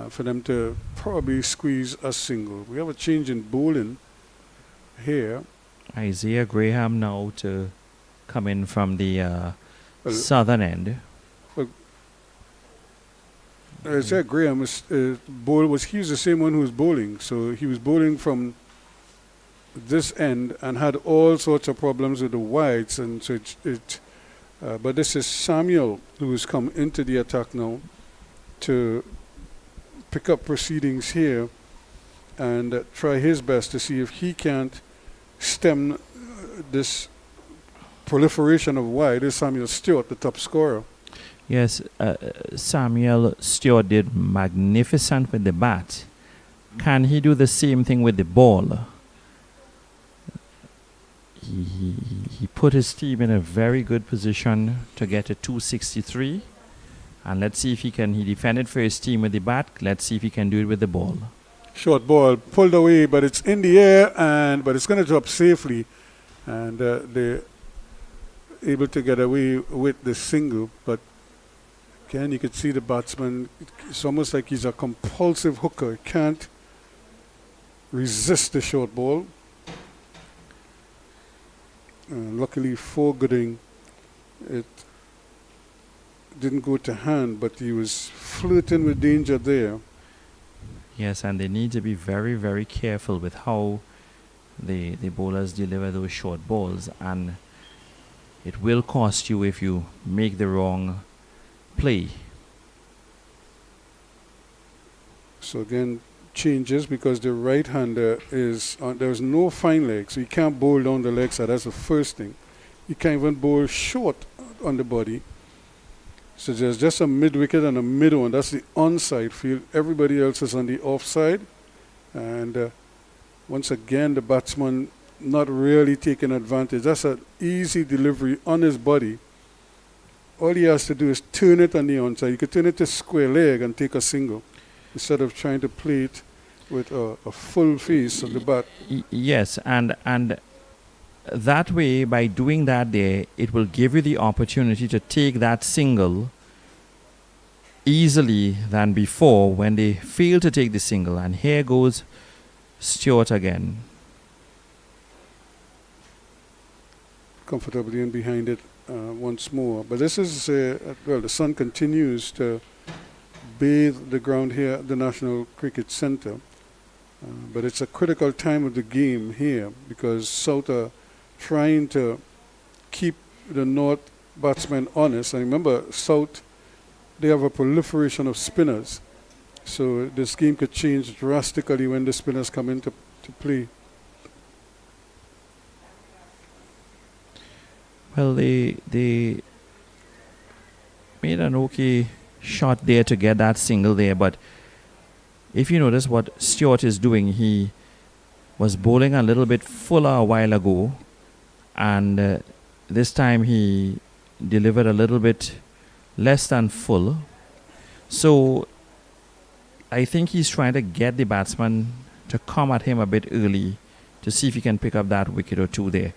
D: for them to probably squeeze a single. We have a change in bowling here.
E: Isaiah Graham now to come in from the
D: Well,
E: southern end.
D: Isaiah Graham was he was the same one who was bowling, so he was bowling from this end and had all sorts of problems with the wides, and so but this is Samuel who has come into the attack now to pick up proceedings here and try his best to see if he can't stem this proliferation of wide. Is Samuel Stewart, the top scorer.
E: Yes, Samuel Stewart did magnificent with the bat. Can he do the same thing with the ball? He put his team in a very good position to get a 263. And let's see if he defended for his team with the bat. Let's see if he can do it with the ball.
D: Short ball pulled away, but it's in the air, but it's going to drop safely. And they're able to get away with the single. But again, you could see the batsman, it's almost like he's a compulsive hooker. He can't resist the short ball. Luckily for Gooding, it didn't go to hand, but he was flirting with danger there.
E: Yes, and they need to be very, very careful with how the bowlers deliver those short balls. And it will cost you if you make the wrong play.
D: So again, changes because the right-hander is there's no fine leg, so you can't bowl down the leg side. That's the first thing. You can't even bowl short on the body. So there's just a mid-wicket and a mid-one. That's the onside field. Everybody else is on the offside. And once again, the batsman not really taking advantage. That's an easy delivery on his body. All he has to do is turn it on the onside. You could turn it to square leg and take a single instead of trying to play it with a full face of the bat.
E: Yes, and that way, by doing that there, it will give you the opportunity to take that single easily than before when they fail to take the single. And here goes Stewart again.
D: Comfortably in behind it once more. But this is, well, the sun continues to bathe the ground here at the National Cricket Centre. But it's a critical time of the game here because South are trying to keep the North batsmen honest. And remember, South, they have a proliferation of spinners. So this game could change drastically when the spinners come into play.
E: Well, they made an okay shot there to get that single there, but if you notice what Stewart is doing, he was bowling a little bit fuller a while ago, and this time he delivered a little bit less than full. So I think he's trying to get the batsman to come at him a bit early to see if he can pick up that wicket or two there.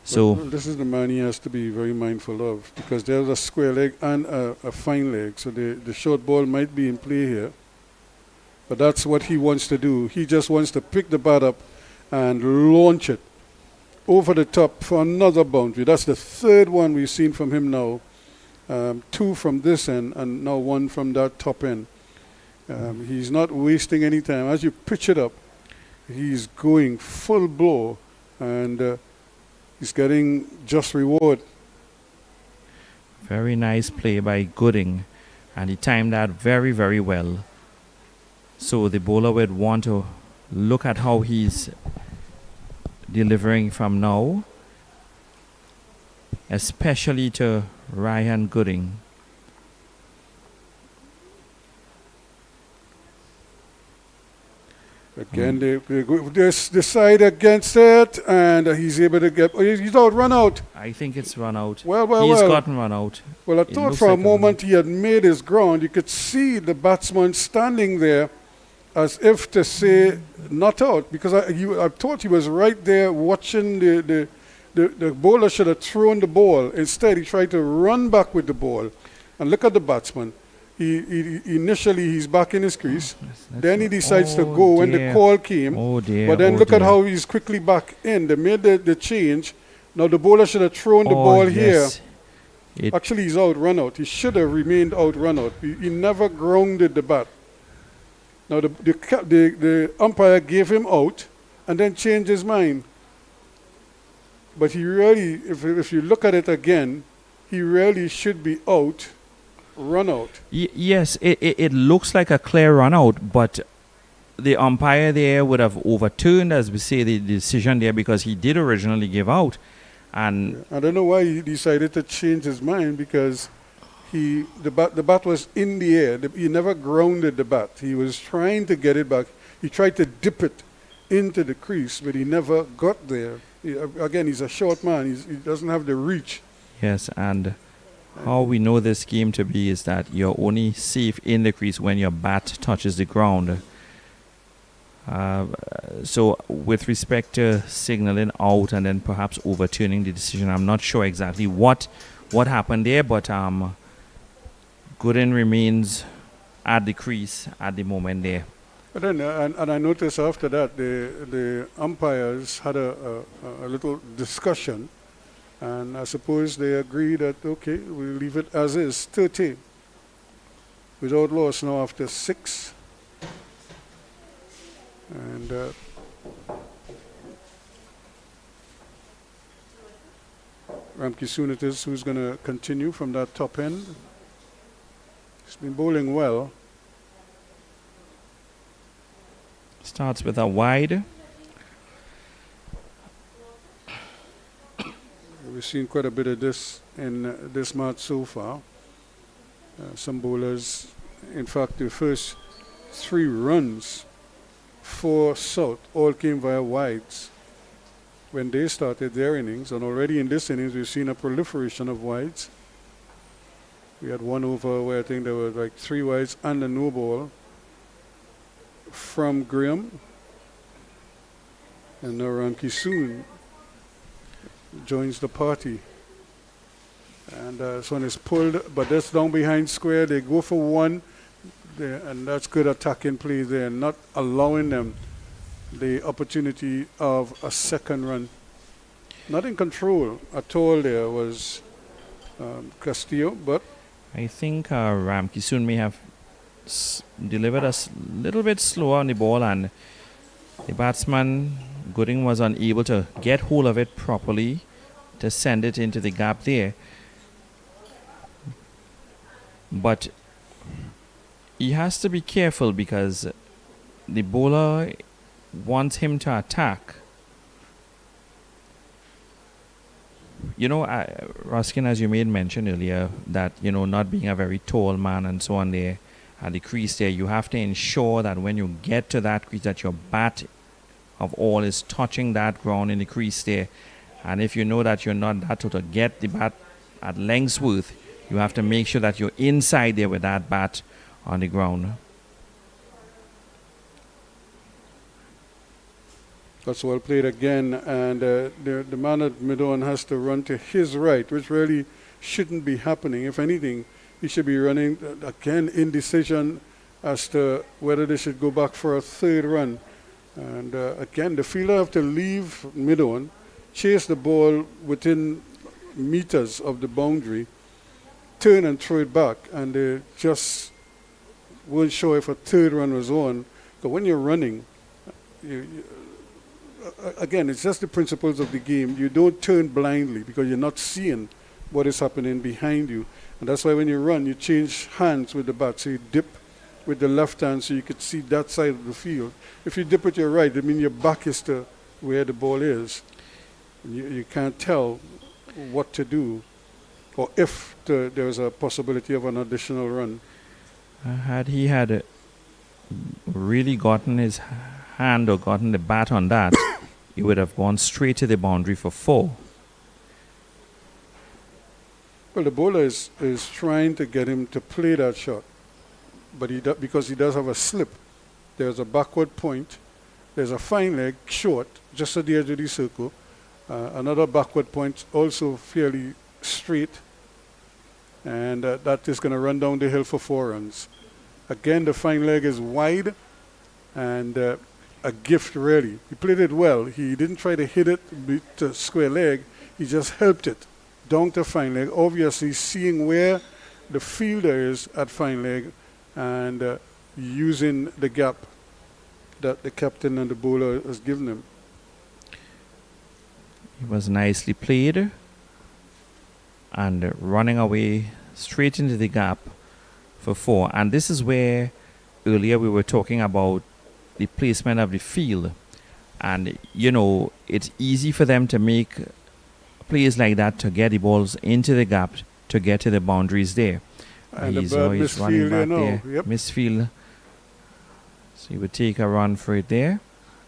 E: So
D: well, this is the man he has to be very mindful of because there's a square leg and a fine leg. So the short ball might be in play here. But that's what he wants to do. He just wants to pick the bat up and launch it over the top for another boundary. That's the third one we've seen from him now. Two from this end and now one from that top end. He's not wasting any time. As you pitch it up, he's going full blow and he's getting just reward.
E: very nice play by Gooding, and he timed that very, very well. So the bowler would want to look at how he's delivering from now, especially to Ryan Gooding.
D: Again, they decide against it, and he's able to get. He's out, run out.
E: I think it's run out.
D: He's
E: gotten run out.
D: Well, I thought for a moment he had made his ground. You could see the batsman standing there as if to say, not out, because I thought he was right there watching the bowler should have thrown the ball. Instead, he tried to run back with the ball. And look at the batsman. Initially he's back in his crease.
E: Let's
D: Then he decides to
E: oh
D: go when the
E: dear.
D: call came.
E: Oh dear.
D: But then
E: oh
D: look at
E: dear.
D: how he's quickly back in. They made the change. Now the bowler should have thrown the
E: Oh,
D: ball
E: yes.
D: here.
E: It-
D: Actually, he's out run out. He should have remained out run out. He never grounded the bat. Now the umpire gave him out and then changed his mind. But he really, if you look at it again, he really should be out, run out.
E: Yes, it looks like a clear run out, but the umpire there would have overturned, as we say, the decision there because he did originally give out. And
D: I don't know why he decided to change his mind because the bat was in the air. He never grounded the bat. He was trying to get it back. He tried to dip it into the crease, but he never got there. Again, he's a short man. He doesn't have the reach.
E: yes, and how we know this game to be is that you're only safe in the crease when your bat touches the ground. So with respect to signaling out and then perhaps overturning the decision, I'm not sure exactly what happened there, but Gooden remains at the crease at the moment there.
D: But then, and I noticed after that, the umpires had a little discussion, and I suppose they agreed that, okay, we'll leave it as is, 30, without loss now after 6. And Ramki soon it is who's going to continue from that top end. He's been bowling well.
E: Starts with a wide.
D: We've seen quite a bit of this in this match so far. Some bowlers, in fact, the first 3 runs for South all came via wides when they started their innings, and already in this innings we've seen a proliferation of wides. We had one over where I think there were like 3 wides and a no ball from Graham, and now Ramki soon joins the party. And this one is pulled, but that's down behind square. They go for 1, and that's good attacking play there, not allowing them the opportunity of a second run. Not in control at all there was Castillo, but
E: I think Ramki soon may have delivered us a little bit slower on the ball, and the batsman Gooding was unable to get hold of it properly to send it into the gap there. But he has to be careful because the bowler wants him to attack. You know, Ruskin, as you made mention earlier, that, you know, not being a very tall man and so on there, at the crease there, you have to ensure that when you get to that crease, that your bat of all is touching that ground in the crease there. And if you know that you're not that to get the bat at length's worth, you have to make sure that you're inside there with that bat on the ground.
D: that's well played again. And the man at mid-on has to run to his right, which really shouldn't be happening. If anything, he should be running, again, indecision as to whether they should go back for a 3rd run. And again, the fielder have to leave mid-on, chase the ball within meters of the boundary, turn and throw it back, and they just weren't sure if a 3rd run was on. But when you're running, again, it's just the principles of the game. You don't turn blindly because you're not seeing what is happening behind you. And that's why when you run, you change hands with the bat. So you dip with the left hand so you could see that side of the field. If you dip with your right, I mean your back is to where the ball is. You can't tell what to do or if there's a possibility of an additional run.
E: Had he had really gotten his hand or gotten the bat on that, he would have gone straight to the boundary for 4.
D: Well, the bowler is trying to get him to play that shot, but because he does have a slip. There's a backward point. There's a fine leg, short, just at the edge of the circle. Another backward point, also fairly straight. and that is going to run down the hill for 4 runs. Again, the fine leg is wide, and a gift, really. He played it well. He didn't try to hit it with the square leg. He just helped it down to fine leg, obviously seeing where the fielder is at fine leg and using the gap that the captain and the bowler has given him.
E: It was nicely played and running away straight into the gap for 4. And this is where earlier we were talking about the placement of the field. And, you know, it's easy for them to make plays like that to get the balls into the gap to get to the boundaries there.
D: And
E: He's
D: the bird
E: always running
D: misfield,
E: back there.
D: Yep.
E: Misfield. So he would take a run for it there.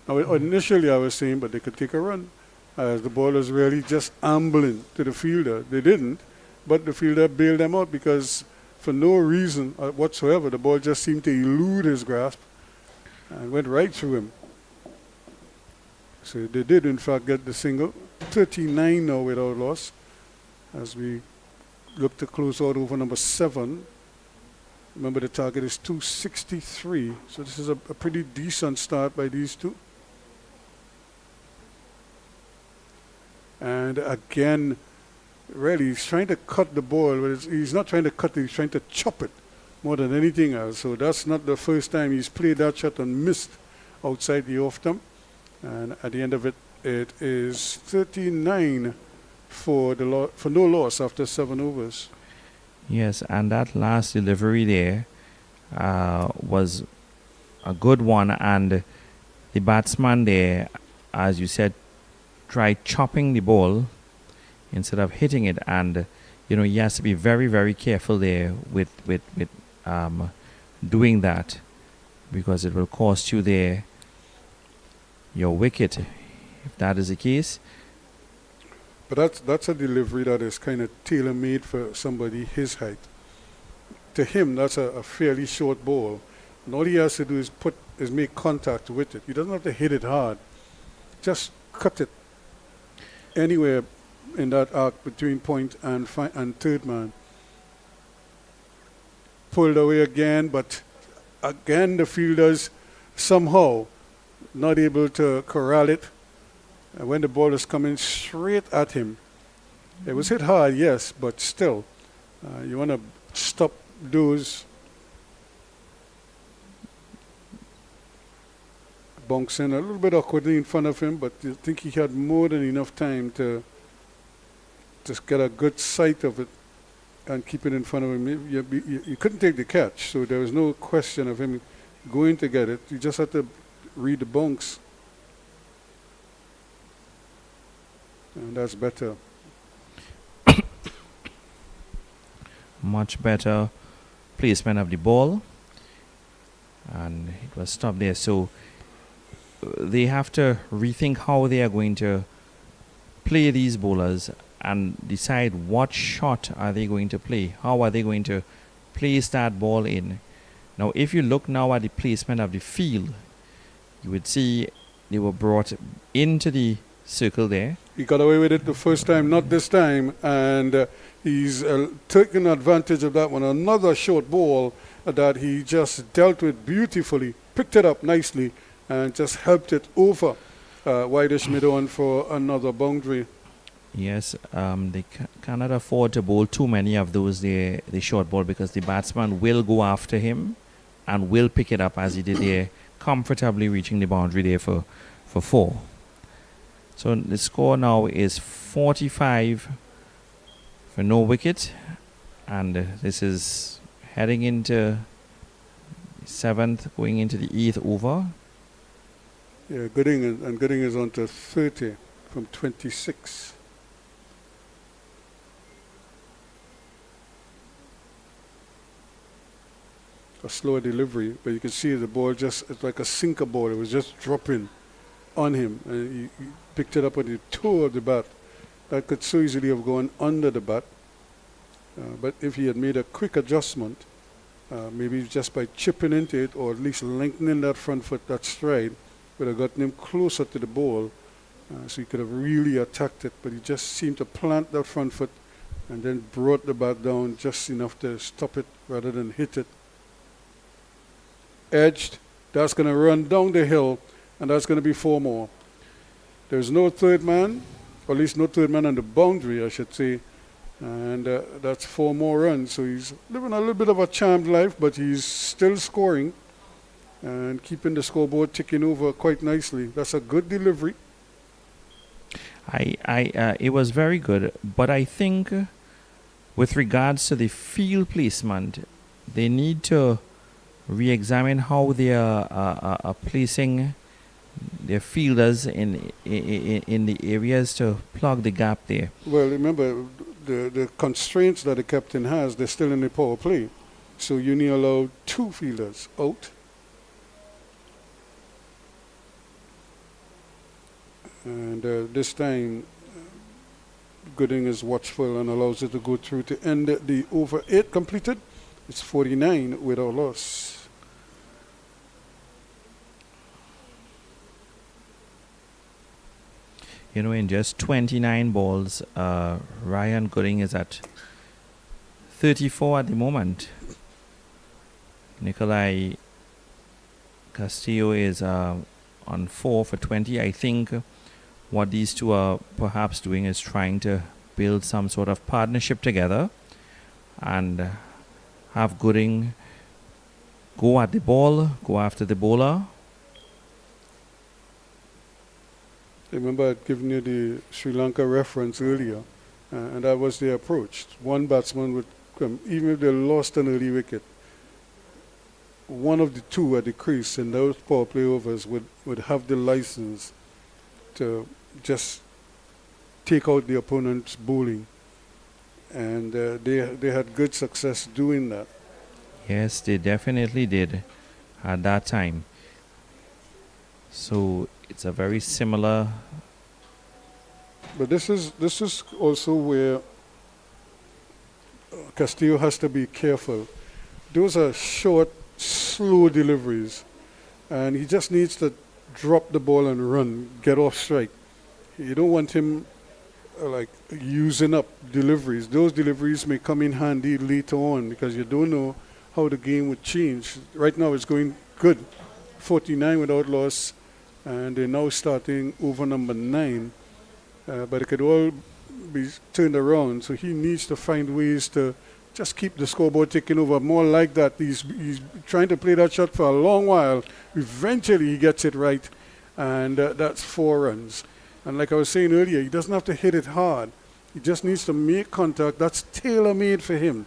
D: Now, initially I was saying, but they could take a run. As the ball was really just ambling to the fielder. They didn't, but the fielder bailed them out because for no reason whatsoever, the ball just seemed to elude his grasp and went right through him. So they did, in fact, get the single. 39 now without loss as we look to close out over number 7. Remember, the target is 263, so this is a pretty decent start by these two. And again, really, he's trying to cut the ball, but he's not trying to cut it, he's trying to chop it more than anything else. So that's not the first time he's played that shot and missed outside the off stump. And at the end of it, it is 39 for no loss after 7 overs.
E: Yes, and that last delivery there was a good one. And the batsman there, as you said, tried chopping the ball instead of hitting it, and you know, he has to be very, very careful there with doing that, because it will cost you there your wicket if that is the case.
D: But that's a delivery that is kind of tailor-made for somebody his height. To him, that's a fairly short ball, and all he has to do is make contact with it. He doesn't have to hit it hard. Just cut it anywhere in that arc between point and third man. Pulled away again, but again the fielders somehow not able to corral it. And when the ball is coming straight at him, it was hit hard, yes, but still, you want to stop those bunks in a little bit awkwardly in front of him, but I think he had more than enough time to just get a good sight of it and keep it in front of him. You couldn't take the catch, so there was no question of him going to get it. You just had to read the bunks, and that's better.
E: Much better placement of the ball, and it was stopped there. So they have to rethink how they are going to play these bowlers and decide what shot are they going to play. How are they going to place that ball in? Now, if you look now at the placement of the field, you would see they were brought into the circle there.
D: He got away with it the first time, not this time, and he's taken advantage of that one. Another short ball that he just dealt with beautifully, picked it up nicely, and just helped it over wideish mid-on for another boundary.
E: Yes, they cannot afford to bowl too many of those the short ball, because the batsman will go after him and will pick it up as he did there, comfortably reaching the boundary there for 4. So the score now is 45 for no wicket, and this is heading into 7th, going into the 8th over.
D: Yeah, Gooding is on to 30 from 26. A slower delivery, but you can see the ball it's like a sinker ball. It was just dropping on him, and he picked it up on the toe of the bat. That could so easily have gone under the bat. But if he had made a quick adjustment, maybe just by chipping into it, or at least lengthening that front foot, that stride, would have gotten him closer to the ball, so he could have really attacked it. But he just seemed to plant that front foot and then brought the bat down just enough to stop it rather than hit it. Edged, that's going to run down the hill, and that's going to be 4 more. There's no third man, or at least no third man on the boundary, I should say, and that's 4 more runs. So he's living a little bit of a charmed life, but he's still scoring and keeping the scoreboard ticking over quite nicely. That's a good delivery.
E: It was very good, but I think with regards to the field placement, they need to re-examine how they are placing their fielders in the areas to plug the gap there.
D: Well, remember, the constraints that the captain has, they're still in the power play. So you only allow 2 fielders out. And this time, Gooding is watchful and allows it to go through to end the over 8 completed. It's 49 without loss.
E: You know, in just 29 balls, Ryan Gooding is at 34 at the moment. Nikolai Castillo is on 4 for 20. I think what these two are perhaps doing is trying to build some sort of partnership together and have Gooding go at the ball, go after the bowler.
D: Remember I'd given you the Sri Lanka reference earlier, and that was the approach. One batsman would come, even if they lost an early wicket, one of the 2 at the crease in those power play overs would have the license to just take out the opponent's bowling. And they had good success doing that.
E: Yes, they definitely did at that time. So it's a very similar.
D: But this is also where Castillo has to be careful. Those are short, slow deliveries, and he just needs to drop the ball and run, get off strike. You don't want him like using up deliveries. Those deliveries may come in handy later on because you don't know how the game would change. Right now it's going good, 49 without loss, and they're now starting over number 9, but it could all be turned around. So he needs to find ways to just keep the scoreboard ticking over. More like that. He's trying to play that shot for a long while. Eventually he gets it right, and that's 4 runs. And like I was saying earlier, he doesn't have to hit it hard. He just needs to make contact. That's tailor-made for him.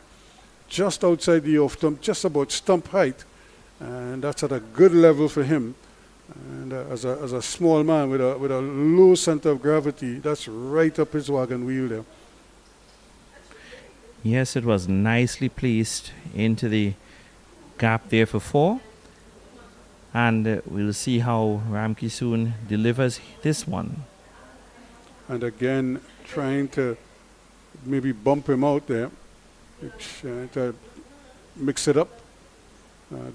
D: Just outside the off stump, just about stump height. And that's at a good level for him. And as a small man with a low center of gravity, that's right up his wagon wheel there.
E: Yes, it was nicely placed into the gap there for 4. And we'll see how Ramki soon delivers this one.
D: And again, trying to maybe bump him out there, which to mix it up.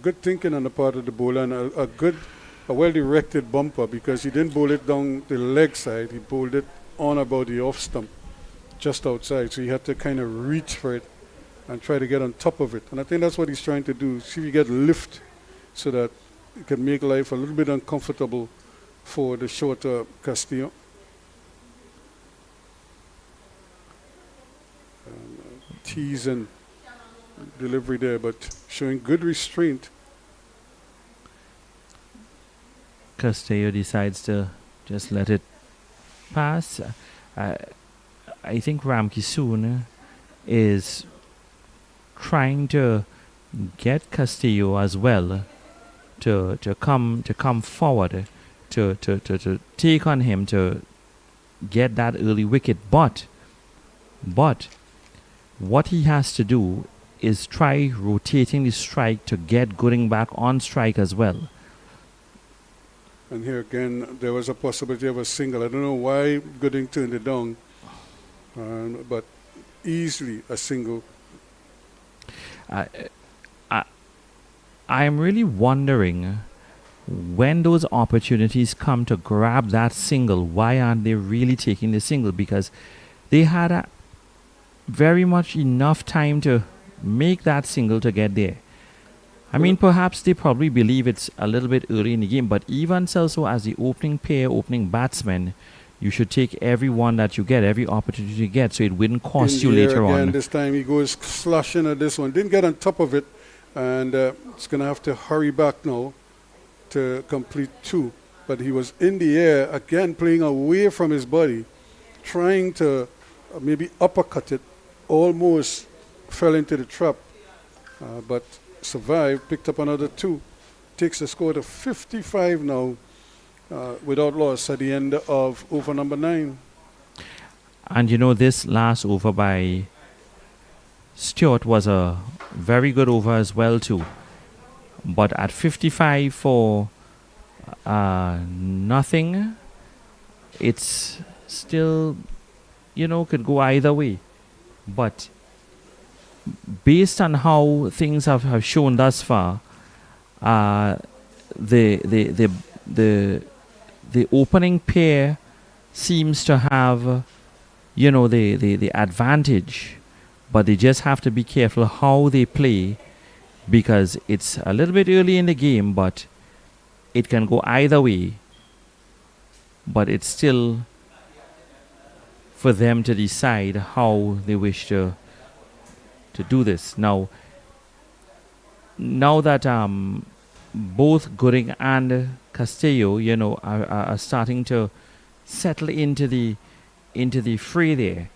D: Good thinking on the part of the bowler, and a well-directed bumper, because he didn't bowl it down the leg side. He bowled it on about the off stump, just outside. So he had to kind of reach for it and try to get on top of it. And I think that's what he's trying to do. See if he get lift so that it can make life a little bit uncomfortable for the shorter Castillo. Tease and delivery there, but showing good restraint.
E: Castillo decides to just let it pass. I think Ramki soon is trying to get Castillo as well to come forward to take on him to get that early wicket, but what he has to do is try rotating the strike to get Gooding back on strike as well.
D: And here again, there was a possibility of a single. I don't know why Gooding turned it down, but easily a single.
E: I'm really wondering when those opportunities come to grab that single, why aren't they really taking the single? Because they had very much enough time to make that single to get there. I mean, perhaps they probably believe it's a little bit early in the game, but even so, as the opening pair, opening batsman, you should take every one that you get, every opportunity you get, so it wouldn't cost you
D: In the air
E: later
D: again,
E: on.
D: this time he goes slashing at this one. Didn't get on top of it, and it's going to have to hurry back now to complete 2. But he was in the air, again playing away from his body, trying to maybe uppercut it, almost fell into the trap, but survived, picked up another 2. Takes the score to 55 now, without loss at the end of over number 9.
E: And you know, this last over by Stewart was a very good over as well too. But at 55 for nothing, it's still, you know, could go either way. But based on how things have shown thus far, the opening pair seems to have, you know, the advantage, but they just have to be careful how they play, because it's a little bit early in the game, but it can go either way. But it's still for them to decide how they wish to do this. Now that both Gooding and Castillo, you know, are starting to settle into the fray there,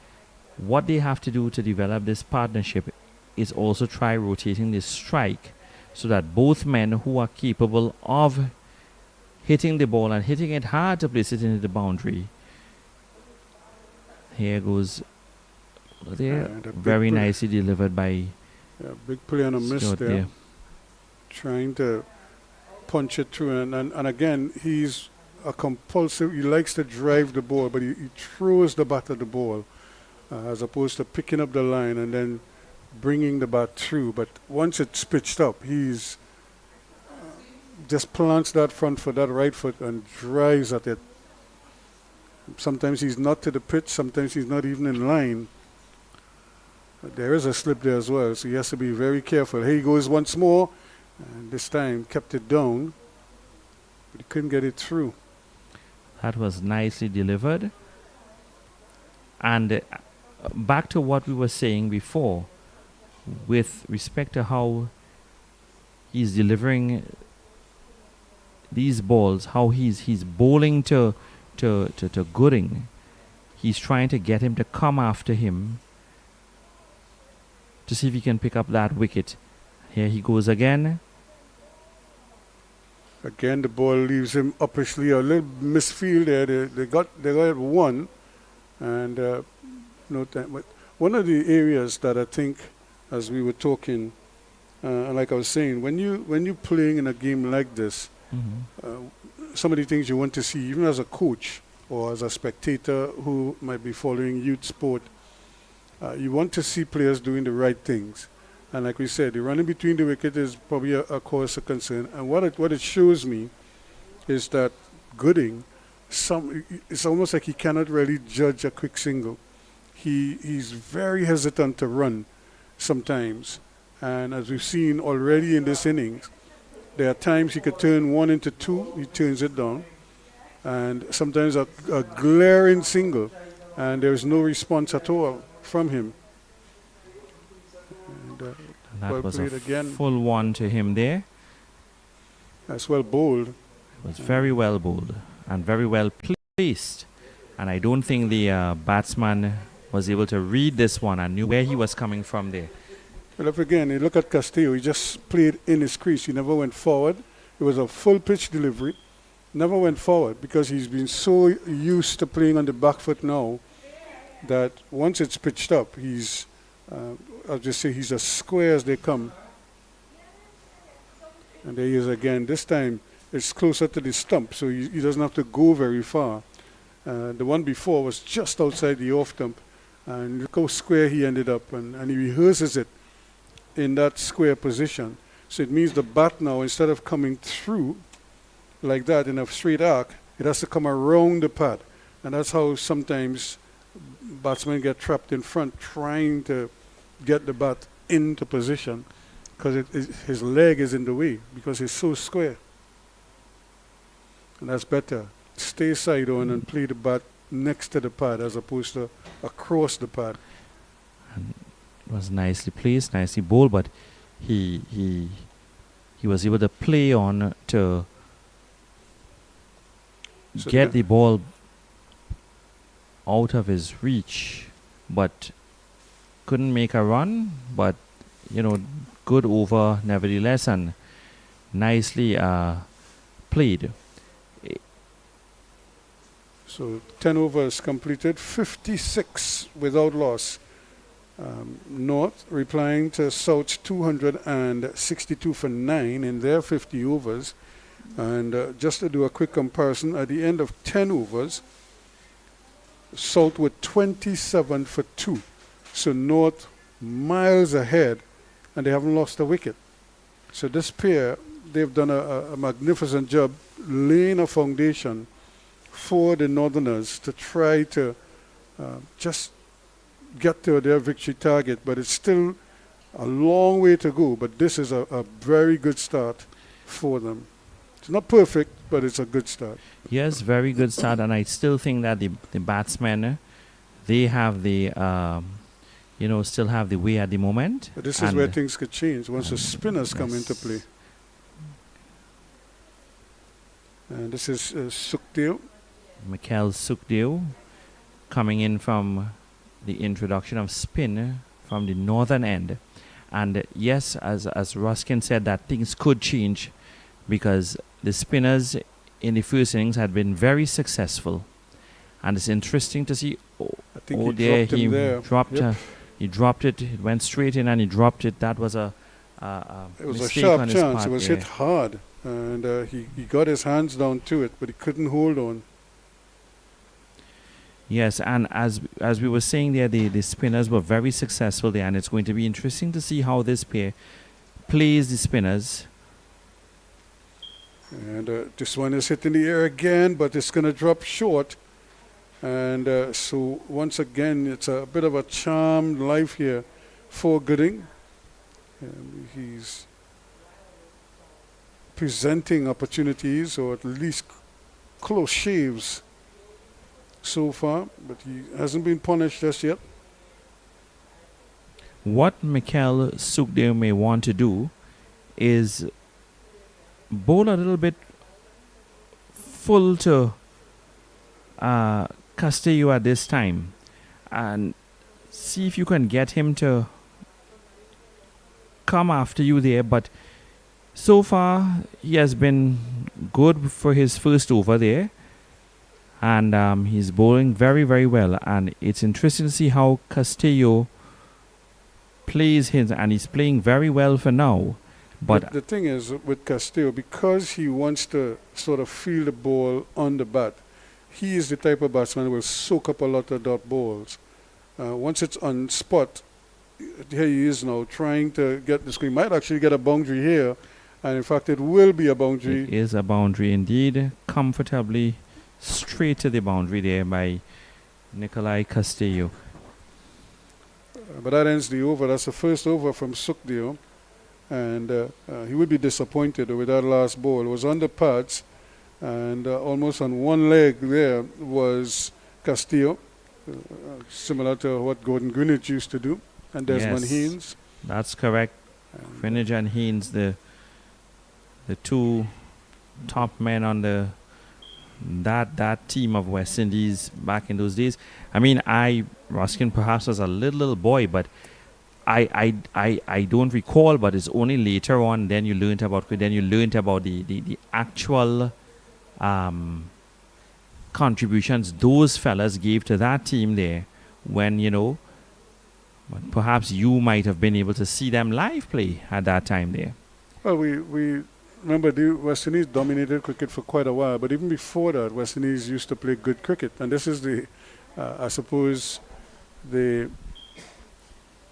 E: what they have to do to develop this partnership is also try rotating this strike, so that both men who are capable of hitting the ball and hitting it hard to place it into the boundary. Here goes there, very nicely delivered by
D: Big play and a miss
E: Stewart
D: there. Trying to punch it through, and again, he's a compulsive, he likes to drive the ball, but he throws the bat at the ball, as opposed to picking up the line and then bringing the bat through. But once it's pitched up, he's just plants that front foot, that right foot, and drives at it. Sometimes he's not to the pitch, sometimes he's not even in line. But there is a slip there as well, so he has to be very careful. Here he goes once more, and this time kept it down, but he couldn't get it through.
E: That was nicely delivered. And back to what we were saying before, with respect to how he's delivering these balls, how he's bowling to Gooding. He's trying to get him to come after him to see if he can pick up that wicket. Here he goes again.
D: Again, the ball leaves him uppishly, a little misfield there. They got one, and no time. But one of the areas that I think, as we were talking, and like I was saying, when you're playing in a game like this, some of the things you want to see, even as a coach or as a spectator who might be following youth sport, you want to see players doing the right things. And like we said, the running between the wicket is probably a cause of concern. And what it shows me is that Gooding, it's almost like he cannot really judge a quick single. He's very hesitant to run sometimes. And as we've seen already in this innings, there are times he could turn 1 into 2, he turns it down. And sometimes a glaring single, and there's no response at all from him. And
E: that
D: well
E: was
D: played
E: a
D: again.
E: full one to him there.
D: That's well bowled.
E: It was very well bowled and very well placed. And I don't think the batsman was able to read this one and knew where he was coming from there.
D: Well, if again, you look at Castillo, he just played in his crease. He never went forward. It was a full pitch delivery. Never went forward because he's been so used to playing on the back foot now that once it's pitched up, he's, I'll just say he's as square as they come. And there he is again. This time it's closer to the stump, so he doesn't have to go very far. The one before was just outside the off stump. And look how square he ended up. And he rehearses it in that square position. So it means the bat now, instead of coming through like that in a straight arc, it has to come around the pad. And that's how sometimes batsmen get trapped in front trying to get the bat into position because his leg is in the way because he's so square. And that's better. Stay side on and play the bat next to the pad as opposed to across the pad.
E: And it was nicely placed, nicely bowled, but he was able to play on to
D: So
E: get the ball out of his reach, but couldn't make a run. But good over nevertheless, and nicely played.
D: So 10 overs completed, 56 without loss. North replying to South's 262 for 9 in their 50 overs. And just to do a quick comparison, at the end of 10 overs, South with 27 for 2. So North miles ahead, and they haven't lost a wicket. So this pair, they've done a magnificent job laying a foundation for the Northerners to try to just get to their victory target. But it's still a long way to go. But this is a very good start for them. It's not perfect, but it's a good start.
E: Yes, very good start, and I still think that the batsmen, they have the, still have the way at the moment.
D: But this is where things could change once the spinners come into play. And this is Sukhdev.
E: Mikhail Sukhdev coming in from the introduction of spin from the northern end. And yes, as Ruskin said, that things could change because the spinners in the first innings had been very successful. And it's interesting to see,
D: I think he
E: dropped it, it went straight in and he dropped it. That was a
D: it was a
E: mistake
D: sharp
E: on his
D: chance.
E: part,
D: It was
E: yeah.
D: hit hard. And he got his hands down to it, but he couldn't hold on.
E: Yes, and as we were saying there, the spinners were very successful there, and it's going to be interesting to see how this pair plays the spinners.
D: And this one is hit in the air again, but it's going to drop short. And so once again, it's a bit of a charmed life here for Gooding. And he's presenting opportunities, or at least close shaves so far, but he hasn't been punished just yet.
E: What Mikhail Sukhdev may want to do is bowl a little bit full to Castillo at this time and see if you can get him to come after you there. But so far he has been good for his first over there, and he's bowling very, very well, and it's interesting to see how Castillo plays his, and he's playing very well for now. But
D: the thing is with Castillo, because he wants to sort of feel the ball on the bat, he is the type of batsman who will soak up a lot of dot balls. Once it's on spot, here he is now trying to get the screen. Might actually get a boundary here, and in fact it will be a boundary.
E: it is a boundary indeed, comfortably straight to the boundary there by Nikolai Castillo.
D: But that ends the over. That's the first over from Sukhdev. And he would be disappointed with that last ball. It was on the pads, and almost on one leg there was Castillo, similar to what Gordon Greenwich used to do, and Desmond
E: Yes.
D: Haynes.
E: That's correct. Greenwich and Haynes, the two top men on that team of West Indies back in those days. I mean, Ruskin perhaps was a little boy, but I don't recall, but it's only later on then you learned about the actual contributions those fellas gave to that team there, when but perhaps you might have been able to see them live play at that time there.
D: Well, we remember the West Indies dominated cricket for quite a while, but even before that, West Indies used to play good cricket. And this is I suppose, the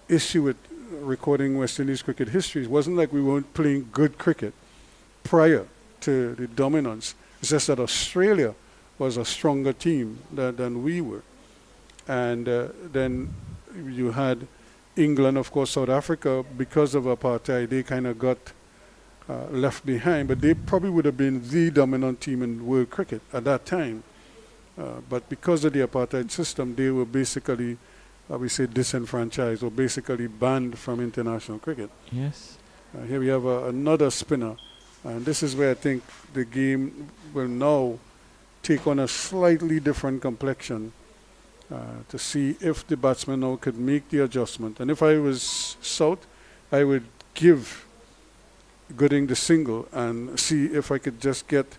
D: issue with recording West Indies cricket history. It wasn't like we weren't playing good cricket prior to the dominance. It's just that Australia was a stronger team than we were. And then you had England, of course, South Africa, because of apartheid, they kind of got left behind, but they probably would have been the dominant team in world cricket at that time. But because of the apartheid system, they were basically, we say, disenfranchised or basically banned from international cricket.
E: Yes.
D: Here we have another spinner, and this is where I think the game will now take on a slightly different complexion to see if the batsman now could make the adjustment. And if I was South, I would give Gooding the single and see if I could just get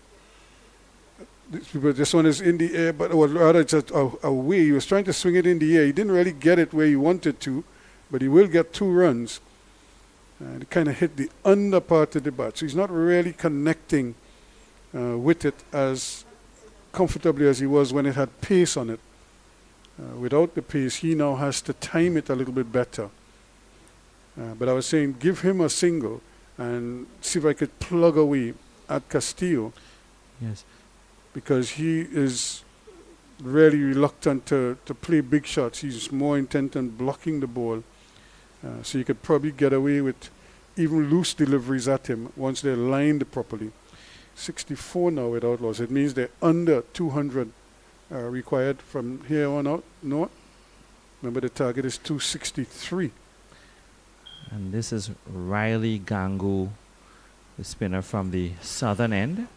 D: this one is in the air, but or rather just away. He was trying to swing it in the air. He didn't really get it where he wanted to, but he will get 2 runs. And it kind of hit the under part of the bat. So he's not really connecting with it as comfortably as he was when it had pace on it. Without the pace, he now has to time it a little bit better. But I was saying, give him a single and see if I could plug away at Castillo.
E: Yes.
D: Because he is really reluctant to play big shots. He's more intent on blocking the ball. So you could probably get away with even loose deliveries at him once they're lined properly. 64 now with outlaws. It means they're under 200 required from here on out. No. Remember the target is 263.
E: And this is Riley Gangu, the spinner from the southern end.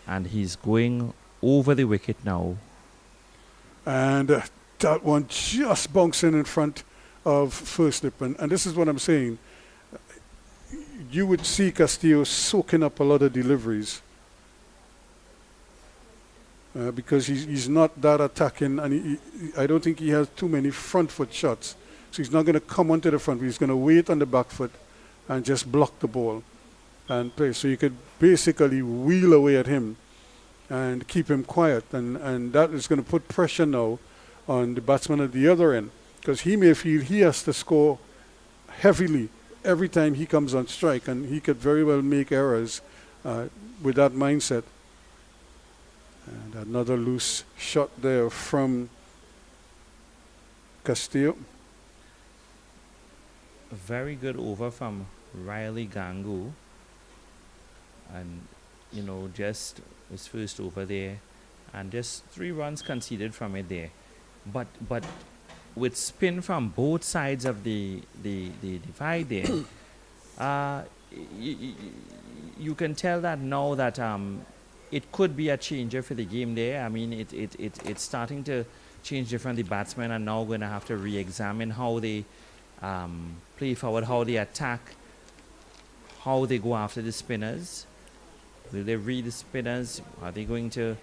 E: And he's going over the wicket now.
D: And that one just bouncing in front of first slip. And this is what I'm saying. You would see Castillo soaking up a lot of deliveries because he's not that attacking, and I don't think he has too many front foot shots. So he's not going to come onto the front foot. He's going to wait on the back foot and just block the ball and play. So you could basically wheel away at him and keep him quiet. And that is going to put pressure now on the batsman at the other end, because he may feel he has to score heavily every time he comes on strike, and he could very well make errors with that mindset. And another loose shot there from Castillo.
E: A very good over from Riley Gangu. And, you know, just his first over there. And just 3 runs conceded from it there. But with spin from both sides of the divide there, you can tell that now that it could be a changer for the game there. I mean, it's starting to change different. The batsmen are now going to have to re-examine how they play forward, how they attack, how they go after the spinners. Will they read the spinners? Are they going to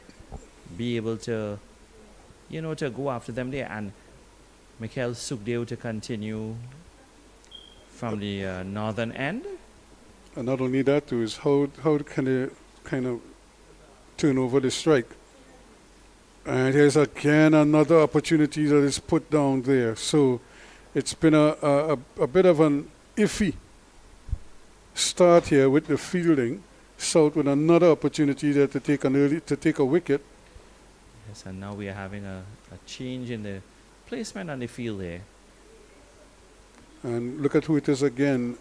E: be able to, you know, to go after them there? And Mikhail Sukhdeo to continue from the northern end.
D: And not only that, too, is how can they kind of turn over the strike. And here's again another opportunity that is put down there. So it's been a bit of an iffy start here with the fielding. South with another opportunity there to take a wicket.
E: Yes, and now we are having a change in the placement on the field there.
D: And look at who it is again.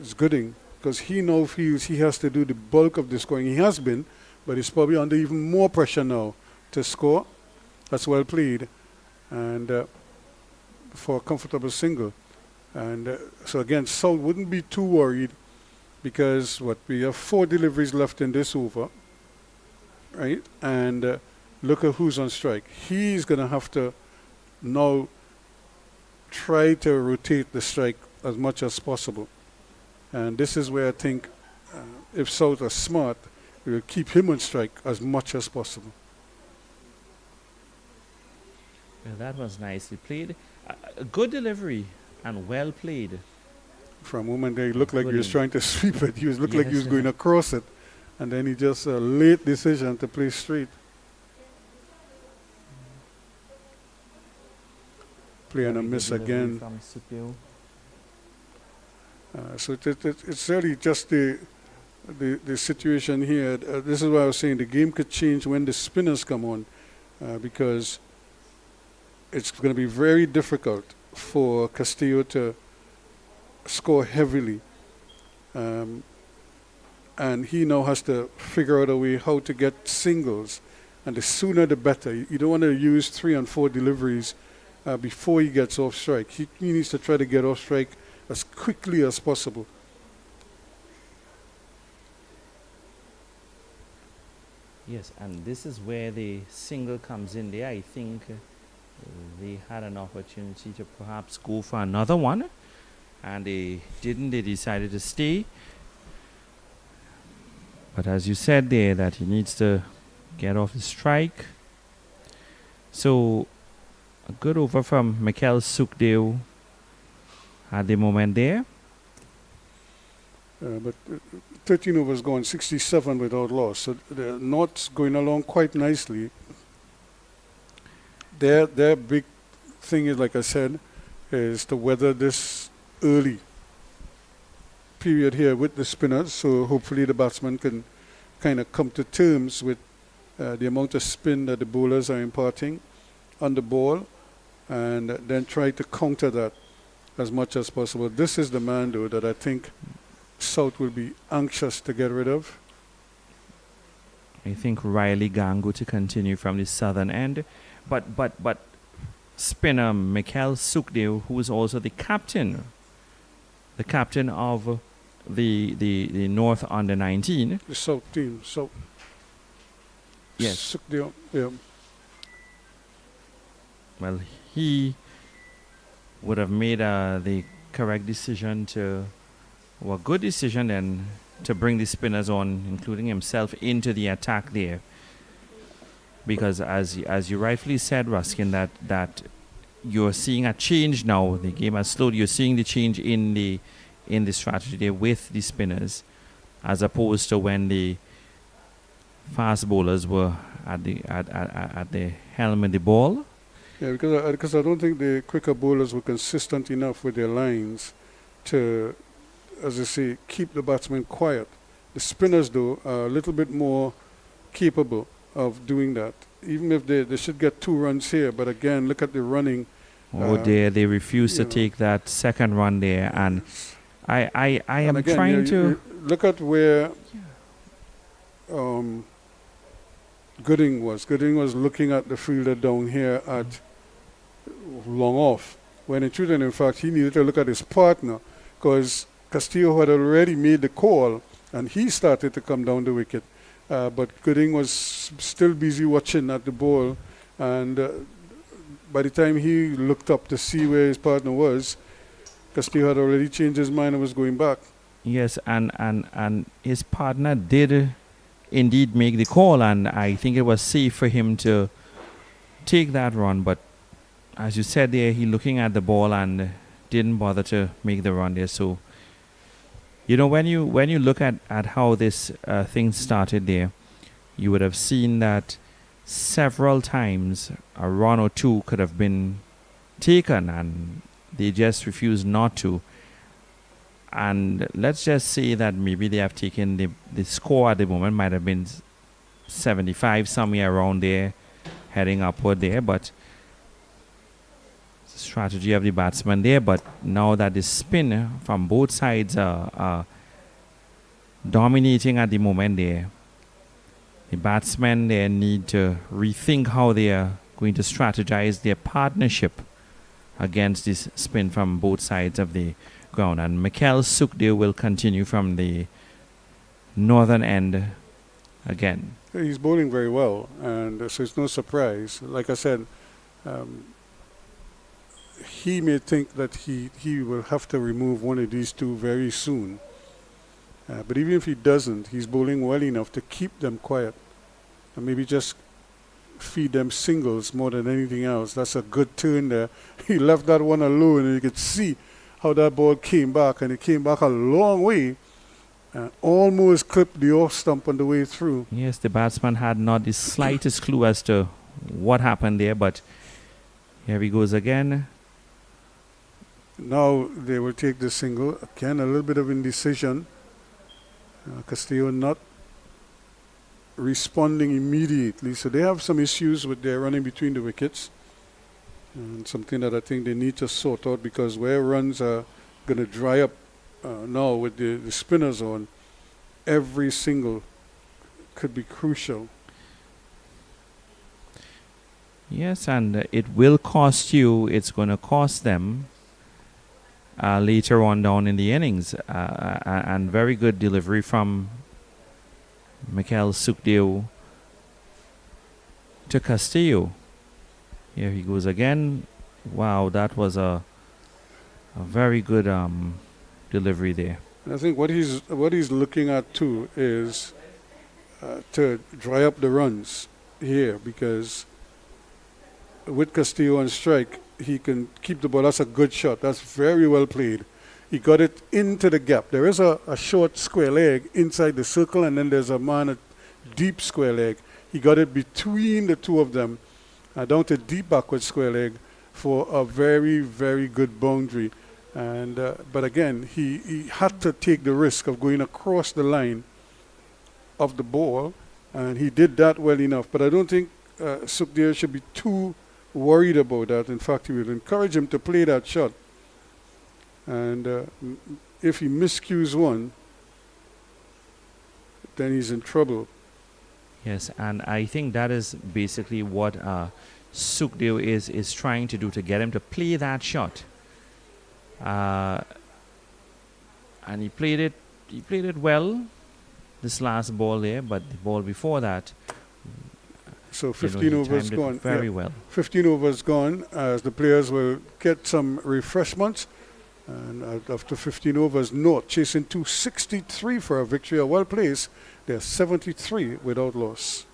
D: It's Gooding, because he now feels he has to do the bulk of the scoring. He has been, but he's probably under even more pressure now to score. That's well played, and for a comfortable single. And so again, South wouldn't be too worried, because we have 4 deliveries left in this over, right? And look at who's on strike. He's going to have to now try to rotate the strike as much as possible. And this is where I think if South are smart, we will keep him on strike as much as possible.
E: Well, that was nicely played. A good delivery and well played.
D: For a moment there, he looked like he was trying to sweep it. He looked like he was going across it. And then he just a late decision to play straight. Play and a miss again.
E: From
D: So it's really just the the situation here. This is why I was saying the game could change when the spinners come on, because it's going to be very difficult for Castillo to score heavily. And he now has to figure out a way how to get singles. And the sooner the better. You don't want to use 3 and 4 deliveries before he gets off strike. He needs to try to get off strike as quickly as possible.
E: Yes, and this is where the single comes in there. I think they had an opportunity to perhaps go for another one, and they didn't. They decided to stay. But as you said there, that he needs to get off the strike. So a good over from Mikel Sukdeo at the moment there.
D: But 13 overs gone, 67 without loss. So they're not going along quite nicely. Their big thing is, like I said, is to weather this early period here with the spinners. So hopefully the batsman can kind of come to terms with the amount of spin that the bowlers are imparting on the ball, and then try to counter that as much as possible. This is the man, though, that I think South will be anxious to get rid of.
E: I think Riley Gangu to continue from the southern end. But spinner Mikel Sukdeo, who is also the captain of the North under 19.
D: The South team. So
E: Yes.
D: yeah.
E: Well, he would have made the correct decision or a good decision then to bring the spinners on, including himself, into the attack there. Because as you rightfully said, Ruskin, that you're seeing a change now. The game has slowed. You're seeing the change in the strategy there with the spinners, as opposed to when the fast bowlers were at the helm of the ball.
D: Yeah, because I don't think the quicker bowlers were consistent enough with their lines to, as I say, keep the batsmen quiet. The spinners, though, are a little bit more capable of doing that. Even if they should get 2 runs here, but again, look at the running.
E: They refuse to take that second run there, and I am
D: again,
E: trying to
D: look at where Gooding was. Gooding was looking at the fielder down here at long off, when in truth and in fact he needed to look at his partner, because Castillo had already made the call and he started to come down the wicket, but Gooding was still busy watching at the ball, and by the time he looked up to see where his partner was, Castillo had already changed his mind and was going back.
E: Yes, and his partner did indeed make the call, and I think it was safe for him to take that run. But as you said there, he looking at the ball and didn't bother to make the run there. So, you know, when you look at how this thing started there, you would have seen that several times a run or two could have been taken, and they just refused not to. And let's just say that maybe they have taken the score at the moment might have been 75, somewhere around there, heading upward there. But strategy of the batsman there. But now that the spin from both sides are dominating at the moment there, the batsmen there need to rethink how they are going to strategize their partnership against this spin from both sides of the ground. And Mikel Sukdeo will continue from the northern end again.
D: He's bowling very well, and so it's no surprise. Like I said, he may think that he will have to remove one of these two very soon. But even if he doesn't, he's bowling well enough to keep them quiet and maybe just feed them singles more than anything else. That's a good turn there. He left that one alone, and you could see how that ball came back, and it came back a long way and almost clipped the off stump on the way through.
E: Yes, the batsman had not the slightest clue as to what happened there, but here he goes again.
D: Now they will take the single. Again, a little bit of indecision. Castillo not responding immediately. So they have some issues with their running between the wickets. And something that I think they need to sort out, because where runs are going to dry up now with the spinners on, every single could be crucial.
E: Yes, and it will cost you, it's going to cost them later on down in the innings. And very good delivery from Mikhail Sukhdev to Castillo. Here he goes again. Wow, that was a very good delivery there.
D: I think what he's looking at too is to dry up the runs here, because with Castillo on strike, he can keep the ball. That's a good shot. That's very well played. He got it into the gap. There is a short square leg inside the circle, and then there's a deep square leg. He got it between the two of them, down to deep backward square leg for a very, very good boundary. And but again, he had to take the risk of going across the line of the ball, and he did that well enough. But I don't think Sukhdev should be too worried about that. In fact, he would encourage him to play that shot. And if he miscues one, then he's in trouble.
E: Yes, and I think that is basically what Sukhdev is trying to do, to get him to play that shot. And he played it well, this last ball there, but the ball before that,
D: So
E: he
D: 15 overs
E: timed it
D: gone.
E: very well.
D: 15 overs gone, as the players will get some refreshments. And after 15 overs, North chasing 263 for a victory. A well placed. They're 73 without loss.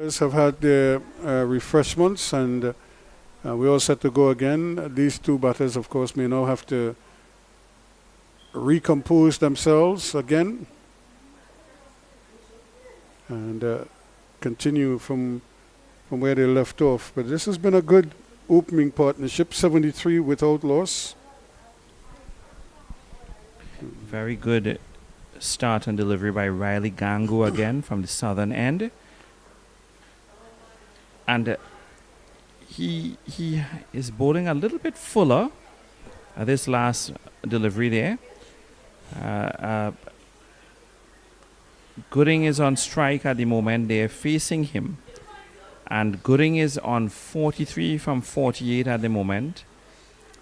D: Have had their refreshments, and we're all set to go again. These two batters, of course, may now have to recompose themselves again and continue from where they left off. But this has been a good opening partnership, 73 without loss.
E: Very good start and delivery by Riley Gangu again from the southern end. And he is bowling a little bit fuller at this last delivery there. Gooding is on strike at the moment. They're facing him. And Gooding is on 43 from 48 at the moment.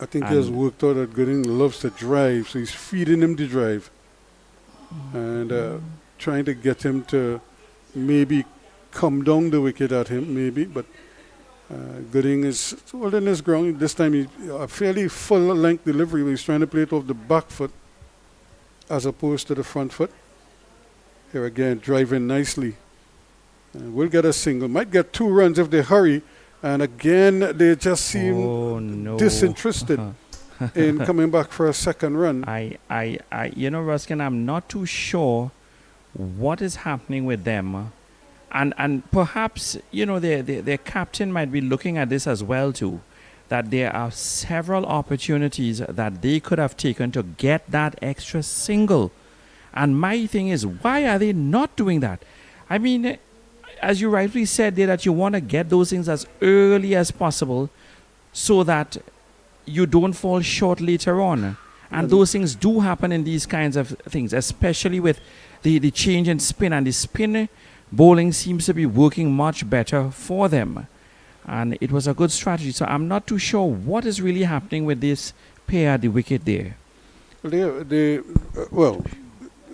D: I think he has worked out that Gooding loves to drive, so he's feeding him the drive and trying to get him to maybe come down the wicket at him, maybe. But Gooding is holding his ground. This time, a fairly full-length delivery where he's trying to play it off the back foot as opposed to the front foot. Here again, driving nicely. We'll get a single. Might get 2 runs if they hurry. And again, they just seem disinterested in coming back for a second run.
E: You know, Ruskin, I'm not too sure what is happening with them. And perhaps, you know, their captain might be looking at this as well, too. That there are several opportunities that they could have taken to get that extra single. And my thing is, why are they not doing that? I mean, as you rightly said there, that you want to get those things as early as possible so that you don't fall short later on. And those things do happen in these kinds of things, especially with the change in spin. And the spin bowling seems to be working much better for them. And it was a good strategy. So I'm not too sure what is really happening with this pair at the wicket there.
D: Well,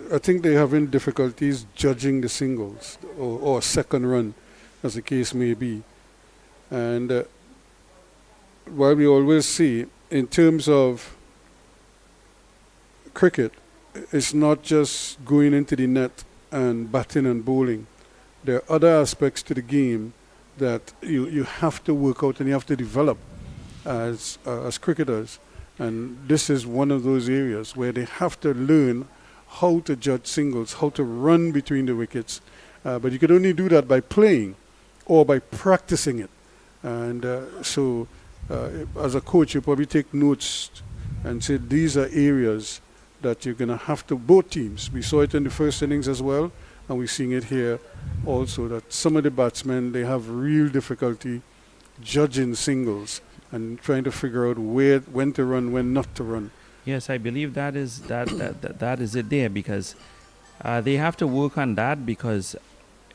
D: I think they're having difficulties judging the singles or second run, as the case may be. And while we always see, in terms of cricket, it's not just going into the net and batting and bowling. There are other aspects to the game that you have to work out and you have to develop as cricketers. And this is one of those areas where they have to learn how to judge singles, how to run between the wickets. But you could only do that by playing or by practicing it. And so as a coach, you probably take notes and say these are areas that you're going to have to, both teams. We saw it in the first innings as well, and we're seeing it here also, that some of the batsmen, they have real difficulty judging singles and trying to figure out when to run, when not to run.
E: Yes, I believe that is it there, because they have to work on that, because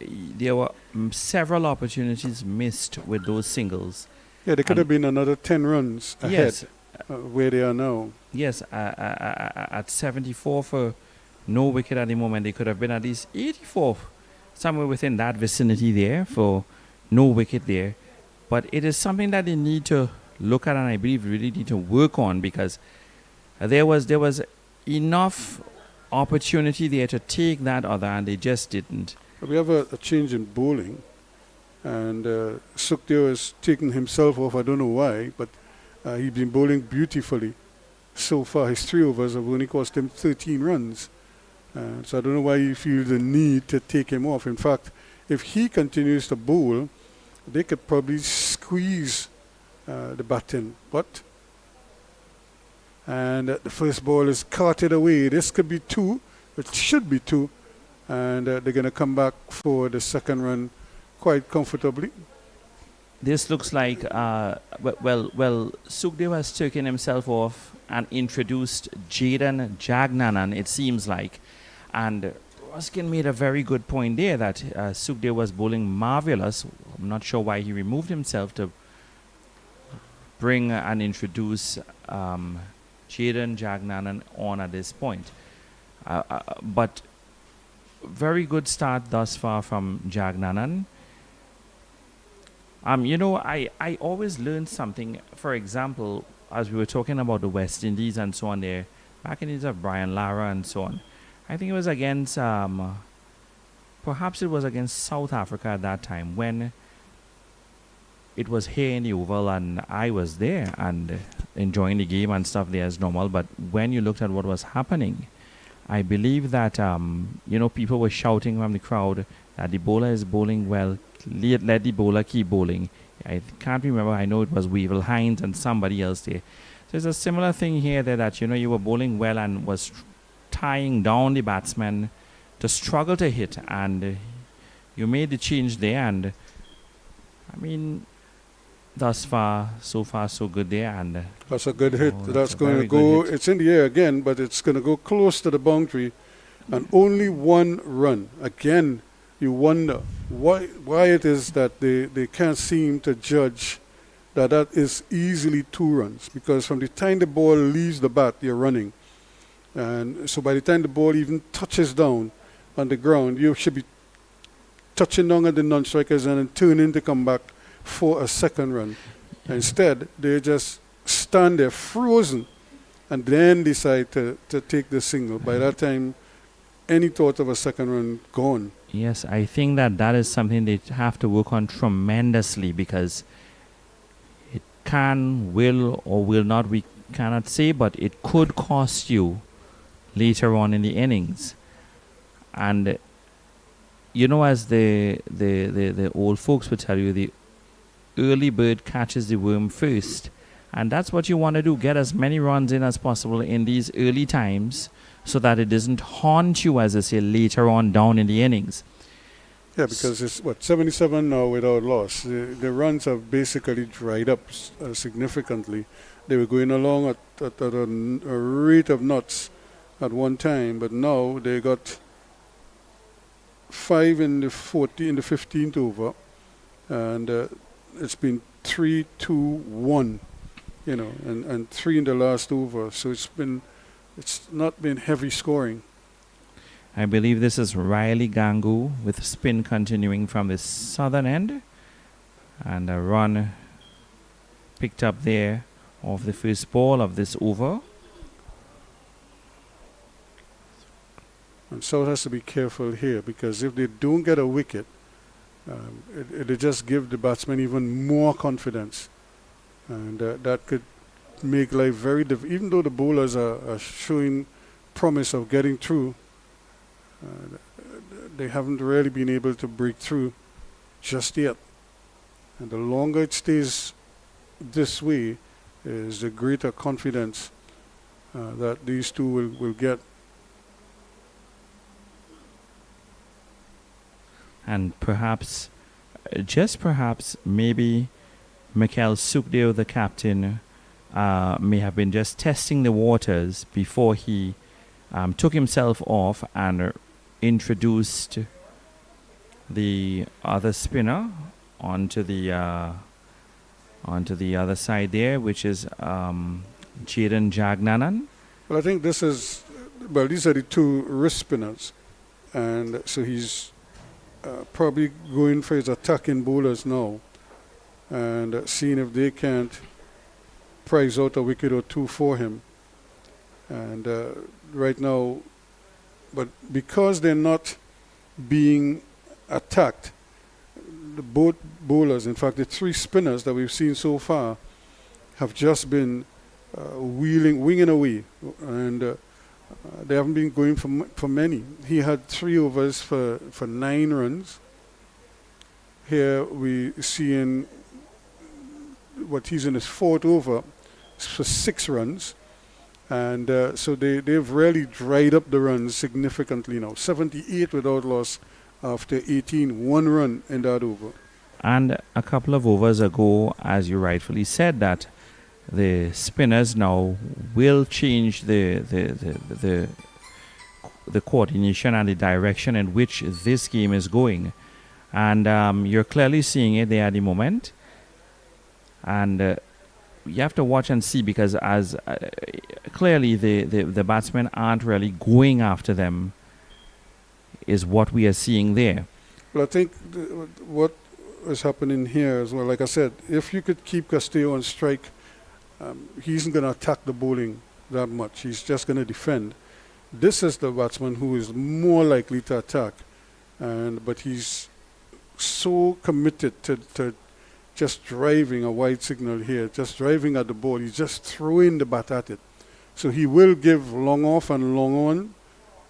E: there were several opportunities missed with those singles.
D: Yeah, there could have been another 10 runs ahead.
E: Yes,
D: where they are now.
E: Yes, at 74 for no wicket at the moment, they could have been at least 84, somewhere within that vicinity there for no wicket there. But it is something that they need to look at, and I believe really need to work on, because there was enough opportunity there to take that other, and they just didn't.
D: We have a change in bowling, and Sukhdev has taken himself off. I don't know why, but he's been bowling beautifully so far. His 3 overs have only cost him 13 runs. So I don't know why you feel the need to take him off. In fact, if he continues to bowl, they could probably squeeze the bat in. And the first ball is carted away. This could be 2. It should be 2. And they're going to come back for the second run quite comfortably.
E: This looks like, Sukhdev has taken himself off and introduced Jaden Jagnanan, it seems like. And Ruskin made a very good point there that Sukhdev was bowling marvelous. I'm not sure why he removed himself to bring and introduce Jaden Jagnanan on at this point. But very good start thus far from Jagnanan. You know, I always learn something. For example, as we were talking about the West Indies and so on there, back in the days of Brian Lara and so on, I think it was against perhaps it was against South Africa at that time when it was here in the Oval and I was there and enjoying the game and stuff there as normal. But when you looked at what was happening, I believe that, people were shouting from the crowd that the bowler is bowling well, let the bowler keep bowling. I can't remember, I know it was Weevil Hines and somebody else there. So it's a similar thing here there that, you were bowling well and was tying down the batsman to struggle to hit, and you made the change there, and I mean, thus far, so good there, and
D: That's a good hit.
E: that's
D: That's
E: a
D: going to
E: very
D: go,
E: good hit.
D: it's in the air again, but it's going to go close to the boundary, and only one run. Again, you wonder why it is that they can't seem to judge that is easily 2 runs, because from the time the ball leaves the bat, you're running. And so by the time the ball even touches down on the ground, you should be touching down at the non-strikers and then turning to come back for a second run. Instead, they just stand there frozen and then decide to take the single. By that time, any thought of a second run gone.
E: Yes, I think that is something they have to work on tremendously, because it will or will not, we cannot say, but it could cost you later on in the innings. And as the old folks would tell you, the early bird catches the worm first, and that's what you want to do, get as many runs in as possible in these early times so that it doesn't haunt you, as I say, later on down in the innings.
D: Yeah, because it's 77 now without loss. The runs have basically dried up significantly. They were going along at a rate of knots at one time, but now they got 5 in the 15th over, and it's been 3-2-1, and 3 in the last over. So it's not been heavy scoring.
E: I believe this is Riley Gangu with spin continuing from the southern end, and a run picked up there of the first ball of this over.
D: And South has to be careful here, because if they don't get a wicket, it'll just give the batsman even more confidence, and that could make life very difficult. Even though the bowlers are showing promise of getting through, they haven't really been able to break through just yet. And the longer it stays this way, is the greater confidence that these two will get.
E: And perhaps, just perhaps, maybe Mikel Sukdeo, the captain, may have been just testing the waters before he took himself off and introduced the other spinner onto the other side there, which is Jaden Jagnanan.
D: Well, I think these are the 2 wrist spinners, and so he's probably going for his attacking bowlers now, and seeing if they can't prize out a wicket or 2 for him. And right now, but because they're not being attacked, both bowlers, in fact the 3 spinners that we've seen so far, have just been winging away, and they haven't been going for many. He had 3 overs for 9 runs. Here we see in he's in his 4th over for 6 runs. And so they've really dried up the runs significantly now. 78 without loss after 18, 1 run in that over.
E: And a couple of overs ago, as you rightfully said, that the spinners now will change the coordination and the direction in which this game is going. And you're clearly seeing it there at the moment. And you have to watch and see, because as clearly the batsmen aren't really going after them, is what we are seeing there.
D: Well, I think what is happening here as well, like I said, if you could keep Castillo on strike, he isn't going to attack the bowling that much. He's just going to defend. This is the batsman who is more likely to attack, but he's so committed to just driving a wide signal here, just driving at the ball. He's just throwing the bat at it. So he will give long off and long on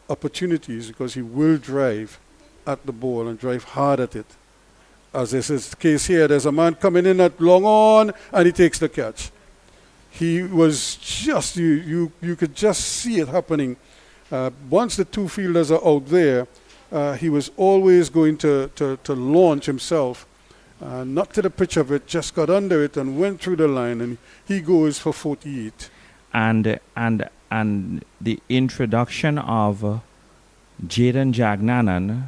D: opportunities because he will drive at the ball and drive hard at it. As this is the case here, there's a man coming in at long on and he takes the catch. He was just, you could just see it happening. Once the two fielders are out there, he was always going to launch himself, not to the pitch of it, just got under it and went through the line, and he goes for 48.
E: And the introduction of Jaden Jagnanan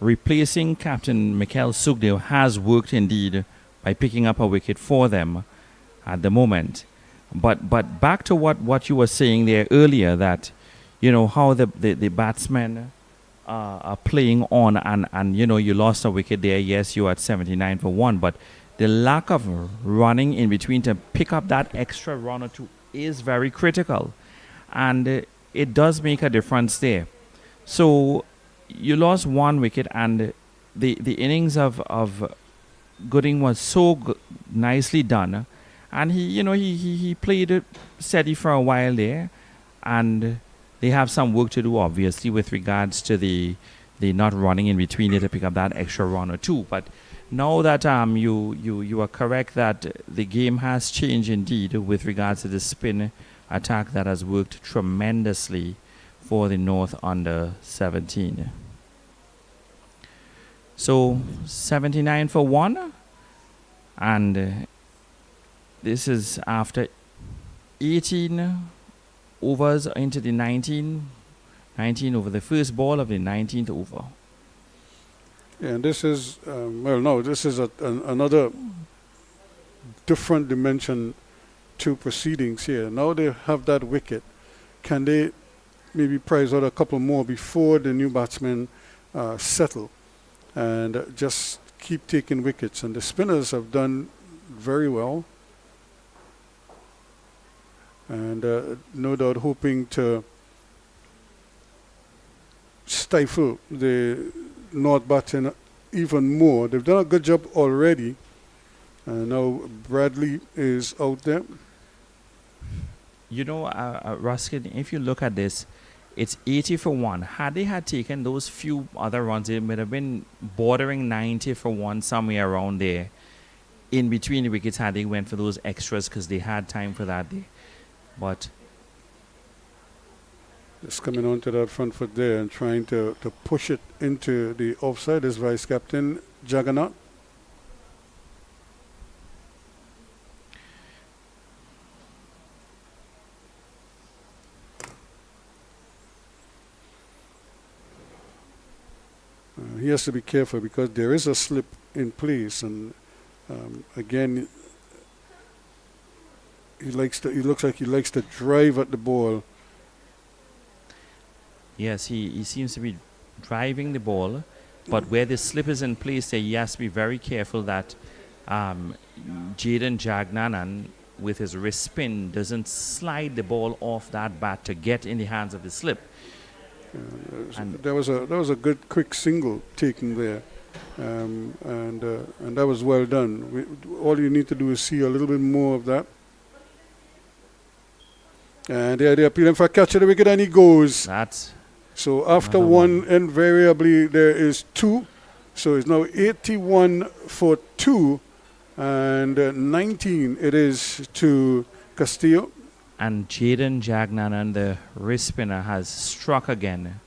E: replacing Captain Mikhail Sugdev has worked indeed by picking up a wicket for them at the moment. But back to what you were saying there earlier, that how the batsmen are playing on, and you lost a wicket there. Yes, you at 79 for 1, but the lack of running in between to pick up that extra run or two is very critical, and it does make a difference there. So you lost one wicket, and the innings of Gooding was so nicely done, and he played it steady for a while there, and they have some work to do, obviously, with regards to the not running in between it to pick up that extra run or two. But now that you are correct that the game has changed indeed with regards to the spin attack that has worked tremendously for the North under 17. So 79 for 1, and this is after 18 overs into the 19 over the first ball of the 19th over.
D: Yeah, and this is, this is another different dimension to proceedings here. Now they have that wicket. Can they maybe prize out a couple more before the new batsmen settle and just keep taking wickets? And the spinners have done very well. And no doubt hoping to stifle the North batting even more. They've done a good job already. Now Bradley is out there.
E: Ruskin, if you look at this, it's 80 for 1. Had they had taken those few other runs, it would have been bordering 90 for 1, somewhere around there. In between the wickets, had they went for those extras because they had time for that day. But
D: just coming onto that front foot there and trying to push it into the offside is Vice Captain Jagannath. He has to be careful because there is a slip in place, and again, he looks like he likes to drive at the ball.
E: Yes, he seems to be driving the ball, but where the slip is in place there, he has to be very careful that Jaden Jagnanan, with his wrist spin, doesn't slide the ball off that bat to get in the hands of the slip.
D: There was a good quick single taken there, and that was well done. All you need to do is see a little bit more of that. And they're appealing for a catch of the wicket, and he goes. So after one, invariably there is 2. So it's now 81 for 2, and 19 it is to Castillo.
E: And Jaden Jagnanan, the wrist spinner, has struck again,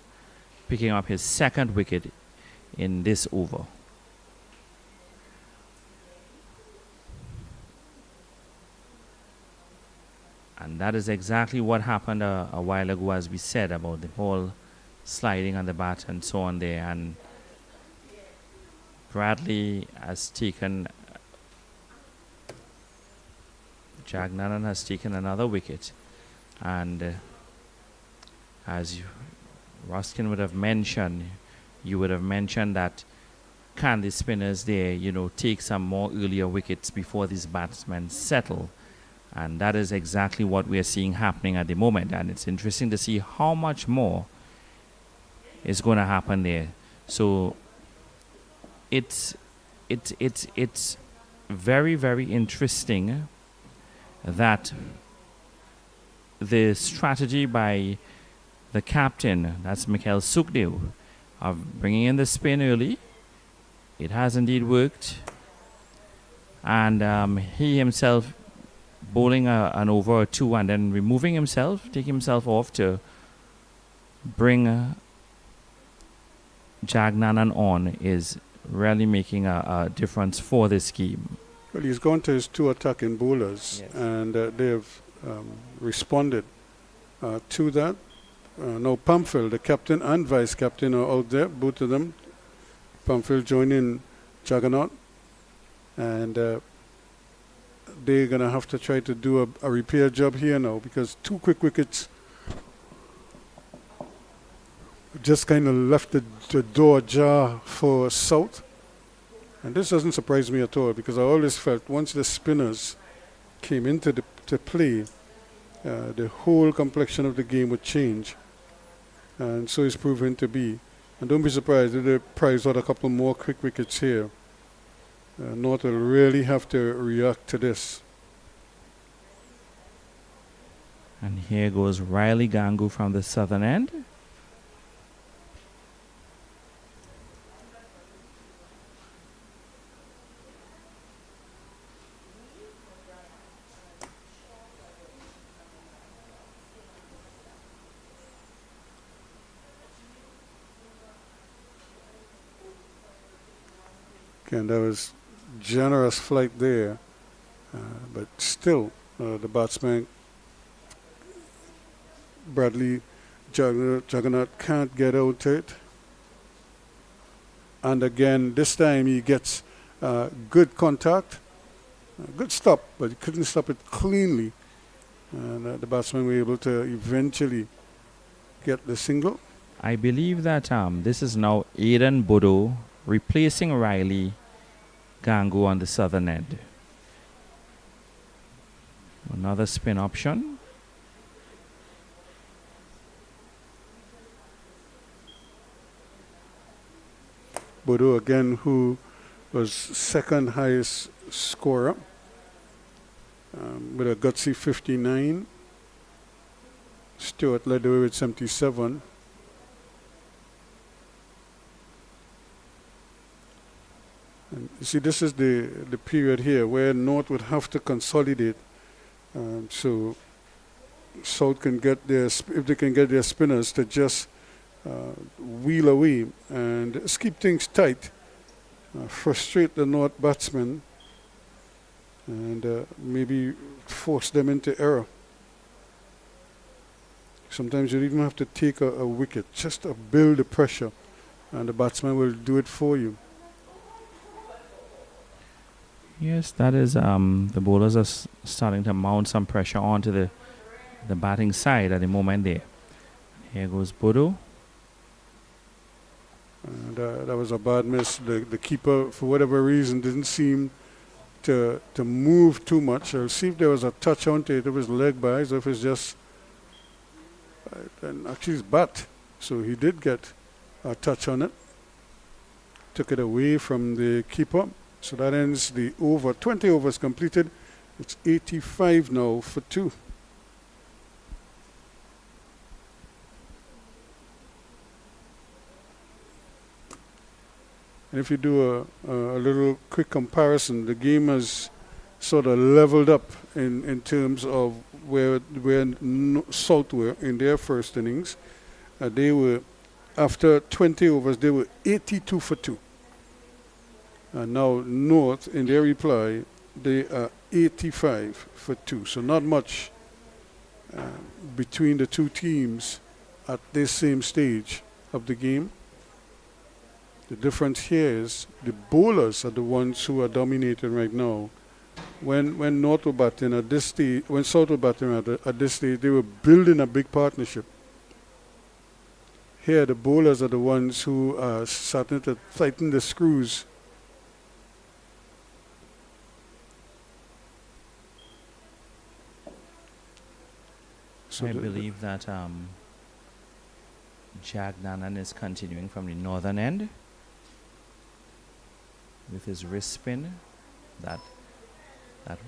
E: picking up his second wicket in this over. And that is exactly what happened a while ago, as we said, about the ball sliding on the bat and so on there. And Bradley has taken, Jagnanan has taken another wicket. And as Ruskin would have mentioned, you would have mentioned that can the spinners there, take some more earlier wickets before these batsmen settle. And that is exactly what we are seeing happening at the moment. And it's interesting to see how much more is going to happen there. So it's very, very interesting that the strategy by the captain, that's Mikhail Sukdev, of bringing in the spin early, it has indeed worked. And he himself bowling an over or two and then removing himself, taking himself off to bring Jagnanan on is really making a difference for this scheme.
D: Well, he's gone to his two attacking bowlers,
E: Yes.
D: and they've responded to that. Now Pamphil, the captain and vice captain, are out there, both of them. Pamphil joining Juggernaut, and they're going to have to try to do a repair job here now, because 2 quick wickets just kind of left the door ajar for South. And this doesn't surprise me at all, because I always felt once the spinners came into to play, the whole complexion of the game would change. And so it's proven to be. And don't be surprised if they prize out a couple more quick wickets here. North will really have to react to this.
E: And here goes Riley Gangu from the southern end.
D: And there was generous flight there, but still the batsman Bradley Juggernaut can't get out to it. And again, this time he gets good contact, good stop, but he couldn't stop it cleanly. And the batsmen were able to eventually get the single.
E: I believe that this is now Aidan Bodo replacing Riley Gangu on the southern end. Another spin option.
D: Bodo again, who was second highest scorer with a gutsy 59. Stewart led the way with 77. And you see, this is the period here where North would have to consolidate, so South can get their if they can get their spinners to just wheel away and just keep things tight, frustrate the North batsmen, and maybe force them into error. Sometimes you even have to take a wicket just to build the pressure, and the batsman will do it for you.
E: Yes, that is the bowlers are starting to mount some pressure onto the batting side at the moment there. Here goes Bodo.
D: And that was a bad miss. The keeper, for whatever reason, didn't seem to move too much. I'll see if there was a touch onto it. If it was leg by, so if it's just and actually it's bat. So he did get a touch on it. Took it away from the keeper. So that ends the over. 20 overs completed. It's 85 now for 2. And if you do a little quick comparison, the game has sort of leveled up in terms of where South were in their first innings. They were, after 20 overs, they were 82 for 2. And now North, in their reply, they are 85 for 2. So not much between the two teams at this same stage of the game. The difference here is the bowlers are the ones who are dominating right now. When North were batting at this stage, when South were batting at this stage, they were building a big partnership. Here, the bowlers are the ones who are starting to tighten the screws. So
E: I believe that Jagnanan is continuing from the northern end. with his wrist spin. That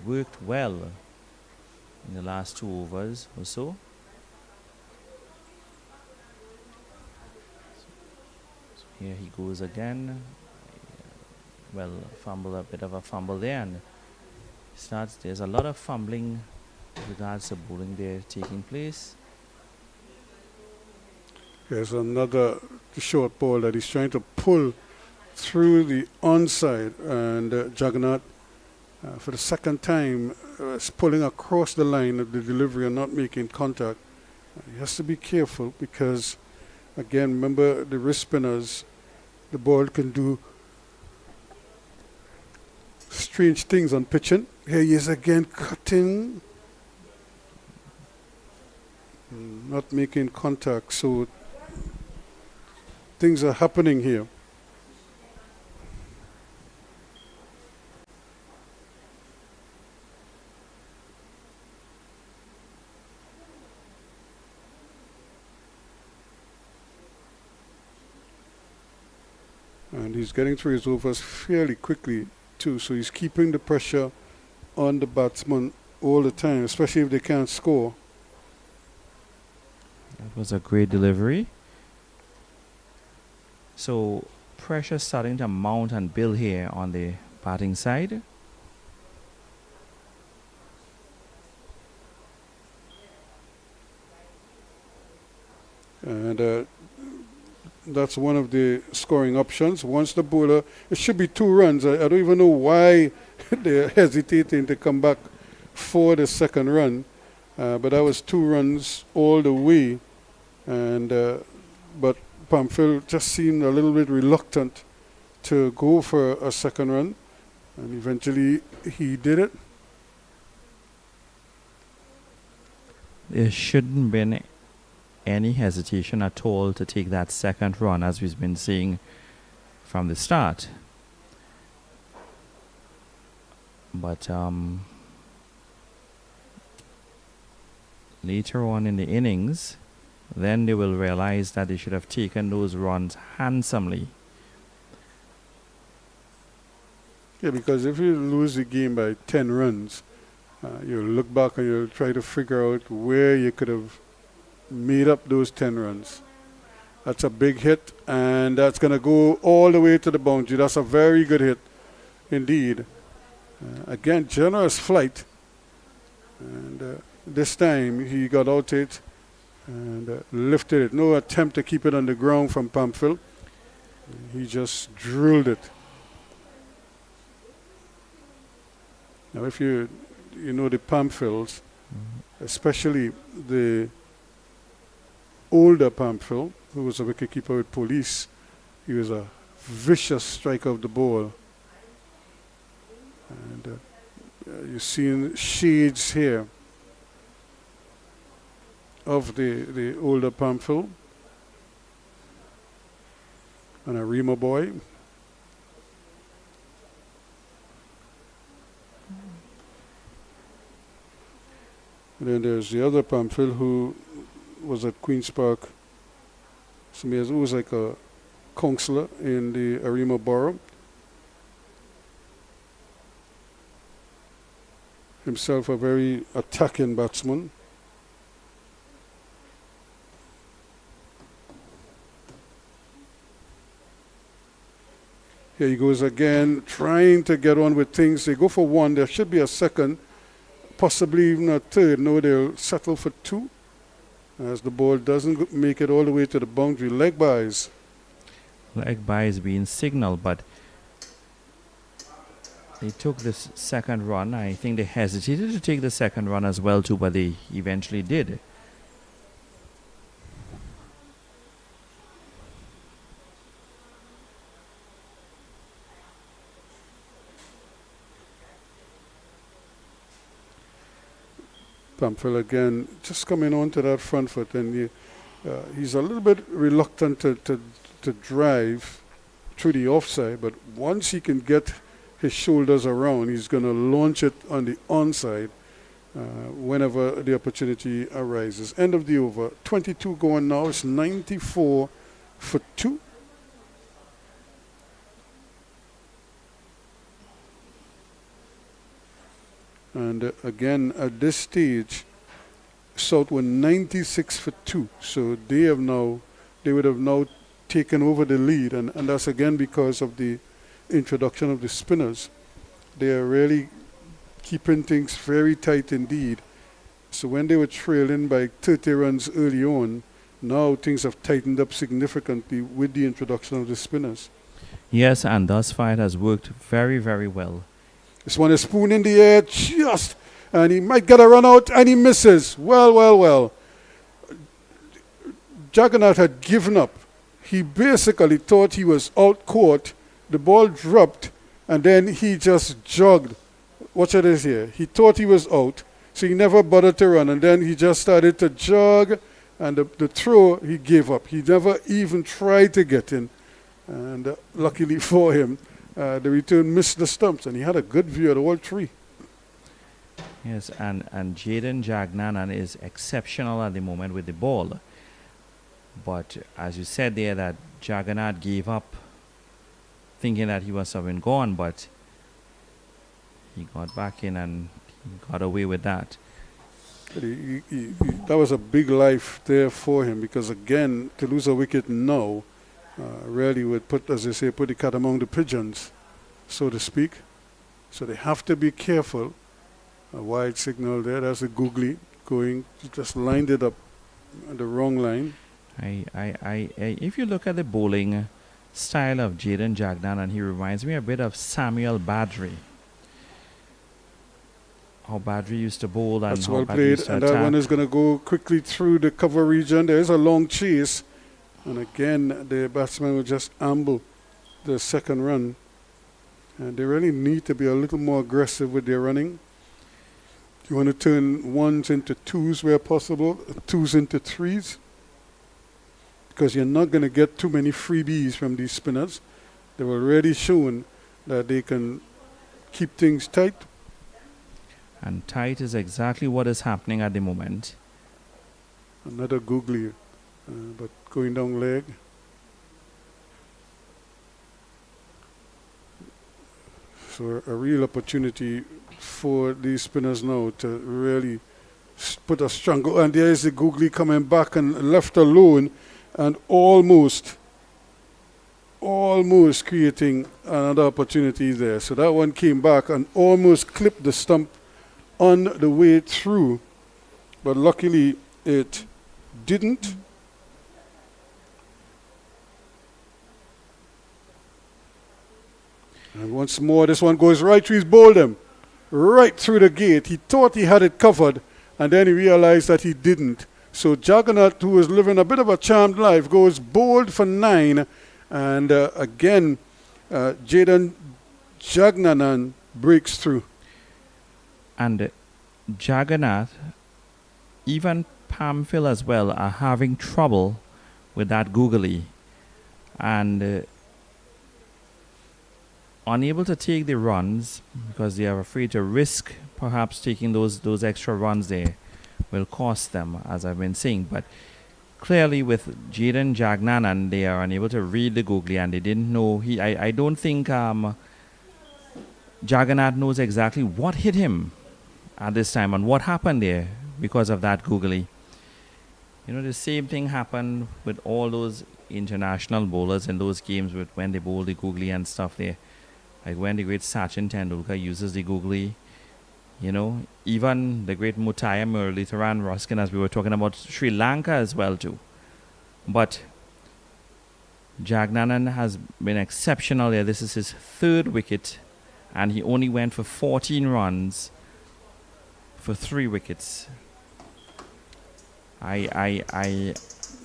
E: worked well in the last 2 overs or so. So here he goes again. Well, a bit of a fumble there, and there's a lot of fumbling with regards to bowling there taking place.
D: Here's another short ball that he's trying to pull through the onside, and Jagannath, for the second time, is pulling across the line of the delivery and not making contact. He has to be careful because, again, remember the wrist spinners, the ball can do strange things on pitching. Here he is again cutting, not making contact, so things are happening here. And he's getting through his overs fairly quickly too, so he's keeping the pressure on the batsman all the time, especially if they can't score.
E: That was a great delivery. So pressure starting to mount and build here on the batting side.
D: And that's one of the scoring options. Once the bowler, it should be 2 runs. I don't even know why they're hesitating to come back for the second run. But that was 2 runs all the way. And but Pamphil just seemed a little bit reluctant to go for a second run. And eventually he did it.
E: There shouldn't been any hesitation at all to take that second run, as we've been seeing from the start. But later on in the innings, then they will realize that they should have taken those runs handsomely.
D: Yeah, because if you lose the game by 10 runs, you'll look back and you'll try to figure out where you could have made up those 10 runs. That's a big hit, and that's going to go all the way to the boundary. That's a very good hit indeed. Again, generous flight. And this time he got out it and lifted it. No attempt to keep it on the ground from Pamphil. He just drilled it. Now if you know the Pamphils, especially the older Pamphil, who was a wicketkeeper with Police, he was a vicious striker of the ball. And you're seeing shades here of the older Pamphil. And a Rima boy. And then there's the other Pamphil who was at Queen's Park. So he was like a councillor in the Arima borough. Himself a very attacking batsman. Here he goes again, trying to get on with things. They go for 1. There should be a second, possibly even a third. No, they'll settle for 2. As the ball doesn't make it all the way to the boundary. Leg byes.
E: Leg by is being signaled, but they took this second run. I think they hesitated to take the second run as well too, but they eventually did.
D: Pamphil again, just coming on to that front foot, and he's a little bit reluctant to drive through the offside, but once he can get his shoulders around, he's going to launch it on the onside whenever the opportunity arises. End of the over. 22 going now. It's 94 for 2. And again, at this stage, South were 96 for 2. So they would have now taken over the lead. And that's again because of the introduction of the spinners. They are really keeping things very tight indeed. So when they were trailing by 30 runs early on, now things have tightened up significantly with the introduction of the spinners.
E: Yes, and thus far it has worked very, very well.
D: This one is spoon in the air, and he might get a run out, and he misses. Well. Jagannath had given up. He basically thought he was out caught. The ball dropped, and then he just jogged. Watch this here. He thought he was out, so he never bothered to run, and then he just started to jog, and the throw, he gave up. He never even tried to get in. And luckily for him, the return missed the stumps, and he had a good view of all three.
E: Yes, and Jaden Jagnanan is exceptional at the moment with the ball. But as you said there, that Jagannath gave up thinking that he was having gone, but he got back in and he got away with that.
D: That was a big life there for him, because again, to lose a wicket now really would put, as they say, put the cat among the pigeons, so to speak. So they have to be careful. A wide signal there. That's a googly going. Just lined it up on the wrong line.
E: If you look at the bowling style of Jaden Jagnanan, he reminds me a bit of Samuel Badri. How Badri used to bowl and
D: that's
E: how
D: well
E: Badri
D: played.
E: used to
D: And
E: attack.
D: that one is going to go quickly through the cover region. There is a long chase. And again, the batsman will just amble the second run. And they really need to be a little more aggressive with their running. You want to turn ones into twos where possible, twos into threes, because you're not going to get too many freebies from these spinners. They've already shown that they can keep things tight.
E: And tight is exactly what is happening at the moment.
D: Another googly, but going down leg. So a real opportunity for these spinners now to really put a strong go. And there is the googly coming back and left alone, and almost creating another opportunity there. So that one came back and almost clipped the stump on the way through, but luckily it didn't. And once more, this one goes right through his bowldem, right through the gate. He thought he had it covered, and then he realized that he didn't. So Jagannath, who was living a bit of a charmed life, goes bowled for 9. And again, Jaden Jagnanan breaks through.
E: And Jagannath, even Pamphil as well, are having trouble with that googly. And unable to take the runs because they are afraid to risk perhaps taking those extra runs there will cost them, as I've been saying. But clearly with Jaden Jagnanan, they are unable to read the googly, and they didn't know. I don't think Jagannath knows exactly what hit him at this time and what happened there because of that googly. You know, the same thing happened with all those international bowlers in those games with when they bowl the googly and stuff there. Like when the great Sachin Tendulkar uses the googly, you know, even the great Muttiah Muralitharan Ruskin, as we were talking about Sri Lanka as well too. But Jagnanan has been exceptional there. This is his 3rd wicket, and he only went for 14 runs for 3 wickets.
D: Yeah,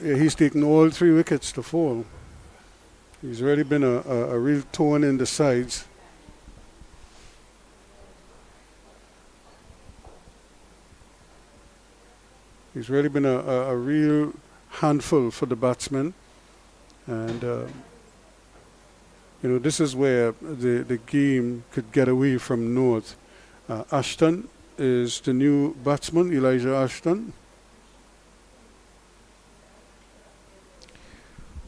D: he's taken all 3 wickets to fall. He's really been a real thorn in the sides. He's really been a real handful for the batsmen. And, you know, this is where the game could get away from North. Ashton is the new batsman, Elijah Ashton.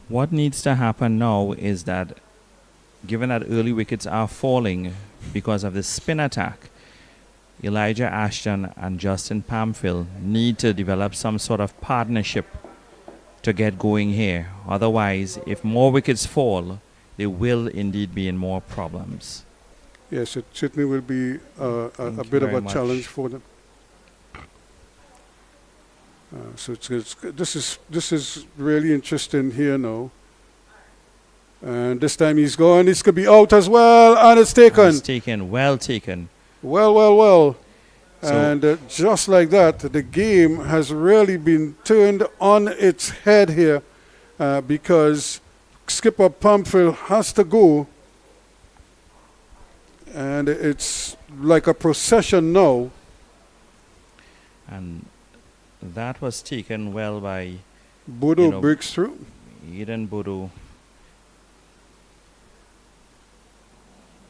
E: What needs to happen now is that, given that early wickets are falling because of the spin attack, Elijah Ashton and Justin Pamphil need to develop some sort of partnership to get going here. Otherwise, if more wickets fall, they will indeed be in more problems.
D: Yes, it certainly will be a
E: Thank you
D: bit of
E: very
D: a
E: much.
D: challenge for them. So this is really interesting here now. And this time he's gone. This could be out as well, and it's taken.
E: And it's taken, well taken.
D: Well.
E: So-
D: And just like that, the game has really been turned on its head here because skipper Pamphil has to go. And it's like a procession now.
E: And that was taken well by
D: Bodo
E: You know,
D: breaks through.
E: Eden Bodo,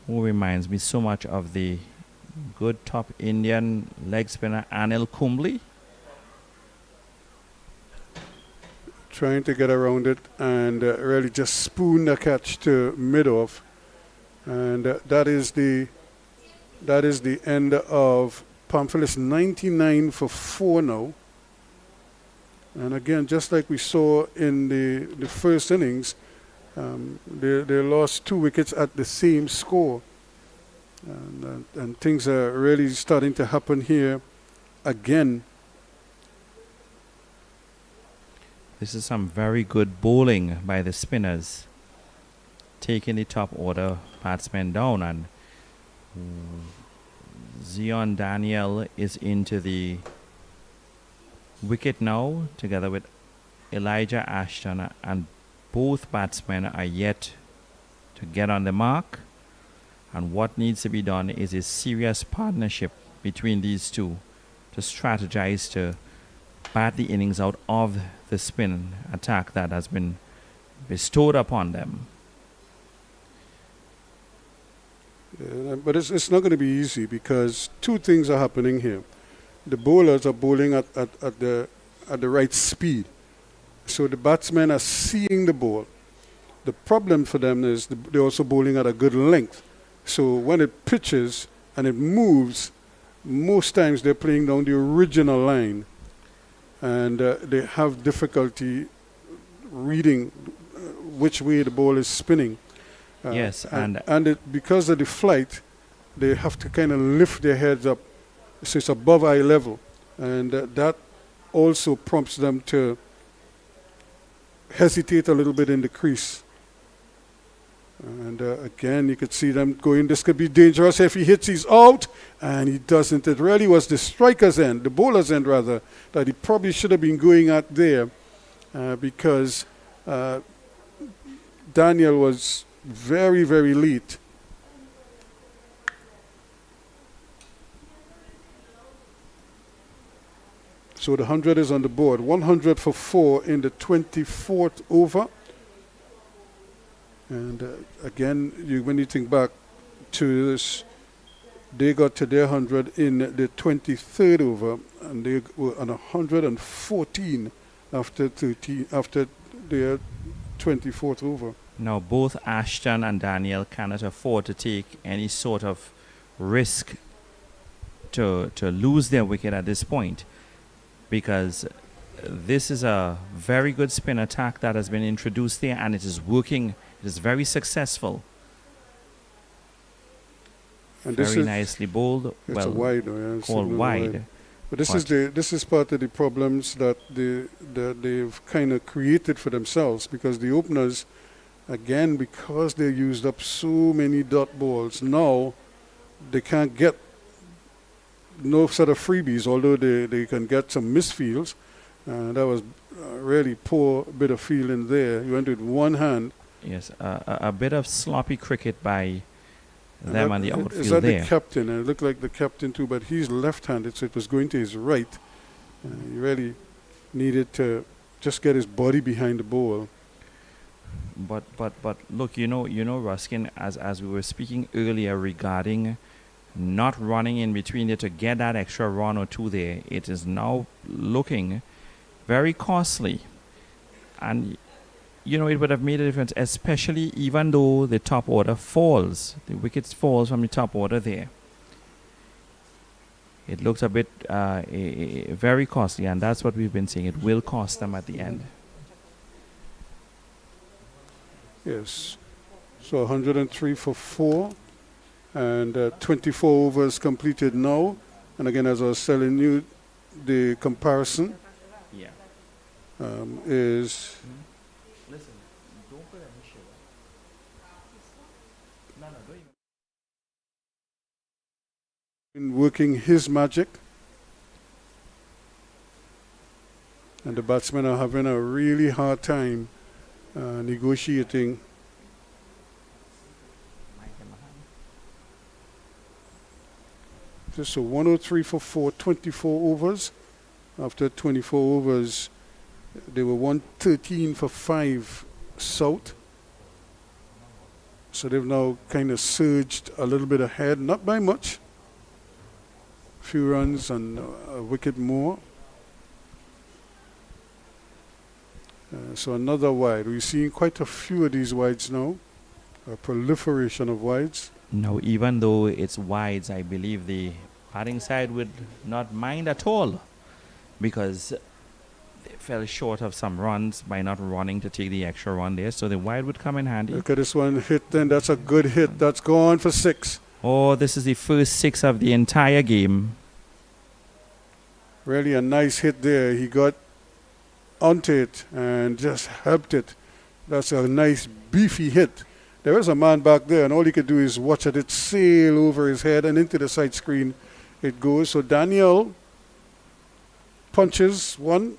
E: who reminds me so much of the good top Indian leg spinner Anil Kumble.
D: Trying to get around it and really just spoon the catch to mid-off. And that is the end of Pamphilus. 99 for 4 now. And again, just like we saw in the first innings, they lost 2 wickets at the same score. And things are really starting to happen here again.
E: This is some very good bowling by the spinners, taking the top order batsmen down, and Zion Daniel is into the wicket now together with Elijah Ashton, and both batsmen are yet to get on the mark. And what needs to be done is a serious partnership between these two to strategize to bat the innings out of the spin attack that has been bestowed upon them.
D: Yeah, but it's not going to be easy because 2 things are happening here. The bowlers are bowling at the right speed. So the batsmen are seeing the ball. The problem for them is they're also bowling at a good length. So when it pitches and it moves, most times they're playing down the original line. And they have difficulty reading which way the ball is spinning.
E: Yes, and
D: because of the flight, they have to kind of lift their heads up so it's above eye level. And that also prompts them to hesitate a little bit in the crease. And again, you could see them going, this could be dangerous. If he hits, he's out. And he doesn't. It really was the striker's end, the bowler's end rather, that he probably should have been going at there because Daniel was very, very late. So the 100 is on the board. 100 for 4 in the 24th over. And again, when you think back to this, they got to their 100 in the 23rd over, and they were on 114 after their 24th over.
E: now both Ashton and Daniel cannot afford to take any sort of risk to lose their wicket at this point, because this is a very good spin attack that has been introduced there, and it is working. It is very successful.
D: And
E: Very nicely bowled.
D: It's
E: Well,
D: a wide, yeah, it's
E: called
D: a
E: wide.
D: But this is part of the problems that they've kind of created for themselves, because the openers, again, because they used up so many dot balls, now they can't get no sort of freebies, although they can get some misfields. That was a really poor bit of fielding there. You went with one hand.
E: Yes, a bit of sloppy cricket by them on the outfield
D: Is that
E: there.
D: the captain? And it looked like the captain too, but he's left-handed, so it was going to his right. He really needed to just get his body behind the ball.
E: But look, you know, Ruskin, as we were speaking earlier regarding not running in between there to get that extra run or two there, it is now looking very costly. And you know, it would have made a difference, especially even though the top order falls. The wickets falls from the top order there. it looks a bit very costly, and that's what we've been saying. It will cost them at the end.
D: Yes. So 103 for 4 and 24 overs completed now. And again, as I was telling you, the comparison
E: Yeah.
D: is
E: Listen, don't put any sugar. No, don't even.
D: in working his magic. And the batsmen are having a really hard time negotiating. Just so 103 for 4, 24 overs. After 24 overs, they were 113 for 5 South. So they've now kind of surged a little bit ahead, not by much. Few runs and a wicket more. So another wide. We're seeing quite a few of these wides now. A proliferation of wides.
E: No, even though it's wides, I believe the batting side would not mind at all, because they fell short of some runs by not running to take the extra run there. So the wide would come in handy.
D: Look at this one hit then. That's a good hit. That's gone for 6.
E: Oh, this is the first 6 of the entire game.
D: Really a nice hit there. He got onto it and just helped it. That's a nice beefy hit. There was a man back there, and all he could do is watch it sail over his head and into the side screen it goes. So Daniel punches one.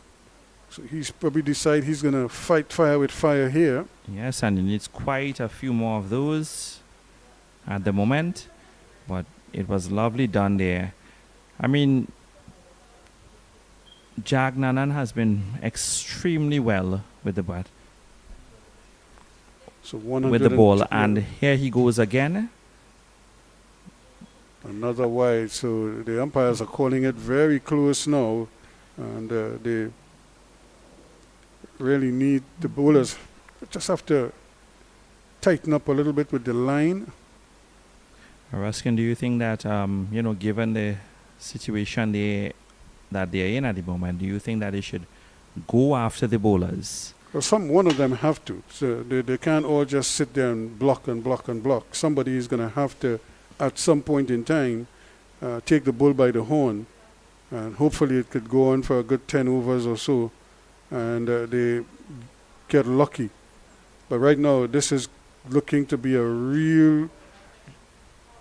D: So he's probably decided he's going to fight fire with fire here.
E: Yes, and he needs quite a few more of those at the moment. But it was lovely done there. I mean, Jagnanan has been extremely well with the bat.
D: So
E: With the ball, and here he goes again.
D: Another wide. So the umpires are calling it very close now, and they really need the bowlers just have to tighten up a little bit with the line.
E: Ruskin, do you think that given the situation that they're in at the moment, do you think that they should go after the bowlers?
D: Well, one of them have to. So they can't all just sit there and block and block and block. Somebody is going to have to, at some point in time, take the bull by the horn, and hopefully it could go on for a good 10 overs or so, and they get lucky. But right now, this is looking to be a real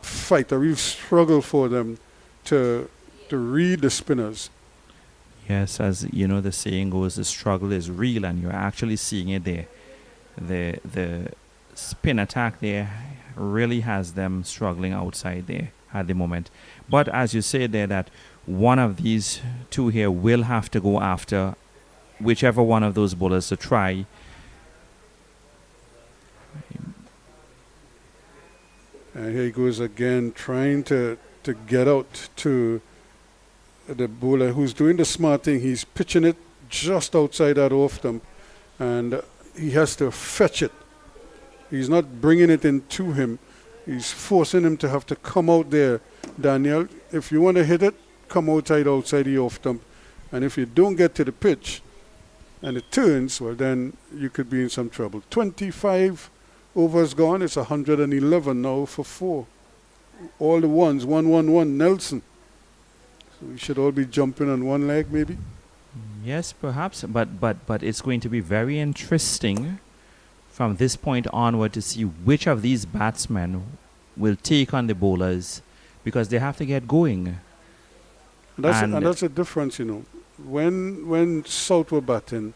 D: fight, a real struggle for them to read the spinners.
E: Yes, as you know, the saying goes, the struggle is real, and you're actually seeing it there. The spin attack there really has them struggling outside there at the moment. But as you say there, that one of these two here will have to go after whichever one of those bowlers to try.
D: And here he goes again, trying to get out to the bowler who's doing the smart thing. He's pitching it just outside that off stump, and he has to fetch it. He's not bringing it into him. He's forcing him to have to come out there. Daniel, if you want to hit it, come outside the off stump. And if you don't get to the pitch and it turns, well, then you could be in some trouble. 25 overs gone. It's 111 now for 4. All the ones, 1-1-1, Nelson. So we should all be jumping on one leg, maybe.
E: Yes, perhaps, but it's going to be very interesting from this point onward to see which of these batsmen will take on the bowlers, because they have to get going.
D: And that's a difference, you know. When South were batting,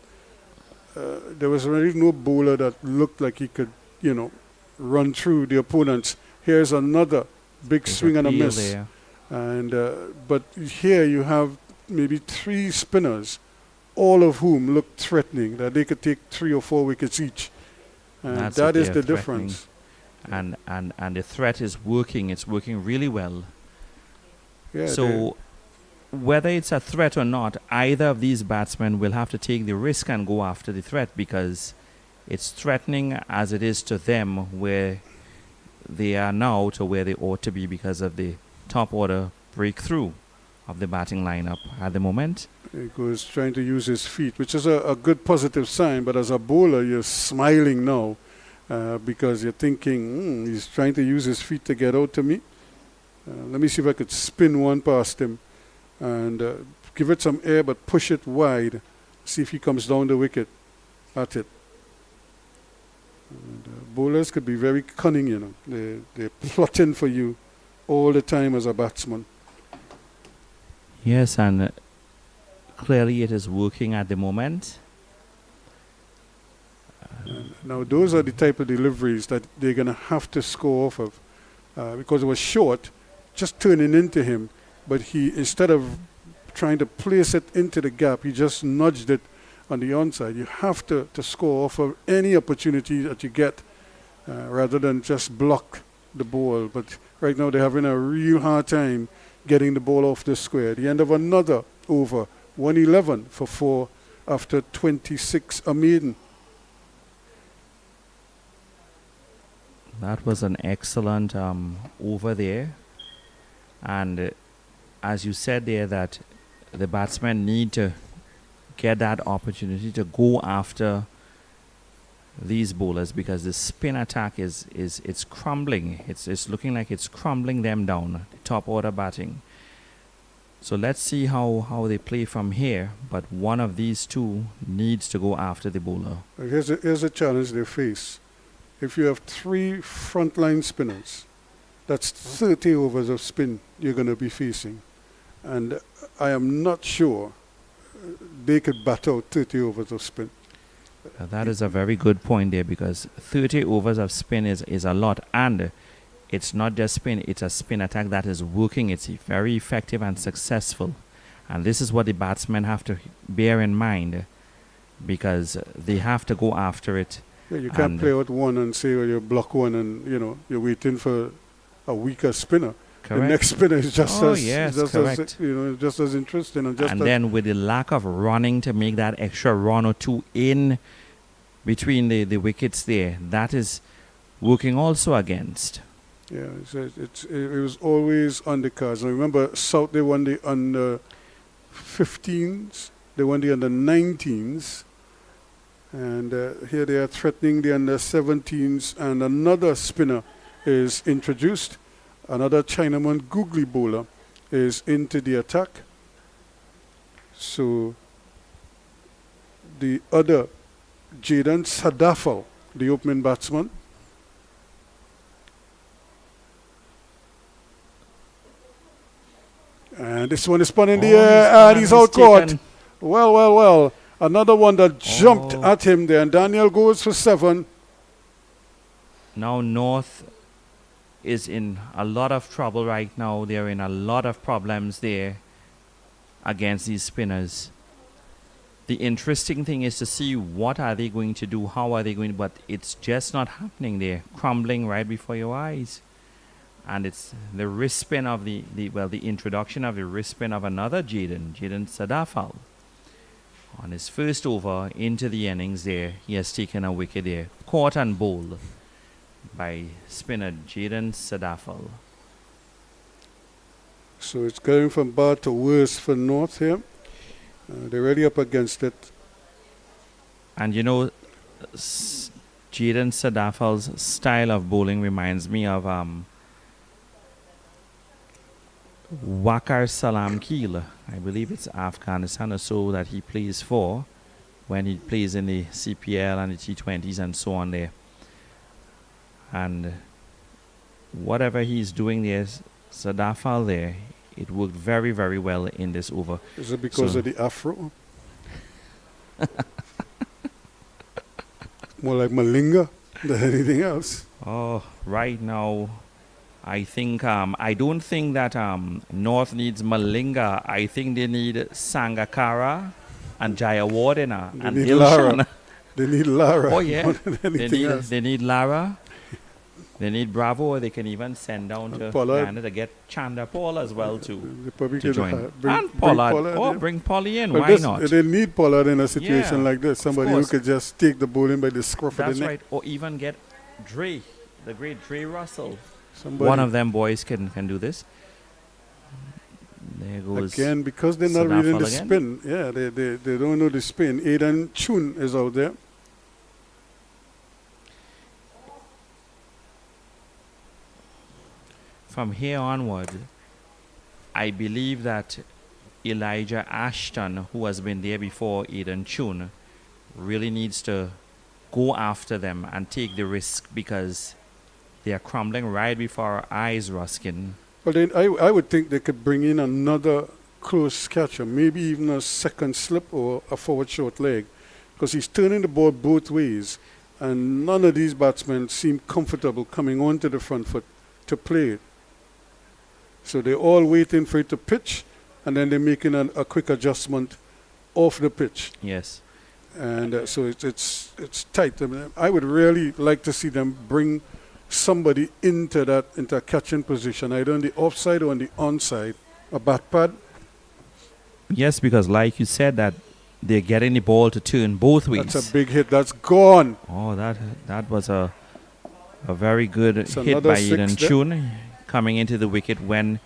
D: there was really no bowler that looked like he could, run through the opponents. Here's another big swing and a miss.
E: There.
D: And but here you have maybe 3 spinners, all of whom look threatening, that they could take 3 or 4 wickets each. And that is the difference.
E: And the threat is working. It's working really well.
D: Yeah,
E: so whether it's a threat or not, either of these batsmen will have to take the risk and go after the threat, because it's threatening as it is to them where they are now to where they ought to be because of the top order breakthrough the batting lineup at the moment.
D: He goes trying to use his feet, which is a good positive sign. But as a bowler, you're smiling now because you're thinking, he's trying to use his feet to get out to me. Let me see if I could spin one past him and give it some air, but push it wide. See if he comes down the wicket at it. And, bowlers could be very cunning, you know. They're plotting for you all the time as a batsman.
E: Yes, and clearly it is working at the moment.
D: Now, those are the type of deliveries that they're going to have to score off of because it was short, just turning into him. But he, instead of trying to place it into the gap, he just nudged it on the onside. You have to score off of any opportunity that you get rather than just block the ball. But right now they're having a real hard time getting the ball off the square. The end of another over, 111 for 4 after 26 a maiden.
E: That was an excellent over there. And as you said there, that the batsmen need to get that opportunity to go after these bowlers, because the spin attack is it's crumbling. It's looking like it's crumbling them down, the top order batting. So let's see how they play from here. But one of these two needs to go after the bowler.
D: Here's a challenge they face. If you have 3 frontline spinners, that's 30 overs of spin you're going to be facing. And I am not sure they could bat out 30 overs of spin.
E: That is a very good point there, because 30 overs of spin is a lot. And it's not just spin, it's a spin attack that is working. It's very effective and successful. And this is what the batsmen have to bear in mind, because they have to go after it.
D: Yeah, you can't play out one and say, well, you block one and, you know, you're waiting for a weaker spinner.
E: Correct.
D: The next spinner is just as
E: correct.
D: just as interesting.
E: And then with the lack of running to make that extra run or two in between the wickets there, that is working also against.
D: Yeah, it was always on the cards. I remember South, they won the under 15s, they won the under 19s, and here they are threatening the under 17s, and another spinner is introduced. Another Chinaman googly bowler is into the attack. So the other Jaden Sadafal, the opening batsman, and this one is spun in the air, and he's out caught. Well. Another one that jumped at him there, and Daniel goes for 7.
E: Now North is in a lot of trouble right now. They're in a lot of problems there against these spinners. The interesting thing is to see what are they going to do, how are they going to, but it's just not happening. They're crumbling right before your eyes. And it's the wrist spin of the introduction of the wrist spin of another Jaden Sadafal. On his first over into the innings there, he has taken a wicket there, caught and bowled by spinner Jaden Sadafal.
D: So it's going from bad to worse for North here. They're really up against it.
E: And you know, Jaden Sadafal's style of bowling reminds me of Wakar Salam Keel. I believe it's Afghanistan or so that he plays for when he plays in the CPL and the T20s and so on there. And whatever he's doing there, Sadafal there, it worked very, very well in this over.
D: Is it because of the afro? More like Malinga than anything else.
E: Oh, right now, I think I don't think that North needs Malinga. I think they need Sangakkara and Jayawardena and Dilshan.
D: They need Lara.
E: Oh yeah,
D: they
E: need Lara. They need Bravo, or they can even send down to Ghana to get Chanda Paul as well to join. And Pollard. Bring Polly in. Why not?
D: They need Pollard in a situation like this. Somebody who could just take the ball in by the scruff of the neck.
E: That's right. Or even get Dre, the great Dre Russell.
D: Somebody.
E: One of them boys can do this. There goes.
D: Again, because they're not
E: Sadafel
D: reading the
E: again.
D: spin. Yeah, they don't know the spin. Aidan Chun is out there.
E: From here onward, I believe that Elijah Ashton, who has been there before Aidan Chun, really needs to go after them and take the risk because they are crumbling right before our eyes, Ruskin.
D: Well, then I would think they could bring in another close catcher, maybe even a second slip or a forward short leg, because he's turning the ball both ways, and none of these batsmen seem comfortable coming onto the front foot to play it. So they're all waiting for it to pitch, and then they're making a quick adjustment off the pitch.
E: Yes.
D: And so it's tight. I mean, I would really like to see them bring somebody into a catching position, either on the offside or on the onside, a bat pad.
E: Yes, because like you said, that they're getting the ball to turn both ways.
D: That's a big hit. That's gone.
E: Oh, that was a very good
D: It's
E: hit
D: another
E: by
D: six
E: Aidan
D: there.
E: Chun coming into the wicket when,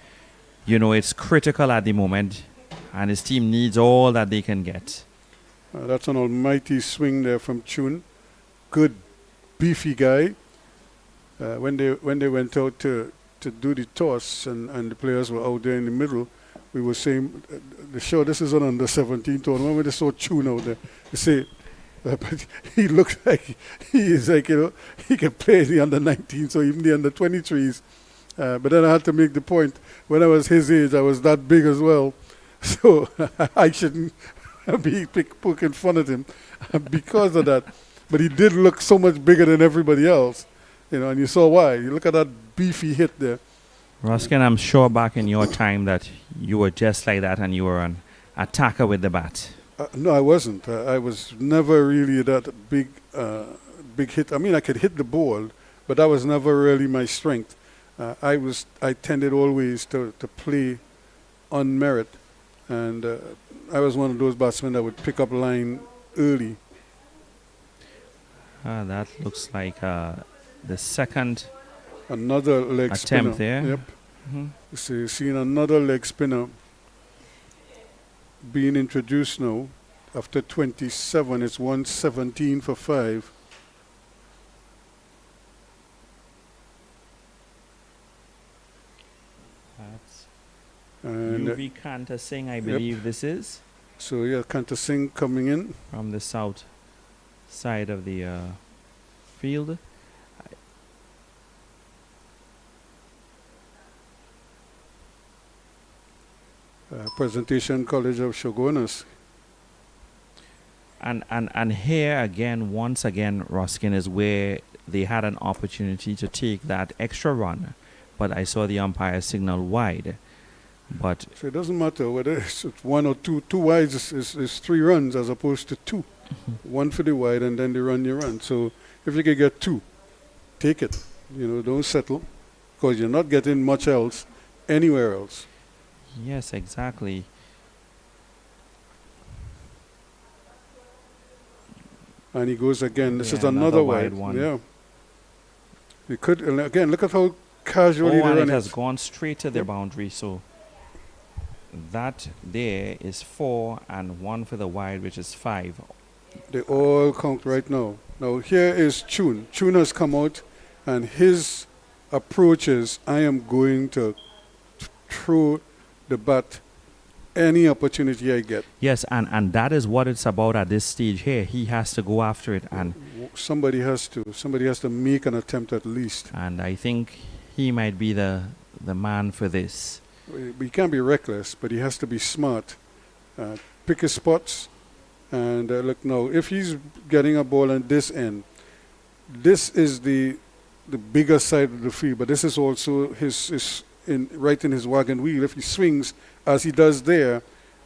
E: you know, it's critical at the moment and his team needs all that they can get.
D: That's an almighty swing there from Chun. Good, beefy guy. When they went out to do the toss and the players were out there in the middle, we were saying, this is an under 17 tournament. When they saw Chun out there, they say, but he looks like he is like, you know, he can play the under 19s or even the under 23s. But then I had to make the point, when I was his age, I was that big as well. So I shouldn't be poking fun at him because of that. But he did look so much bigger than everybody else, you know, and you saw why. You look at that beefy hit there.
E: Ruskin, I'm sure back in your time that you were just like that and you were an attacker with the bat.
D: No, I wasn't. I was never really that big hit. I mean, I could hit the ball, but that was never really my strength. I tended always to play on merit, and I was one of those batsmen that would pick up line early.
E: That looks like the second
D: Another leg
E: attempt
D: spinner.
E: there.
D: Yep.
E: Mhm.
D: So you're seeing another leg spinner being introduced now. After 27, it's 117 for 5.
E: That's
D: And
E: UV Kanta Singh, I believe this is,
D: so yeah, Kanta Singh coming in.
E: from the south side of the field.
D: Presentation College of Shogunas.
E: And here again, once again, Ruskin, is where they had an opportunity to take that extra run, but I saw the umpire signal wide. But
D: So it doesn't matter whether it's one or two. Two wides is 3 runs as opposed to 2. One for the wide and then the run you run. So if you can get 2, take it. You know, don't settle, because you're not getting much else anywhere else.
E: yes, exactly.
D: And he goes again. This
E: Yeah,
D: is
E: another
D: another
E: wide
D: wide
E: one.
D: Yeah. You could, and again, look at how casually
E: Oh,
D: they
E: and
D: run
E: it has
D: it.
E: gone straight to the
D: Yep.
E: boundary. So that there is 4 and 1 for the wide, which is 5.
D: They all count right now. Now here is Chun. Chun has come out, and his approach is, I am going to throw the bat any opportunity I get.
E: Yes, and that is what it's about at this stage here. He has to go after it, and
D: Somebody has to make an attempt at least.
E: I think he might be the man for this.
D: He can't be reckless, but he has to be smart. Pick his spots, and look now. If he's getting a ball on this end, this is the bigger side of the field, but this is also his right in his wagon wheel. If he swings as he does there,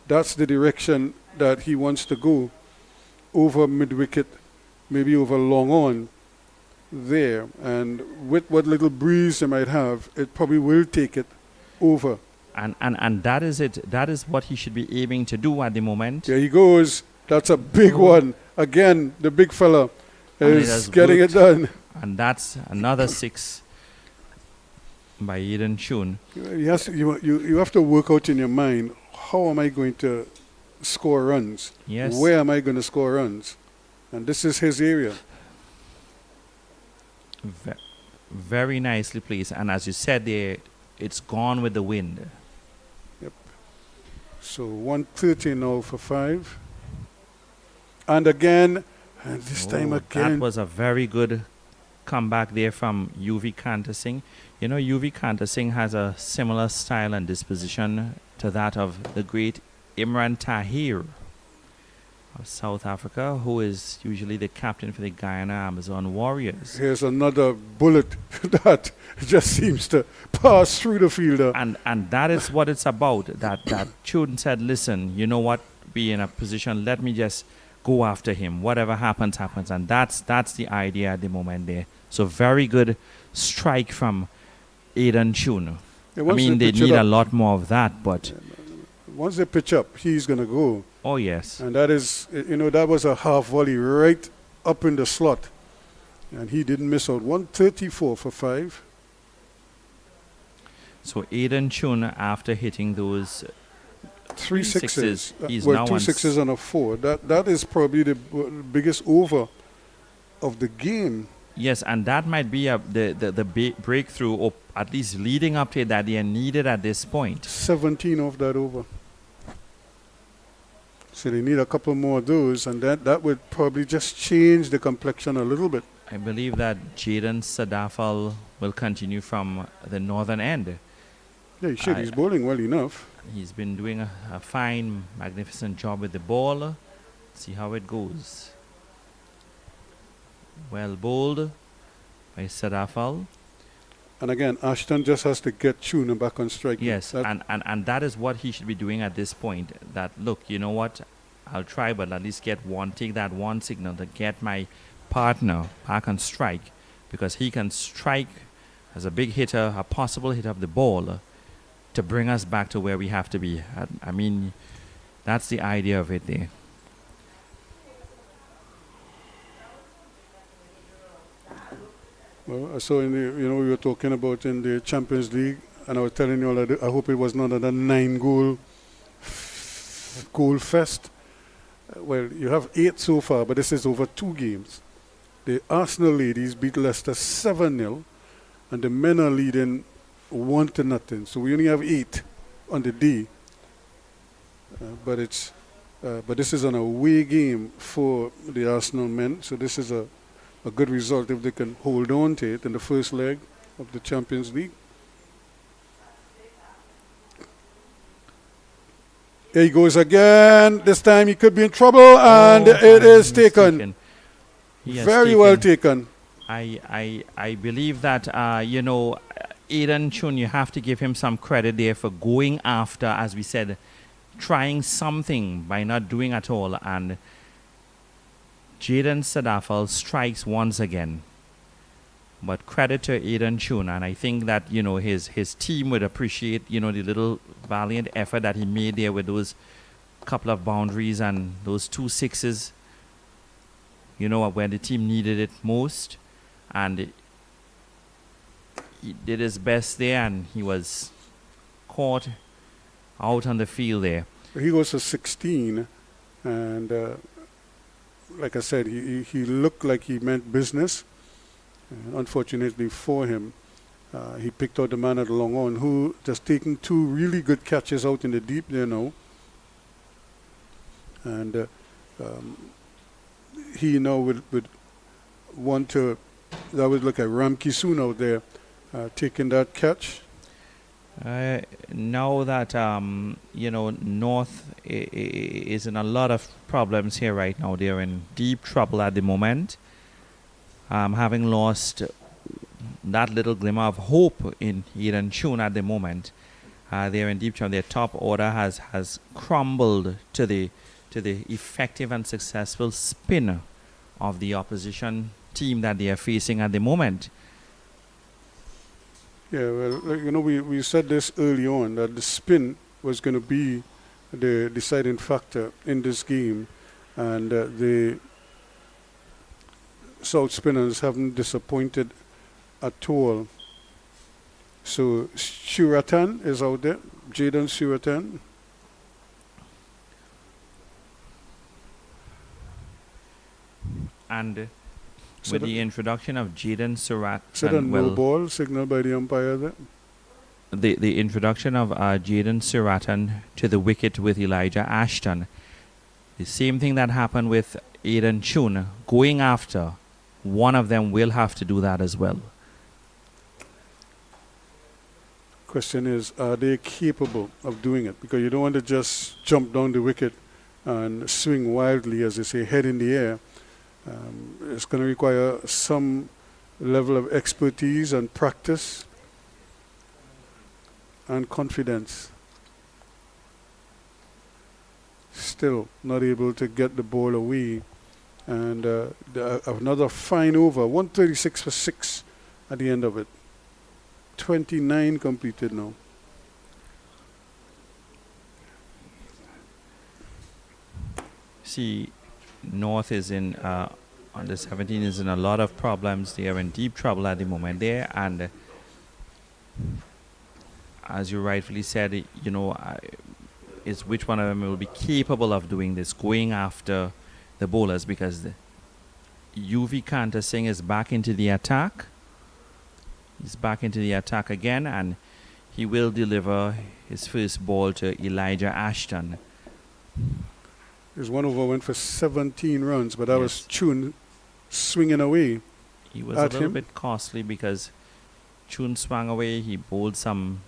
D: that's the direction that he wants to go, over mid wicket, maybe over long on there, and with what little breeze they might have, it probably will take it over.
E: And that is it. That is what he should be aiming to do at the moment.
D: There he goes. That's a big one. Again, the big fella
E: And it
D: is
E: has
D: getting
E: worked.
D: it done.
E: And that's another 6. by Eden Chun.
D: You have to work out in your mind, how am I going to score runs?
E: Yes.
D: Where am I going to score runs? And this is his area.
E: Very nicely placed. And as you said there, it's gone with the wind.
D: So 130 now for 5. And again, and this time again.
E: That was a very good comeback there from UV Kanta Singh. You know, UV Kanta Singh has a similar style and disposition to that of the great Imran Tahir of South Africa, who is usually the captain for the Guyana Amazon Warriors.
D: Here's another bullet that just seems to pass through the fielder.
E: And that is what it's about. That Chun said, listen, you know what, be in a position, let me just go after him. Whatever happens, happens. And that's the idea at the moment there. So very good strike from Eden Chun. I mean, they need a lot more of that, but
D: once they pitch up, he's going to go.
E: Oh, yes.
D: And that is, that was a half volley right up in the slot. And he didn't miss out. 134 for 5.
E: So Eden Chun, after hitting those
D: 3 sixes,
E: he's
D: well,
E: now
D: 2 sixes and a 4. That is probably the biggest over of the game.
E: Yes, and that might be the breakthrough, or at least leading up to it, that they are needed at this point.
D: 17 of that over. So they need a couple more of those, and that would probably just change the complexion a little bit.
E: I believe that Jaden Sadafal will continue from the northern end.
D: Yeah, he should. He's bowling well enough.
E: He's been doing a fine, magnificent job with the ball. See how it goes. Well bowled by Sadafal.
D: And again, Ashton just has to get Tuna back on strike.
E: Yes, and that is what he should be doing at this point. That, look, you know what, I'll try, but at least take that one signal to get my partner back on strike, because he can strike as a big hitter, a possible hitter of the ball, to bring us back to where we have to be. I mean, that's the idea of it there.
D: Well, so we were talking about in the Champions League, and I was telling you all that I hope it was not another 9-goal fest. Well, you have 8 so far, but this is over 2 games. The Arsenal ladies beat Leicester 7-0, and the men are leading 1-0. So we only have 8 on the day. But this is an away game for the Arsenal men, so this is a good result if they can hold on to it in the first leg of the Champions League. Here he goes again. This time he could be in trouble, and it is taken. Very well taken.
E: I believe that, Eden Chun, you have to give him some credit there for going after, as we said, trying something by not doing at all. And Jaden Sadafal strikes once again. But credit to Eden Chun, and I think that, his team would appreciate, the little valiant effort that he made there with those couple of boundaries and those 2 sixes, where the team needed it most. And he did his best there, and he was caught out on the field there.
D: He goes for 16, and like I said, he looked like he meant business. Unfortunately for him, he picked out the man at the long on, who just taking 2 really good catches out in the deep there now. And he now would want to, that would look at Ram Kisoon out there taking that catch.
E: Now that, North is in a lot of problems here right now. They're in deep trouble at the moment. Having lost that little glimmer of hope in Eden Chun at the moment, they're in deep trouble. Their top order has crumbled to the effective and successful spin of the opposition team that they are facing at the moment.
D: Yeah, well, we said this early on, that the spin was going to be the deciding factor in this game, and the South spinners haven't disappointed at all. So Suratan is out there. Jaden Suratan.
E: And
D: So
E: with the introduction of Jaden Surratt,
D: So the no ball signal by the umpire there.
E: the introduction of Jaden Suratan to the wicket with Elijah Ashton, the same thing that happened with Aiden Chun, going after, one of them will have to do that as well.
D: Question is, are they capable of doing it? Because you don't want to just jump down the wicket and swing wildly, as they say, head in the air. It's going to require some level of expertise and practice and confidence. Still not able to get the ball away. And another fine over, 136 for 6 at the end of it. 29 completed now.
E: See, North is in under 17 is in a lot of problems. They are in deep trouble at the moment there, and as you rightfully said, you know, is which one of them will be capable of doing this, going after the bowlers, because the UV Kanta Singh is back into the attack. He's back into the attack again, and he will deliver his first ball to Elijah Ashton.
D: His one over went for 17 runs, but that
E: Yes.
D: was Chun swinging away.
E: He was
D: at
E: a little
D: him.
E: bit costly because Chun swung away. He bowled some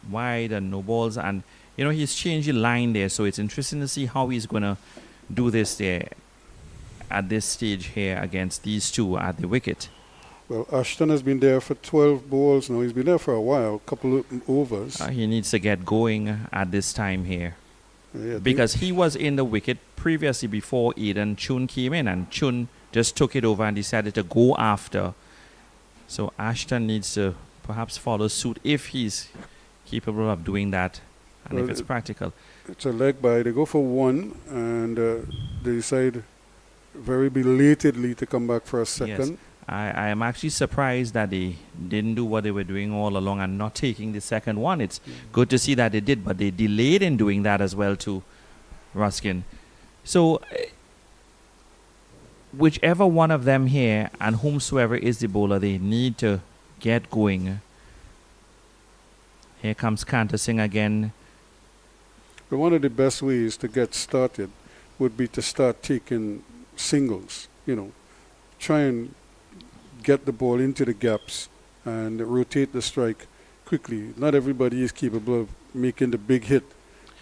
E: wide and no balls, and you know, he's changed the line there, so it's interesting to see how he's going to do this there at this stage here against these two at the wicket.
D: Well, Ashton has been there for 12 balls now. He's been there for a while, couple of overs.
E: He needs to get going at this time here,
D: Yeah, I
E: because he was in the wicket previously before Aiden Chun came in, and Chun just took it over and decided to go after. So Ashton needs to perhaps follow suit if he's capable of doing that, and
D: Well,
E: if it's practical.
D: it's a leg by. They go for one, and they decide very belatedly to come back for a second.
E: I am actually surprised that they didn't do what they were doing all along and not taking the second one. It's good to see that they did, but they delayed in doing that as well too, Ruskin. So whichever one of them here and whomsoever is the bowler, they need to get going. Here comes Kanta Singh again.
D: But one of the best ways to get started would be to start taking singles. You know, try and get the ball into the gaps and rotate the strike quickly. Not everybody is capable of making the big hit.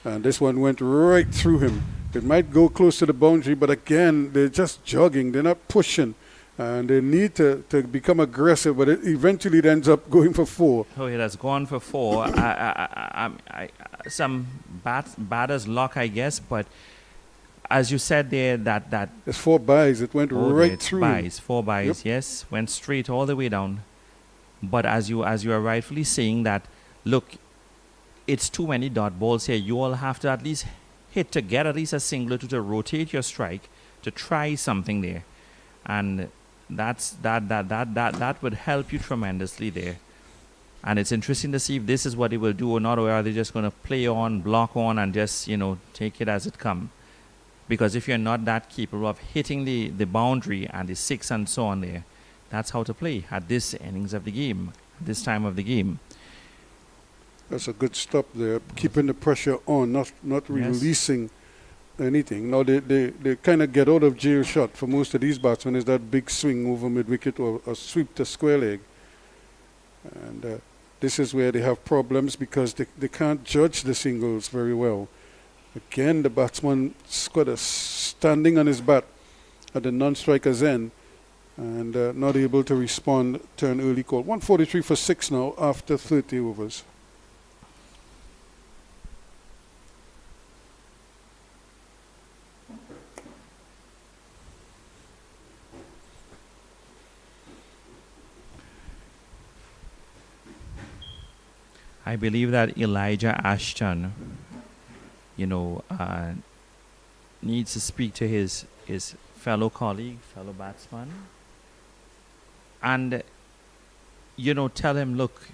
D: And this one went right through him. It might go close to the boundary, but again, they're just jogging. They're not pushing. And they need to become aggressive, but it eventually ends up going for 4.
E: Oh, it has gone for 4. Some batter's luck, I guess, but as you said there, that
D: There's 4 byes. It went right
E: it's
D: through him.
E: byes, 4 byes,
D: Yep.
E: yes, went straight all the way down. But as you are rightfully saying that, look, it's too many dot balls here. You all have to at least hit to get at least a single to rotate your strike, to try something there, and that would help you tremendously there. And it's interesting to see if this is what they will do or not, or are they just going to play on, block on, and just, you know, take it as it comes. Because if you're not that capable of hitting the boundary and the 6 and so on there, that's how to play at this innings of the game, this time of the game.
D: That's a good stop there, keeping the pressure on, not releasing anything. Now they kind of get out of jail shot for most of these batsmen is that big swing over mid-wicket or a sweep to square leg. And this is where they have problems because they can't judge the singles very well. Again, the batsman got a standing on his bat at the non-striker's end and not able to respond to an early call. 143 for 6 now after 30 overs.
E: I believe that Elijah Ashton, you know, needs to speak to his fellow colleague, fellow batsman, and, you know, tell him, look,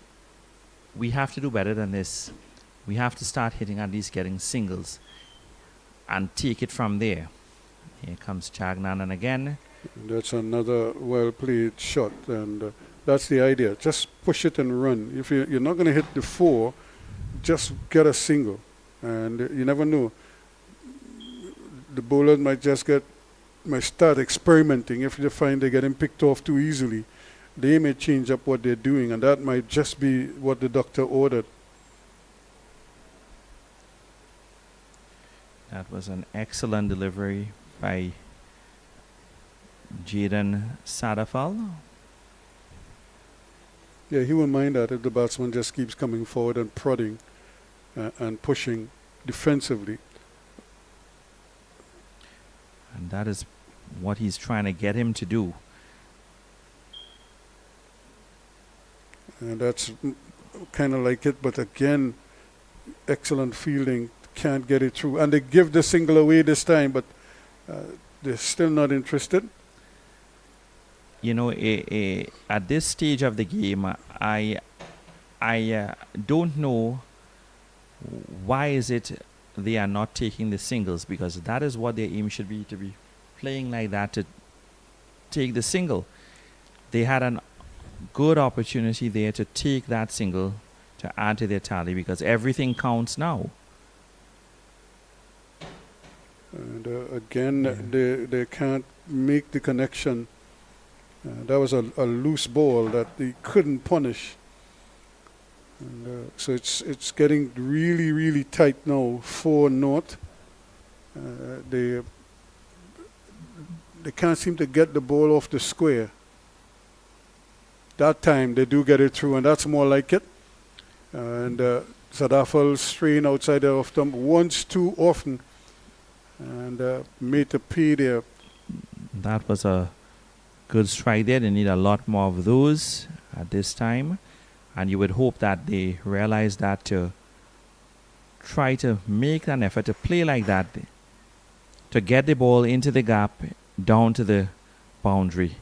E: we have to do better than this. We have to start hitting at least getting singles and take it from there. Here comes Chagnanan again.
D: That's another well-played shot, and that's the idea. Just push it and run. If you're not going to hit the 4, just get a single. And you never know. The bowler might start experimenting. If they find they're getting picked off too easily, they may change up what they're doing, and that might just be what the doctor ordered.
E: That was an excellent delivery by Jaden Sadafal.
D: Yeah, he won't mind that if the batsman just keeps coming forward and prodding and pushing defensively.
E: And that is what he's trying to get him to do.
D: And that's kind of like it, but again, excellent fielding, can't get it through. And they give the single away this time, but they're still not interested.
E: You know, at this stage of the game, I don't know why is it they are not taking the singles, because that is what their aim should be, to be playing like that, to take the single. They had a good opportunity there to take that single to add to their tally, because everything counts now.
D: And again, they can't make the connection. That was a loose ball that they couldn't punish. And so it's getting really, really tight now. 4-0. They can't seem to get the ball off the square. That time they do get it through, and that's more like it. And Sadafal straying outside the off stump once too often, and made a pay there.
E: That was a good strike there. They need a lot more of those at this time. And you would hope that they realize that, to try to make an effort to play like that, to get the ball into the gap, down to the boundary.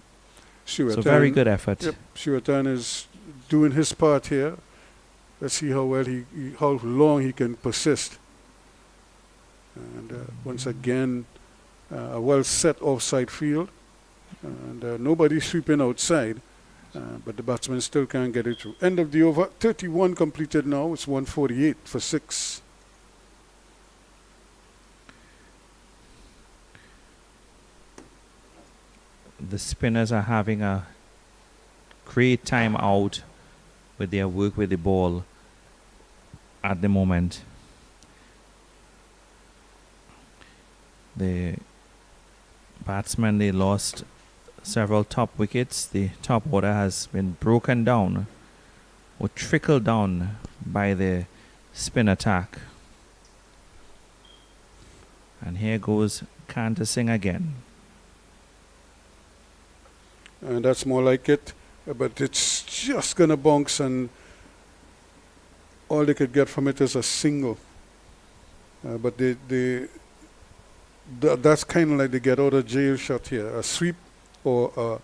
E: So very good effort.
D: Yep, Shiratan is doing his part here. Let's see how well how long he can persist. And once again, a well set offside field, and nobody sweeping outside. But the batsman still can't get it through. End of the over. 31 completed now. It's 148 for 6.
E: The spinners are having a great time out with their work with the ball at the moment. The batsmen, they lost several top wickets. The top order has been broken down or trickled down by the spin attack. And here goes Kanta Singh again.
D: And that's more like it. But it's just going to bounce, and all they could get from it is a single. But that's kind of like the get out of jail shot here. A sweep or a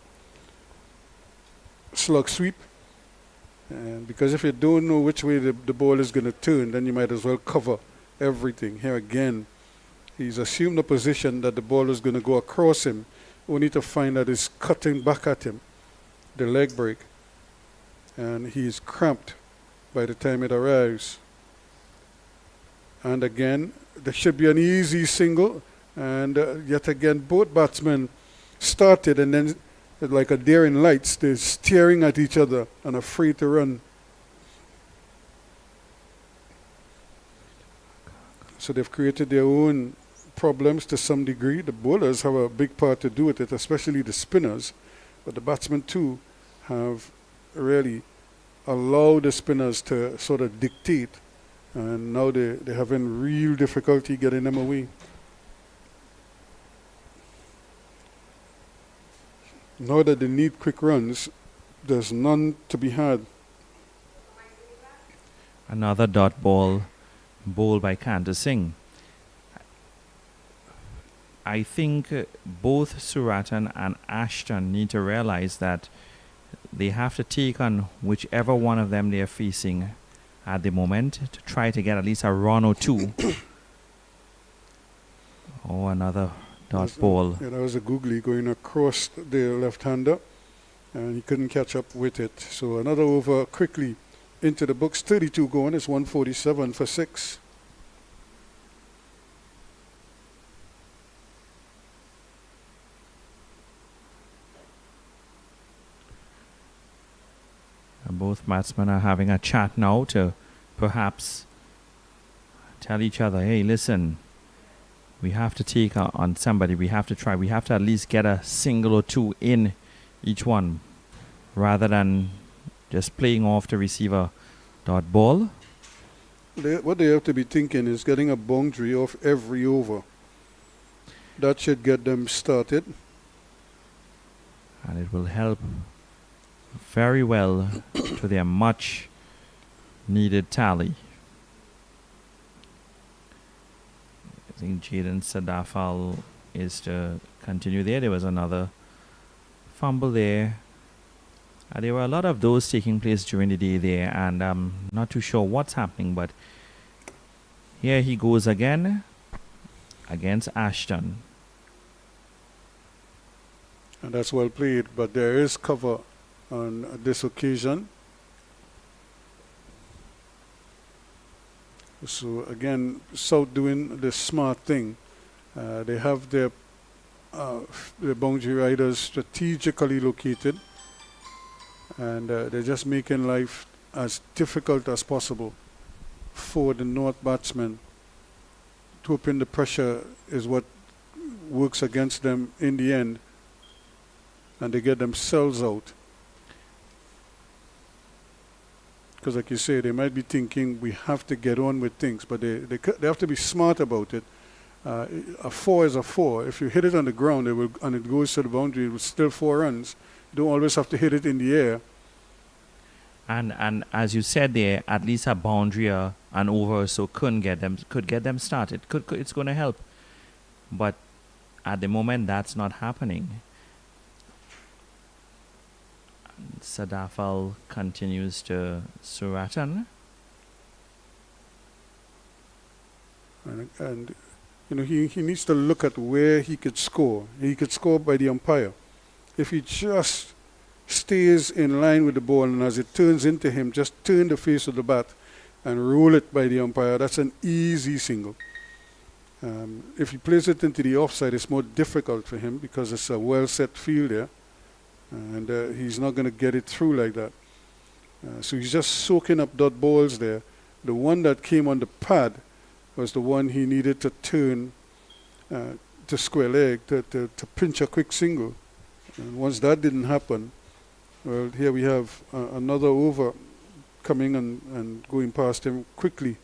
D: slug sweep. And because if you don't know which way the ball is going to turn, then you might as well cover everything. Here again, he's assumed the position that the ball is going to go across him, only to find that it's cutting back at him, the leg break. And he's cramped by the time it arrives. And again, there should be an easy single. And yet again, both batsmen started, and then like a deer in lights, they're staring at each other and afraid to run. So they've created their own problems to some degree. The bowlers have a big part to do with it, especially the spinners. But the batsmen too have really allowed the spinners to sort of dictate. And now they're having real difficulty getting them away. Now that they need quick runs, there's none to be had.
E: Another dot ball bowled by Kanta Singh. I think both Suratan and Ashton need to realize that they have to take on whichever one of them they're facing at the moment to try to get at least a run or two. Oh, another dot ball.
D: Yeah, that was a googly going across the left-hander, and he couldn't catch up with it. So another over quickly into the books. 32 going. It's 147 for 6.
E: And both batsmen are having a chat now to perhaps tell each other, hey, listen, we have to take on somebody. We have to try. We have to at least get a single or two in each one rather than just playing off the receiver dot ball.
D: What they have to be thinking is getting a boundary off every over. That should get them started.
E: And it will help very well to their much needed tally. I think Jaden Sadafal is to continue there. There was another fumble there. There were a lot of those taking place during the day there, and I'm not too sure what's happening, but here he goes again against Ashton.
D: And that's well played, but there is cover on this occasion. So again, South doing the smart thing. They have their boundary riders strategically located, and they're just making life as difficult as possible for the North batsmen. Hoping the pressure is what works against them in the end, and they get themselves out. Because like you say, they might be thinking we have to get on with things, but they have to be smart about it. A 4 is a 4. If you hit it on the ground, and it goes to the boundary, it's still 4 runs. You don't always have to hit it in the air.
E: And as you said there, at least a boundary an over so could get them started. It's going to help, but at the moment that's not happening. Sadafal continues to Suratan.
D: And you know, he needs to look at where he could score. He could score by the umpire. If he just stays in line with the ball, and as it turns into him, just turn the face of the bat and roll it by the umpire, that's an easy single. If he plays it into the offside, it's more difficult for him because it's a well-set field there. And he's not going to get it through like that. So he's just soaking up dot balls there. The one that came on the pad was the one he needed to turn to square leg, to pinch a quick single. And once that didn't happen, well, here we have another over coming and going past him quickly.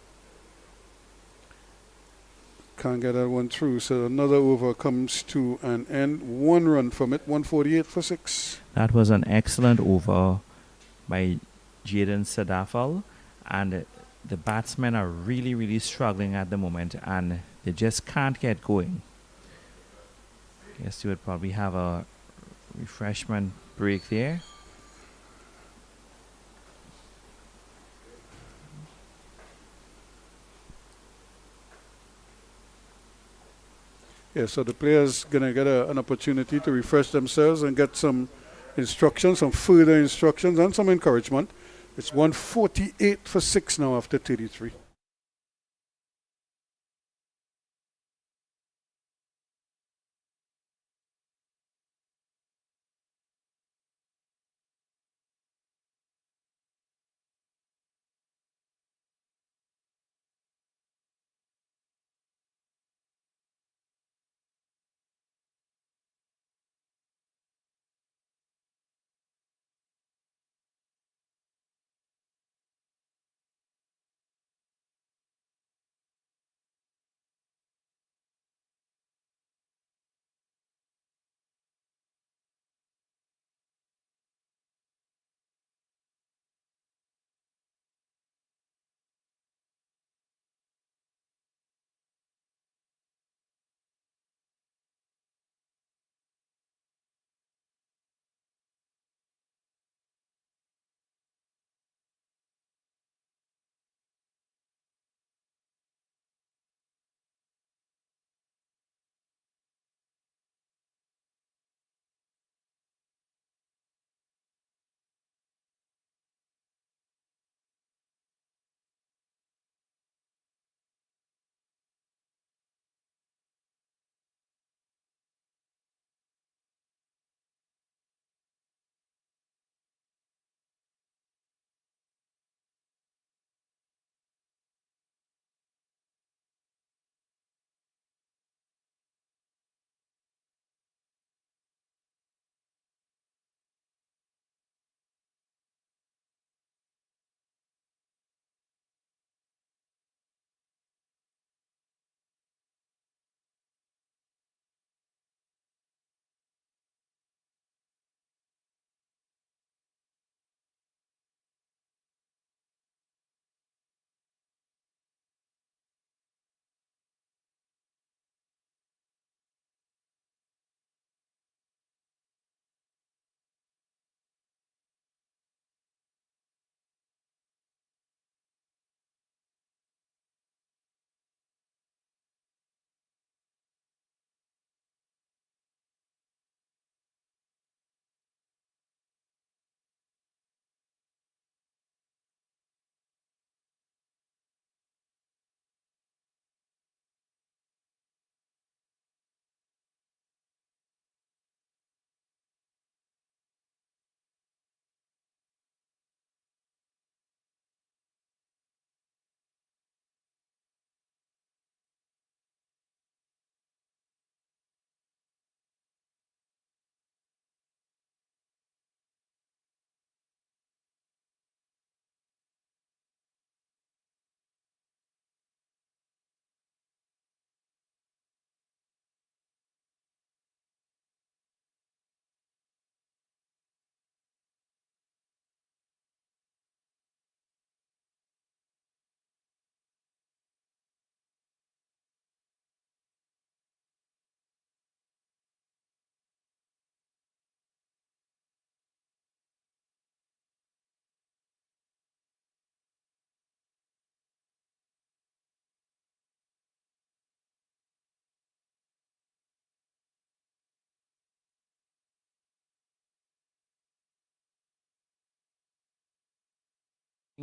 D: Can't get that one through, so another over comes to an end. 1 run from it, 148 for 6.
E: That was an excellent over by Jaden Sadafal, and the batsmen are really, really struggling at the moment, and they just can't get going. Guess you would probably have a refreshment break there.
D: Yeah, so the players going to get an opportunity to refresh themselves and get some instructions, some further instructions and some encouragement. It's 148 for 6 now after 33.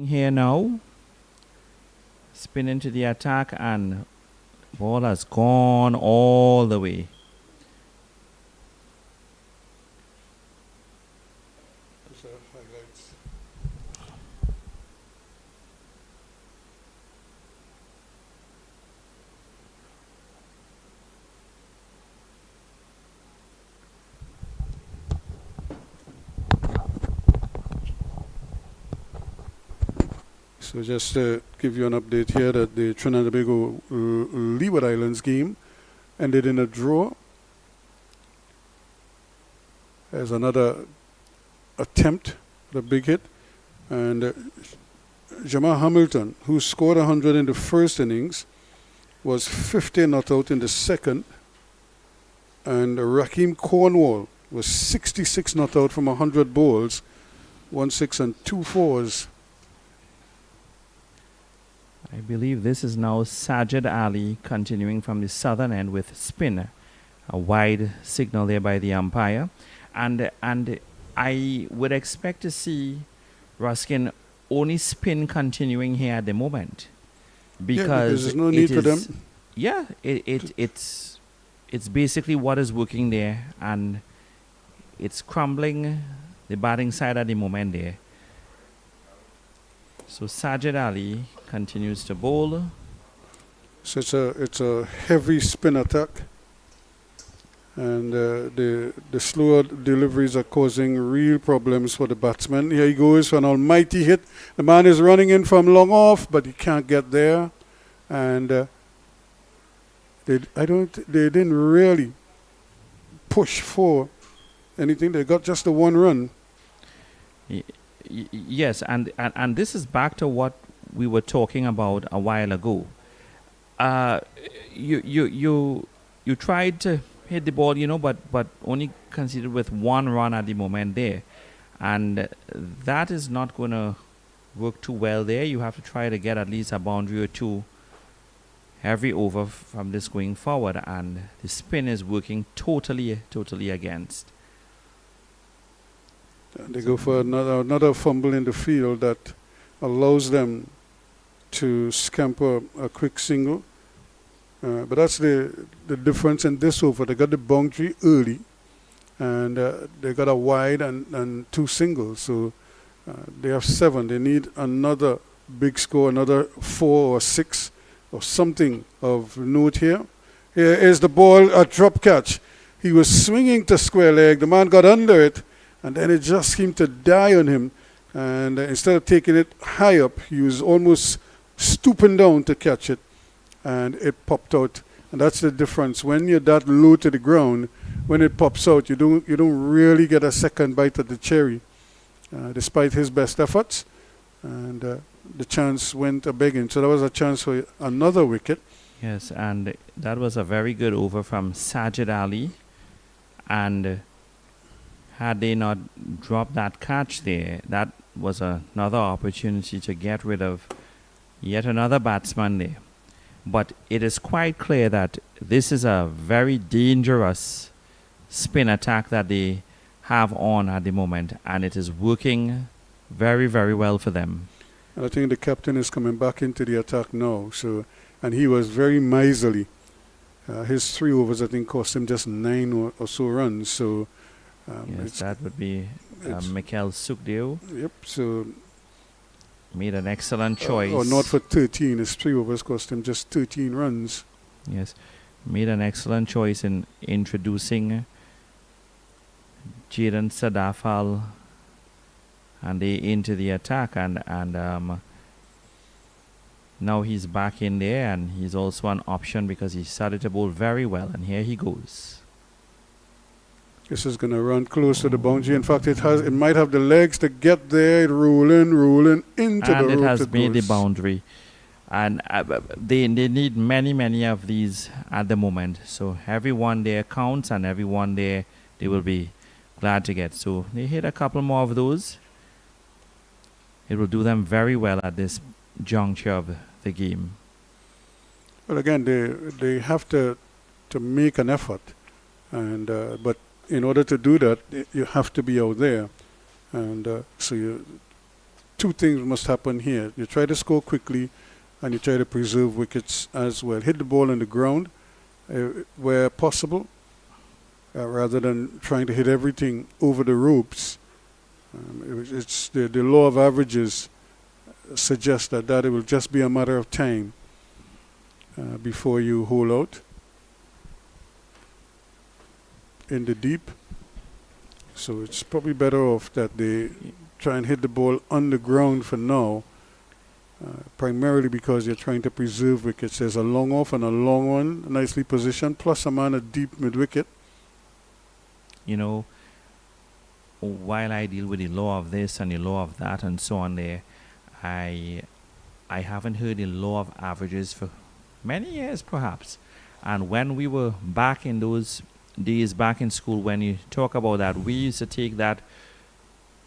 E: Here now, spin into the attack, and ball has gone all the way.
D: So just to give you an update here that the Trinidad and Tobago Leeward Islands game ended in a draw. There's another attempt at a big hit. And Jamal Hamilton, who scored 100 in the first innings, was 50 not out in the second. And Raheem Cornwall was 66 not out from 100 balls, 1 6 and 2 4s.
E: I believe this is now Sajid Ali continuing from the southern end with spin. A wide signal there by the umpire. And I would expect to see Ruskin only spin continuing here at the moment. Because
D: there's no need for them.
E: Yeah, it's basically what is working there, and it's crumbling the batting side at the moment there. So Sajid Ali continues to bowl.
D: So it's a heavy spin attack, and the slower deliveries are causing real problems for the batsman. Here he goes for an almighty hit. The man is running in from long off, but he can't get there, and they didn't really push for anything. They got just the one run.
E: Yes, and this is back to what we were talking about a while ago. You tried to hit the ball, but only conceded with one run at the moment there, and that is not going to work too well there. You have to try to get at least a boundary or two every over from this going forward, and the spin is working totally against.
D: They go for another fumble in the field that allows them to scamper a quick single. But that's the difference in this over. They got the boundary early, and they got a wide and 2 singles. So they have 7. They need another big score, another 4 or 6 or something of note here. Here is the ball, a drop catch. He was swinging to square leg. The man got under it, and then it just seemed to die on him. And instead of taking it high up, he was almost stooping down to catch it, and it popped out. And that's the difference. When you're that low to the ground, when it pops out, you don't really get a second bite at the cherry, despite his best efforts. And the chance went a begging. So that was a chance for another wicket.
E: Yes, and that was a very good over from Sajid Ali. And had they not dropped that catch there, that was another opportunity to get rid of yet another batsman there. But it is quite clear that this is a very dangerous spin attack that they have on at the moment, and it is working very, very well for them.
D: And I think the captain is coming back into the attack now. So, and he was very miserly. His 3 overs, I think, cost him just 9 or so runs. So,
E: yes, that would be Mikel Sukdeo.
D: Yep. So
E: made an excellent choice.
D: Or not for 13. His 3 overs cost him just 13 runs.
E: Yes, made an excellent choice in introducing Jaden Sadafal and they into the attack, and now he's back in there, and he's also an option because he started to bowl very well, and here he goes.
D: This is going to run close to the boundary. In fact, it might have the legs to get there, rolling into the rope.
E: And it has made the boundary. And they need many of these at the moment. So everyone there counts, and everyone there they will be glad to get. So they hit a couple more of those. It will do them very well at this juncture of the game.
D: Well, again, they have to make an effort, and but in order to do that, you have to be out there, and so two things must happen here. You try to score quickly, and you try to preserve wickets as well. Hit the ball on the ground where possible, rather than trying to hit everything over the ropes. It's the law of averages suggests that it will just be a matter of time before you hole out in the deep. So it's probably better off that they try and hit the ball on the ground for now, primarily because you're trying to preserve wickets. There's a long off and a long one, nicely positioned, plus a man at deep mid-wicket.
E: You know, while I deal with the law of this and the law of that and so on there, I haven't heard the law of averages for many years perhaps. And when we were back in those days back in school, when you talk about that, we used to take that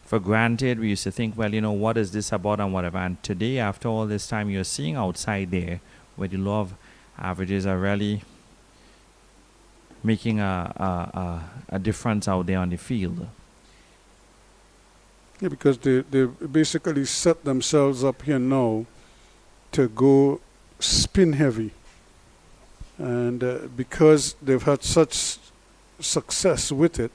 E: for granted. We used to think, well, you know, what is this about and whatever. And today, after all this time, you're seeing outside there where the law of averages are really making a difference out there on the field.
D: Yeah, because they basically set themselves up here now to go spin heavy. And because they've had such success with it,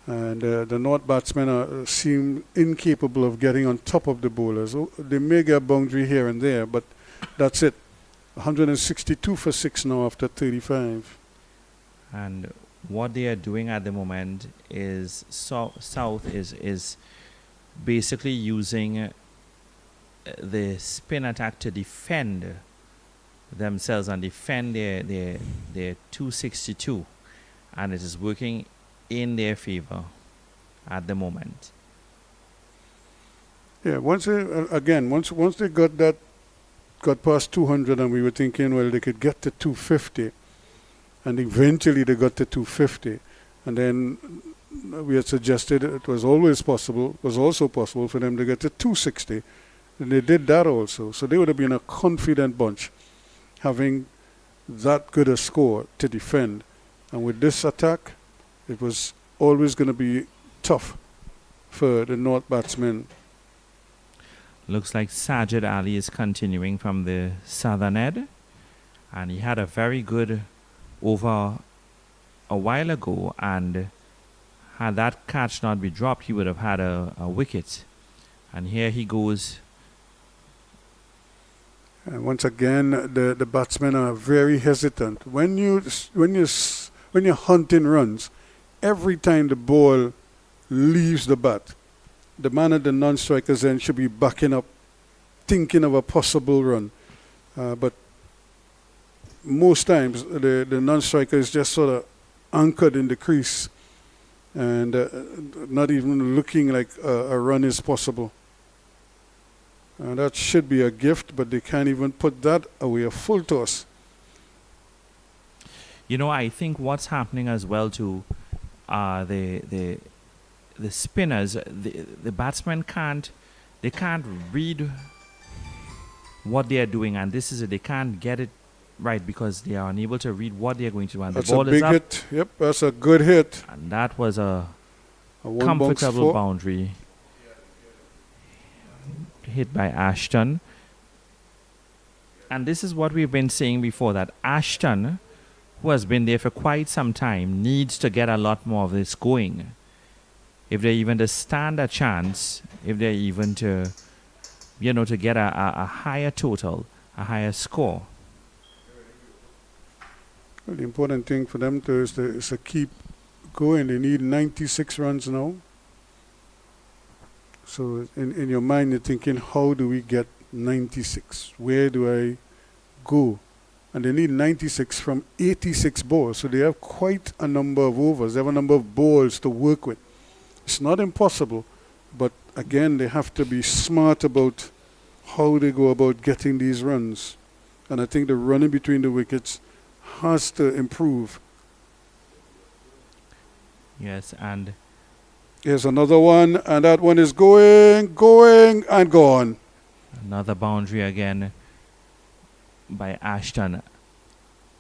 D: and the North batsmen seem incapable of getting on top of the bowlers. They may get a boundary here and there, but that's it. 162 for 6 now after 35.
E: And what they are doing at the moment is South is basically using the spin attack to defend themselves and defend their 262, and it is working in their favor at the moment.
D: Yeah, once they got past 200, and we were thinking, well, they could get to 250, and eventually they got to 250, and then we had suggested it was also possible for them to get to 260, and they did that also. So they would have been a confident bunch, having that good a score to defend. And with this attack, it was always going to be tough for the North batsmen.
E: Looks like Sajid Ali is continuing from the southern end, and he had a very good over a while ago, and had that catch not be dropped, he would have had a wicket. And here he goes.
D: And once again, the batsmen are very hesitant. When you're hunting runs, every time the ball leaves the bat, the man at the non-striker's end should be backing up, thinking of a possible run. But most times, the non-striker is just sort of anchored in the crease and not even looking like a run is possible. And that should be a gift, but they can't even put that away, a full toss.
E: You know, I think what's happening as well too, the spinners, the batsmen can't read what they are doing, and this is it. They can't get it right because they are unable to read what they are going to do. And
D: That's
E: the ball
D: a big
E: is up,
D: hit. Yep, that's a good hit.
E: and that was a
D: one
E: comfortable boundary hit by Ashton. And this is what we've been saying before, that Ashton, who has been there for quite some time, needs to get a lot more of this going. If they're even to stand a chance, if they're even to, to get a higher total, a higher score.
D: Well, the important thing for them is to keep going. They need 96 runs now. So in your mind, you're thinking, how do we get 96? Where do I go? And they need 96 from 86 balls. So they have quite a number of overs. They have a number of balls to work with. It's not impossible, but again, they have to be smart about how they go about getting these runs. And I think the running between the wickets has to improve.
E: Yes, and
D: here's another one, and that one is going, and gone.
E: Another boundary again by Ashton.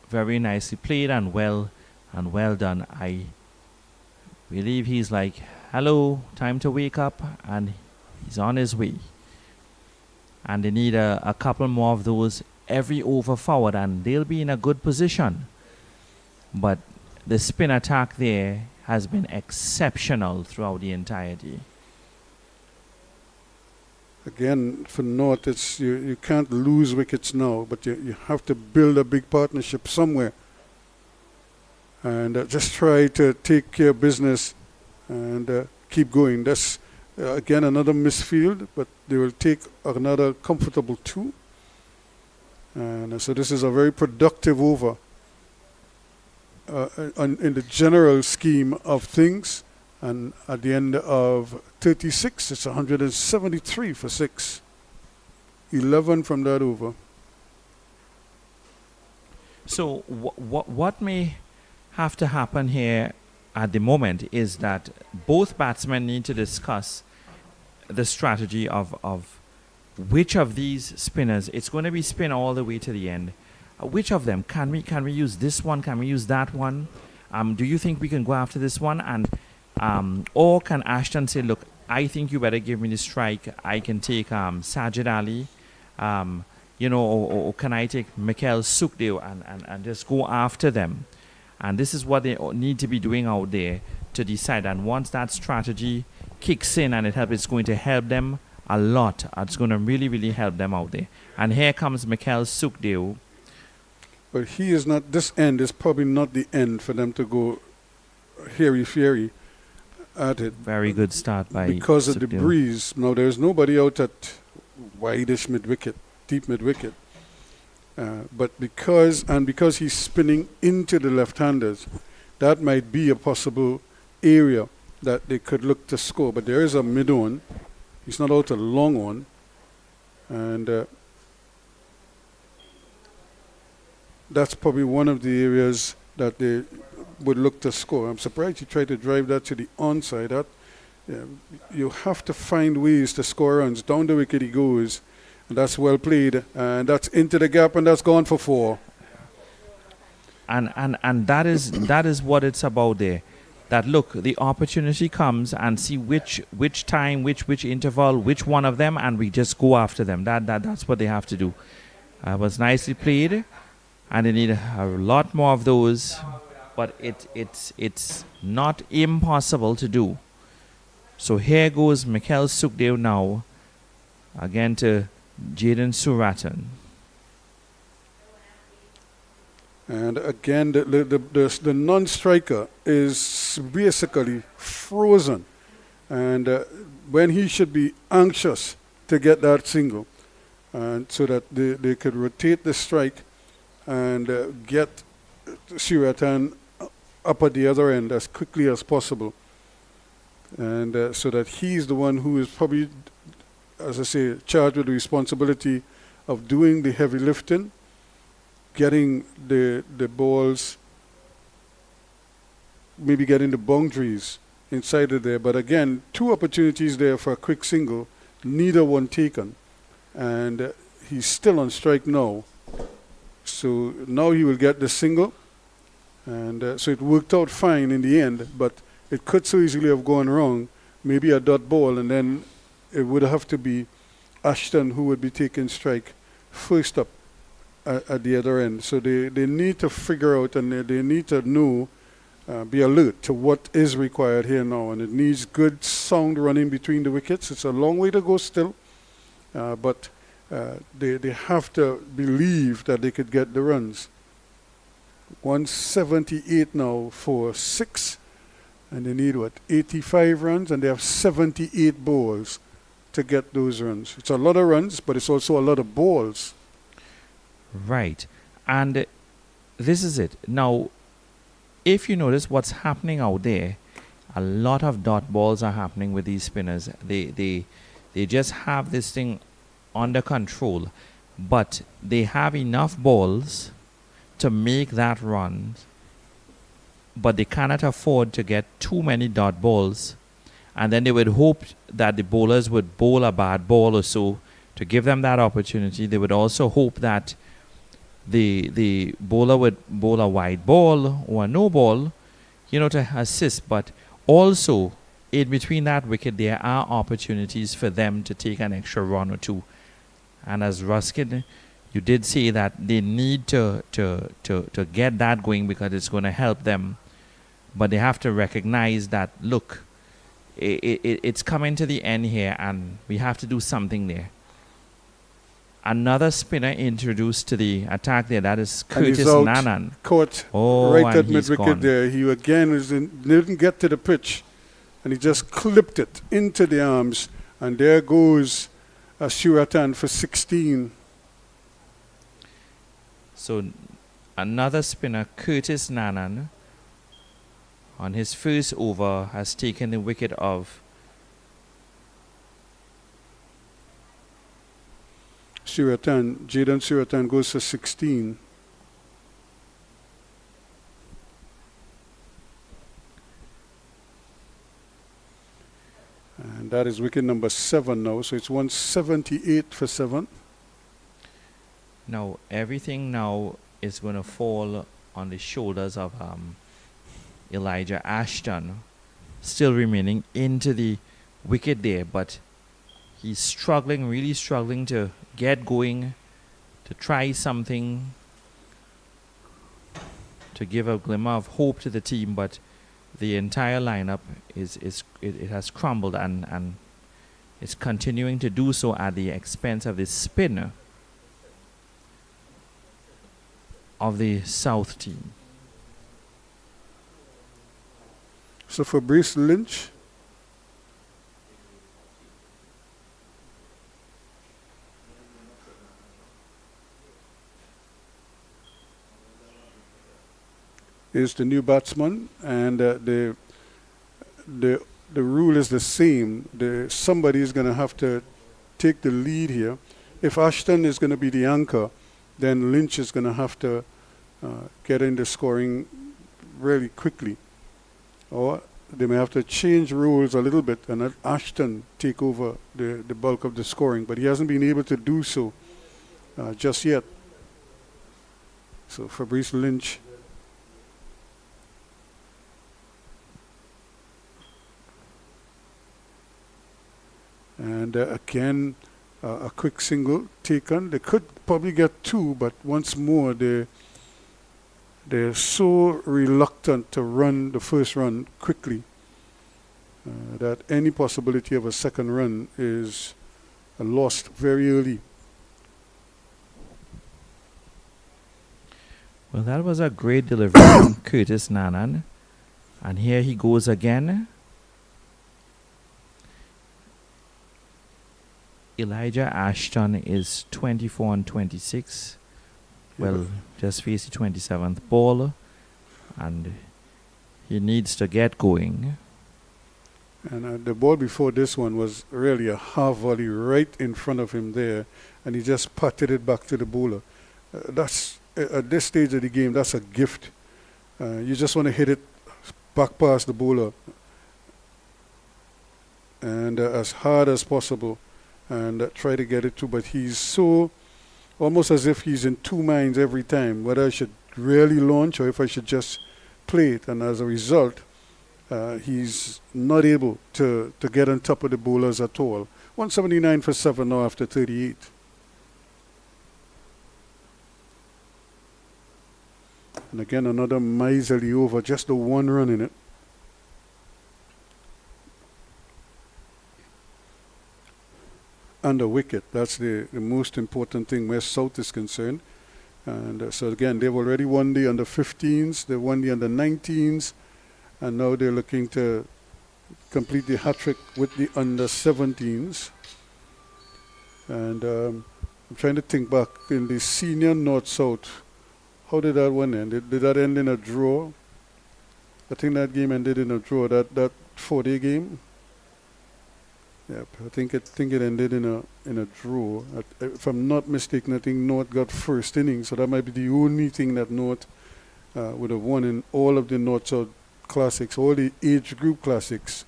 E: Very nicely played and well done. I believe he's like, hello, time to wake up, and he's on his way. and they need a couple more of those every over forward, and they'll be in a good position. But the spin attack there has been exceptional throughout the entirety.
D: Again, for North, it's you can't lose wickets now, but you have to build a big partnership somewhere. And just try to take care of business and keep going. That's, again, another misfield, but they will take another comfortable 2. And so this is a very productive over in the general scheme of things. And at the end of 36, it's 173 for 6. 11 from that over.
E: So what may have to happen here at the moment is that both batsmen need to discuss the strategy of which of these spinners, it's going to be spin all the way to the end. Which of them can we use this one? Can we use that one? Do you think we can go after this one? And or can Ashton say, look, I think you better give me the strike. I can take Sajid Ali, or can I take Mikhail Sukhdeo and just go after them? And this is what they need to be doing out there to decide. And once that strategy kicks in and it's going to help them a lot. It's going to really, really help them out there. And here comes Mikhail Sukhdeo.
D: But he is not, this end is probably not the end for them to go hairy-fairy at it.
E: Very good start by
D: because of
E: Sukhdeo.
D: the breeze. Now there's nobody out at wideish mid-wicket, deep mid-wicket. But because he's spinning into the left-handers, that might be a possible area that they could look to score. But there is a mid-on. He's not out a long on. And that's probably one of the areas that they would look to score. I'm surprised he tried to drive that to the onside. That you have to find ways to score runs. Down the wicket he goes. And that's well played, and that's into the gap, and that's gone for 4.
E: And that is what it's about there. That look, the opportunity comes and see which time, which interval, which one of them, and we just go after them. That's what they have to do. It was nicely played, and they need a lot more of those, but it's not impossible to do. So here goes Mikhail Sukhdeo now, again to Jaden Suratan.
D: And again, the non-striker is basically frozen. And when he should be anxious to get that single, and so that they could rotate the strike and get Suratan up at the other end as quickly as possible. And so that he's the one who is probably, as I say, charged with the responsibility of doing the heavy lifting, getting the balls, maybe getting the boundaries inside of there. But again, 2 opportunities there for a quick single, neither one taken. And he's still on strike now. So now he will get the single. And so it worked out fine in the end, but it could so easily have gone wrong. Maybe a dot ball, and then it would have to be Ashton who would be taking strike first up at the other end. So they need to figure out, and they need to know, be alert to what is required here now. And it needs good sound running between the wickets. It's a long way to go still, but they have to believe that they could get the runs. 178 now for 6. And they need, 85 runs, and they have 78 balls to get those runs. It's a lot of runs, but it's also a lot of balls.
E: Right. And this is it. Now, if you notice what's happening out there, a lot of dot balls are happening with these spinners. They just have this thing under control, but they have enough balls to make that run, but they cannot afford to get too many dot balls. And then they would hope that the bowlers would bowl a bad ball or so to give them that opportunity. They would also hope that the bowler would bowl a wide ball or a no ball, to assist. But also, in between that wicket, there are opportunities for them to take an extra run or 2. And as Ruskin, you did say that they need to get that going because it's going to help them. But they have to recognize that, look, it's coming to the end here and we have to do something there. Another spinner introduced to the attack there, that is Curtis Nanan.
D: Caught right at mid-wicket there. He again didn't get to the pitch, and he just clipped it into the arms. And there goes Suratan for 16.
E: So another spinner, Curtis Nanan, on his first over has taken the wicket of
D: Jaden Suratan goes for 16. And that is wicket number 7 now. So it's 178 for 7.
E: Now everything now is going to fall on the shoulders of Elijah Ashton, still remaining into the wicket there, but he's struggling, really struggling to get going, to try something, to give a glimmer of hope to the team, but the entire lineup it has crumbled and it's continuing to do so at the expense of the spinner of the South team.
D: So Fabrice Lynch is the new batsman, and the rule is the same. Somebody is going to have to take the lead here. If Ashton is going to be the anchor, then Lynch is going to have to get into scoring really quickly. Or they may have to change rules a little bit and let Ashton take over the bulk of the scoring. But he hasn't been able to do so just yet. So Fabrice Lynch. And again, a quick single taken. They could probably get 2, but once more they're so reluctant to run the first run quickly that any possibility of a second run is lost very early.
E: Well, that was a great delivery from Curtis Nanan. And here he goes again. Elijah Ashton is 24 and 26. Well, just faced the 27th ball, and he needs to get going.
D: And the ball before this one was really a half volley right in front of him there, and he just patted it back to the bowler. That's at this stage of the game, that's a gift. You just want to hit it back past the bowler, and as hard as possible, and try to get it to. But he's so almost as if he's in two minds every time, whether I should really launch or if I should just play it. And as a result, he's not able to get on top of the bowlers at all. 179 for 7 now after 38. And again, another miserly over, just the 1 run in it. And a wicket. That's the most important thing where South is concerned. And so again, they've already won the under 15s, they won the under 19s, and now they're looking to complete the hat-trick with the under 17s. And I'm trying to think back in the senior North-South, how did that one end? Did that end in a draw? I think that game ended in a draw, that 4-day game. Yep, I think it ended in a draw. If I'm not mistaken, I think North got first inning, so that might be the only thing that North would have won in all of the North-South classics, all the age group classics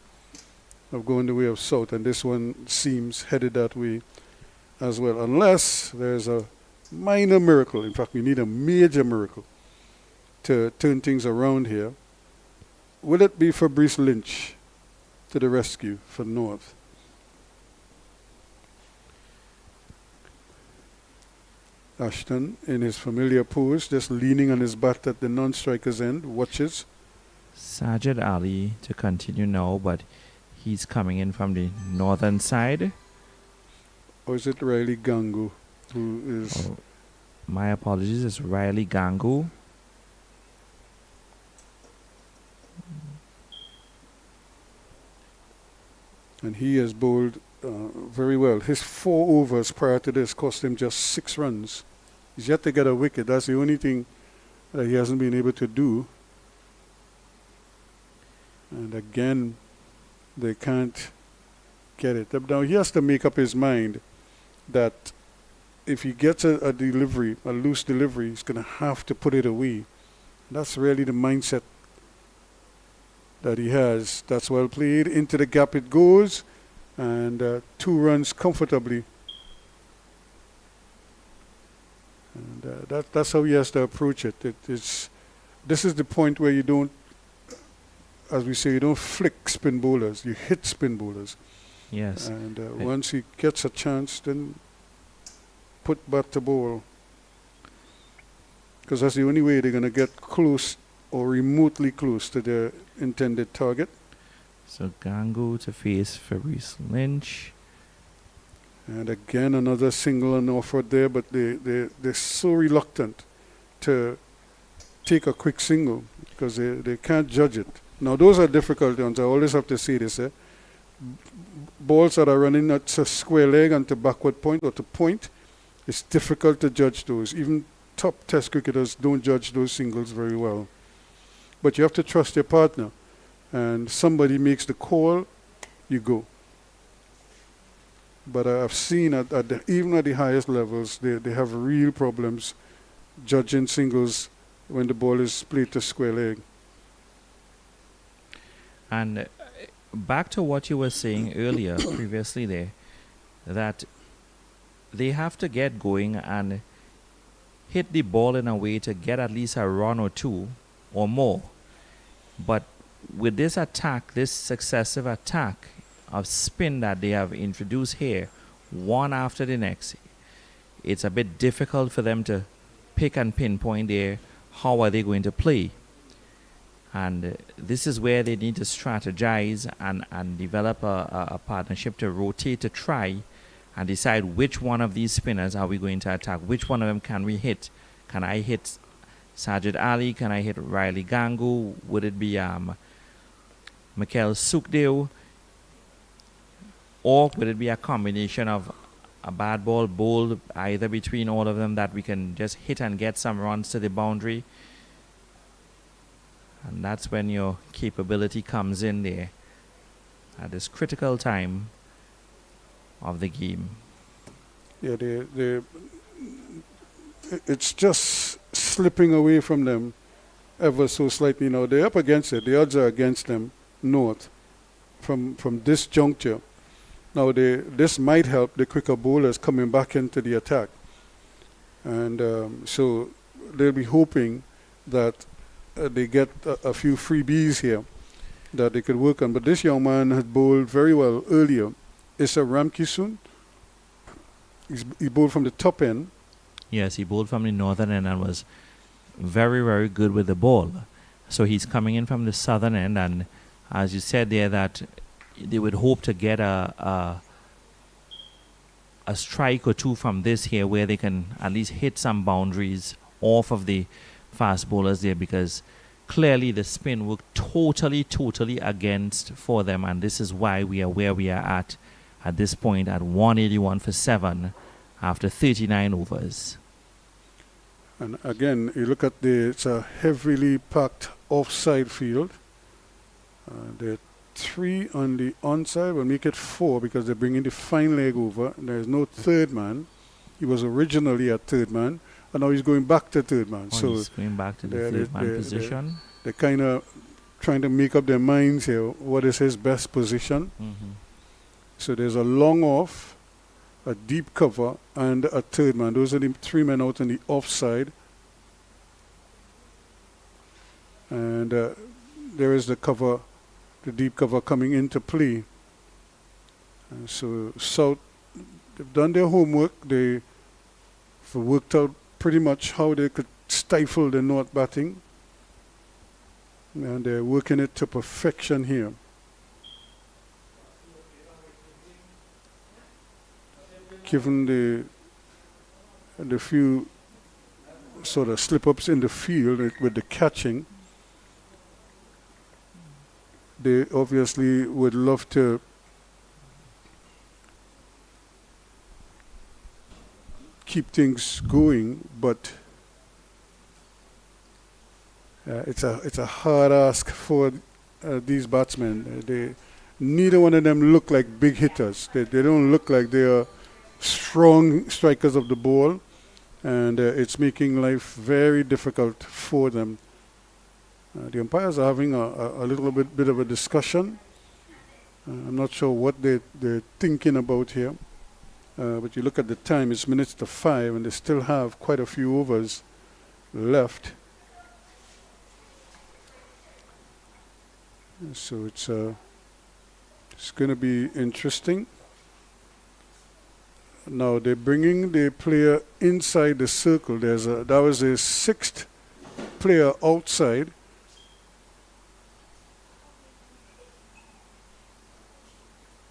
D: of going the way of South, and this one seems headed that way as well, unless there's a minor miracle. In fact, we need a major miracle to turn things around here. Will it be Fabrice Lynch to the rescue for North? Ashton in his familiar pose, just leaning on his bat at the non-striker's end, watches.
E: Sajid Ali to continue now, but he's coming in from the northern side.
D: Or is it Riley Gangu who is...
E: Oh, my apologies, it's Riley Gangu.
D: And he has bowled very well. His 4 overs prior to this cost him just 6 runs. He's yet to get a wicket. That's the only thing that he hasn't been able to do. And again, they can't get it. Now he has to make up his mind that if he gets a delivery, a loose delivery, he's going to have to put it away. That's really the mindset that he has. That's well played. Into the gap it goes. And 2 runs comfortably. And that's how he has to approach it. This is the point where you don't, as we say, you don't flick spin bowlers. You hit spin bowlers.
E: Yes.
D: And once he gets a chance, then put bat to bowl. Because that's the only way they're going to get close or remotely close to their intended target.
E: So Gangu to face Fabrice Lynch.
D: And again, another single unoffered there, but they're so reluctant to take a quick single because they can't judge it. Now, those are difficult ones. I always have to say this. Balls that are running at a square leg and to backward point or to point, it's difficult to judge those. Even top test cricketers don't judge those singles very well. But you have to trust your partner. And somebody makes the call, you go. But I've seen even at the highest levels, they have real problems judging singles when the ball is played to square leg.
E: And back to what you were saying earlier, previously there, that they have to get going and hit the ball in a way to get at least a run or 2 or more. But with this attack, this successive attack of spin that they have introduced here, one after the next, it's a bit difficult for them to pick and pinpoint there how are they going to play. And this is where they need to strategize and develop a partnership to rotate, to try and decide which one of these spinners are we going to attack, which one of them can we hit. Can I hit Sajid Ali? Can I hit Riley Gangu? Would it be Mikael Sukhdeo? Or would it be a combination of a bad ball bowled either between all of them that we can just hit and get some runs to the boundary? And that's when your capability comes in there at this critical time of the game.
D: Yeah, it's just slipping away from them ever so slightly now. They're up against it. The odds are against them north from this juncture. Now, this might help the quicker bowlers coming back into the attack. And so they'll be hoping that they get a few freebies here that they could work on. But this young man had bowled very well earlier. Issa Ramkisoon. He bowled from the top end.
E: Yes, he bowled from the northern end and was very, very good with the ball. So he's coming in from the southern end, and as you said there, that they would hope to get a strike or 2 from this here where they can at least hit some boundaries off of the fast bowlers there, because clearly the spin worked totally against for them, and this is why we are where we are at this point at 181 for 7 after 39 overs.
D: And again, you look at it's a heavily packed offside field. There are 3 on the onside. We'll make it 4 because they're bringing the fine leg over. There's no third man. He was originally a third man, and now he's going back to third man. So
E: he's going back to the third man position.
D: They're kind of trying to make up their minds here. What is his best position?
E: Mm-hmm.
D: So there's a long off, a deep cover, and a third man. Those are the 3 men out on the offside. And there is the cover, the deep cover coming into play. And so South, they've done their homework. They worked out pretty much how they could stifle the North batting. And they're working it to perfection here. Given the few sort of slip-ups in the field with the catching, they obviously would love to keep things going, but it's a hard ask for these batsmen. Neither one of them look like big hitters. They don't look like they are strong strikers of the ball, and it's making life very difficult for them. The umpires are having a little bit of a discussion. I'm not sure what they're thinking about here, but you look at the time, it's minutes to 5, and they still have quite a few overs left. So it's going to be interesting. Now they're bringing the player inside the circle. That was a 6th player outside.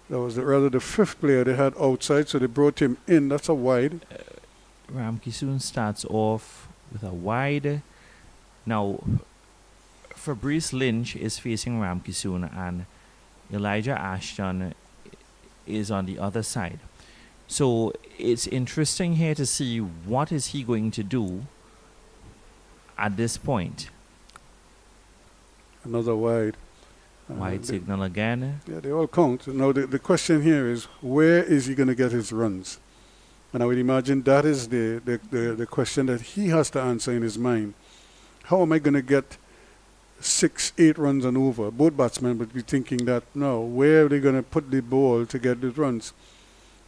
D: That was rather the 5th player they had outside, so they brought him in. That's a wide.
E: Ramkisoon starts off with a wide. Now, Fabrice Lynch is facing Ramkisoon, and Elijah Ashton is on the other side. So it's interesting here to see what is he going to do at this point.
D: Another wide.
E: Wide signal again.
D: Yeah, they all count. Now the question here is, where is he going to get his runs? And I would imagine that is the question that he has to answer in his mind. How am I going to get 6, 8 runs and over? Both batsmen would be thinking that, no, where are they going to put the ball to get the runs?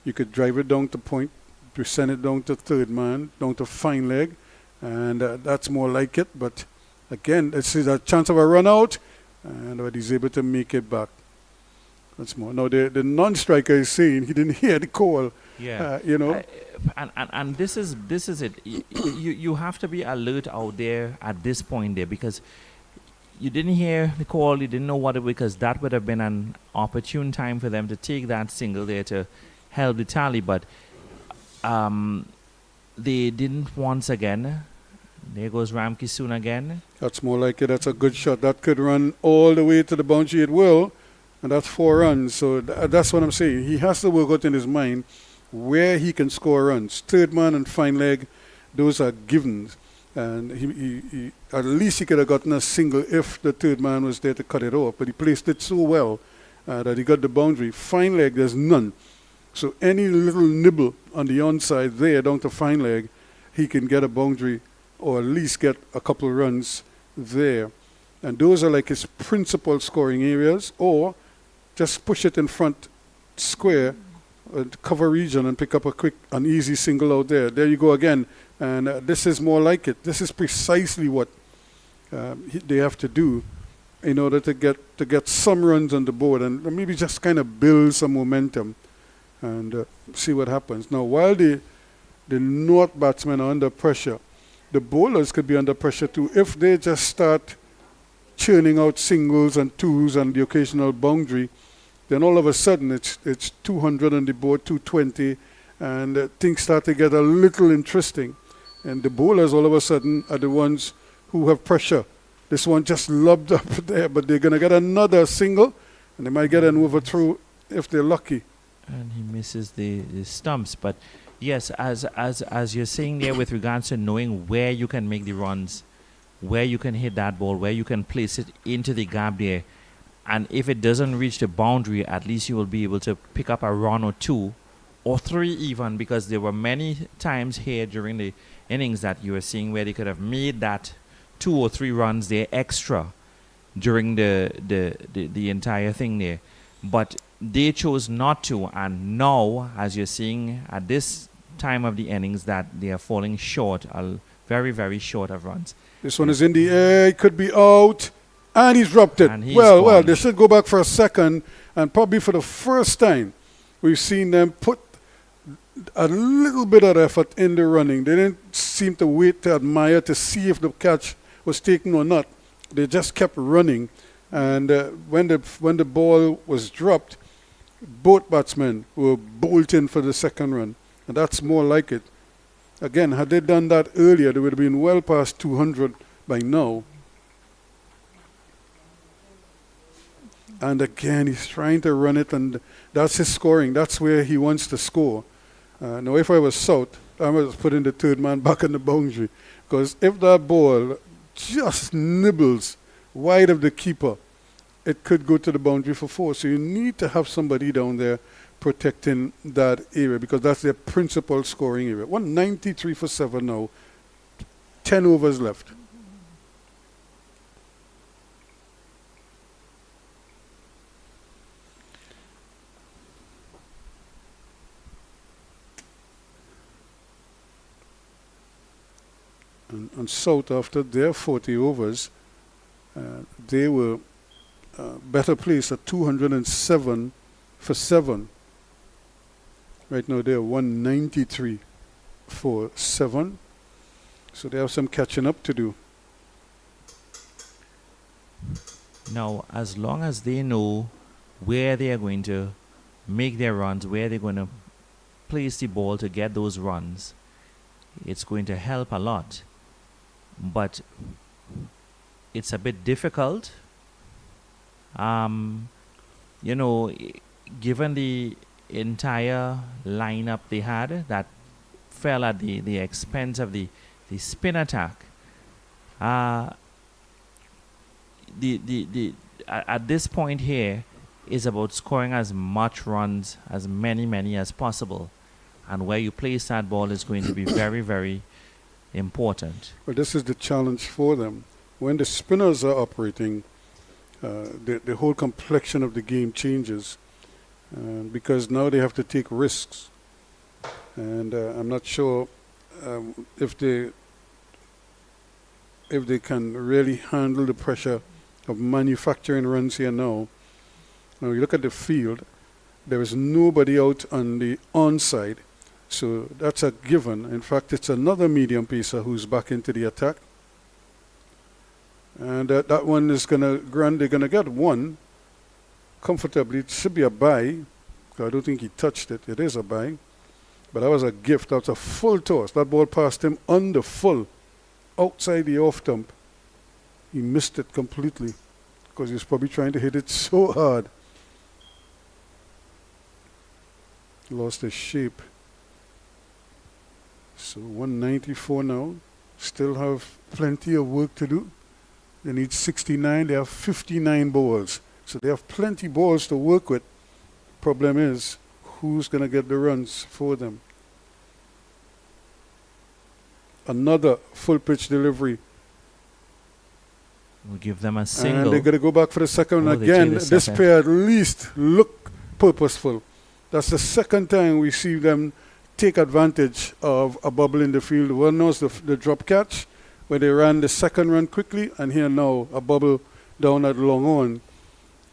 D: You could drive it down to point, to send it down to third man, down to fine leg, and that's more like it. But again, this is a chance of a run out, but he's able to make it back. That's more. Now the non-striker is saying he didn't hear the call.
E: Yeah, and this is it. You have to be alert out there at this point there, because you didn't hear the call, you didn't know what it was, because that would have been an opportune time for them to take that single there to help the tally, but they didn't once again. There goes Ramkisoon again.
D: That's more like it. That's a good shot. That could run all the way to the boundary. It will, and that's 4 runs. So that's what I'm saying. He has to work out in his mind where he can score runs. Third man and fine leg, those are givens. And he at least he could have gotten a single if the third man was there to cut it off. But he placed it so well that he got the boundary. Fine leg, there's none. So any little nibble on the onside there down to fine leg, he can get a boundary or at least get a couple of runs there. And those are like his principal scoring areas, or just push it in front square, cover region, and pick up an easy single out there. There you go again. And this is more like it. This is precisely what they have to do in order to get some runs on the board and maybe just kind of build some momentum and see what happens. Now, while the North batsmen are under pressure, the bowlers could be under pressure too if they just start churning out singles and twos and the occasional boundary. Then all of a sudden it's 200 on the board, 220, and things start to get a little interesting. And the bowlers all of a sudden are the ones who have pressure. This one just lobbed up there, but they're going to get another single, and they might get an overthrow if they're lucky.
E: And he misses the stumps. But yes, as you're saying there with regards to knowing where you can make the runs, where you can hit that ball, where you can place it into the gap there, and if it doesn't reach the boundary, at least you will be able to pick up a run or 2 or 3 even, because there were many times here during the innings that you were seeing where they could have made that 2 or 3 runs there extra during the entire thing there. But they chose not to, and now, as you're seeing at this time of the innings, that they are falling short, very, very short of runs.
D: This one is in the air, it could be out, and he's dropped it.
E: And he's
D: Well,
E: gone.
D: they should go back for a second, and probably for the first time, we've seen them put a little bit of effort in the running. They didn't seem to wait to admire to see if the catch was taken or not. They just kept running. And when the ball was dropped, both batsmen were bolting for the second run. And that's more like it. Again, had they done that earlier, they would have been well past 200 by now. And again, he's trying to run it, and that's his scoring. That's where he wants to score. Now, if I was South, I was putting the third man back on the boundary. Because if that ball just nibbles wide of the keeper, it could go to the boundary for 4. So you need to have somebody down there protecting that area, because that's their principal scoring area. 193 for 7 now. 10 overs left. And South, after their 40 overs, they were better placed at 207 for 7. Right now they're 193 for 7. So they have some catching up to do.
E: Now, as long as they know where they are going to make their runs, where they're going to place the ball to get those runs, it's going to help a lot. But it's a bit difficult. You know, given the entire lineup they had that fell at the expense of the spin attack, at this point here is about scoring as much runs, as many as possible, and where you place that ball is going to be very, very important.
D: Well, this is the challenge for them. When the spinners are operating, the whole complexion of the game changes, because now they have to take risks. And I'm not sure if they can really handle the pressure of manufacturing runs here now. Now you look at the field, there is nobody out on the onside, so that's a given. In fact, it's another medium pacer who's back into the attack. And that one is they're gonna get one comfortably. It should be a bye. I don't think he touched it. It is a bye. But that was a gift. That was a full toss. That ball passed him under full, outside the off stump. He missed it completely because he was probably trying to hit it so hard. Lost his shape. So 194 now. Still have plenty of work to do. They need 69. They have 59 balls. So they have plenty balls to work with. Problem is, who's going to get the runs for them? Another full pitch delivery.
E: We'll give them a single.
D: And they're going to go back for the second one
E: they
D: again.
E: take the
D: This
E: second.
D: pair at least look purposeful. That's the second time we see them take advantage of a bubble in the field. One was the drop catch, where they ran the second run quickly, and here now a bubble down at long on.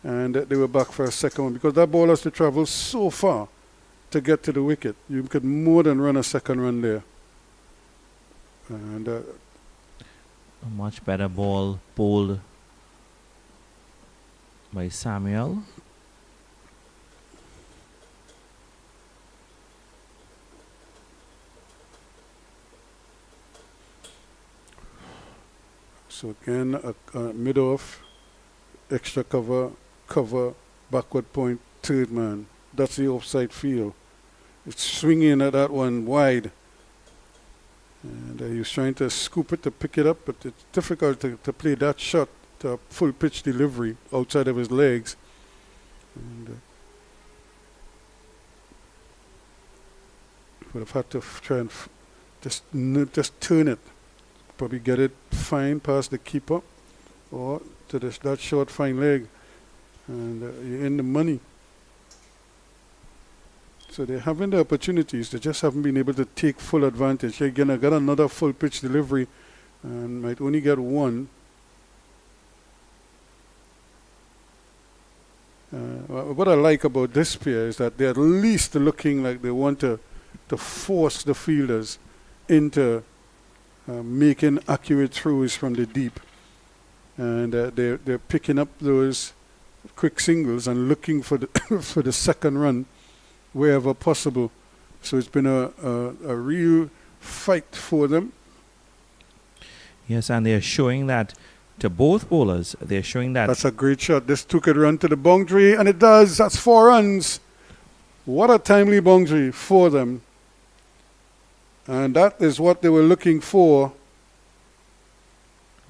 D: And they were back for a second one, because that ball has to travel so far to get to the wicket. You could more than run a second run there. And
E: A much better ball bowled by Samuel.
D: so again, a mid-off, extra cover, backward point, third man. That's the offside field. It's swinging at that one wide. And he was trying to scoop it to pick it up, but it's difficult to play that shot to a full pitch delivery outside of his legs. And would have had to try and just turn it. Probably get it fine past the keeper or to that short fine leg. And you're in the money. So they're having the opportunities. They just haven't been able to take full advantage. They're going to get another full pitch delivery and might only get one. What I like about this pair is that they're at least looking like they want to to force the fielders into making accurate throws from the deep. And they're picking up those quick singles and looking for the for the second run wherever possible. So it's been a real fight for them.
E: Yes, and they're showing that to both bowlers. They're showing that.
D: That's a great shot. This took it run to the boundary, and it does. That's 4 runs. What a timely boundary for them. And that is what they were looking for.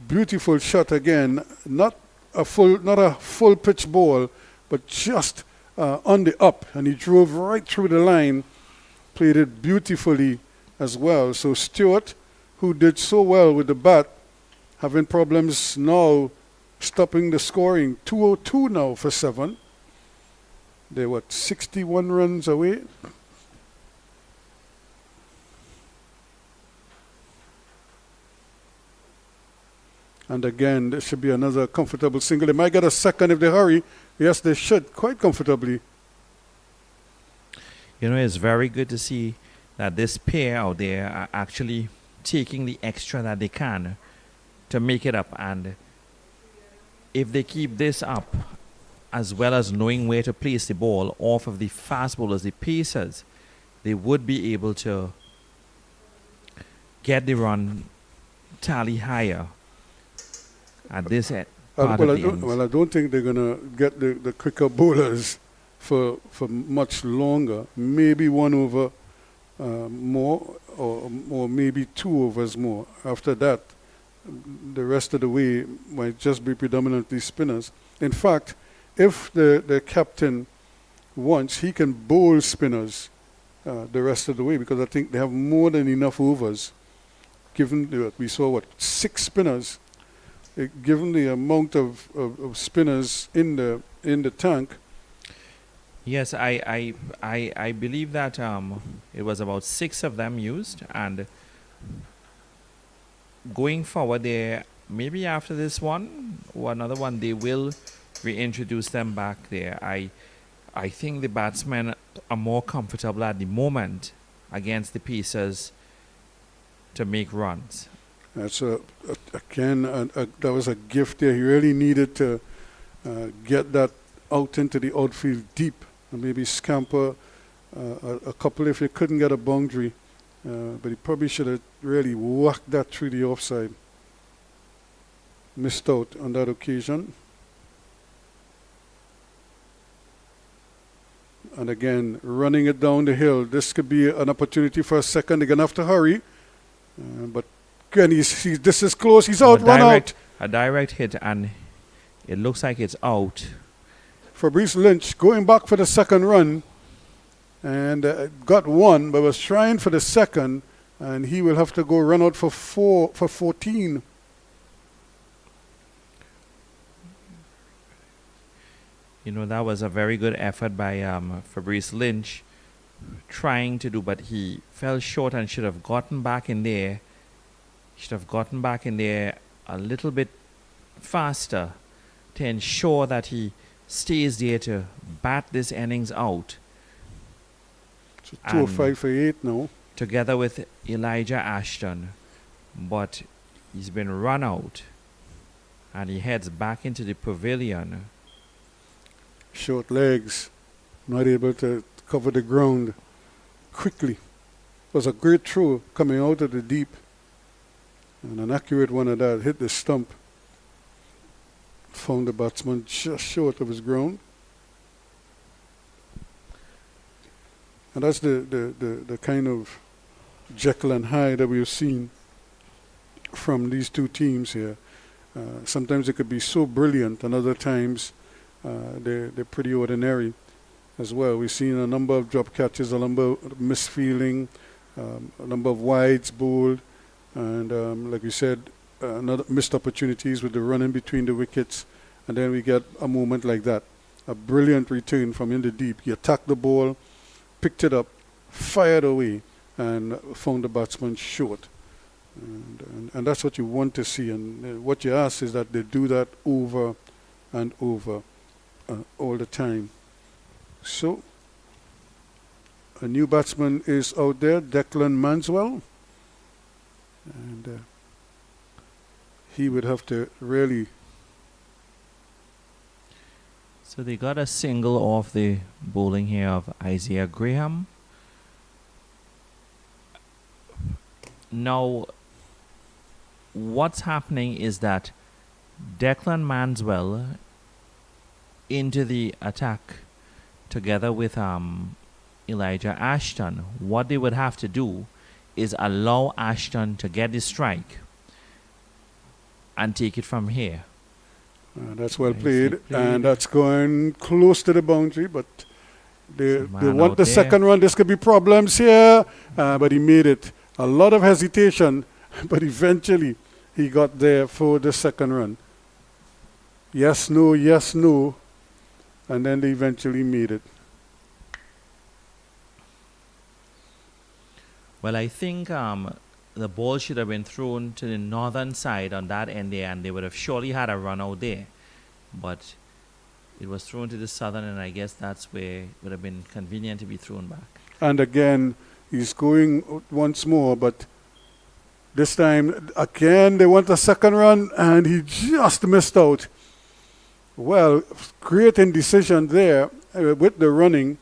D: Beautiful shot again. Not a full pitch ball, but just on the up. And he drove right through the line. Played it beautifully as well. So Stewart, who did so well with the bat, having problems now stopping the scoring. 202 now for 7. They're 61 runs away. And again, there should be another comfortable single. They might get a second if they hurry. Yes, they should, quite comfortably.
E: You know, it's very good to see that this pair out there are actually taking the extra that they can to make it up. And if they keep this up, as well as knowing where to place the ball off of the fast bowlers, the pacers, they would be able to get the run tally higher at this part of the innings.
D: Well, I don't think they're going to get the quicker bowlers for much longer. Maybe 1 over more, or maybe 2 overs more. After that, the rest of the way might just be predominantly spinners. In fact, if the captain wants, he can bowl spinners the rest of the way, because I think they have more than enough overs. Given we saw 6 spinners, given the amount of spinners in the tank.
E: Yes, I believe that it was about 6 of them used, and going forward there, maybe after this one or another one, they will reintroduce them back there. I think the batsmen are more comfortable at the moment against the pacers to make runs.
D: That's again that was a gift there. He really needed to get that out into the outfield deep and maybe scamper a couple if he couldn't get a boundary. But he probably should have really whacked that through the offside. Missed out on that occasion. And again, running it down the hill. This could be an opportunity for a second. They're going to have to hurry. But again, this is close. He's out, run out.
E: A direct hit, and it looks like it's out.
D: Fabrice Lynch going back for the second run. And got 1, but was trying for the second. And he will have to go run out for 14.
E: You know, that was a very good effort by Fabrice Lynch trying to do, but he fell short and should have gotten back in there. Should have gotten back in there a little bit faster to ensure that he stays there to bat this innings out.
D: So 205 for 8 now.
E: Together with Elijah Ashton. But he's been run out, and he heads back into the pavilion.
D: Short legs, not able to cover the ground quickly. It was a great throw coming out of the deep, and an accurate one of that hit the stump. Found the batsman just short of his ground. And that's the kind of Jekyll and Hyde that we've seen from these two teams here. Sometimes they could be so brilliant, and other times they're pretty ordinary as well. We've seen a number of drop catches, a number of misfielding, a number of wides bowled, and like we said, another missed opportunities with the run in between the wickets, and then we get a moment like that. A brilliant return from in the deep. He attacked the ball, picked it up, fired away, and found the batsman short. And that's what you want to see, and what you ask is that they do that over and over all the time. So a new batsman is out there, Declan Manswell. And he would have to really...
E: So they got a single off the bowling here of Isaiah Graham. Now, what's happening is that Declan Manswell into the attack together with Elijah Ashton. What they would have to do is allow Ashton to get the strike and take it from here.
D: That's well
E: Nicely
D: played,
E: played.
D: and that's going close to the boundary, but they
E: Man
D: want
E: out
D: the
E: there.
D: second run. This could be problems here, but he made it. A lot of hesitation, but eventually he got there for the second run. Yes, no, and then they eventually made it.
E: Well, I think the ball should have been thrown to the northern side on that end there, and they would have surely had a run out there. But it was thrown to the southern, and I guess that's where it would have been convenient to be thrown back.
D: And again, he's going once more, but this time, again, they want a second run, and he just missed out. Well, great indecision there with the running,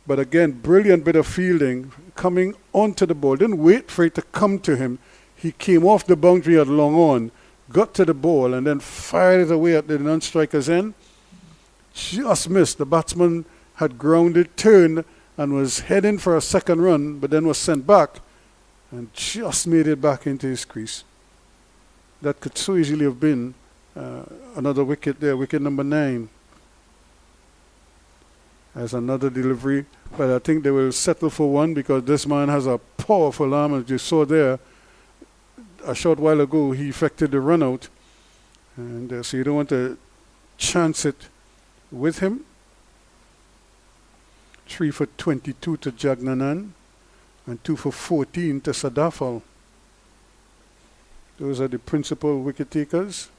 D: but again, brilliant bit of fielding, coming onto the ball. Didn't wait for it to come to him. He came off the boundary at long on, got to the ball, and then fired it away at the non-striker's end. Just missed. The batsman had grounded, turned, and was heading for a second run, but then was sent back and just made it back into his crease. That could so easily have been another wicket there, wicket number 9. As another delivery, but I think they will settle for one because this man has a powerful arm, as you saw there. A short while ago, he effected the run out, and so you don't want to chance it with him. 3 for 22 to Jagnanan and 2 for 14 to Sadafal. Those are the principal wicket takers.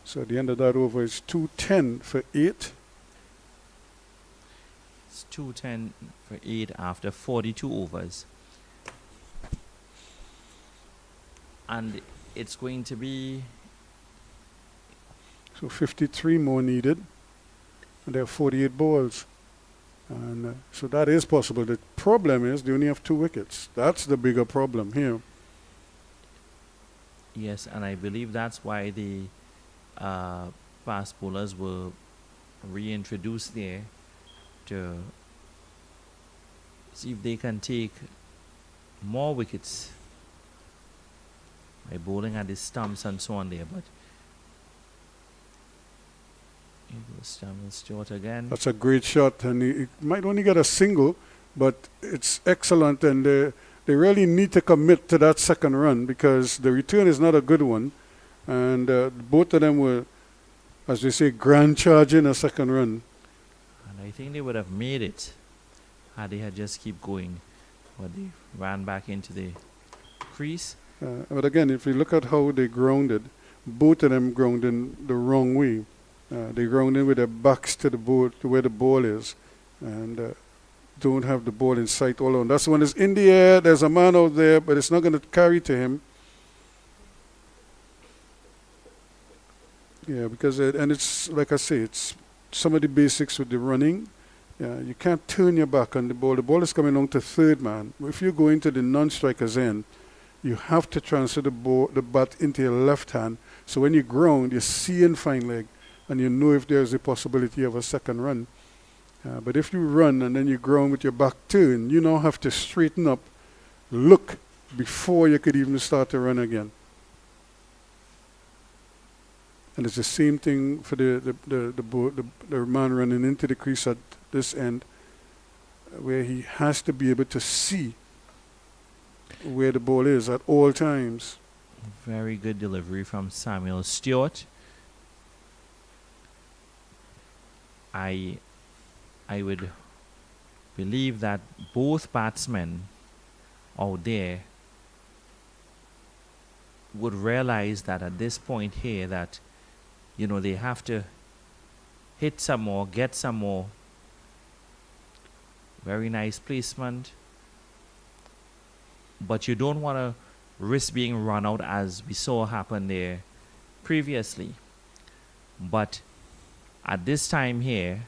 D: So at the end of that over is 210 for 8.
E: It's 210 for 8 after 42 overs. And it's going to be...
D: So 53 more needed. And there are 48 balls. And so that is possible. The problem is they only have 2 wickets. That's the bigger problem here.
E: Yes, and I believe that's why the fast bowlers were reintroduced there to see if they can take more wickets by bowling at the stumps and so on there. But it was Stewart again.
D: That's a great shot, and he might only get a single, but it's excellent, and they really need to commit to that second run because the return is not a good one, and both of them were, as they say, grand charging a second run.
E: And I think they would have made it had they had just keep going, but they ran back into the crease.
D: But again, if you look at how they grounded, both of them grounded the wrong way. They grounded with their backs to the ball, to where the ball is, and don't have the ball in sight all along. That's when it's in the air, there's a man out there, but it's not going to carry to him. Yeah, because and it's like I say, it's some of the basics with the running. You can't turn your back on the ball. The ball is coming on to third man. If you go into the non-striker's end, you have to transfer the bat into your left hand. So when you ground, you're seeing fine leg, and you know if there's a possibility of a second run. But if you run and then you ground with your back turned, you now have to straighten up, look before you could even start to run again. And it's the same thing for the man running into the crease at this end, where he has to be able to see where the ball is at all times.
E: Very good delivery from Samuel Stewart. I would believe that both batsmen out there would realize that at this point here that, they have to hit some more, get some more. Very nice placement. But you don't want to risk being run out as we saw happen there previously. But at this time here,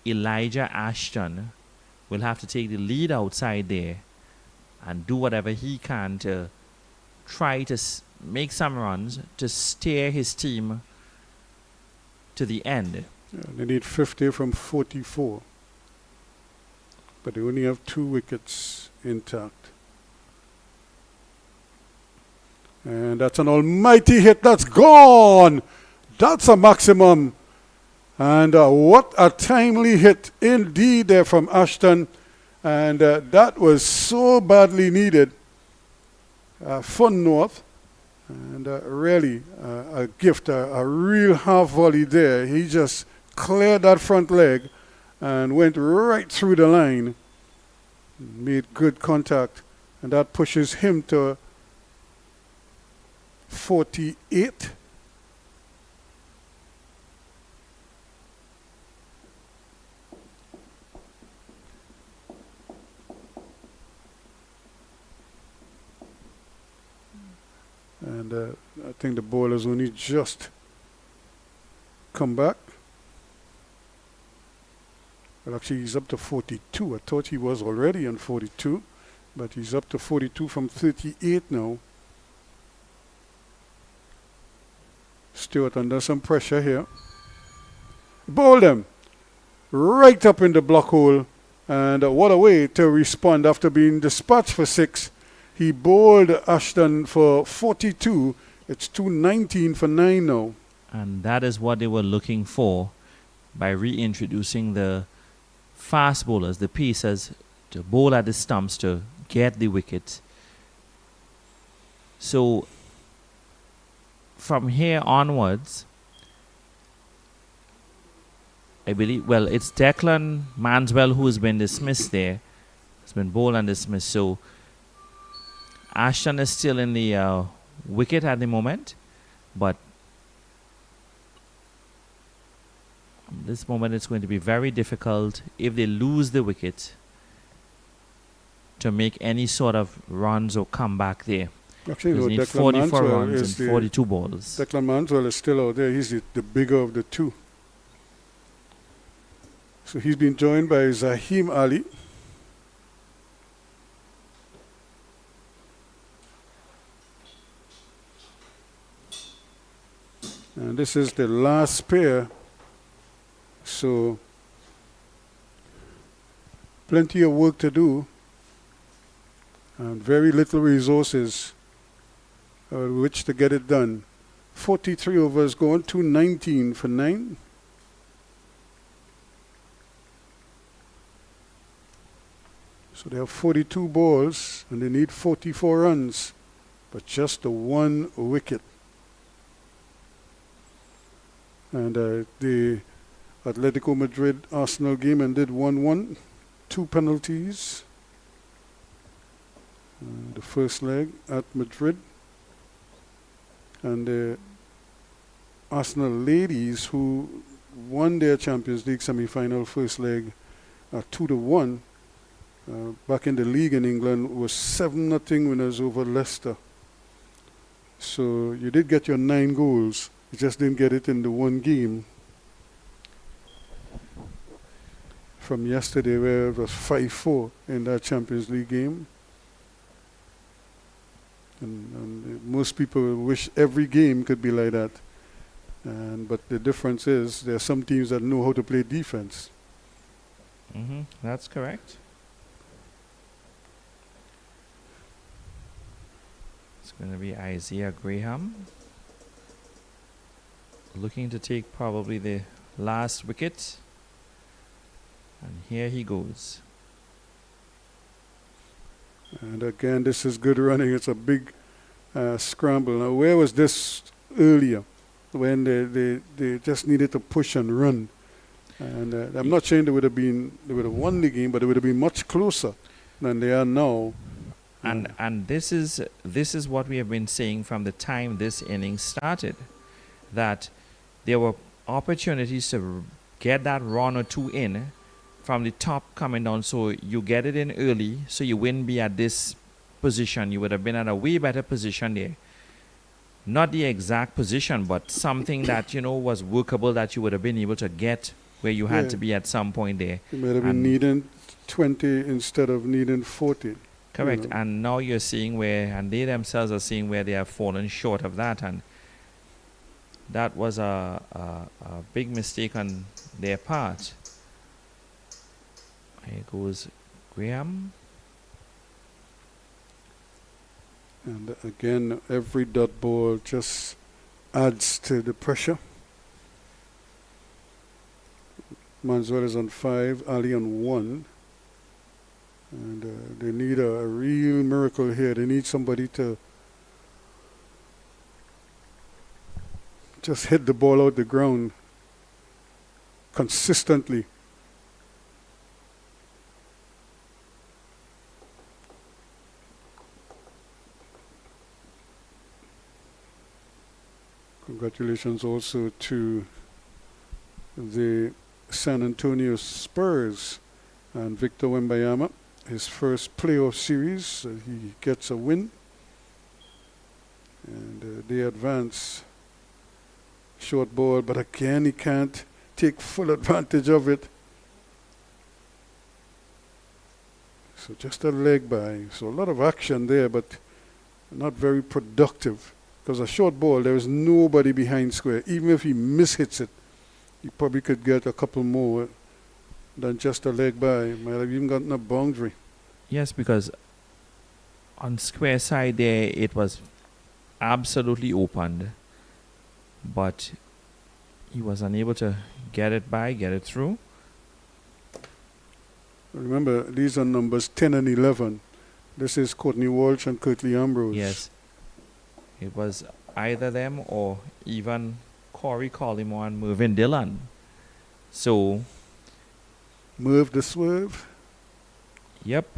E: Elijah Ashton will have to take the lead outside there and do whatever he can to try to make some runs to steer his team to the end.
D: Yeah, they need 50 from 44. But they only have 2 wickets intact. And that's an almighty hit. That's gone. That's a maximum. And what a timely hit indeed there from Ashton. And that was so badly needed from North. And really a gift, a real half volley there. He just cleared that front leg and went right through the line. Made good contact. And that pushes him to 48. And I think the bowler's only just come back. Well, actually, he's up to 42. I thought he was already on 42, but he's up to 42 from 38 now. Stewart under some pressure here. Bowled him right up in the block hole. And what a way to respond after being dispatched for 6. He bowled Ashton for 42. It's 219 for 9 now.
E: And that is what they were looking for by reintroducing the fast bowlers, the pacers, to bowl at the stumps to get the wicket. So from here onwards, I believe, well, it's Declan Manswell who has been dismissed there. It's been bowled and dismissed. So Ashton is still in the wicket at the moment, but at this moment it's going to be very difficult if they lose the wicket to make any sort of runs or comeback there.
D: Actually,
E: They
D: no,
E: need
D: Declan
E: 44
D: Manswell
E: runs
D: is
E: and 42 balls.
D: Declan Manswell is still out there. He's the bigger of the two. So he's been joined by Zaheem Ali. And this is the last pair. So plenty of work to do and very little resources which to get it done. 43 overs gone, 219 for 9. So they have 42 balls and they need 44 runs, but just the 1 wicket. And the Atletico Madrid Arsenal game ended 1-1, 2 penalties. The first leg at Madrid. And the Arsenal ladies who won their Champions League semi-final first leg 2-1 back in the league in England was 7-0 winners over Leicester. So you did get your 9 goals. You just didn't get it in the one game from yesterday where it was 5-4 in that Champions League game. And most people wish every game could be like that. But the difference is there are some teams that know how to play defense.
E: That's correct. It's going to be Isaiah Graham looking to take probably the last wicket. And here he goes.
D: And again, this is good running. It's a big scramble. Now, where was this earlier when they just needed to push and run? And I'm not saying they would have won the game, but they would have been much closer than they are now.
E: And this is what we have been saying from the time this inning started, that there were opportunities to get that run or two in from the top coming down, so you get it in early, so you wouldn't be at this position. You would have been at a way better position there. Not the exact position, but something that was workable, that you would have been able to get where you had to be at some point there.
D: You might have been needing 20 instead of needing 40.
E: Correct. And now you're seeing and they themselves are seeing where they have fallen short of that, and that was a big mistake on their part. Here goes Graham.
D: And again, every dot ball just adds to the pressure. Manswell is on 5, Ali on 1. And they need a real miracle here. They need somebody to just hit the ball out the ground consistently. Congratulations also to the San Antonio Spurs and Victor Wembanyama. His first playoff series, he gets a win. And they advance. Short ball, but again he can't take full advantage of it. So just a leg by. So a lot of action there, but not very productive. Because a short ball, there is nobody behind square. Even if he mishits it, he probably could get a couple more than just a leg by. Might have even gotten a boundary.
E: Yes, because on square side there, it was absolutely opened. But he was unable to get it through.
D: Remember, these are numbers 10 and 11. This is Courtney Walsh and Curtly Ambrose.
E: Yes. It was either them or even Corey Collymore and Mervyn Dillon. So...
D: Merv the swerve?
E: Yep.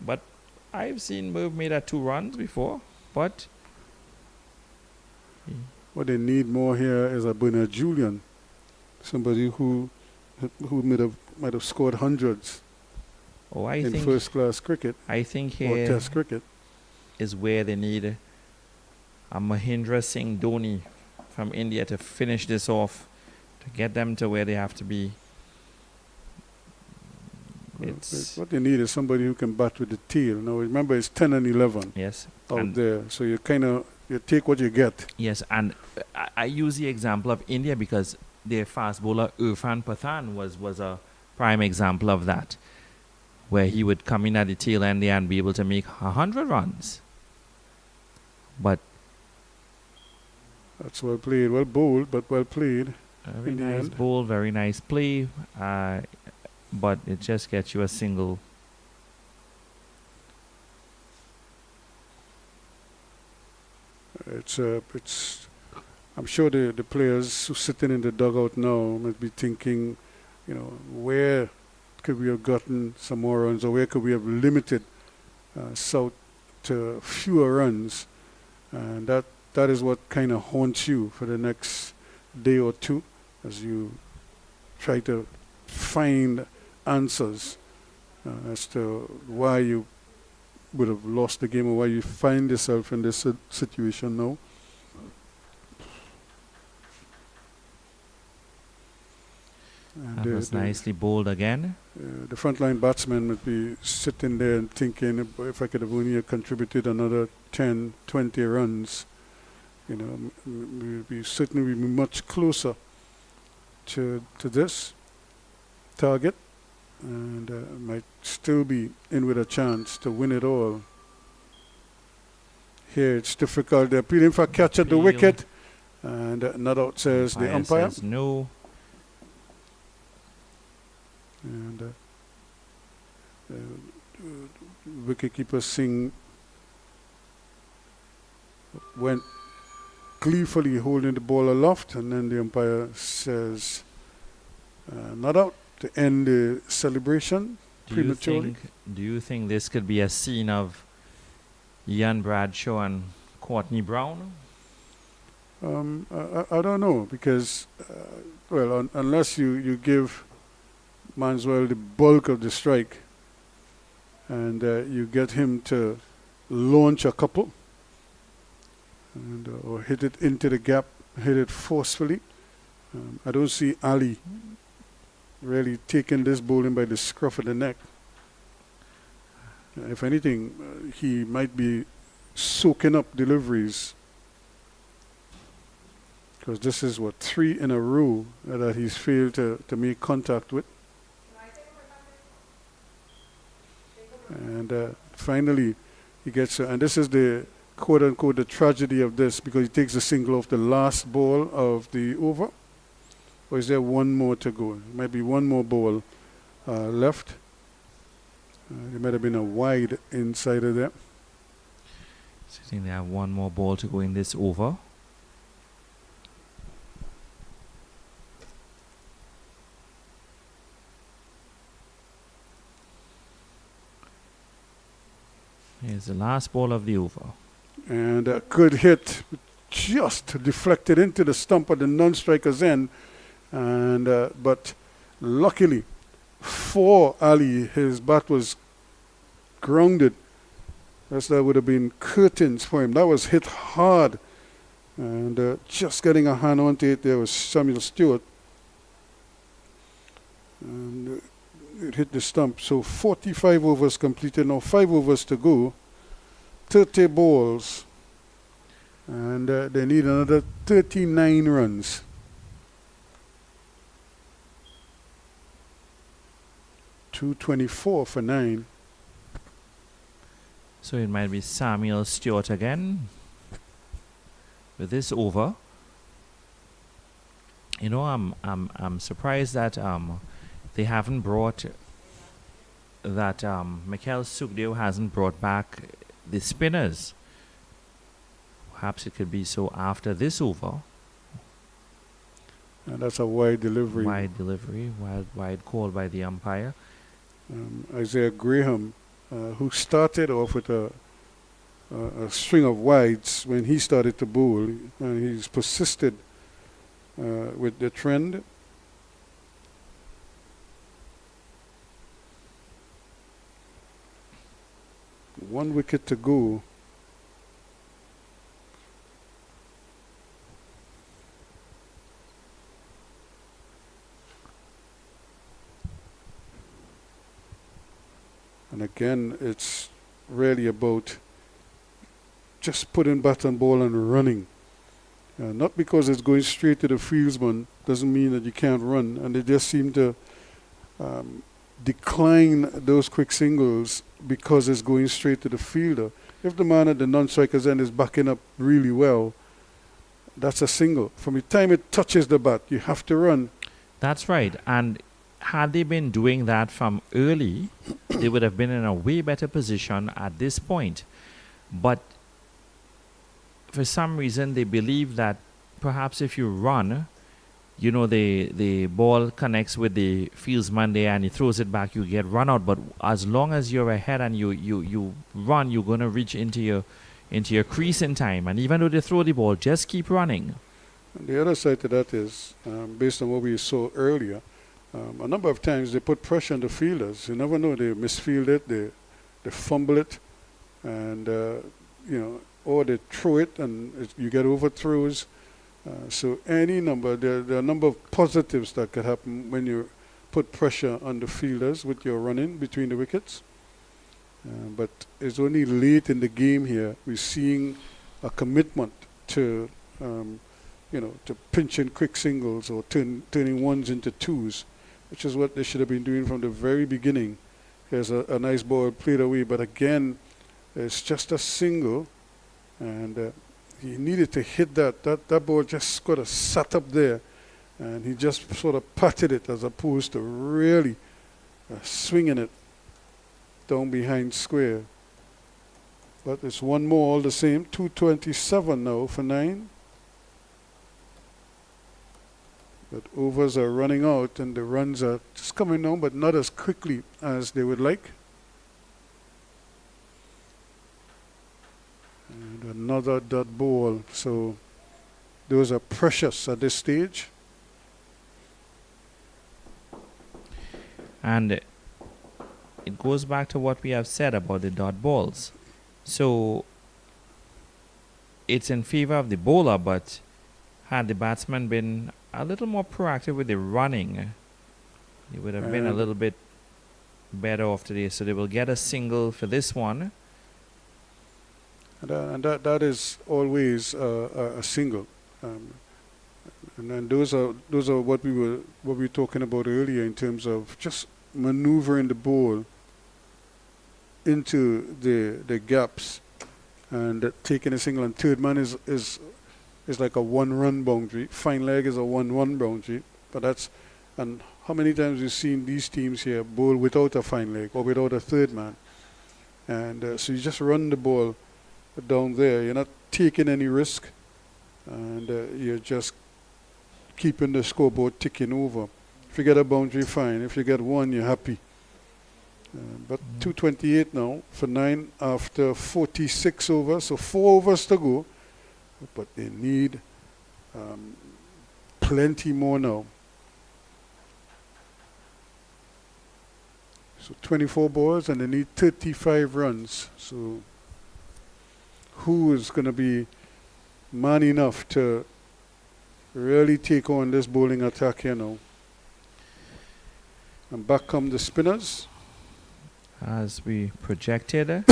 E: But I've seen Merv made 2 runs before, but...
D: What they need more here is a Bernard Julian, somebody who might have scored hundreds in first-class cricket.
E: I think
D: or
E: here
D: Test cricket
E: is where they need a Mahindra Singh Dhoni from India to finish this off, to get them to where they have to be.
D: What they need is somebody who can bat with the tail. Now remember, it's 10 and 11 out there, so you take what you get.
E: Yes, and I use the example of India because their fast bowler Irfan Pathan was a prime example of that, where he would come in at the tail end there and be able to make 100 runs. But
D: that's well played, well bowled, but well played.
E: Very nice bowl, very nice play, but it just gets you a single.
D: I'm sure the players who sitting in the dugout now might be thinking, where could we have gotten some more runs, or where could we have limited South to fewer runs, and that is what kind of haunts you for the next day or two as you try to find answers as to why you would have lost the game or why you find yourself in this situation now.
E: That was nicely bowled again.
D: The frontline batsmen would be sitting there and thinking, if I could have only contributed another 10, 20 runs, we'd certainly be much closer to this target, and might still be in with a chance to win it all. Here it's difficult. They're appealing for a catch at the wicket, and not out, says the umpire.
E: Says no.
D: And wicketkeeper Singh went gleefully holding the ball aloft, and then the umpire says not out to end the celebration. prematurely.
E: Do you think this could be a scene of Ian Bradshaw and Courtney Brown?
D: I don't know because, unless you give Manswell the bulk of the strike and you get him to launch a couple and or hit it into the gap, hit it forcefully. I don't see Ali really taking this bowling by the scruff of the neck. If anything, he might be soaking up deliveries because this is what 3 in a row that he's failed to make contact with. And finally he gets and this is the quote unquote the tragedy of this because he takes the single off the last ball of the over. Or is there one more to go? Might be one more ball left. There might have been a wide inside of there.
E: So I think they have one more ball to go in this over. Here's the last ball of the over.
D: And a good hit, just deflected into the stump of the non-striker's end. And but luckily for Ali, his bat was grounded. That would have been curtains for him. That was hit hard. And just getting a hand onto it there was Samuel Stewart. And it hit the stump. So 45 overs completed. Now 5 overs to go. 30 balls. And they need another 39 runs. .224 for 9.
E: So it might be Samuel Stewart again with this over. You know, I'm surprised that they haven't brought that Mikel Sugdeo hasn't brought back the spinners. Perhaps it could be so after this over.
D: And that's a wide delivery.
E: Wide call by the umpire.
D: Isaiah Graham, who started off with a string of wides when he started to bowl, and he's persisted with the trend. One wicket to go. And again, it's really about just putting bat on ball and running. Not because it's going straight to the fieldsman doesn't mean that you can't run. And they just seem to decline those quick singles because it's going straight to the fielder. If the man at the non-striker's end is backing up really well, that's a single. From the time it touches the bat, you have to run.
E: That's right. And had they been doing that from early, they would have been in a way better position at this point. But for some reason, they believe that perhaps if you run, you know, the ball connects with the fieldsman there and he throws it back, you get run out. But as long as you're ahead and you run, you're going to reach into your crease in time. And even though they throw the ball, just keep running.
D: And the other side to that is, based on what we saw earlier, a number of times they put pressure on the fielders. You never know, they misfield it, they fumble it, and or they throw it and you get overthrows. So any number, there are a number of positives that could happen when you put pressure on the fielders with your running between the wickets. But it's only late in the game here we're seeing a commitment to, to pinching quick singles or turning ones into twos, which is what they should have been doing from the very beginning. Here's a nice ball played away, but again, it's just a single, and he needed to hit that. That ball just got sat up there, and he just sort of patted it as opposed to really swinging it down behind square. But it's one more all the same. 227 now for 9. But overs are running out and the runs are just coming down, but not as quickly as they would like. And another dot ball. So those are precious at this stage.
E: And it goes back to what we have said about the dot balls. So it's in favor of the bowler, but had the batsman been a little more proactive with the running, he would have been a little bit better off today. So they will get a single for this one.
D: And that is always a single. And then those are what we were talking about earlier in terms of just maneuvering the ball into the gaps and taking a single. And third man is like a 1-run boundary. Fine leg is a 1-1 boundary. But that's, and how many times we've seen these teams here bowl without a fine leg or without a third man. And so you just run the ball down there. You're not taking any risk, and you're just keeping the scoreboard ticking over. If you get a boundary, fine. If you get one, you're happy. But 228 now for 9 after 46 overs, so 4 overs to go. But they need plenty more now. So 24 balls and they need 35 runs. So who is going to be man enough to really take on this bowling attack here now? And back come the spinners.
E: As we projected.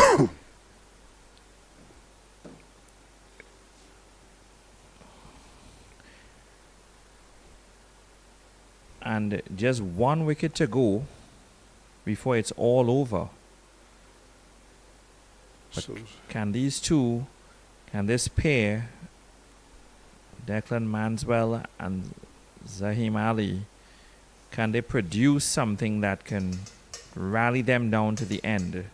E: And just 1 wicket to go before it's all over. But
D: So
E: can these two, can this pair, Declan Manswell and Zahim Ali, can they produce something that can rally them down to the end?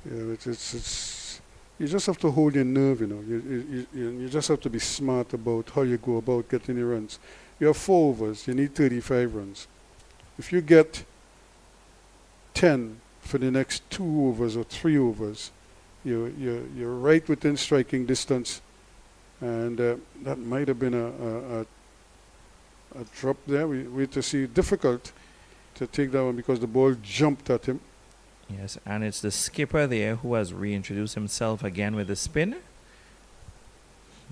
D: yeah, it's you just have to hold your nerve, you know. You just have to be smart about how you go about getting your runs. You have 4 overs, you need 35 runs. If you get 10 for the next 2 overs or 3 overs, you're right within striking distance, and that might have been a drop there. We had to see difficult to take that one because the ball jumped at him.
E: Yes, and it's the skipper there who has reintroduced himself again with a spin.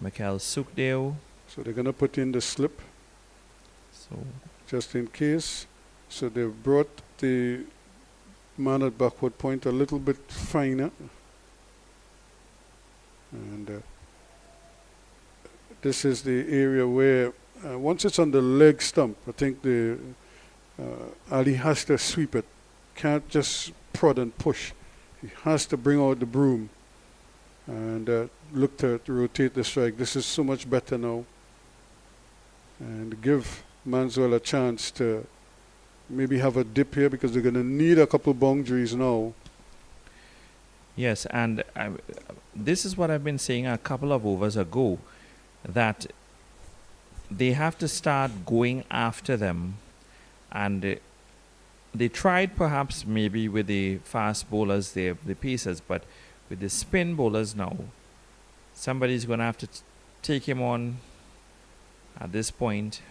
E: Michael Sukdeo.
D: So they're going to put in the slip
E: So
D: just in case. So they've brought the man at backward point a little bit finer. And this is the area where once it's on the leg stump, I think the Ali has to sweep it. Can't just prod and push. He has to bring out the broom and look to rotate the strike. This is so much better now. And give Manswell a chance to maybe have a dip here because they're going to need a couple boundaries now.
E: yes, and this is what I've been saying a couple of overs ago, that they have to start going after them. And they tried perhaps maybe with the fast bowlers, the pacers, but with the spin bowlers now, somebody's going to have to take him on at this point.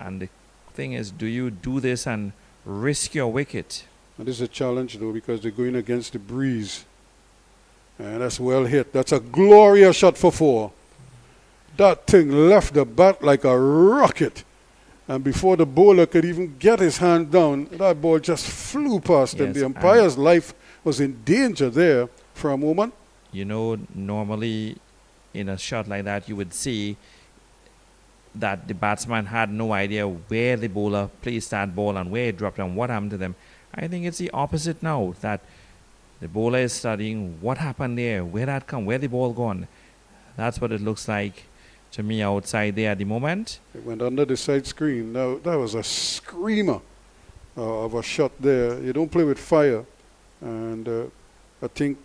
E: And the thing is, do you do this and risk your wicket?
D: And this is a challenge though because they're going against the breeze. And that's well hit. That's a glorious shot for 4. That thing left the bat like a rocket. And before the bowler could even get his hand down, that ball just flew past him.
E: Yes,
D: The umpire's life was in danger there for a moment.
E: You know, normally in a shot like that, you would see that the batsman had no idea where the bowler placed that ball and where it dropped and what happened to them. I think it's the opposite now, that the bowler is studying what happened there, where that come, where the ball gone. That's what it looks like to me outside there at the moment.
D: It went under the side screen. Now, that was a screamer of a shot there. You don't play with fire. And I think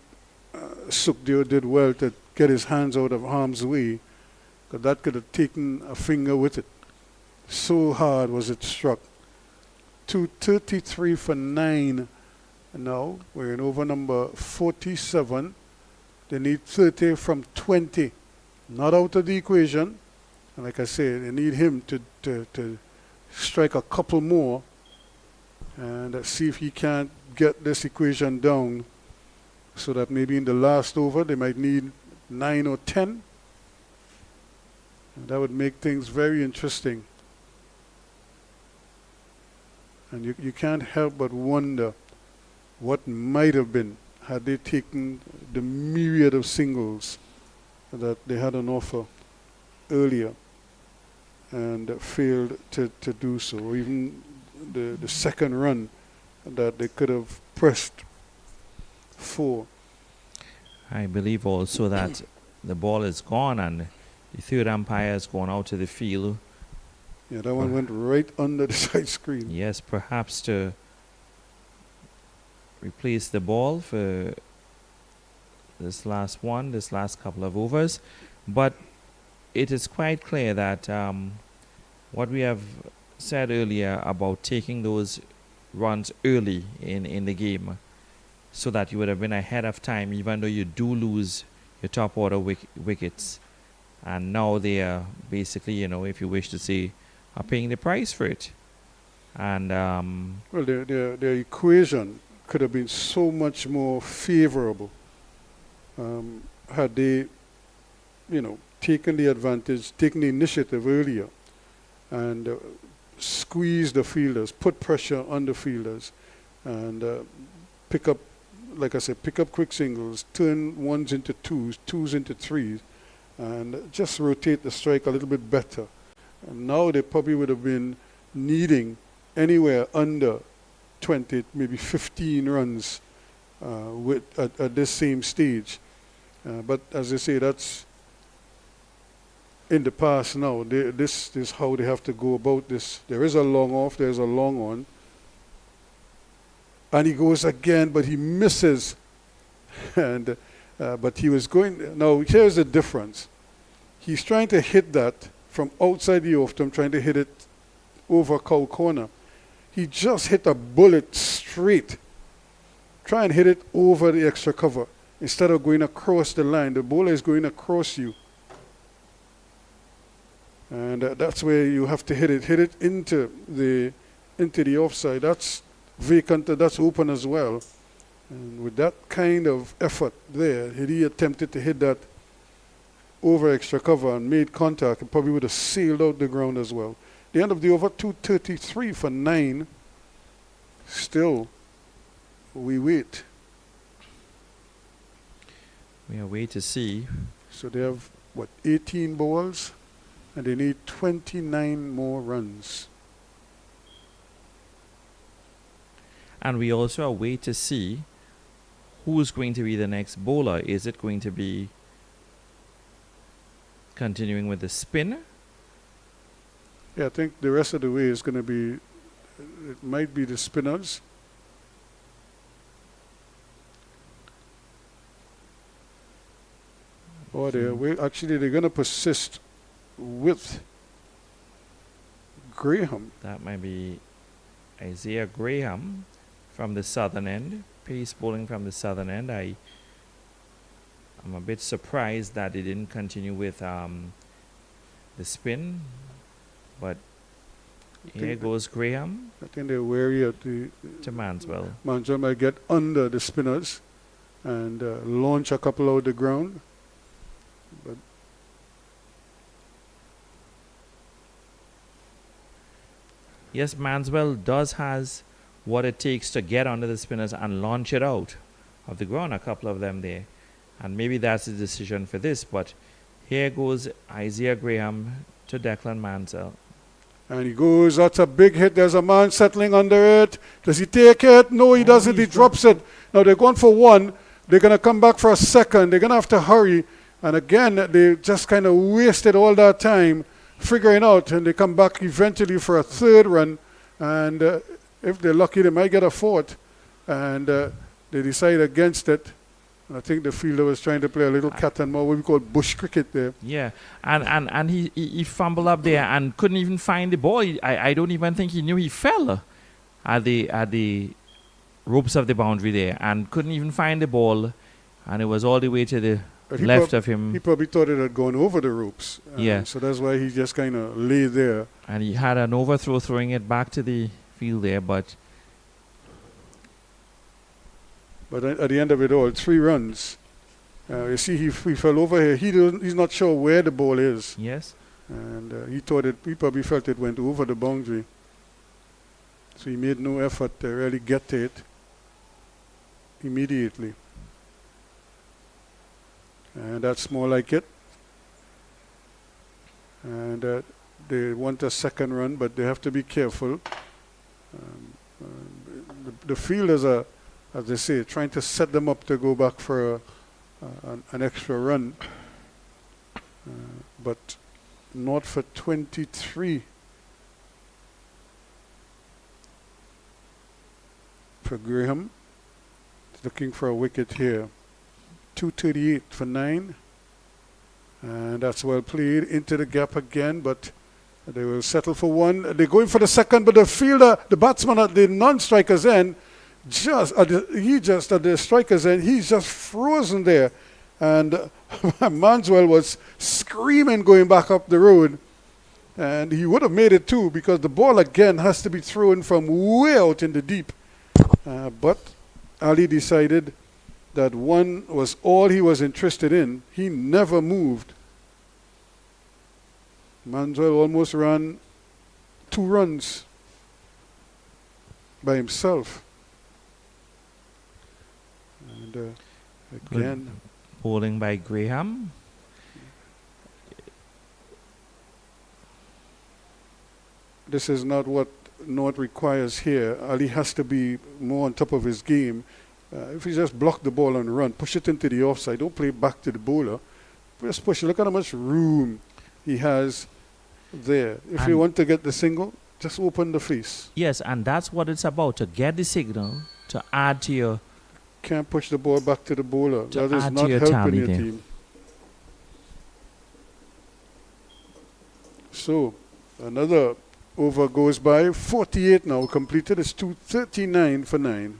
D: Sukdeo did well to get his hands out of harm's way, because that could have taken a finger with it. So hard was it struck. 233 for 9. Now we're in over number 47. They need 30 from 20. Not out of the equation. And like I said, they need him to strike a couple more and see if he can't get this equation down, so that maybe in the last over they might need 9 or 10. And that would make things very interesting. And you can't help but wonder what might have been had they taken the myriad of singles that they had on offer earlier and failed to do so, or even the second run that they could have pressed for.
E: I believe also that the ball is gone and the third umpire has gone out to the field.
D: Yeah, that one went right under the side screen.
E: Yes, perhaps to replace the ball for this last couple of overs. But it is quite clear that what we have said earlier about taking those runs early in the game, so that you would have been ahead of time, even though you do lose your top order wickets. And now they are basically, if you wish to say, are paying the price for it. And
D: well, their equation could have been so much more favorable had they, taken the advantage, taken the initiative earlier, and squeeze the fielders, put pressure on the fielders, and pick up, like I said, pick up quick singles, turn ones into twos, twos into threes, and just rotate the strike a little bit better. And now they probably would have been needing anywhere under 20, maybe 15 runs at this same stage. But as I say, that's in the past now. This is how they have to go about this. There is a long off, there's a long on. And he goes again, but he misses. And but he was going. Now, here's the difference. He's trying to hit that from outside the off-stump, trying to hit it over cow corner. He just hit a bullet straight. Try and hit it over the extra cover instead of going across the line. The bowler is going across you. And that's where you have to hit it. Hit it into the offside. That's vacant, that's open as well. And with that kind of effort there, had he attempted to hit that over extra cover and made contact, and probably would have sailed out the ground as well. The end of the over, 233 for 9. Still, we wait.
E: we are waiting to see.
D: So they have, 18 balls? And they need 29 more runs.
E: And we also wait to see who's going to be the next bowler. Is it going to be continuing with the spin?
D: Yeah, I think the rest of the way is going to be, it might be the spinners. Or they're going to persist with Graham.
E: That might be Isaiah Graham from the southern end. Pace bowling from the southern end. I'm a bit surprised that they didn't continue with the spin. But here goes Graham.
D: I think they're wary of
E: to Manswell.
D: Manswell might get under the spinners and launch a couple out the ground. But
E: yes, Manswell has what it takes to get under the spinners and launch it out of the ground, a couple of them there. And maybe that's the decision for this. But here goes Isaiah Graham to Declan Mansell.
D: And he goes, that's a big hit. There's a man settling under it. Does he take it? No, he doesn't. He drops it. Now they're going for one. They're going to come back for a second. They're going to have to hurry. And again, they just kind of wasted all that time figuring out. And they come back eventually for a third run. And if they're lucky, they might get a fourth. And they decide against it. And I think the fielder was trying to play a little cat and mouse, what we call bush cricket there.
E: Yeah, and he fumbled up there and couldn't even find the ball. I don't even think he knew he fell at the ropes of the boundary there and couldn't even find the ball, and it was all the way to the
D: But
E: left of him.
D: He probably thought it had gone over the ropes.
E: Yeah.
D: So that's why he just kind of lay there.
E: And he had an overthrow throwing it back to the field there, but
D: At the end of it all, 3 runs. You see, he fell over here. He's not sure where the ball is.
E: yes.
D: And he probably felt it went over the boundary. So he made no effort to really get to it immediately. And that's more like it. And they want a second run, but they have to be careful. The fielders are, as they say, trying to set them up to go back for an extra run. But not for 23 for Graham. Looking for a wicket here. 238 for 9. And that's well played into the gap again, but they will settle for 1. They're going for the second, but the fielder, the batsman at the non-striker's end, just at the striker's end, he's just frozen there. And Manswell was screaming going back up the road. And he would have made it too, because the ball again has to be thrown from way out in the deep. But Ali decided that 1 was all he was interested in. He never moved. Manswell almost ran 2 runs by himself. And again,
E: Bowling by Graham.
D: this is not what North requires here. Ali has to be more on top of his game. If he just block the ball and run, push it into the offside, don't play back to the bowler. Just push it. Look at how much room he has there. If you want to get the single, just open the face.
E: Yes, and that's what it's about, to get the signal, to add to your...
D: Can't push the ball back to the bowler.
E: To
D: That is
E: add to
D: not
E: your
D: helping
E: tally
D: your
E: there.
D: team. So, another over goes by. 48 now completed. It's 239 for 9.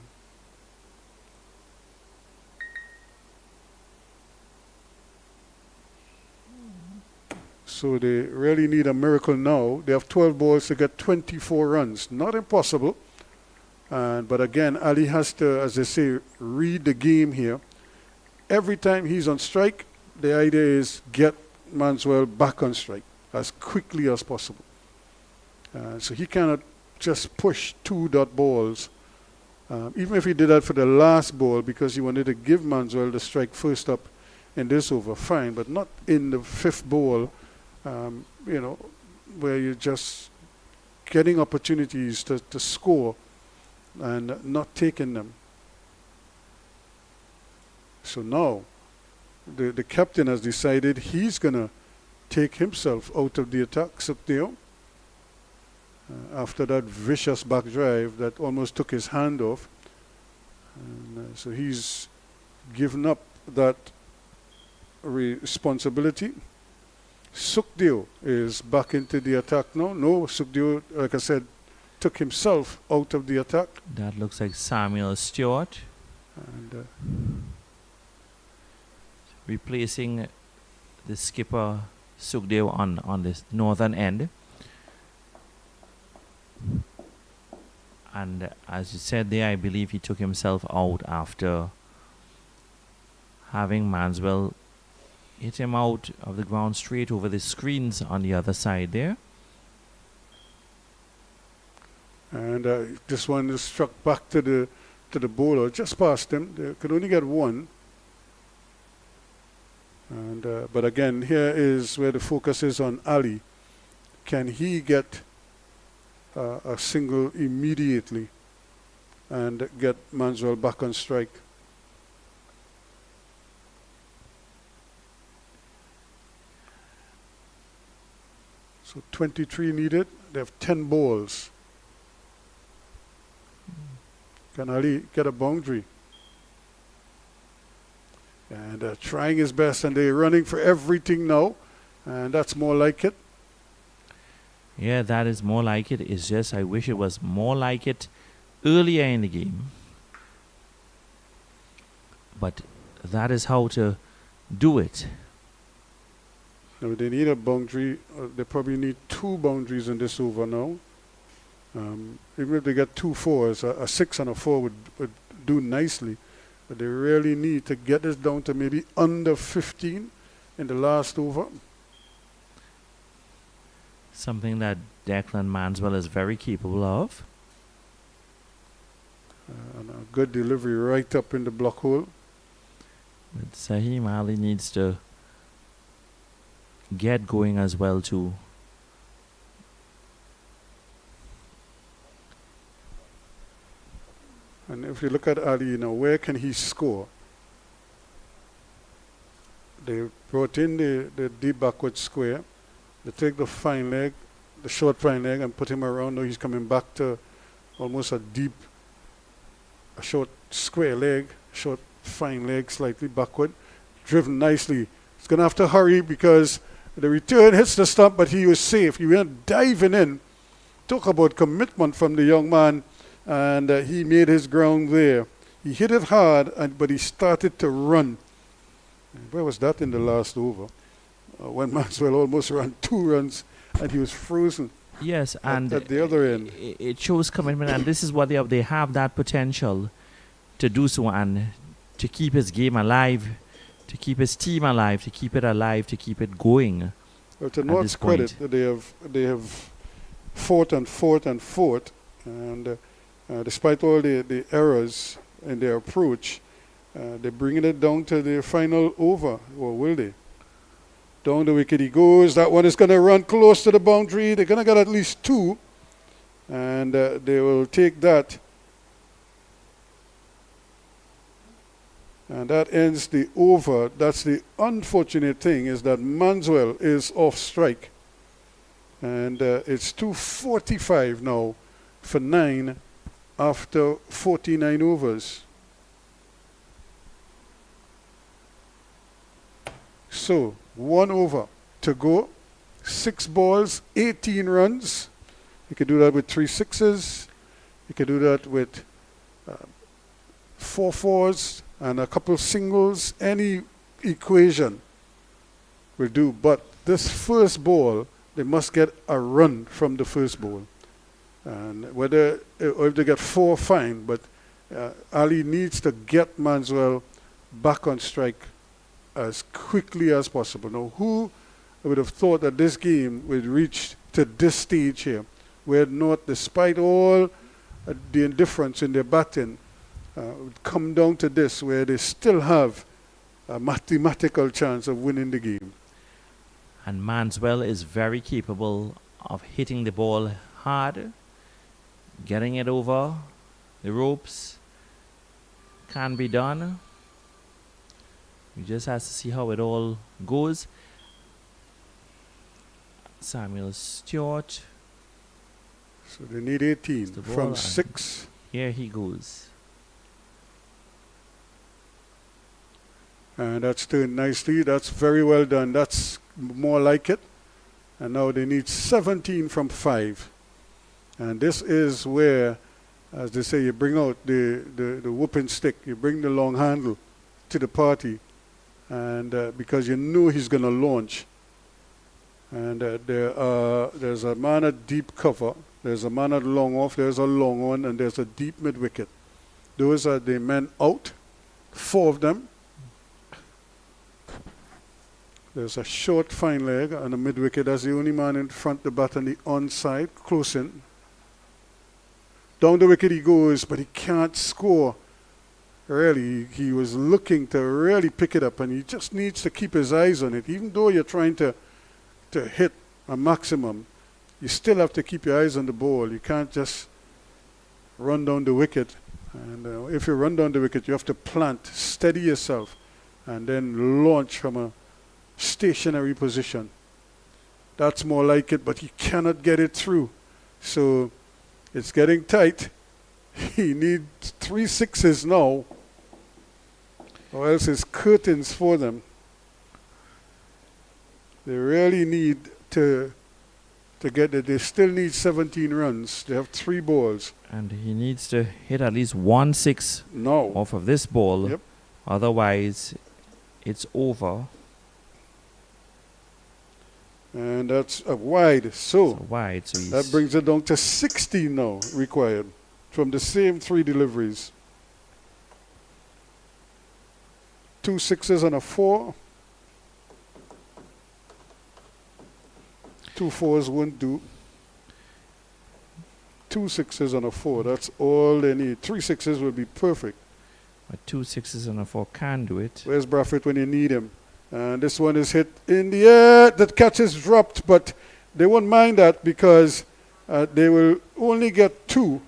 D: So they really need a miracle now. They have 12 balls to get 24 runs. Not impossible. But again, Ali has to, as they say, read the game here. Every time he's on strike, the idea is get Manswell back on strike as quickly as possible. So he cannot just push 2 dot balls. Even if he did that for the last ball because he wanted to give Manswell the strike first up in this over, fine, but not in the 5th ball, where you're just getting opportunities to score and not taking them. So now the captain has decided he's going to take himself out of the attack, Sukhdev, after that vicious back drive that almost took his hand off. And, so he's given up that responsibility. Sukhdev is back into the attack now. No, Sukhdev, like I said, took himself out of the attack.
E: That looks like Samuel Stewart.
D: And
E: replacing the skipper Sukhdev on this northern end. And as you said there, I believe he took himself out after having Manswell hit him out of the ground straight over the screens on the other side there.
D: And this one is struck back to the bowler, just past him. They could only get 1. And but again, here is where the focus is on Ali. Can he get a single immediately and get Manswell back on strike? So 23 needed. They have 10 balls. Can Ali get a boundary? and trying his best, and they're running for everything now, and that's more like it.
E: Yeah, that is more like it. It's just I wish it was more like it earlier in the game. But that is how to do it.
D: Now they need a boundary. They probably need 2 boundaries in this over now. Even if they get 2 fours, a 6 and a 4 would do nicely. But they really need to get this down to maybe under 15 in the last over.
E: Something that Declan Manswell is very capable of.
D: And a good delivery right up in the block hole.
E: But Saheem Ali needs to get going as well too.
D: And if you look at Ali now, where can he score? They brought in the deep backward square. They take the fine leg, the short fine leg, and put him around. Now he's coming back to almost a short square leg, short fine leg, slightly backward, driven nicely. He's going to have to hurry because the return hits the stump, but he was safe. He went diving in. Talk about commitment from the young man, and he made his ground there. He hit it hard, but he started to run. Where was that in the last over? When Maxwell almost ran 2 runs, and he was frozen.
E: Yes, and
D: at the other end.
E: It shows commitment, and this is what they have that potential to do so, and to keep his game alive, to keep his team alive, to keep it alive, to keep it going.
D: Well, to North's credit, they have fought and fought and fought, and despite all the errors in their approach, they're bringing it down to the final over, or will they? Down the wicket he goes. That one is going to run close to the boundary. They're going to get at least 2, and they will take that. And that ends the over. That's the unfortunate thing, is that Manswell is off strike. And it's 2:45 now for 9 after 49 overs. So, 1 over to go. 6 balls, 18 runs. You could do that with 3 sixes. You could do that with 4 fours and a couple singles. Any equation will do. But this first ball, they must get a run from the first ball. And whether or if they get 4, fine. But Ali needs to get Manswell back on strike as quickly as possible. Now, who would have thought that this game would reach to this stage here, where North, despite all the indifference in their batting, would come down to this, where they still have a mathematical chance of winning the game.
E: And Manswell is very capable of hitting the ball hard, getting it over the ropes. Can be done. We just have to see how it all goes. Samuel Stewart.
D: So they need 18 from 6.
E: Here he goes.
D: And that's turned nicely. That's very well done. That's more like it. And now they need 17 from 5. And this is where, as they say, you bring out the whooping stick. You bring the long handle to the party. And because you know he's going to launch. And there's a man at deep cover. There's a man at long off. There's a long on. And there's a deep mid-wicket. Those are the men out. 4 of them. There's a short fine leg and a mid-wicket. That's the only man in front the bat on the onside. Close in. Down the wicket he goes, but he can't score. Really, he was looking to really pick it up, and he just needs to keep his eyes on it. Even though you're trying to hit a maximum, you still have to keep your eyes on the ball. You can't just run down the wicket. And if you run down the wicket, you have to plant, steady yourself, and then launch from a stationary position. That's more like it, but he cannot get it through. So it's getting tight. He needs 3 sixes now. or else it's curtains for them. They really need to get it. They still need 17 runs. They have 3 balls.
E: And he needs to hit at least 1-6
D: No.
E: off of this ball.
D: Yep.
E: Otherwise, it's over.
D: And that's a wide. So
E: Wide. So
D: that brings it down to 16 now required from the same 3 deliveries. 2 6s and a 4. 2 4s won't do. 2 6s and a 4. That's all they need. 3 6s will be perfect.
E: But 2 6s and a 4 can do it.
D: Where's Braffett when you need him? And this one is hit in the air. That catch is dropped, but they won't mind that because they will only get 2.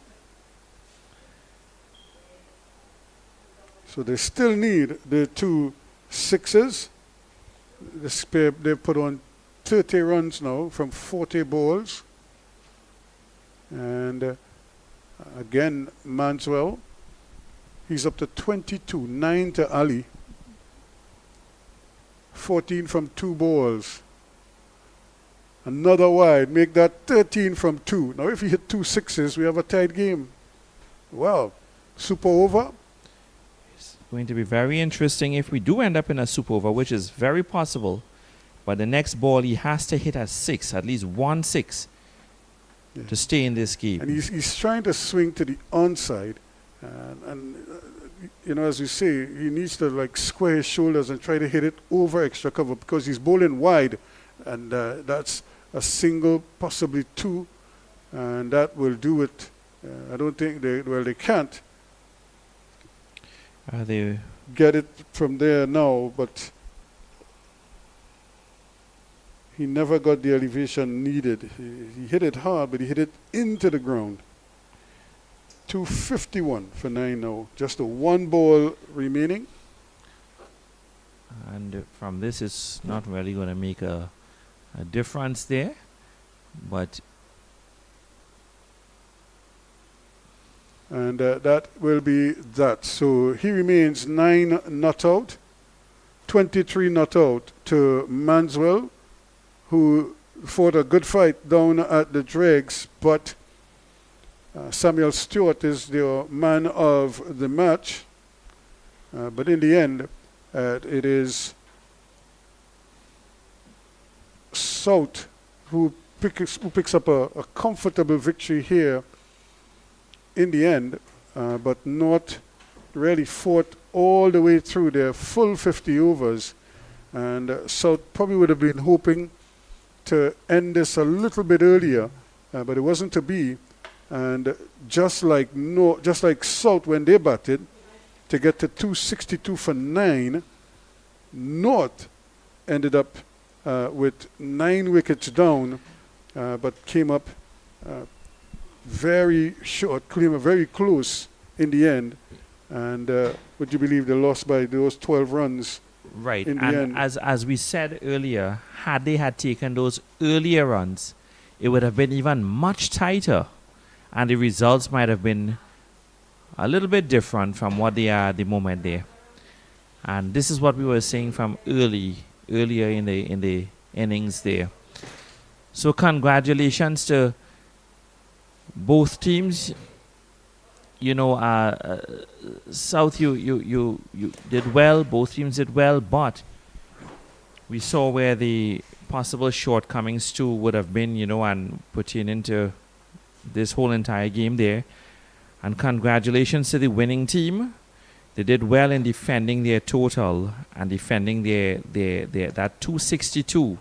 D: So they still need the 2 6s. This pair, they put on 30 runs now from 40 balls. And again, Manswell, he's up to 22, 9 to Ali. 14 from 2 balls. Another wide, make that 13 from 2. Now if he hit 2 6s, we have a tight game. Well, super over.
E: It's going to be very interesting if we do end up in a super over, which is very possible. But the next ball he has to hit at 6, at least 1-6, to stay in this game.
D: And he's trying to swing to the onside. And you know, as you say, he needs to like square his shoulders and try to hit it over extra cover because he's bowling wide. And that's a single, possibly 2. And that will do it. I don't think they can't
E: They
D: get it from there now, but he never got the elevation needed. He hit it hard, but he hit it into the ground. 251 for 9 now. Just a 1 ball remaining.
E: And from this, it's not really going to make a difference there. But
D: And that will be that. So he remains 9 not out, 23 not out to Manswell, who fought a good fight down at the dregs, but Samuel Stewart is the man of the match. But in the end, it is South who picks up a comfortable victory here in the end, but not really fought all the way through their full 50 overs. And South probably would have been hoping to end this a little bit earlier, but it wasn't to be. And just like South when they batted, to get to 262 for 9, North ended up with 9 wickets down, but came up very short, came up very close in the end. And would you believe they lost by those 12 runs?
E: right,
D: In the
E: and
D: end.
E: as we said earlier, had they had taken those earlier runs, it would have been even much tighter, and the results might have been a little bit different from what they are at the moment there. And this is what we were saying from earlier in the innings there. So congratulations to both teams. You know, South, you did well. Both teams did well, but we saw where the possible shortcomings too would have been, you know, and pertaining to this whole entire game there. And congratulations to the winning team. They did well in defending their total and defending their that 262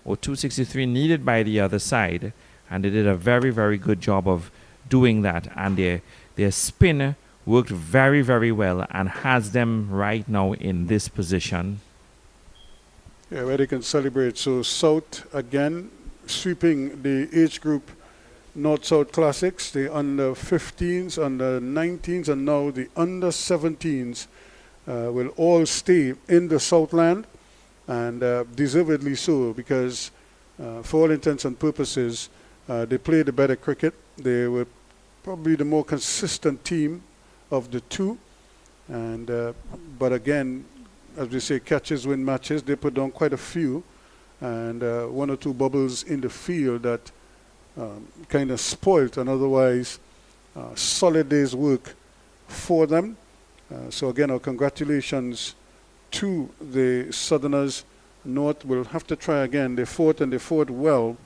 E: or 263 needed by the other side, and they did a very, very good job of doing that. And their spin worked very, very well and has them right now in this position.
D: Yeah, where they can celebrate. So South again sweeping the age group North-South Classics, the under 15s, under 19s, and now the under 17s will all stay in the Southland, and deservedly so, because for all intents and purposes, they played the better cricket. They were probably the more consistent team of the two, and but again, as we say, catches win matches. They put down quite a few, and one or two bubbles in the field that kind of spoilt an otherwise solid day's work for them. So again, our congratulations to the Southerners. North will have to try again. They fought and they fought well.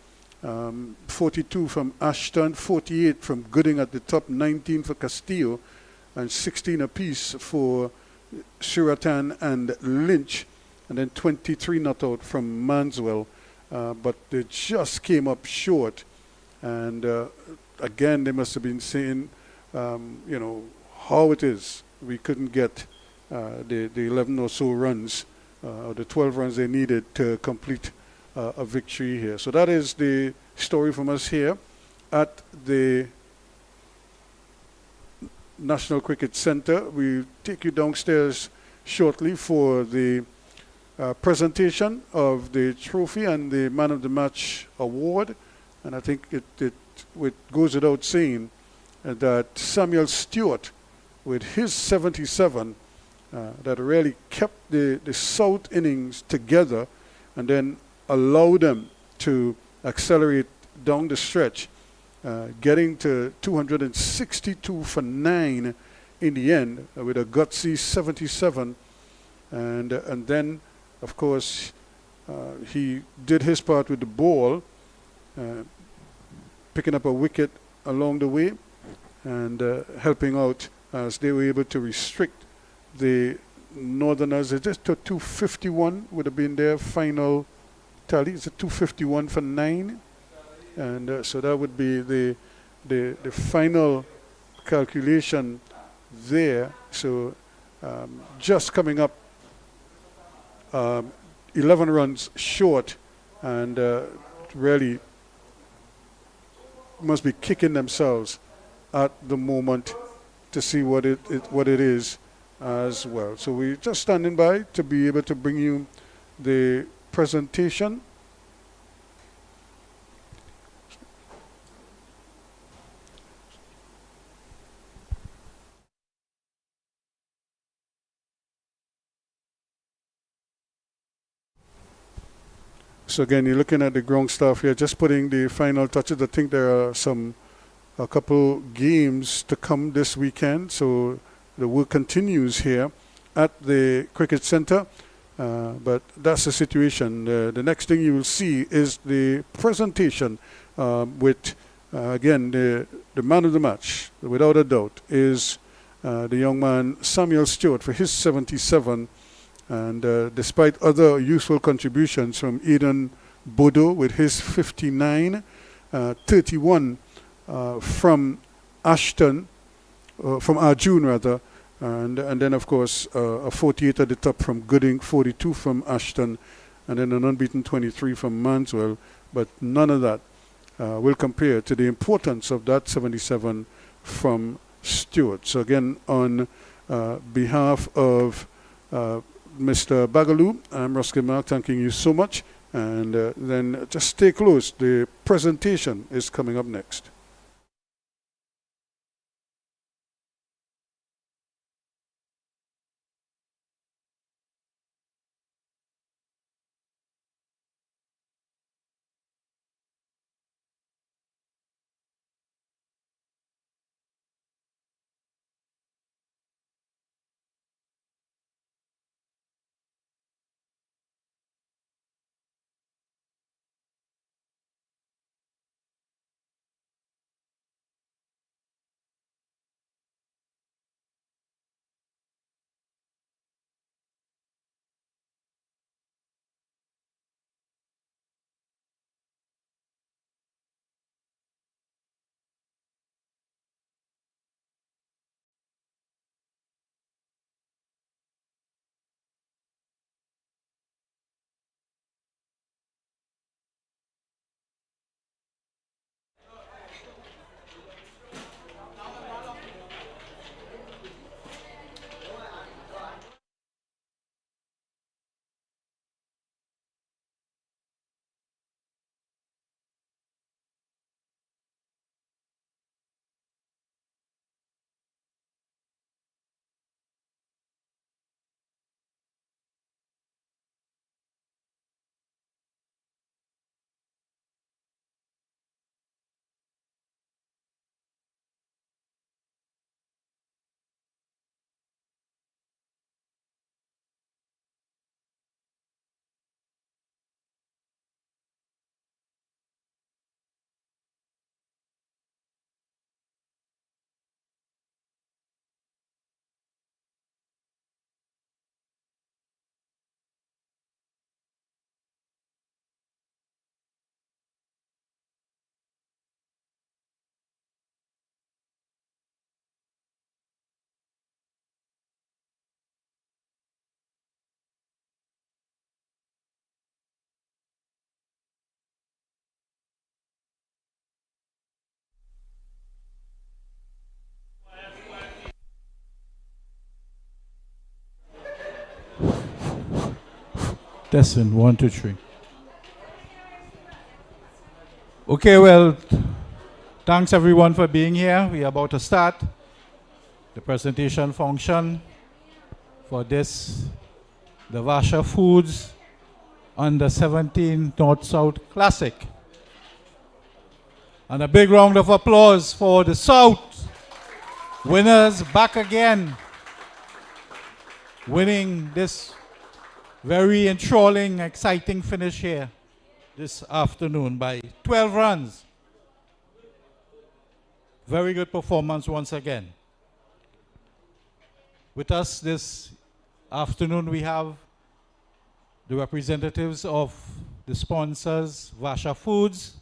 D: 42 from Ashton, 48 from Gooding at the top, 19 for Castillo, and 16 apiece for Shiratan and Lynch, and then 23 not out from Manswell. But they just came up short. And again, they must have been saying, how it is we couldn't get the 11 or so runs, or the 12 runs they needed to complete a victory here. So that is the story from us here at the National Cricket Centre. We'll take you downstairs shortly for the presentation of the trophy and the Man of the Match award. And I think it goes without saying that Samuel Stewart, with his 77, that really kept the South innings together and then allowed them to accelerate down the stretch, getting to 262 for 9 in the end with a gutsy 77. And then, of course, he did his part with the ball, picking up a wicket along the way and helping out as they were able to restrict the Northerners. It just took 251 would have been their final tally. It's a 251 for 9, and so that would be the final calculation there. So just coming up 11 runs short, and really must be kicking themselves at the moment to see what it is as well. So we're just standing by to be able to bring you the presentation. So again, you're looking at the ground staff here, just putting the final touches. I think there are a couple games to come this weekend, so the work continues here at the Cricket Centre. But that's the situation. The next thing you will see is the presentation with, again, the man of the match, without a doubt, is the young man Samuel Stewart for his 77. And despite other useful contributions from Eden Bodo with his 59, 31 from Ashton, from Arjun rather, and then of course a 48 at the top from Gooding, 42 from Ashton, and then an unbeaten 23 from Manswell. But none of that will compare to the importance of that 77 from Stewart. So again, on behalf of Mr. Bagaloo, I'm Ruskin Mark, thanking you so much. And then just stay close. The presentation is coming up next.
A: Testing, 1, 2, 3. Okay, well, thanks everyone for being here. We are about to start the presentation function for this, the Vasha Foods Under 17 North-South Classic. And a big round of applause for the South. Winners back again. Winning this very enthralling, exciting finish here this afternoon by 12 runs. Very good performance once again. With us this afternoon we have the representatives of the sponsors, Vasha Foods,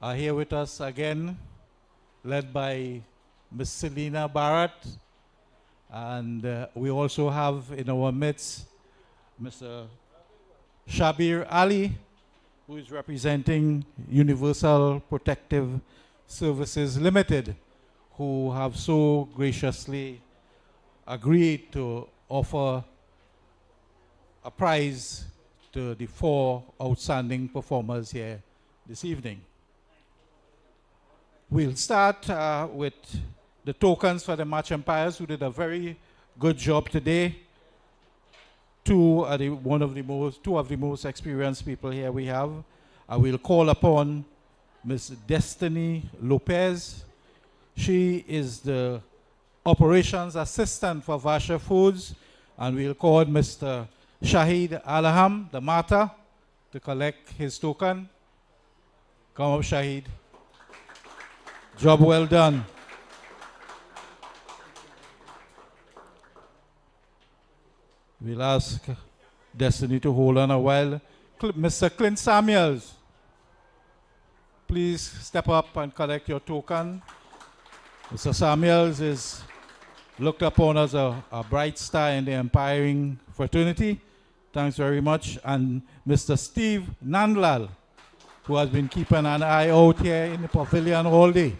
A: are here with us again, led by Ms. Selina Barrett. And we also have in our midst Mr. Shabir Ali, who is representing Universal Protective Services Limited, who have so graciously agreed to offer a prize to the 4 outstanding performers here this evening. We'll start with the tokens for the match umpires, who did a very good job today. Two of the most experienced people here we have. I will call upon Ms. Destiny Lopez. She is the operations assistant for Vasha Foods, and we'll call Mr. Shahid Alaham, the matter, to collect his token. Come up, Shahid. Job well done. We'll ask Destiny to hold on a while. Mr. Clint Samuels, please step up and collect your token. Mr. Samuels is looked upon as a bright star in the umpiring fraternity. Thanks very much. And Mr. Steve Nandlal, who has been keeping an eye out here in the pavilion all day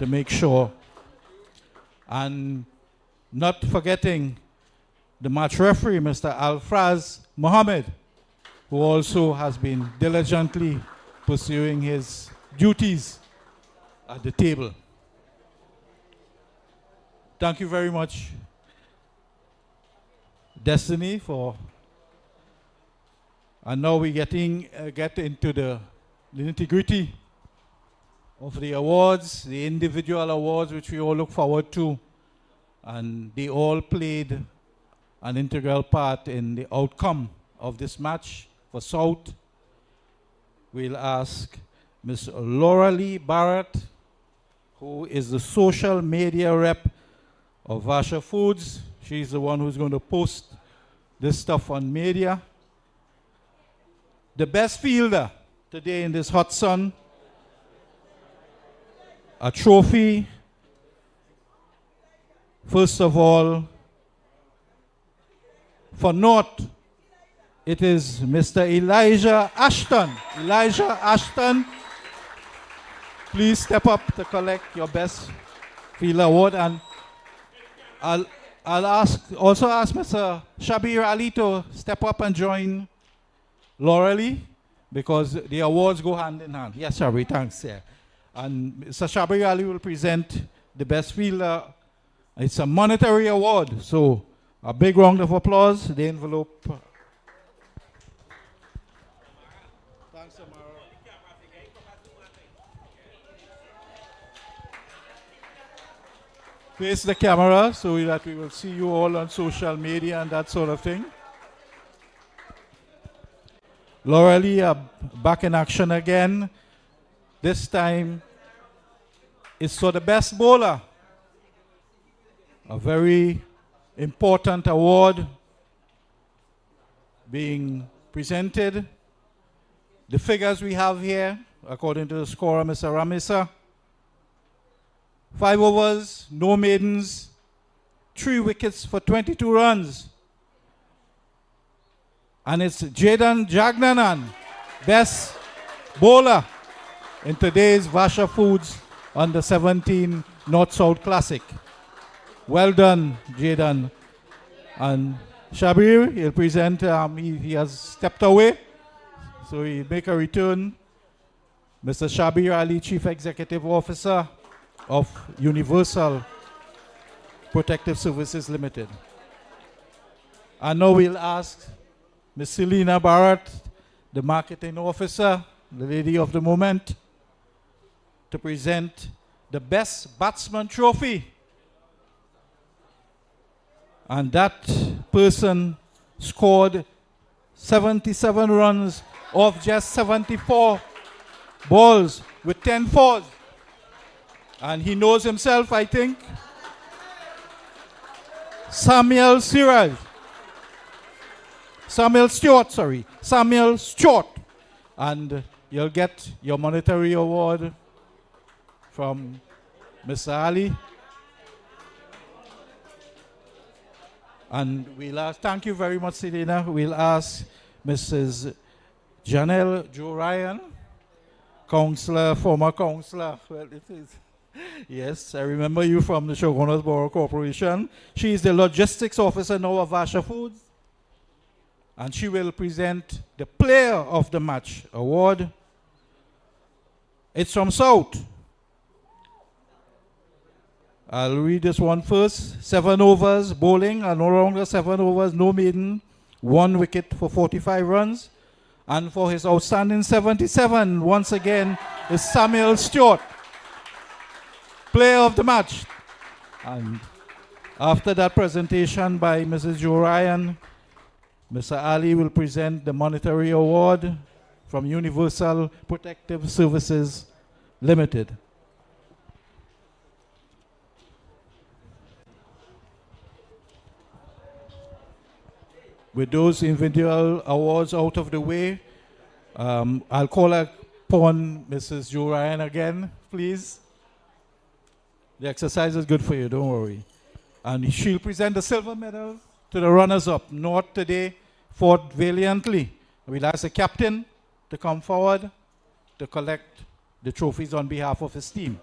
A: to make sure. And not forgetting the match referee, Mr. Alfraz Mohammed, who also has been diligently pursuing his duties at the table. Thank you very much, Destiny, for. And now we get into the nitty-gritty of the awards, the individual awards, which we all look forward to, and they all played an integral part in the outcome of this match for South. We'll ask Ms. Laura Lee Barrett, who is the social media rep of Vasha Foods. She's the one who's going to post this stuff on media. The best fielder today in this hot sun, a trophy. First of all, for North, it is Mr. Elijah Ashton. Elijah Ashton, please step up to collect your best fielder award. And I'll also ask Mr. Shabir Ali to step up and join Laura Lee, because the awards go hand in hand. Yes, Shabir, thanks. Yeah. And Mr. Shabir Ali will present the best fielder. It's a monetary award, so a big round of applause. The envelope. Thanks, Amara. Face the camera so that we will see you all on social media and that sort of thing. Laura Lee back in action again. This time it's for the best bowler. A very important award being presented. The figures we have here, according to the scorer, Mr. Ramisa: 5 overs, no maidens, 3 wickets for 22 runs. And it's Jadan Jagnanan, best bowler in today's Vasha Foods Under 17 North-South Classic. Well done, Jadan. And Shabir, he'll present, he has stepped away, so he'll make a return. Mr. Shabir Ali, Chief Executive Officer of Universal Protective Services Limited. And now we'll ask Ms. Selina Barrett, the Marketing Officer, the lady of the moment, to present the Best Batsman Trophy. And that person scored 77 runs off just 74 balls with 10 fours. And he knows himself, I think. Samuel Stewart. And you'll get your monetary award from Mr. Ali. And we'll ask, thank you very much, Selena. We'll ask Mrs. Janelle Jo Ryan, former counselor. Well, it is. Yes, I remember you from the Shogunas Borough Corporation. She is the logistics officer now of Vasha Foods. And she will present the Player of the Match award. It's from South. I'll read this one first. 7 overs, bowling, and no longer 7 overs, no maiden, 1 wicket for 45 runs. And for his outstanding 77, once again, is Samuel Stewart, Player of the Match. And after that presentation by Mrs. Jo Ryan, Mr. Ali will present the monetary award from Universal Protective Services Limited. With those individual awards out of the way, I'll call upon Mrs. Jo Ryan again, please. The exercise is good for you, don't worry. And she'll present the silver medal to the runners-up. North today fought valiantly. We'll ask the captain to come forward to collect the trophies on behalf of his team.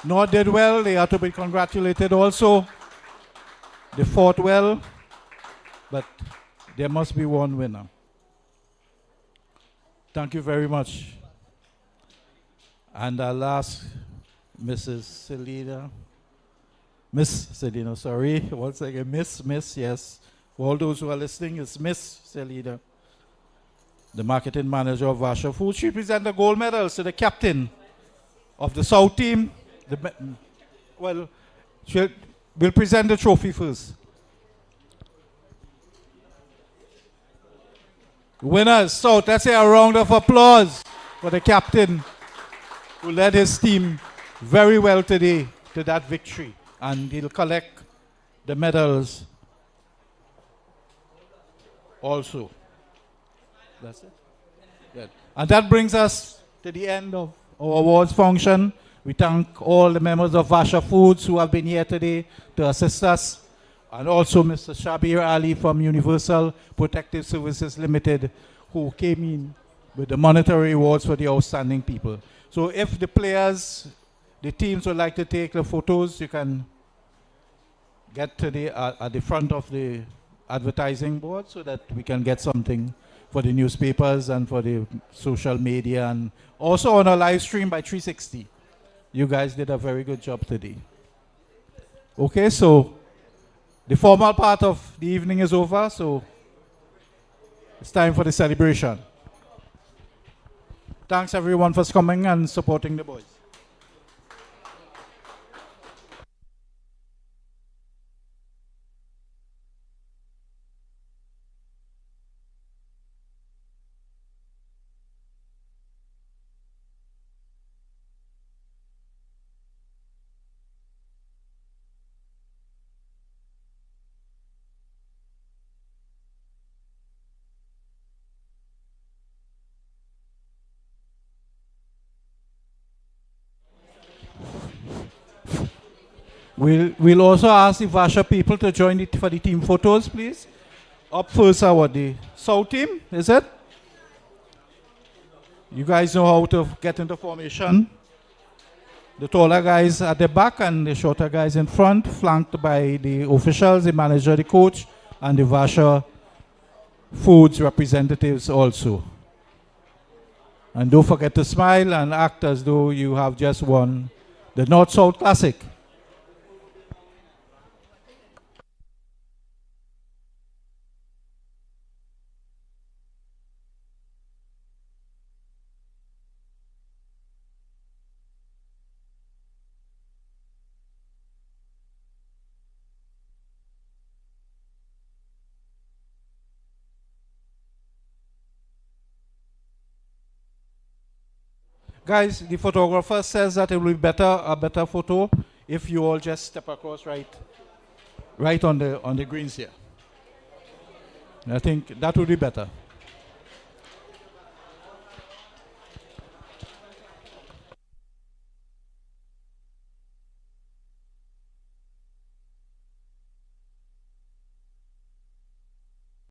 A: North did well. They are to be congratulated also. They fought well. But there must be one winner. Thank you very much. And I'll ask Mrs. Selena. Miss Selena, sorry. Once again, Miss, yes. For all those who are listening, it's Miss Selena, the marketing manager of Vasha Foods. She presents the gold medals to the captain of the South team. We'll present the trophy first. Winners, South, let's say a round of applause for the captain who led his team very well today to that victory. And he'll collect the medals also. That's it. Good. And that brings us to the end of our awards function. We thank all the members of Vasha Foods who have been here today to assist us. And also Mr. Shabir Ali from Universal Protective Services Limited, who came in with the monetary awards for the outstanding people. So if the players, the teams would like to take the photos, you can get to at the front of the advertising board so that we can get something for the newspapers and for the social media, and also on a live stream by 360. You guys did a very good job today. Okay, so the formal part of the evening is over, so it's time for the celebration. Thanks everyone for coming and supporting the boys. We'll also ask the Vasha people to join it for the team photos, please. Up first, the South team, is it? You guys know how to get into formation. The taller guys at the back and the shorter guys in front, flanked by the officials, the manager, the coach, and the Vasha Foods representatives also. And don't forget to smile and act as though you have just won the North-South Classic. Guys, the photographer says that it will be a better photo if you all just step across right on the greens here. I think that would be better.